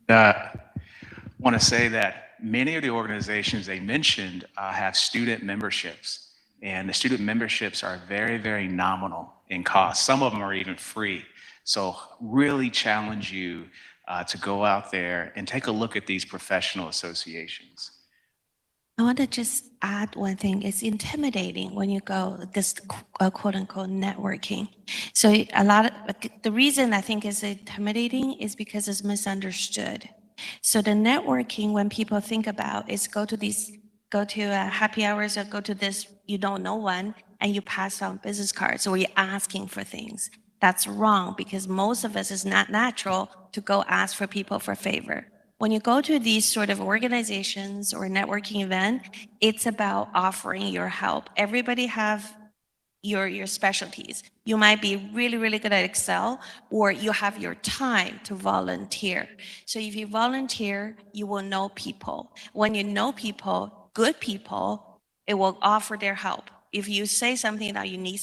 want to say that many of the organizations they mentioned have student memberships, and the student memberships are very, very nominal in cost. Some of them are even free. So really challenge you to go out there and take a look at these professional associations. I want to just add one thing. It's intimidating when you go this quote unquote networking. So the reason I think is intimidating is because it's misunderstood. So the networking, when people think about, is go to happy hours or go to this, you don't know one, and you pass out business cards or you're asking for things. That's wrong, because most of us is not natural to go ask for people for favor. When you go to these sort of organizations or networking event, it's about offering your help. Everybody have your specialties. You might be really, really good at Excel, or you have your time to volunteer. So if you volunteer, you will know people. When you know people, good people, it will offer their help. If you say something that you need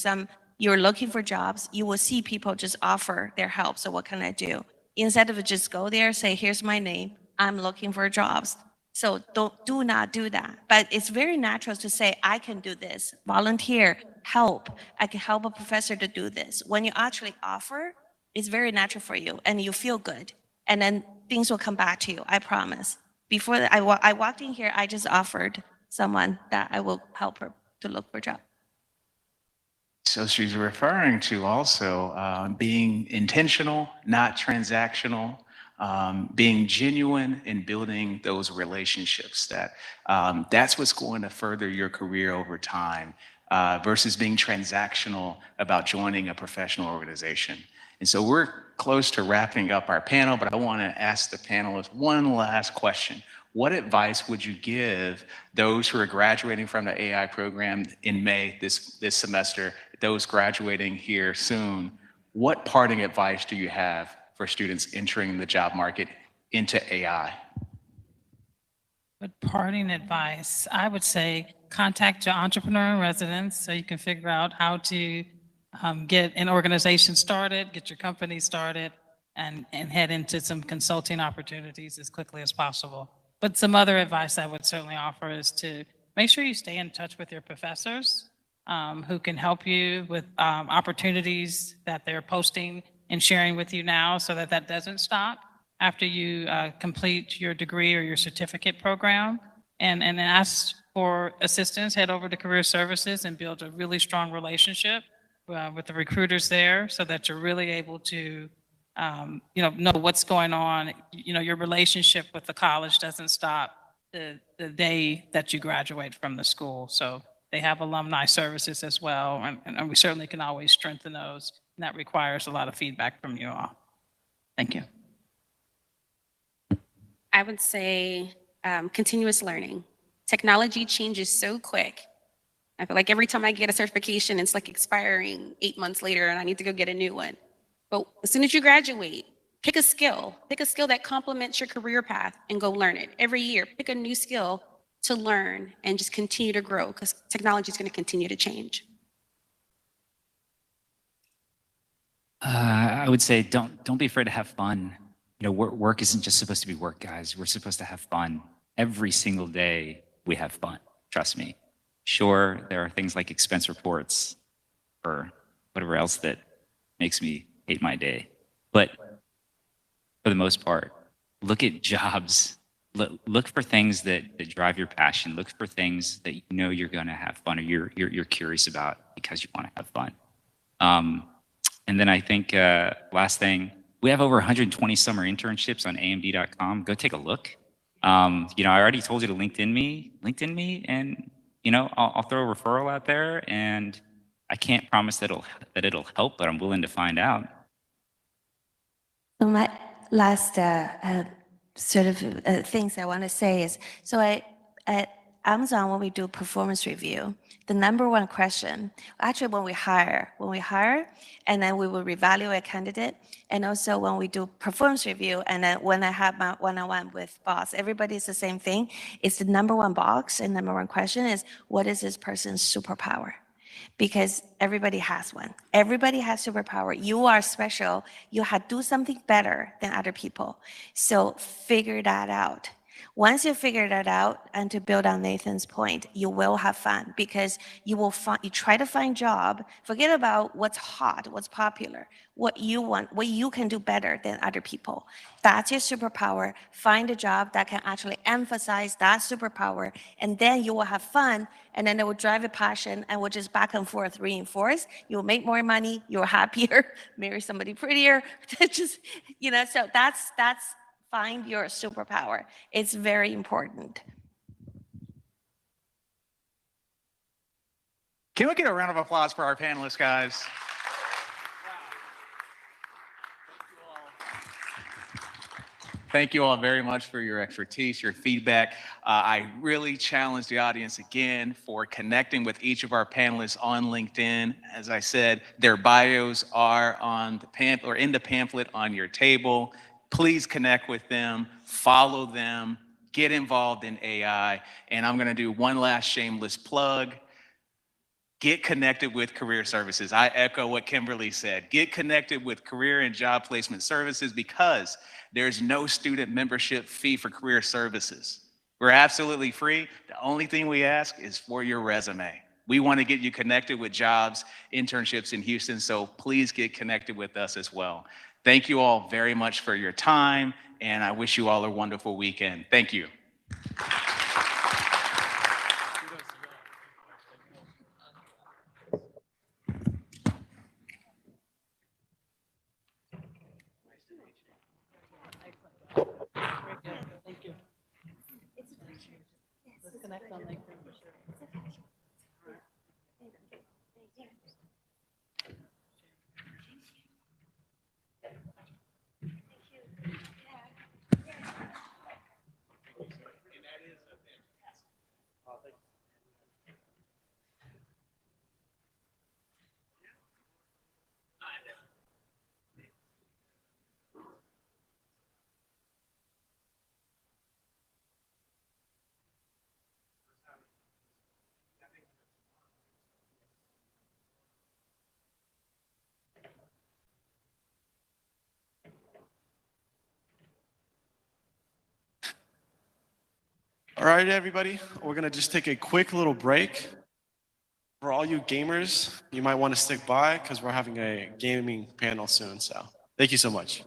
you're looking for jobs, you will see people just offer their help. So what can I do? Instead of just go there, say, here's my name, I'm looking for jobs. So do not do that. But it's very natural to say, I can do this, volunteer, help. I can help a professor to do this. When you actually offer, it's very natural for you and you feel good. And then things will come back to you, I promise. Before I walked in here, I just offered someone that I will help her to look for a job. So she's referring to also being intentional, not transactional, being genuine in building those relationships. That's what's going to further your career over time versus being transactional about joining a professional organization. And so we're close to wrapping up our panel, but I want to ask the panelists one last question. What advice would you give those who are graduating from the AI program in May this semester, those graduating here soon? What parting advice do you have for students entering the job market into AI? But parting advice, I would say contact your entrepreneur in residence so you can figure out how to get an organization started, get your company started, and head into some consulting opportunities as quickly as possible. But some other advice I would certainly offer is to make sure you stay in touch with your professors who can help you with opportunities that they're posting and sharing with you now, so that doesn't stop after you complete your degree or your certificate program. And ask for assistance, head over to Career Services and build a really strong relationship with the recruiters there so that you're really able to know what's going on. Your relationship with the college doesn't stop the day that you graduate from the school. So they have alumni services as well, and we certainly can always strengthen those. And that requires a lot of feedback from you all. Thank you. I would say continuous learning. Technology changes so quick. I feel like every time I get a certification, it's like expiring 8 months later and I need to go get a new one. But as soon as you graduate, pick a skill that complements your career path and go learn it. Every year, pick a new skill to learn and just continue to grow, because technology is going to continue to change. I would say don't be afraid to have fun. Work isn't just supposed to be work, guys. We're supposed to have fun. Every single day we have fun. Trust me. Sure, there are things like expense reports, or whatever else that makes me hate my day. But for the most part, look at jobs. Look for things that drive your passion. Look for things that you know you're going to have fun or you're curious about because you want to have fun. And then I think last thing, we have over 120 summer internships on AMD.com. Go take a look. You know, I already told you to LinkedIn me, and you know, I'll throw a referral out there, and I can't promise that it'll help, but I'm willing to find out. So my last sort of things I want to say is, so at Amazon, when we do performance review, the number one question, actually when we hire, and then we will reevaluate a candidate, and also when we do performance review, and then when I have my one-on-one with boss, everybody's the same thing. It's the number one box and number one question is, what is this person's superpower? Because everybody has one. Everybody has superpower. You are special. You have do something better than other people. So figure that out. Once you figure that out, and to build on Nathan's point, you will have fun because you try to find job, forget about what's hot, what's popular, what you want, what you can do better than other people. That's your superpower. Find a job that can actually emphasize that superpower, and then you will have fun, and then it will drive a passion, and will just back and forth reinforce. You'll make more money, you're happier, marry somebody prettier, just, you know, so that's find your superpower. It's very important. Can we get a round of applause for our panelists, guys? Thank you all very much for your expertise, your feedback. I really challenge the audience again for connecting with each of our panelists on LinkedIn. As I said, their bios are on the pamphlet or in the pamphlet on your table. Please connect with them, follow them, get involved in AI. And I'm going to do one last shameless plug. Get connected with Career Services. I echo what Kimberly said. Get connected with Career and Job Placement Services because there's no student membership fee for Career Services. We're absolutely free. The only thing we ask is for your resume. We want to get you connected with jobs, internships in Houston, so please get connected with us as well. Thank you all very much for your time, and I wish you all a wonderful weekend. Thank you. All right, everybody, we're gonna just take a quick little break. For all you gamers, you might want to stick by because we're having a gaming panel soon, so thank you so much.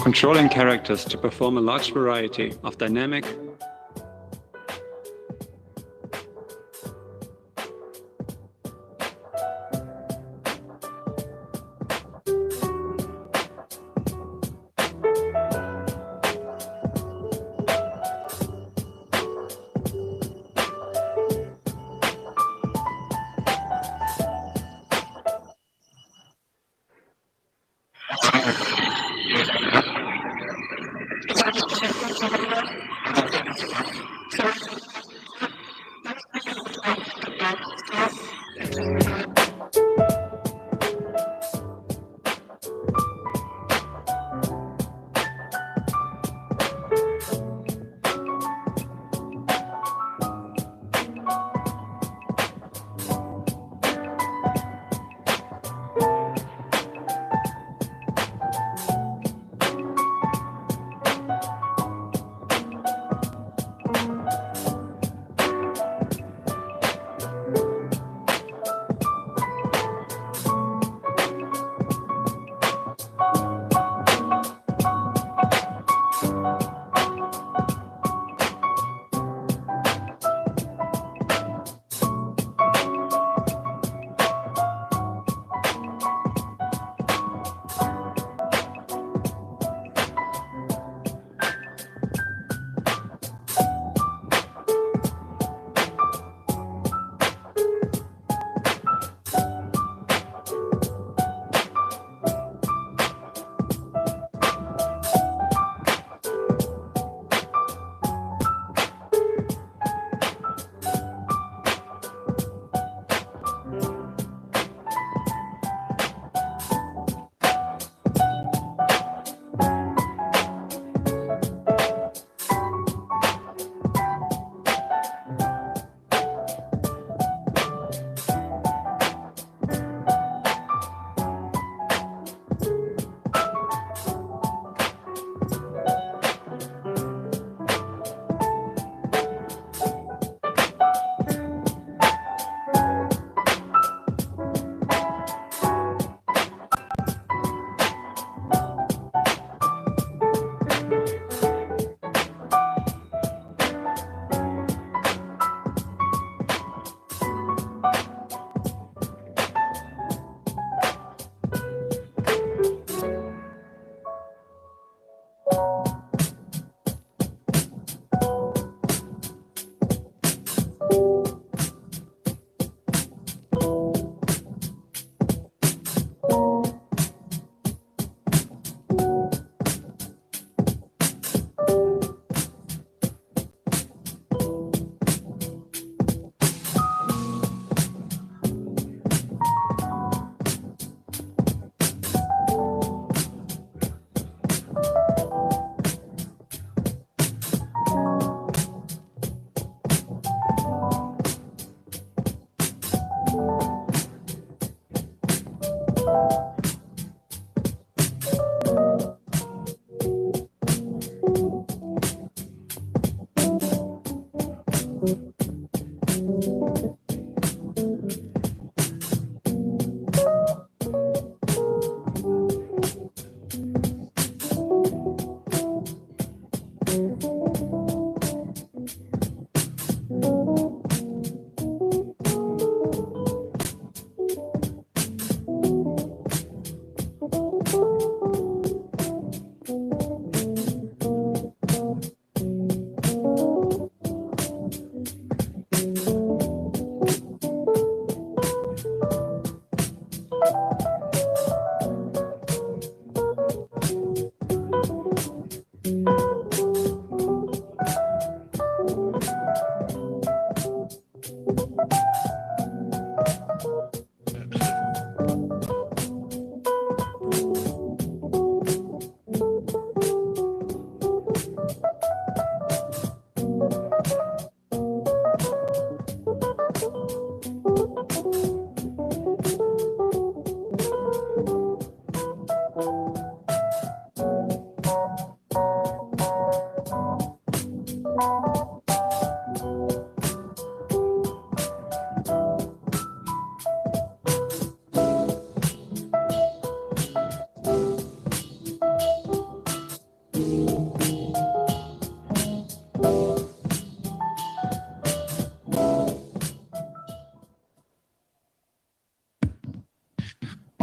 controlling characters to perform a large variety of dynamic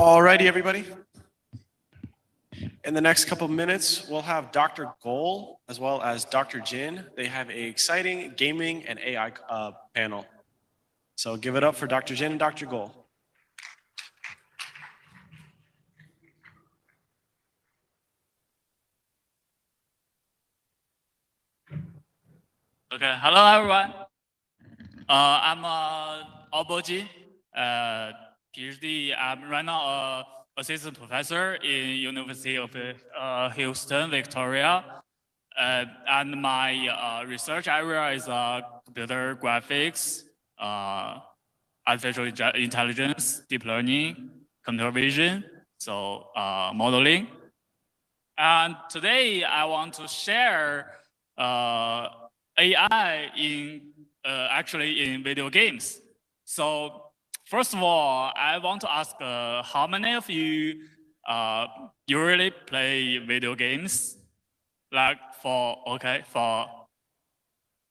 Alrighty, everybody. In the next couple minutes, we'll have Dr. Goal as well as Dr. Jin. They have an exciting gaming and AI panel. So give it up for Dr. Jin and Dr. Goal. Okay, hello everyone. I'm Obojin, PhD. I'm right now assistant professor in University of Houston, Victoria. And my research area is computer graphics, artificial intelligence, deep learning, computer vision, so modeling. And today I want to share AI in actually in video games. So first of all, I want to ask how many of you usually play video games? Like for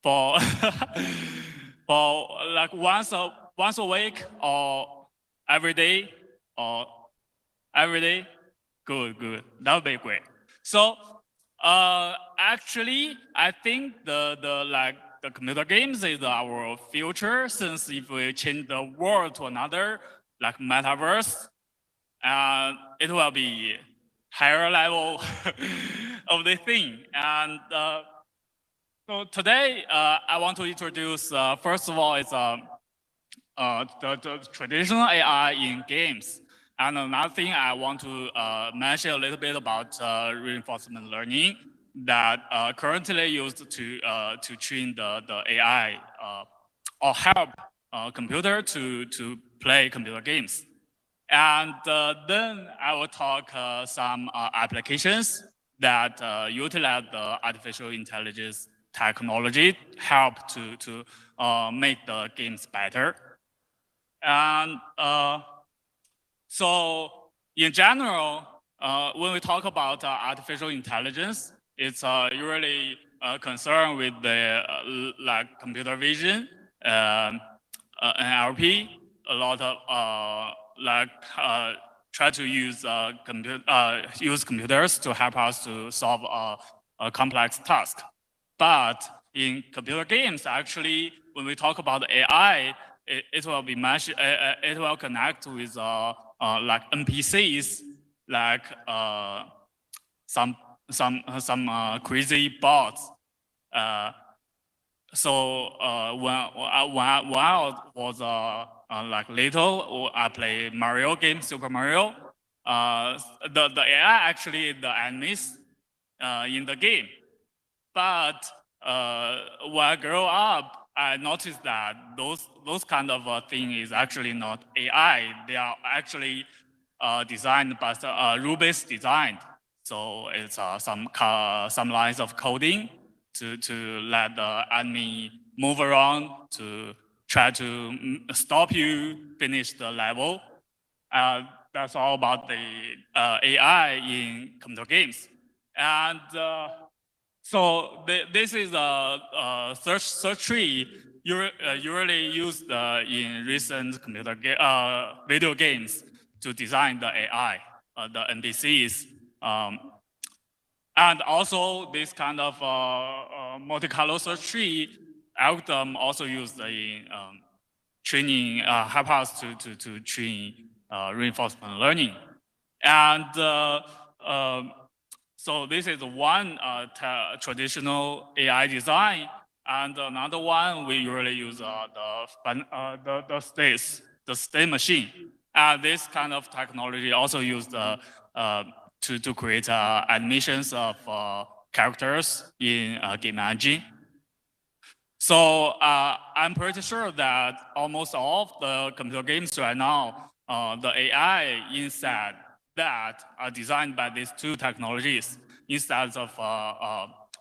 for like once a week or every day or every day? Good. That would be great. So actually, I think the computer games is our future, since if we change the world to another like metaverse, it will be higher level of the thing. And so today I want to introduce first of all, it's the traditional AI in games. And another thing I want to mention a little bit about reinforcement learning that currently used to train the AI or help computer to play computer games. And then I will talk some applications that utilize the artificial intelligence technology help to make the games better. And so in general, when we talk about artificial intelligence, it's usually concerned with the like computer vision, NLP, a lot of try to use use computers to help us to solve a complex task. But in computer games, actually, when we talk about AI, it will be it will connect with like NPCs, like some crazy bots. So when I was like little, I played Mario game, Super Mario. The AI actually is the enemies in the game. But when I grow up, I noticed that those kind of thing is actually not AI. They are actually designed by rule-based design. So it's some lines of coding to let the enemy move around to try to stop you finish the level. That's all about the AI in computer games. And so this is a search tree usually used in recent video games to design the AI, the NPCs. And also this kind of multicolor search tree algorithm also used in training, help us to train reinforcement learning. And so this is one traditional AI design, and another one we usually use the state machine. And this kind of technology also used to create animations of characters in game engine. So I'm pretty sure that almost all of the computer games right now, the AI inside that are designed by these two technologies instead of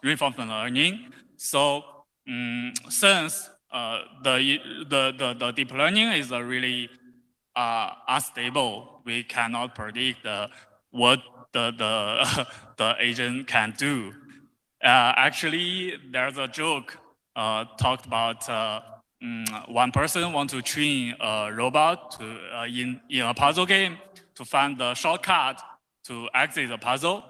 reinforcement learning. So since the deep learning is really unstable, we cannot predict what the agent can do. Actually, there's a joke talked about one person want to train a robot to, in a puzzle game to find the shortcut to exit the puzzle.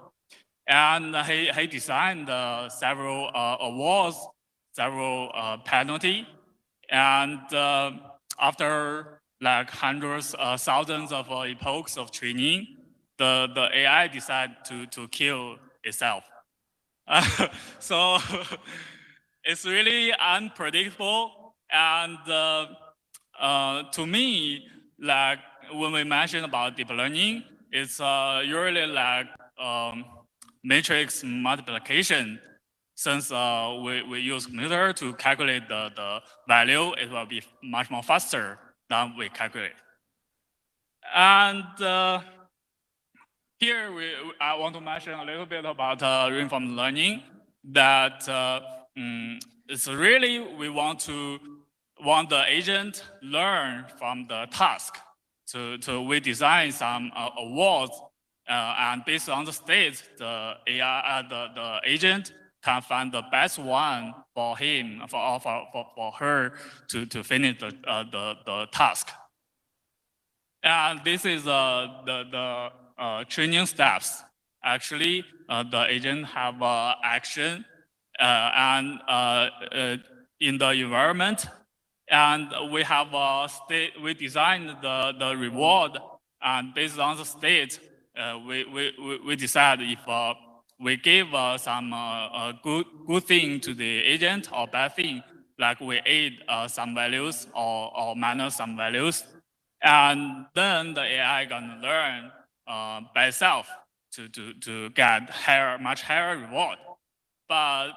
And he designed several awards, several penalty. And after like hundreds, thousands of epochs of training, the AI decided to kill itself. So it's really unpredictable. And to me, like when we mention about deep learning, it's usually like matrix multiplication. Since we use computer to calculate the value, it will be much more faster than we calculate. And here I want to mention a little bit about reinforcement learning. That it's really we want the agent learn from the task. So we design some awards, and based on the state, the AI the agent can find the best one for him for her to finish the task. And this is the training steps. Actually, the agent have action and in the environment, and we have we designed the reward, and based on the state, we decide if we give some good thing to the agent or bad thing, like we add some values or minus some values, and then the AI gonna learn by itself to get much higher reward. But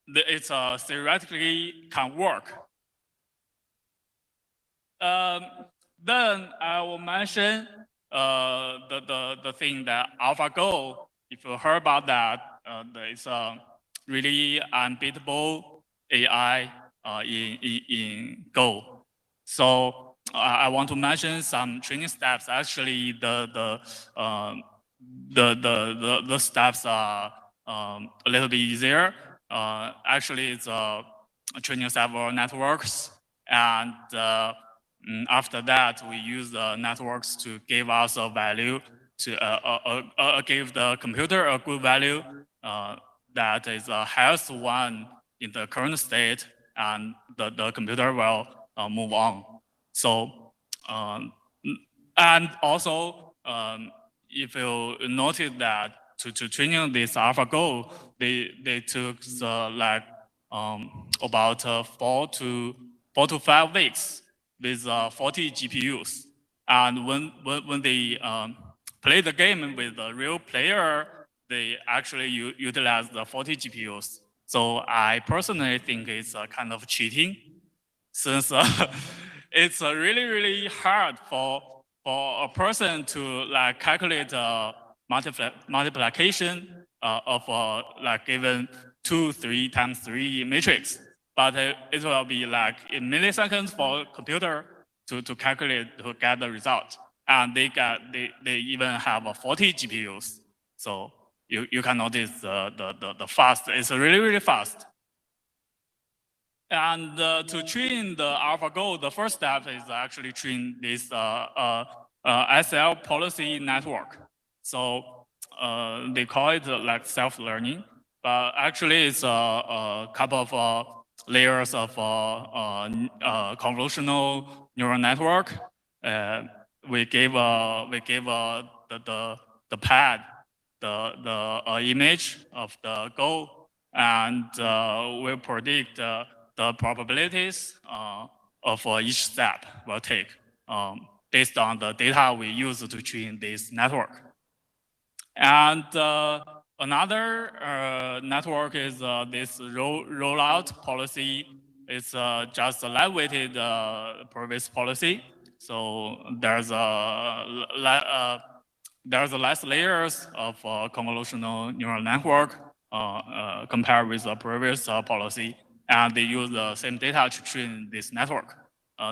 it's theoretically can work. Then I will mention the thing that AlphaGo. If you heard about that, it's a really unbeatable AI in Go. So I want to mention some training steps. Actually, the steps are a little bit easier. Actually, it's training several networks, and after that, we use the networks to give us a value, to give the computer a good value that is the highest one in the current state, and the computer will move on. So, and also, if you notice that to training this AlphaGo, they took like about 4 to 5 weeks with 40 GPUs. And when they play the game with a real player, they actually utilize the 40 GPUs. So I personally think it's kind of cheating, since it's really, really hard for a person to like calculate multiplication of like given 2, 3 times 3 matrix. But it will be like in milliseconds for computer to calculate to get the result. And they even have 40 GPUs. So you can notice the fast. It's really, really fast. And to train the AlphaGo, the first step is actually train this SL policy network. So they call it like self-learning, but actually it's a couple of layers of convolutional neural network. We gave the pad, the image of the goal, and we predict the probabilities of each step we'll take based on the data we use to train this network. And another network is this rollout policy. It's just a lightweighted previous policy. So there's less layers of convolutional neural network compared with the previous policy, and they use the same data to train this network.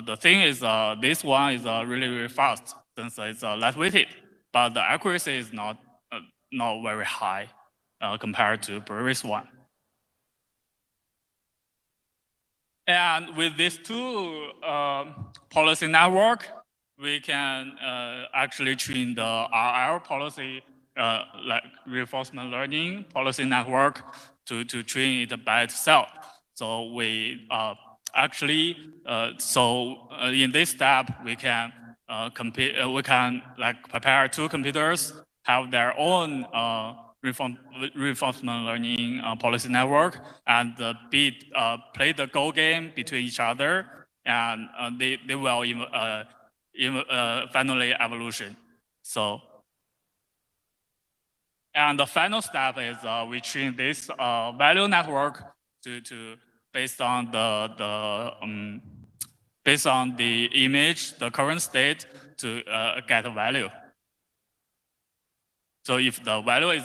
The thing is, this one is really, really fast since it's lightweighted, but the accuracy is not very high compared to previous one. And with these two policy network, we can actually train the RL policy, like reinforcement learning policy network to train it by itself. So we actually, in this step, we can prepare two computers, have their own reinforcement learning policy network, and play the Go game between each other, and they will finally evolution. So, and the final step is we train this value network to based on based on the image, the current state, to get a value. So if the value is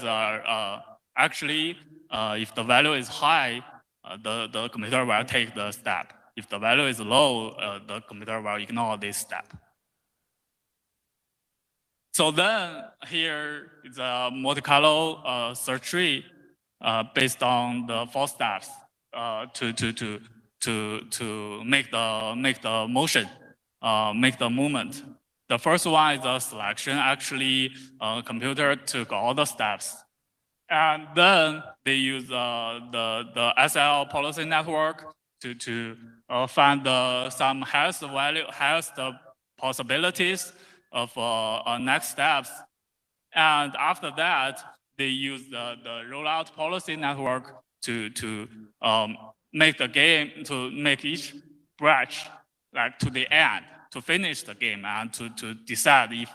if the value is high, the computer will take the step. If the value is low, the computer will ignore this step. So then here is a multicolor search tree based on the 4 steps to make the motion, make the movement. The first one is the selection. Actually, computer took all the steps, and then they use the SL policy network to find some the possibilities of next steps, and after that they use the rollout policy network to make the game, to make each branch like to the end, to finish the game, and to decide if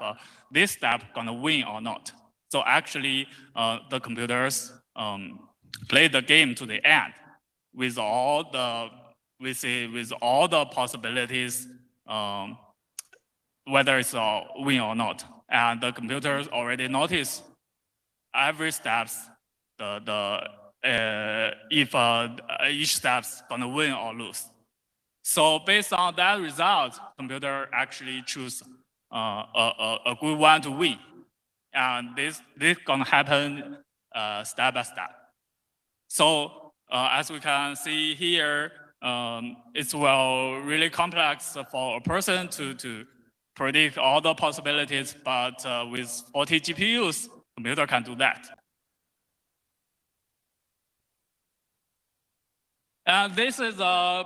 this step gonna win or not. So actually, the computers play the game to the end with all the possibilities, whether it's a win or not. And the computers already notice every steps if each step's gonna win or lose. So based on that result, computer actually choose a good one to win, and this gonna happen step by step. So as we can see here, it's really complex for a person to predict all the possibilities, but with 40 GPUs, computer can do that. And this is a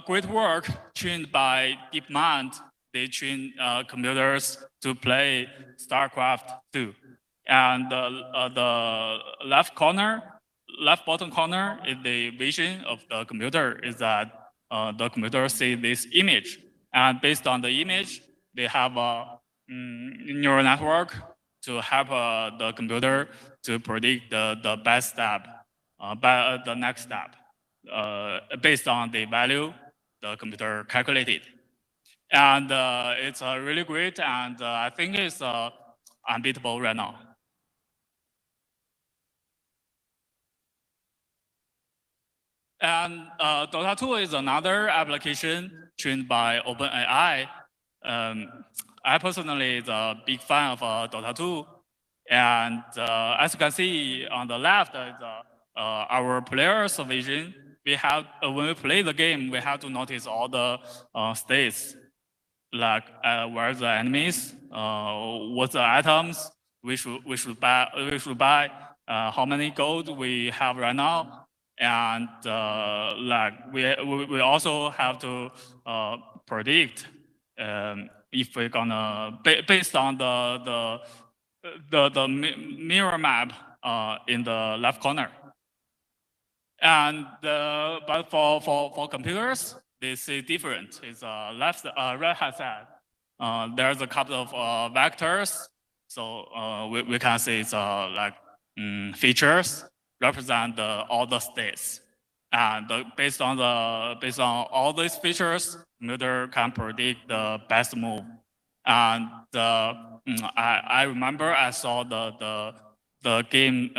great work trained by DeepMind. They train computers to play StarCraft 2. And the left bottom corner is the vision of the computer, is that the computer see this image. And based on the image, they have a neural network to help the computer to predict the best step, the next step, based on the value the computer calculated. And it's really great, and I think it's unbeatable right now. And Dota 2 is another application trained by OpenAI. I personally is a big fan of Dota 2. And as you can see on the left is our player's vision. We have, when we play the game, we have to notice all the states, like where the enemies, what the items we should buy, how many gold we have right now, and like we also have to predict if we're gonna based on the mirror map in the left corner. And but for computers, they see different. It's right hand side. There's a couple of vectors, so we can say it's like features represent all the states, and based on all these features, computer can predict the best move. And I remember I saw the game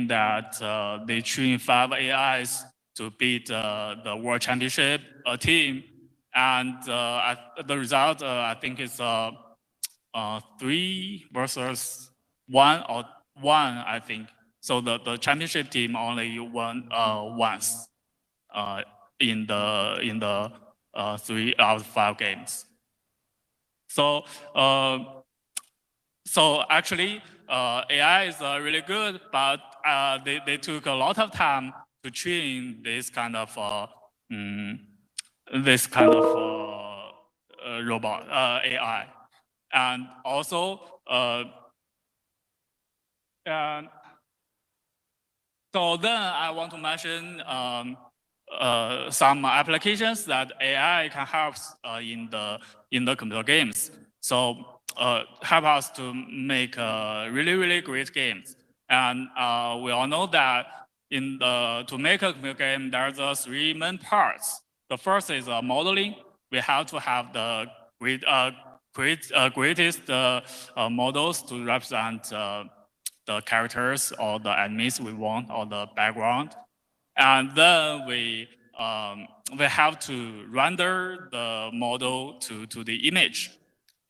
that they trained 5 AIs to beat the world championship team, and the result I think is 3 versus 1 or 1, I think. So the championship team only won once. in the 3 out of 5 games. So actually, AI is really good, but they took a lot of time to train this kind of robot AI, and also and so then I want to mention some applications that AI can help in the computer games. So help us to make really great games. And we all know that to make a computer game, there's 3 main parts. The first is modeling. We have to have the greatest models to represent the characters or the enemies we want or the background. And then we have to render the model to the image.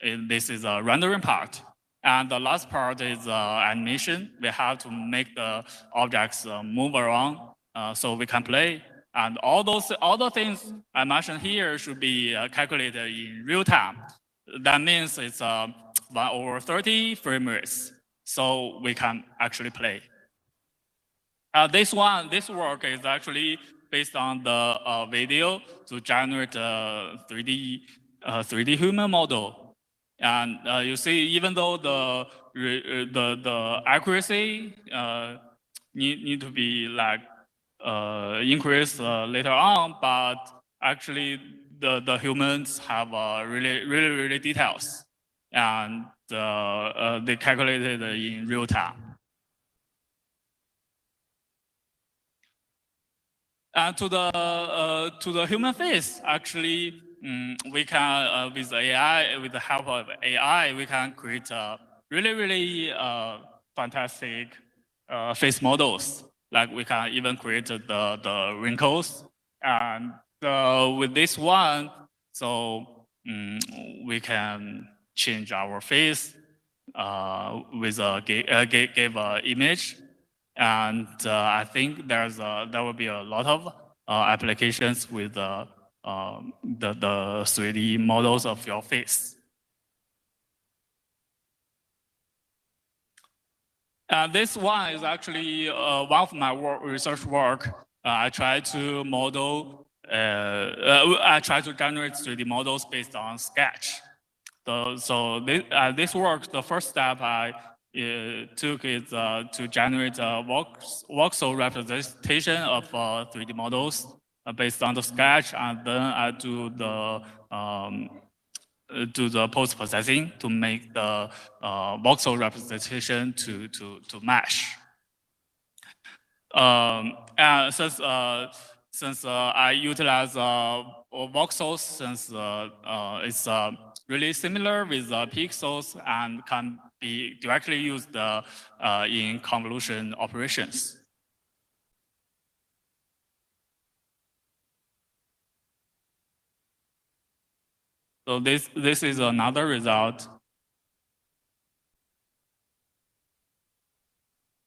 And this is a rendering part. And the last part is animation. We have to make the objects move around so we can play. And all the things I mentioned here should be calculated in real time. That means it's 1/30 frame rates, so we can actually play. This work is actually based on the video to generate a 3D human model. And you see, even though the accuracy need to be like increased later on, but actually the humans have really details, and they calculated in real time. And to the human face, actually, we can with AI, with the help of AI, we can create really fantastic face models. Like we can even create the wrinkles. And with this one, so we can change our face with a give image. And I think there will be a lot of applications with the 3D models of your face. This one is actually one of my research work. I try to model, I try to generate 3D models based on Sketch. So this work, the first step I took is to generate a voxel representation of 3D models based on the Sketch, and then I do the post-processing to make the voxel representation to mesh. And since I utilize voxels, since it's really similar with pixels and can be directly used in convolution operations. So this is another result.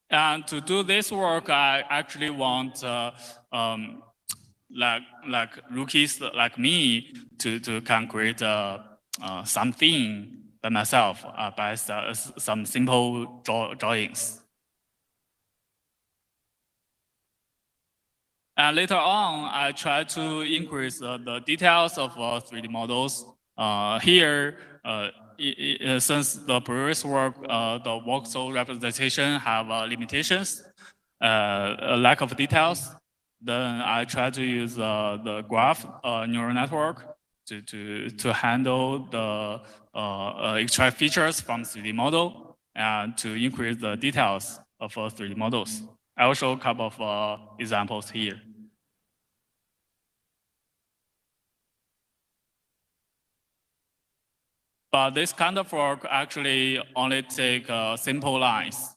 And to do this work, I actually want like rookies like me to can create something by myself by some simple drawings. And later on, I try to increase the details of 3D models. Here, since the previous work, the voxel representation have limitations, a lack of details, then I try to use the graph neural network to handle the extract features from 3D model and to increase the details of 3D models. I will show a couple of examples here. But this kind of work actually only take simple lines,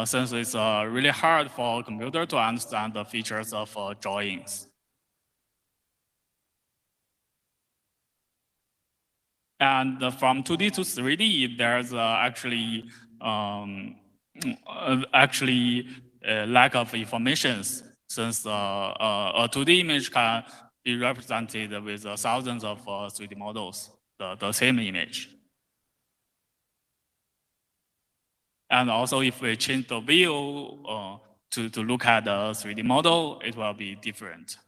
since it's really hard for a computer to understand the features of drawings. And from 2D to 3D, there's actually lack of information, since a 2D image can be represented with thousands of 3D models, the same image. And also, if we change the view to look at the 3D model, it will be different.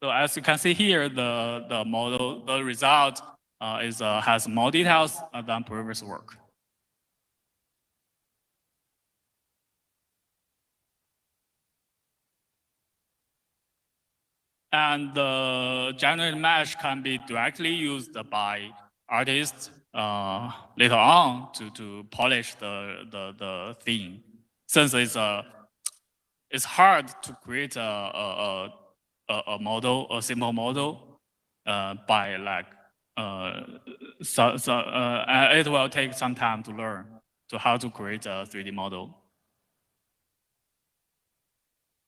So as you can see here, the model, the result has more details than previous work. And the generated mesh can be directly used by artists later on to polish the theme. Since it's hard to create a model, a simple model, by like it will take some time to learn to how to create a 3D model.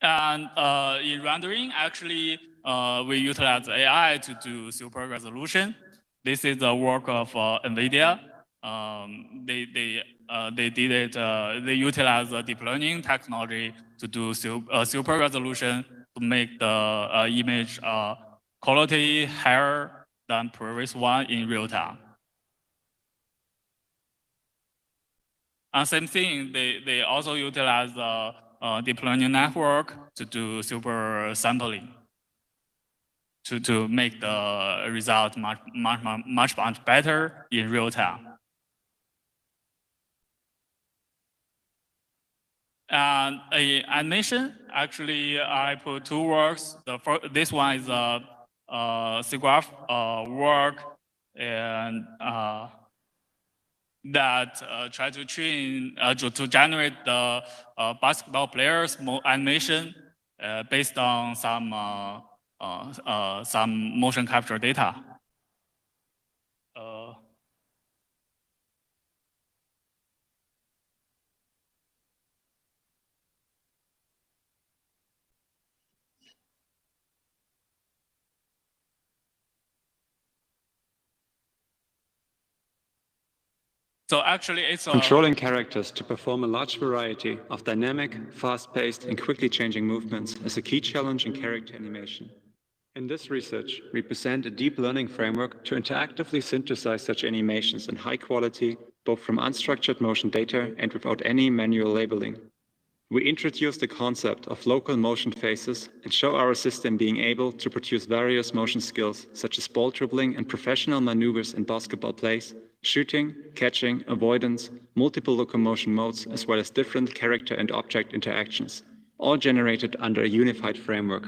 And in rendering, actually, we utilize AI to do super resolution. This is the work of NVIDIA. They did it. They utilize the deep learning technology to do super resolution to make the image quality higher than previous one in real time. And same thing, they also utilize the deep learning network to do super sampling to make the result much better in real time. And animation, actually, I put two works. This one is a SIGGRAPH work, and that try to train to generate the basketball players' animation based on some motion capture data. So actually, it's controlling characters to perform a large variety of dynamic, fast-paced, and quickly changing movements is a key challenge in character animation. In this research, we present a deep learning framework to interactively synthesize such animations in high quality, both from unstructured motion data and without any manual labeling. We introduce the concept of local motion phases and show our system being able to produce various motion skills such as ball dribbling and professional maneuvers in basketball plays, shooting, catching, avoidance, multiple locomotion modes, as well as different character and object interactions, all generated under a unified framework.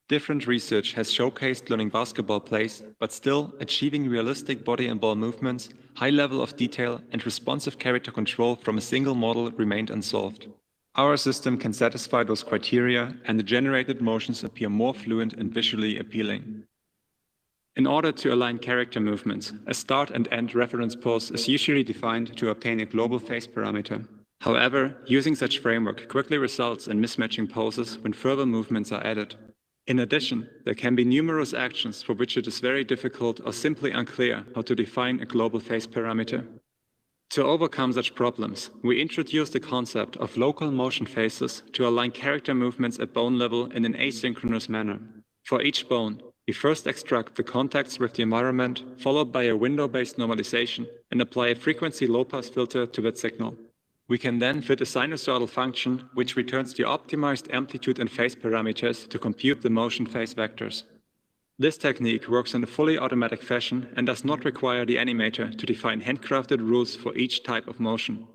Different research has showcased learning basketball plays, but still achieving realistic body and ball movements, high level of detail, and responsive character control from a single model remained unsolved. Our system can satisfy those criteria, and the generated motions appear more fluent and visually appealing. In order to align character movements, a start and end reference pose is usually defined to obtain a global phase parameter. However, using such framework quickly results in mismatching poses when further movements are added. In addition, there can be numerous actions for which it is very difficult or simply unclear how to define a global phase parameter. To overcome such problems, we introduced the concept of local motion phases to align character movements at bone level in an asynchronous manner. For each bone, we first extract the contacts with the environment, followed by a window-based normalization, and apply a frequency low-pass filter to that signal. We can then fit a sinusoidal function, which returns the optimized amplitude and phase parameters to compute the motion phase vectors. This technique works in a fully automatic fashion and does not require the animator to define handcrafted rules for each type of motion.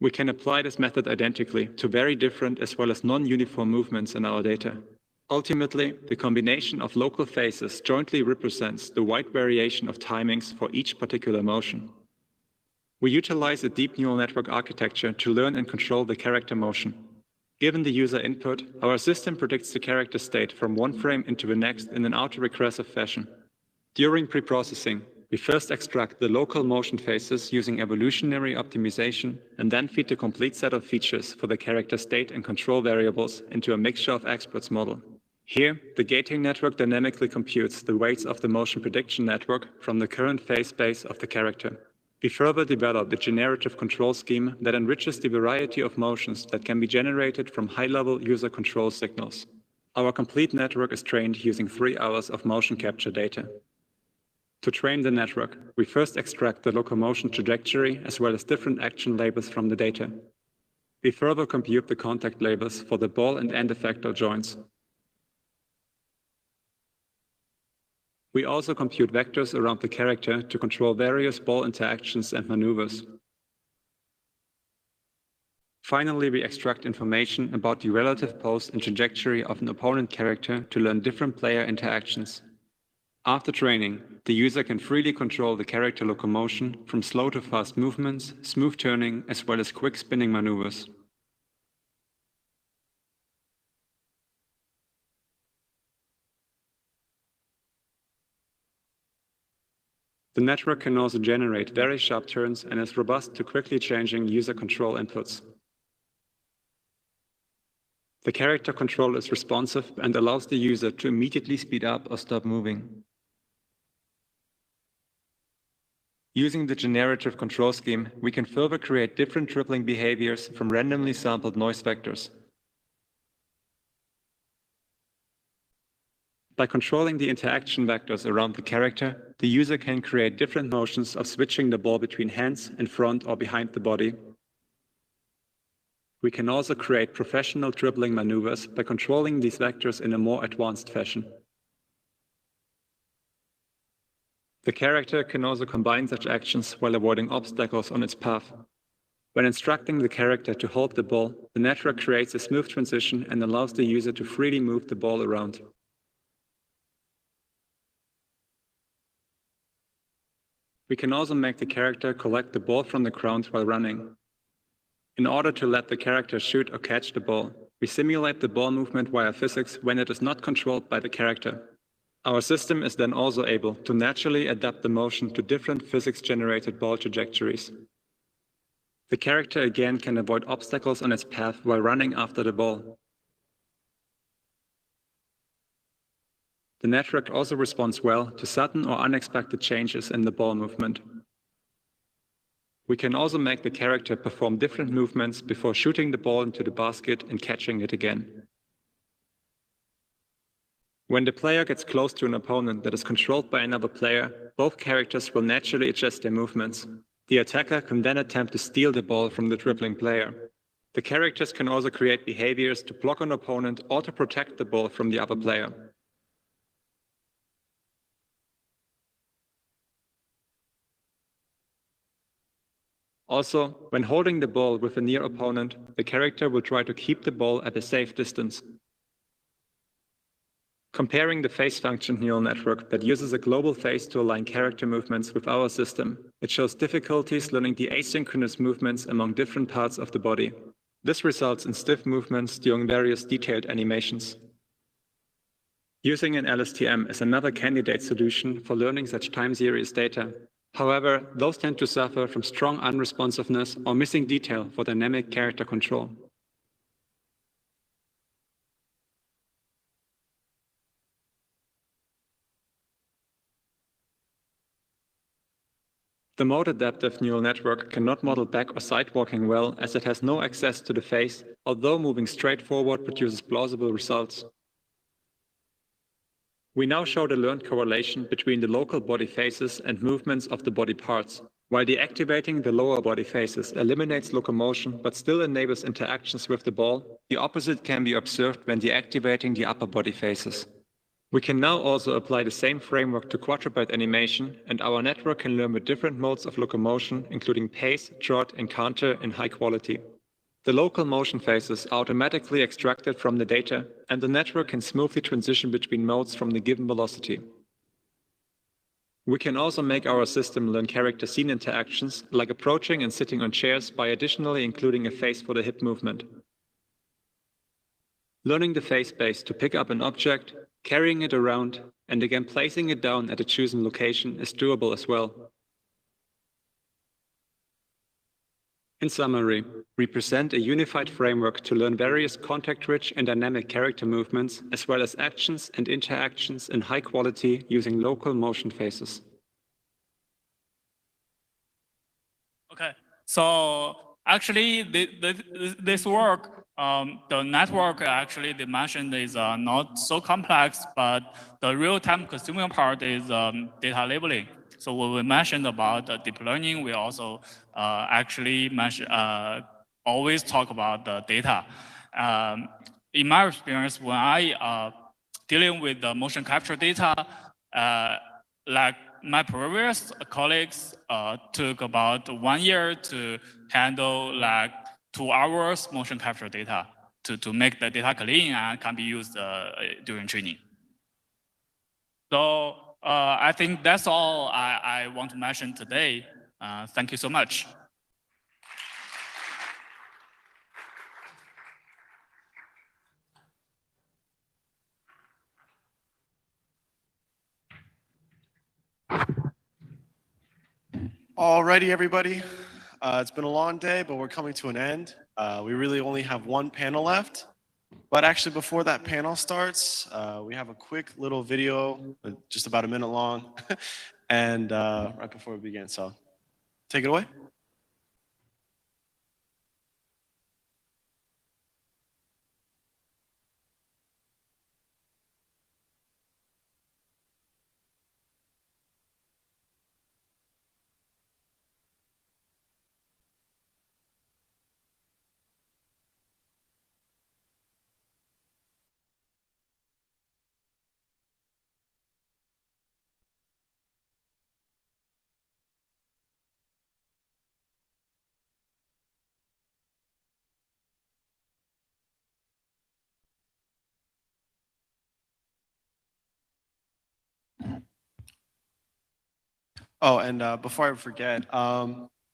We can apply this method identically to very different as well as non-uniform movements in our data. Ultimately, the combination of local phases jointly represents the wide variation of timings for each particular motion. We utilize a deep neural network architecture to learn and control the character motion. Given the user input, our system predicts the character state from one frame into the next in an autoregressive fashion. During preprocessing, we first extract the local motion phases using evolutionary optimization and then feed the complete set of features for the character state and control variables into a mixture of experts model. Here, the gating network dynamically computes the weights of the motion prediction network from the current phase space of the character. We further developed a generative control scheme that enriches the variety of motions that can be generated from high-level user control signals. Our complete network is trained using 3 hours of motion capture data. To train the network, we first extract the locomotion trajectory as well as different action labels from the data. We further compute the contact labels for the ball and end effector joints. We also compute vectors around the character to control various ball interactions and maneuvers. Finally, we extract information about the relative pose and trajectory of an opponent character to learn different player interactions. After training, the user can freely control the character locomotion from slow to fast movements, smooth turning, as well as quick spinning maneuvers. The network can also generate very sharp turns and is robust to quickly changing user control inputs. The character control is responsive and allows the user to immediately speed up or stop moving. Using the generative control scheme, we can further create different dribbling behaviors from randomly sampled noise vectors. By controlling the interaction vectors around the character, the user can create different motions of switching the ball between hands, in front or behind the body. We can also create professional dribbling maneuvers by controlling these vectors in a more advanced fashion. The character can also combine such actions while avoiding obstacles on its path. When instructing the character to hold the ball, the network creates a smooth transition and allows the user to freely move the ball around. We can also make the character collect the ball from the ground while running. In order to let the character shoot or catch the ball, we simulate the ball movement via physics when it is not controlled by the character. Our system is then also able to naturally adapt the motion to different physics-generated ball trajectories. The character again can avoid obstacles on its path while running after the ball. The network also responds well to sudden or unexpected changes in the ball movement. We can also make the character perform different movements before shooting the ball into the basket and catching it again. When the player gets close to an opponent that is controlled by another player, both characters will naturally adjust their movements. The attacker can then attempt to steal the ball from the dribbling player. The characters can also create behaviors to block an opponent or to protect the ball from the other player. Also, when holding the ball with a near opponent, the character will try to keep the ball at a safe distance. Comparing the phase function neural network that uses a global phase to align character movements with our system, it shows difficulties learning the asynchronous movements among different parts of the body. This results in stiff movements during various detailed animations. Using an LSTM is another candidate solution for learning such time series data. However, those tend to suffer from strong unresponsiveness or missing detail for dynamic character control. The mode adaptive neural network cannot model back or side walking well as it has no access to the face, although moving straight forward produces plausible results. We now show the learned correlation between the local body faces and movements of the body parts. While deactivating the lower body faces eliminates locomotion but still enables interactions with the ball, the opposite can be observed when deactivating the upper body faces. We can now also apply the same framework to quadruped animation, and our network can learn with different modes of locomotion, including pace, trot, and canter in high quality. The local motion phases are automatically extracted from the data, and the network can smoothly transition between modes from the given velocity. We can also make our system learn character scene interactions, like approaching and sitting on chairs, by additionally including a phase for the hip movement. Learning the phase space to pick up an object, carrying it around, and again placing it down at a chosen location is doable as well. In summary, we present a unified framework to learn various contact-rich and dynamic character movements, as well as actions and interactions in high quality using local motion phases. Okay, so actually this work, the network actually they mentioned is not so complex, but the real-time consuming part is data labeling. So when we mentioned about deep learning, we also actually mention, always talk about the data. In my experience, when I dealing with the motion capture data, like my previous colleagues took about 1 year to handle like 2 hours motion capture data to make the data clean and can be used during training. So I think that's all I want to mention today. Thank you so much. Alrighty, everybody. It's been a long day, but we're coming to an end. We really only have one panel left. But actually, before that panel starts, we have a quick little video, just about a minute long, and right before we begin. So take it away. Oh, and before I forget,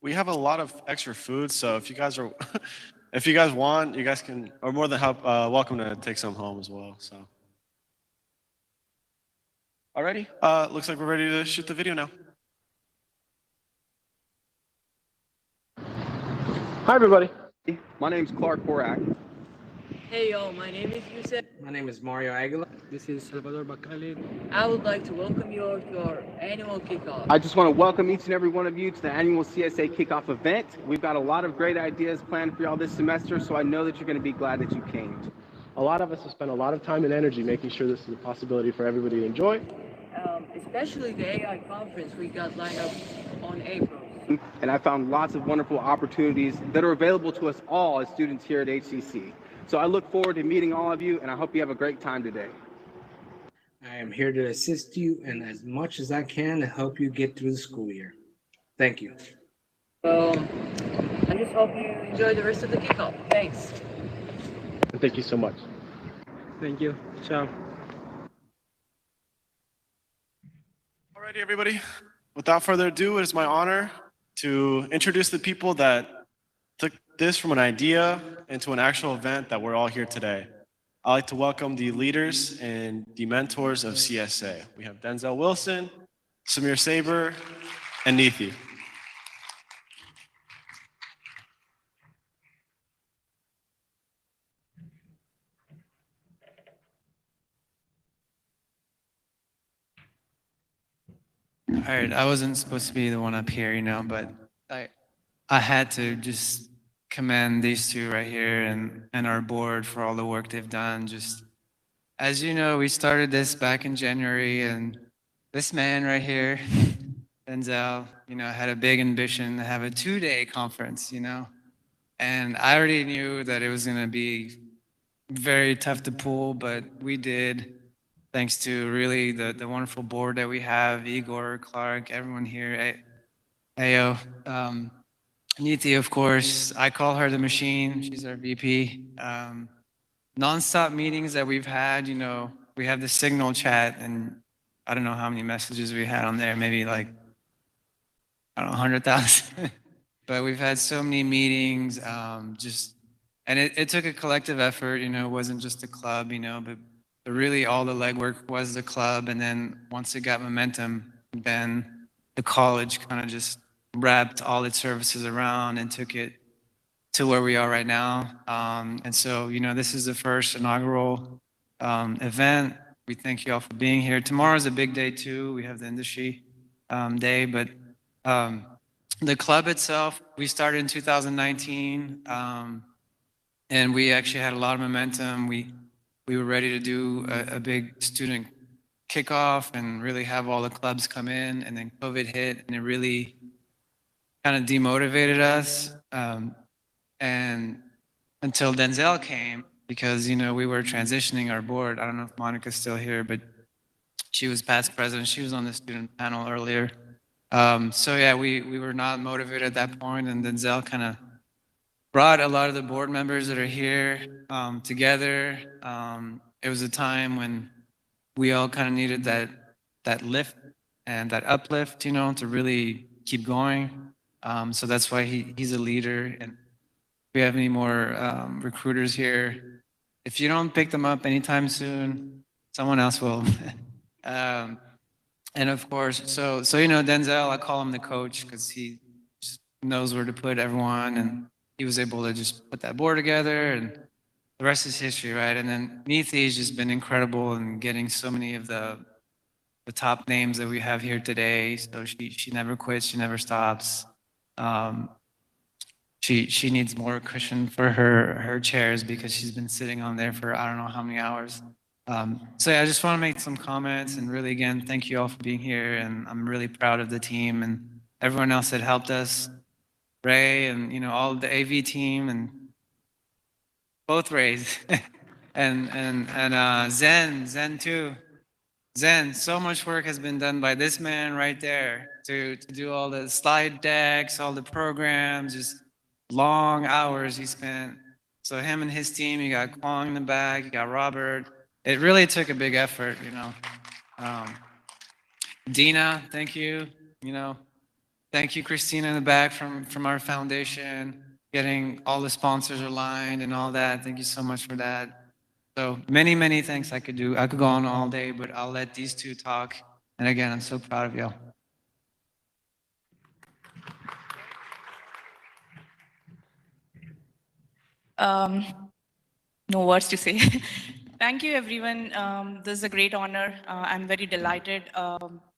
we have a lot of extra food. So if you guys are, if you guys want, you guys can, are more than welcome to take some home as well. So, alrighty, looks like we're ready to shoot the video now. Hi, everybody. My name is Clark Korak. Hey, yo, my name is Yusef. My name is Mario Aguilar. This is Salvador Bacalid. I would like to welcome you all to our annual kickoff. I just want to welcome each and every one of you to the annual CSA kickoff event. We've got a lot of great ideas planned for y'all this semester, so I know that you're going to be glad that you came. A lot of us have spent a lot of time and energy making sure this is a possibility for everybody to enjoy. Especially the AI conference we got lined up on April. And I found lots of wonderful opportunities that are available to us all as students here at HCC. So I look forward to meeting all of you, and I hope you have a great time today. I am here to assist you and as much as I can to help you get through the school year. Thank you. Well, I just hope you enjoy the rest of the kickoff. Thanks. And thank you so much. Thank you. Ciao. Alrighty, everybody. Without further ado, it is my honor to introduce the people that took this from an idea into an actual event that we're all here today. I'd like to welcome the leaders and the mentors of CSA. We have Denzel Wilson, Samir Saber, and Neethi. All right, I wasn't supposed to be the one up here, but I had to just commend these two right here and our board for all the work they've done. Just as you know, we started this back in January, and this man right here, Denzel, had a big ambition to have a 2-day conference, and I already knew that it was going to be very tough to pull, but we did. Thanks to really the wonderful board that we have, Igor, Clark, everyone here, Ayo, Neethi, of course. I call her the machine. She's our VP. Nonstop meetings that we've had, we have the Signal chat, and I don't know how many messages we had on there, maybe like, 100,000. But we've had so many meetings, and it took a collective effort, it wasn't just a club, but really all the legwork was the club. And then once it got momentum, then the college kind of just wrapped all its services around and took it to where we are right now. And so, this is the first inaugural event. We thank you all for being here. Tomorrow is a big day too. We have the industry day, but the club itself, we started in 2019, and we actually had a lot of momentum. We were ready to do a big student kickoff and really have all the clubs come in, and then COVID hit, and it really kind of demotivated us. And until Denzel came, because we were transitioning our board. I don't know if Monica's still here, but she was past president. She was on the student panel earlier. So yeah, we were not motivated at that point, and Denzel kind of brought a lot of the board members that are here together. It was a time when we all kind of needed that lift and that uplift, to really keep going. So that's why he's a leader. And if we have any more recruiters here, if you don't pick them up anytime soon, someone else will. And of course, so Denzel, I call him the coach because he just knows where to put everyone, and he was able to just put that board together, and the rest is history, right? And then Neethi has just been incredible in getting so many of the top names that we have here today. So she never quits, she never stops. She needs more cushion for her chairs because she's been sitting on there for I don't know how many hours. So yeah, I just want to make some comments, and really again, thank you all for being here, and I'm really proud of the team and everyone else that helped us, Ray and all of the AV team and both Rays, and Zen too. Zen, so much work has been done by this man right there to do all the slide decks, all the programs, just long hours he spent. So him and his team, you got Kwong in the back, you got Robert. It really took a big effort, Dina, thank you. Thank you, Christina, in the back from our foundation, getting all the sponsors aligned and all that. Thank you so much for that. So many, many things I could do. I could go on all day, but I'll let these two talk. And again, I'm so proud of y'all. No words to say. Thank you, everyone. This is a great honor. I'm very delighted.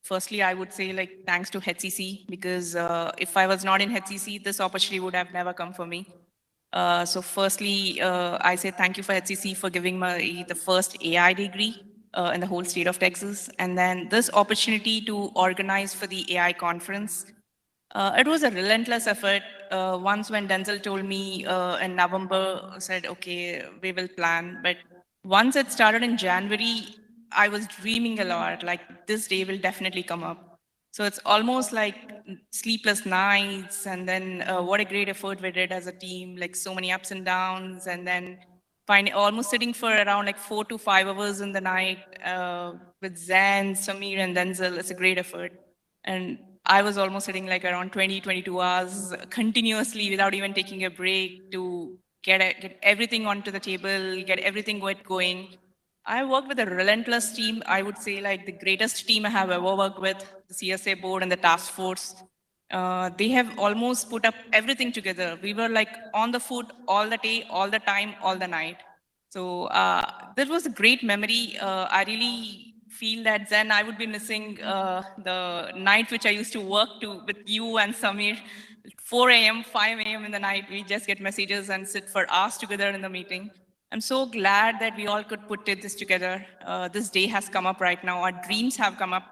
Firstly, I would say thanks to HCC, because if I was not in HCC, this opportunity would have never come for me. So firstly, I say thank you for HCC for giving me the first AI degree in the whole state of Texas. And then this opportunity to organize for the AI conference. It was a relentless effort. Once when Denzel told me in November, said, okay, we will plan. But once it started in January, I was dreaming a lot, like this day will definitely come up. So it's almost like sleepless nights, and then what a great effort we did as a team, like so many ups and downs, and then almost sitting for around 4 to 5 hours in the night with Zen, Samir, and Denzel. It's a great effort. And I was almost sitting around 20, 22 hours continuously without even taking a break to get everything onto the table, get everything going. I worked with a relentless team. I would say the greatest team I have ever worked with, the CSA board and the task force. They have almost put up everything together. We were on the foot all the day, all the time, all the night. So that was a great memory. I really feel that Zen, I would be missing the night which I used to work with you and Samir. 4 a.m., 5 a.m. in the night, we just get messages and sit for hours together in the meeting. I'm so glad that we all could put this together. This day has come up right now. Our dreams have come up.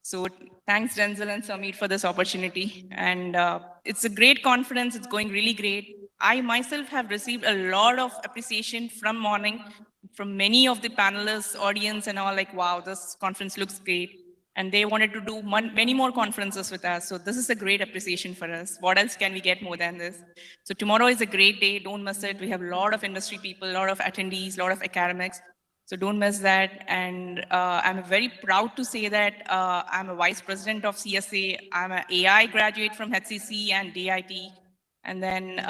So thanks, Denzel and Samir, for this opportunity. And it's a great conference. It's going really great. I myself have received a lot of appreciation from morning, from many of the panelists, audience, and all wow, this conference looks great. And they wanted to do many more conferences with us. So this is a great appreciation for us. What else can we get more than this? So tomorrow is a great day. Don't miss it. We have a lot of industry people, a lot of attendees, a lot of academics. So don't miss that. And I'm very proud to say that I'm a vice president of CSA. I'm an AI graduate from HCC and DIT. And then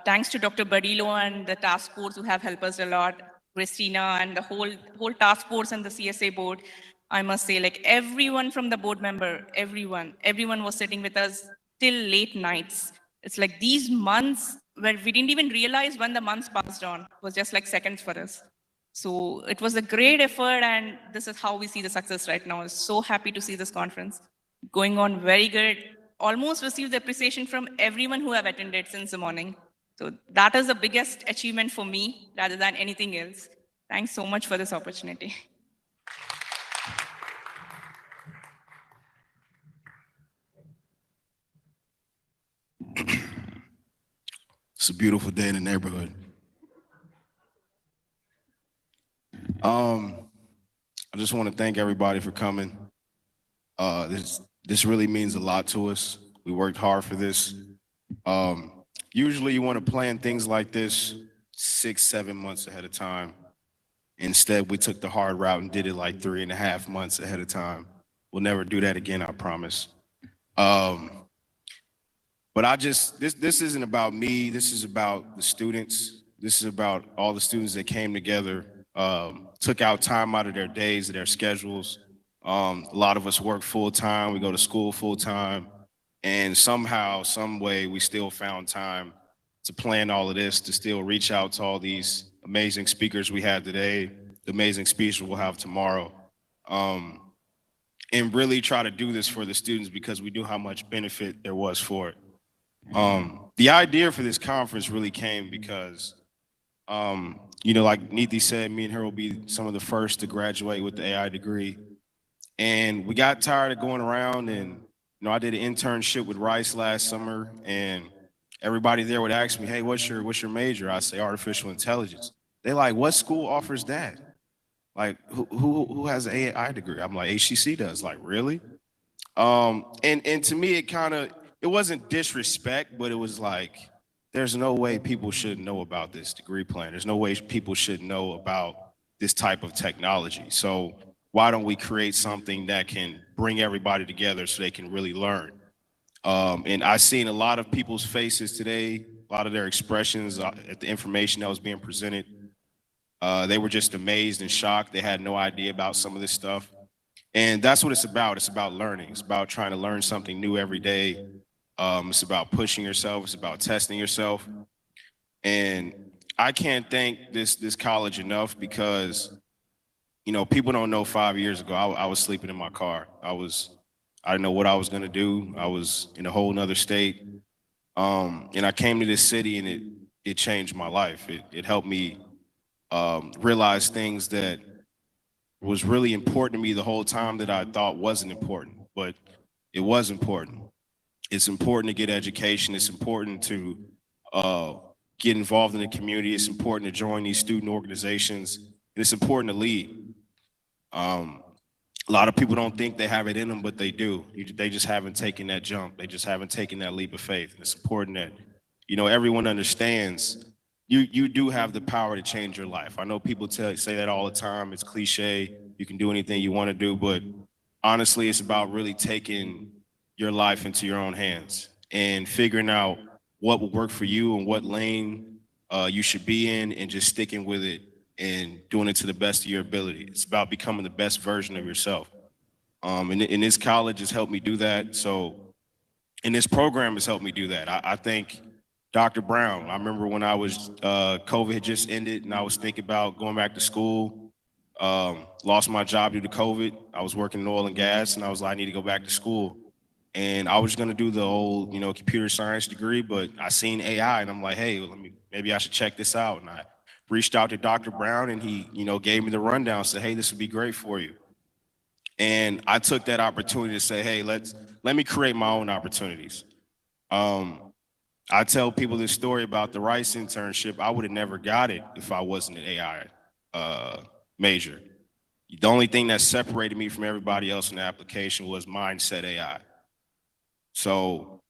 thanks to Dr. Badillo and the task force who have helped us a lot, Christina and the whole task force and the CSA board. I must say, everyone from the board member, everyone was sitting with us till late nights. It's these months where we didn't even realize when the months passed on. It was just like seconds for us. So it was a great effort, and this is how we see the success right now. I'm so happy to see this conference going on very good. Almost received the appreciation from everyone who have attended since the morning. So that is the biggest achievement for me rather than anything else. Thanks so much for this opportunity. It's a beautiful day in the neighborhood. I just want to thank everybody for coming. This really means a lot to us. We worked hard for this. Usually you want to plan things like this 6-7 months ahead of time. Instead, we took the hard route and did it like 3.5 months ahead of time. We'll never do that again, I promise. But this isn't about me. This is about the students. This is about all the students that came together, took out time out of their days, their schedules. A lot of us work full time. We go to school full time. And somehow, some way, we still found time to plan all of this, to still reach out to all these amazing speakers we had today, the amazing speakers we'll have tomorrow. And really try to do this for the students because we knew how much benefit there was for it. The idea for this conference really came because, like Niti said, me and her will be some of the first to graduate with the AI degree. And we got tired of going around and, I did an internship with Rice last summer and everybody there would ask me, hey, what's your major? I say artificial intelligence. They like, what school offers that? Like, who has an AI degree? I'm like, HCC does. Like, really? And to me, it wasn't disrespect, but it was like, there's no way people should know about this degree plan. There's no way people should know about this type of technology. So why don't we create something that can bring everybody together so they can really learn? And I've seen a lot of people's faces today, a lot of their expressions at the information that was being presented. They were just amazed and shocked. They had no idea about some of this stuff. And that's what it's about. It's about learning. It's about trying to learn something new every day. It's about pushing yourself. It's about testing yourself. And I can't thank this college enough because, people don't know 5 years ago, I was sleeping in my car. I didn't know what I was going to do. I was in a whole nother state. And I came to this city and it changed my life. It helped me realize things that was really important to me the whole time that I thought wasn't important, but it was important. It's important to get education. It's important to get involved in the community. It's important to join these student organizations. And it's important to lead. A lot of people don't think they have it in them, but they do. They just haven't taken that jump. They just haven't taken that leap of faith. And it's important that, everyone understands you do have the power to change your life. I know people say that all the time. It's cliche. You can do anything you want to do, but honestly, it's about really taking your life into your own hands and figuring out what will work for you and what lane you should be in and just sticking with it and doing it to the best of your ability. It's about becoming the best version of yourself. And this college has helped me do that. And this program has helped me do that. I think Dr. Brown, I remember when I was, COVID had just ended and I was thinking about going back to school, lost my job due to COVID. I was working in oil and gas and I was like, I need to go back to school. And I was gonna do the old, computer science degree, but I seen AI and I'm like, hey, maybe I should check this out. And I reached out to Dr. Brown and he, gave me the rundown, said, hey, this would be great for you. And I took that opportunity to say, hey, let me create my own opportunities. I tell people this story about the Rice internship. I would have never got it if I wasn't an AI major. The only thing that separated me from everybody else in the application was mindset AI. So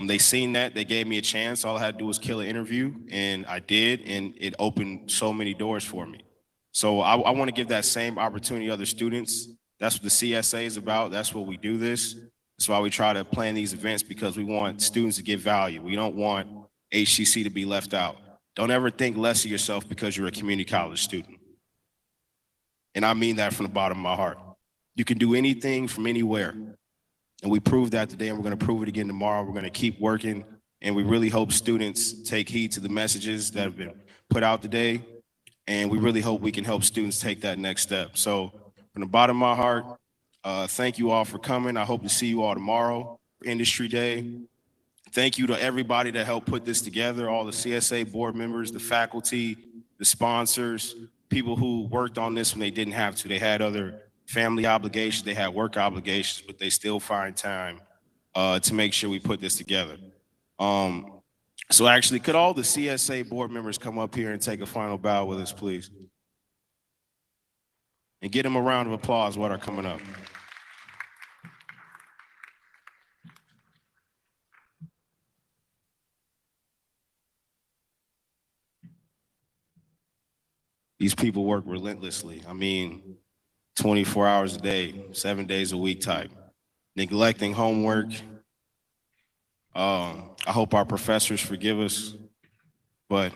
they seen that, they gave me a chance. All I had to do was kill an interview and I did, and it opened so many doors for me. So I want to give that same opportunity to other students. That's what the CSA is about. That's what we do this. That's why we try to plan these events, because we want students to get value. We don't want HCC to be left out. Don't ever think less of yourself because you're a community college student. And I mean that from the bottom of my heart. You can do anything from anywhere. And we proved that today, and we're going to prove it again tomorrow. We're going to keep working And we really hope students take heed to the messages that have been put out today. And we really hope we can help students take that next step. So from the bottom of my heart, thank you all for coming. I hope to see you all tomorrow for Industry Day. Thank you to everybody that helped put this together, all the CSA board members, the faculty, the sponsors, people who worked on this when they didn't have to. They had other family obligations, they had work obligations, but they still find time to make sure we put this together. So actually, could all the CSA board members come up here and take a final bow with us, please? And get them a round of applause while they're coming up. These people work relentlessly. I mean, 24 hours a day, 7 days a week type. Neglecting homework. I hope our professors forgive us, but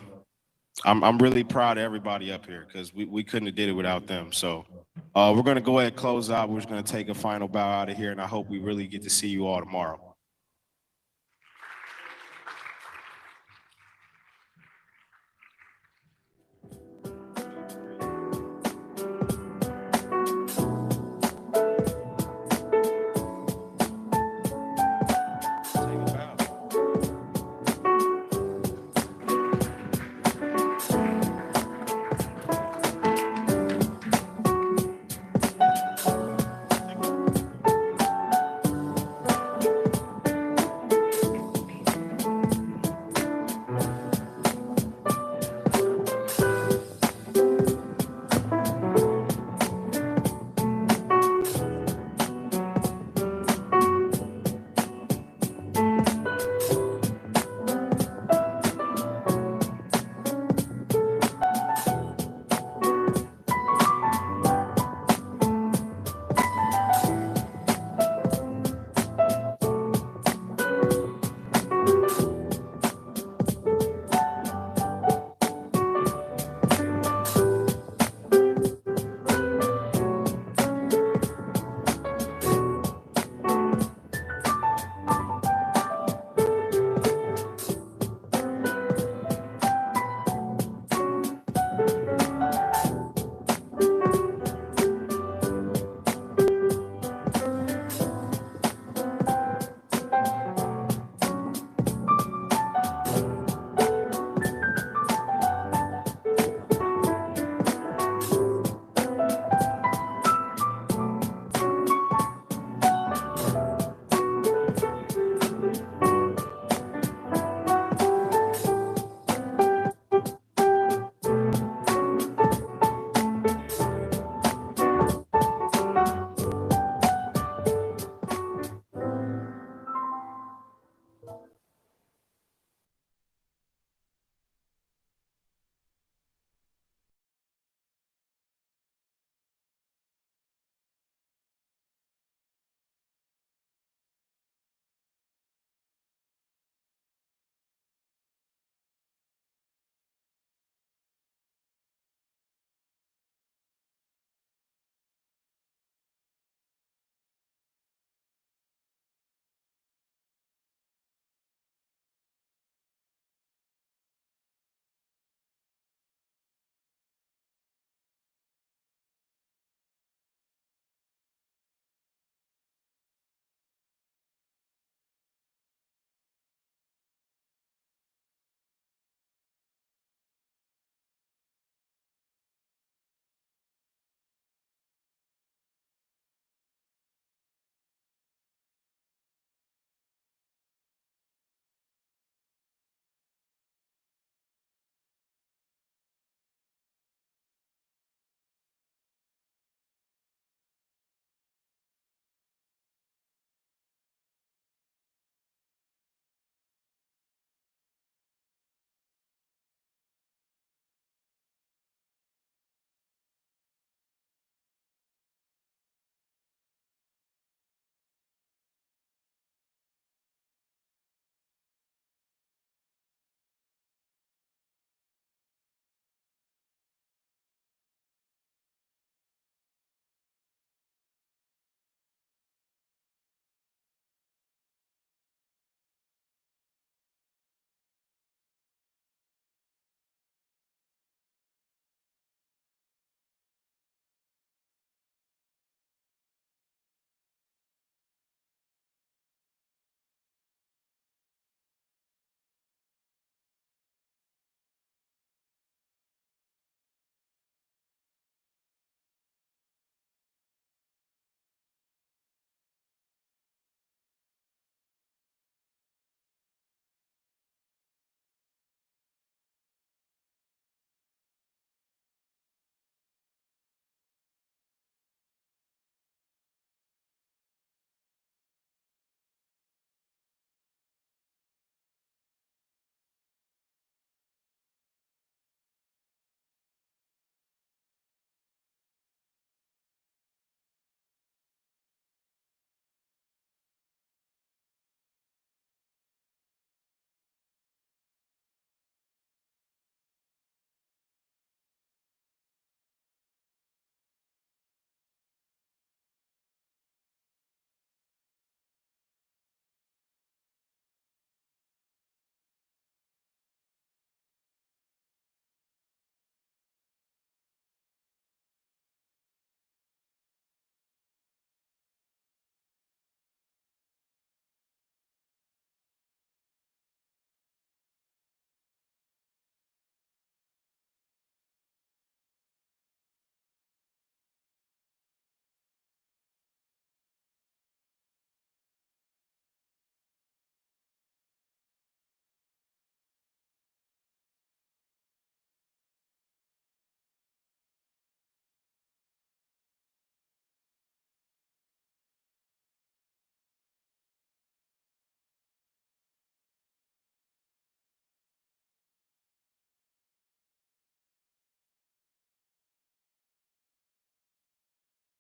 I'm really proud of everybody up here because we couldn't have did it without them. So we're gonna go ahead and close out. We're just gonna take a final bow out of here, and I hope we really get to see you all tomorrow.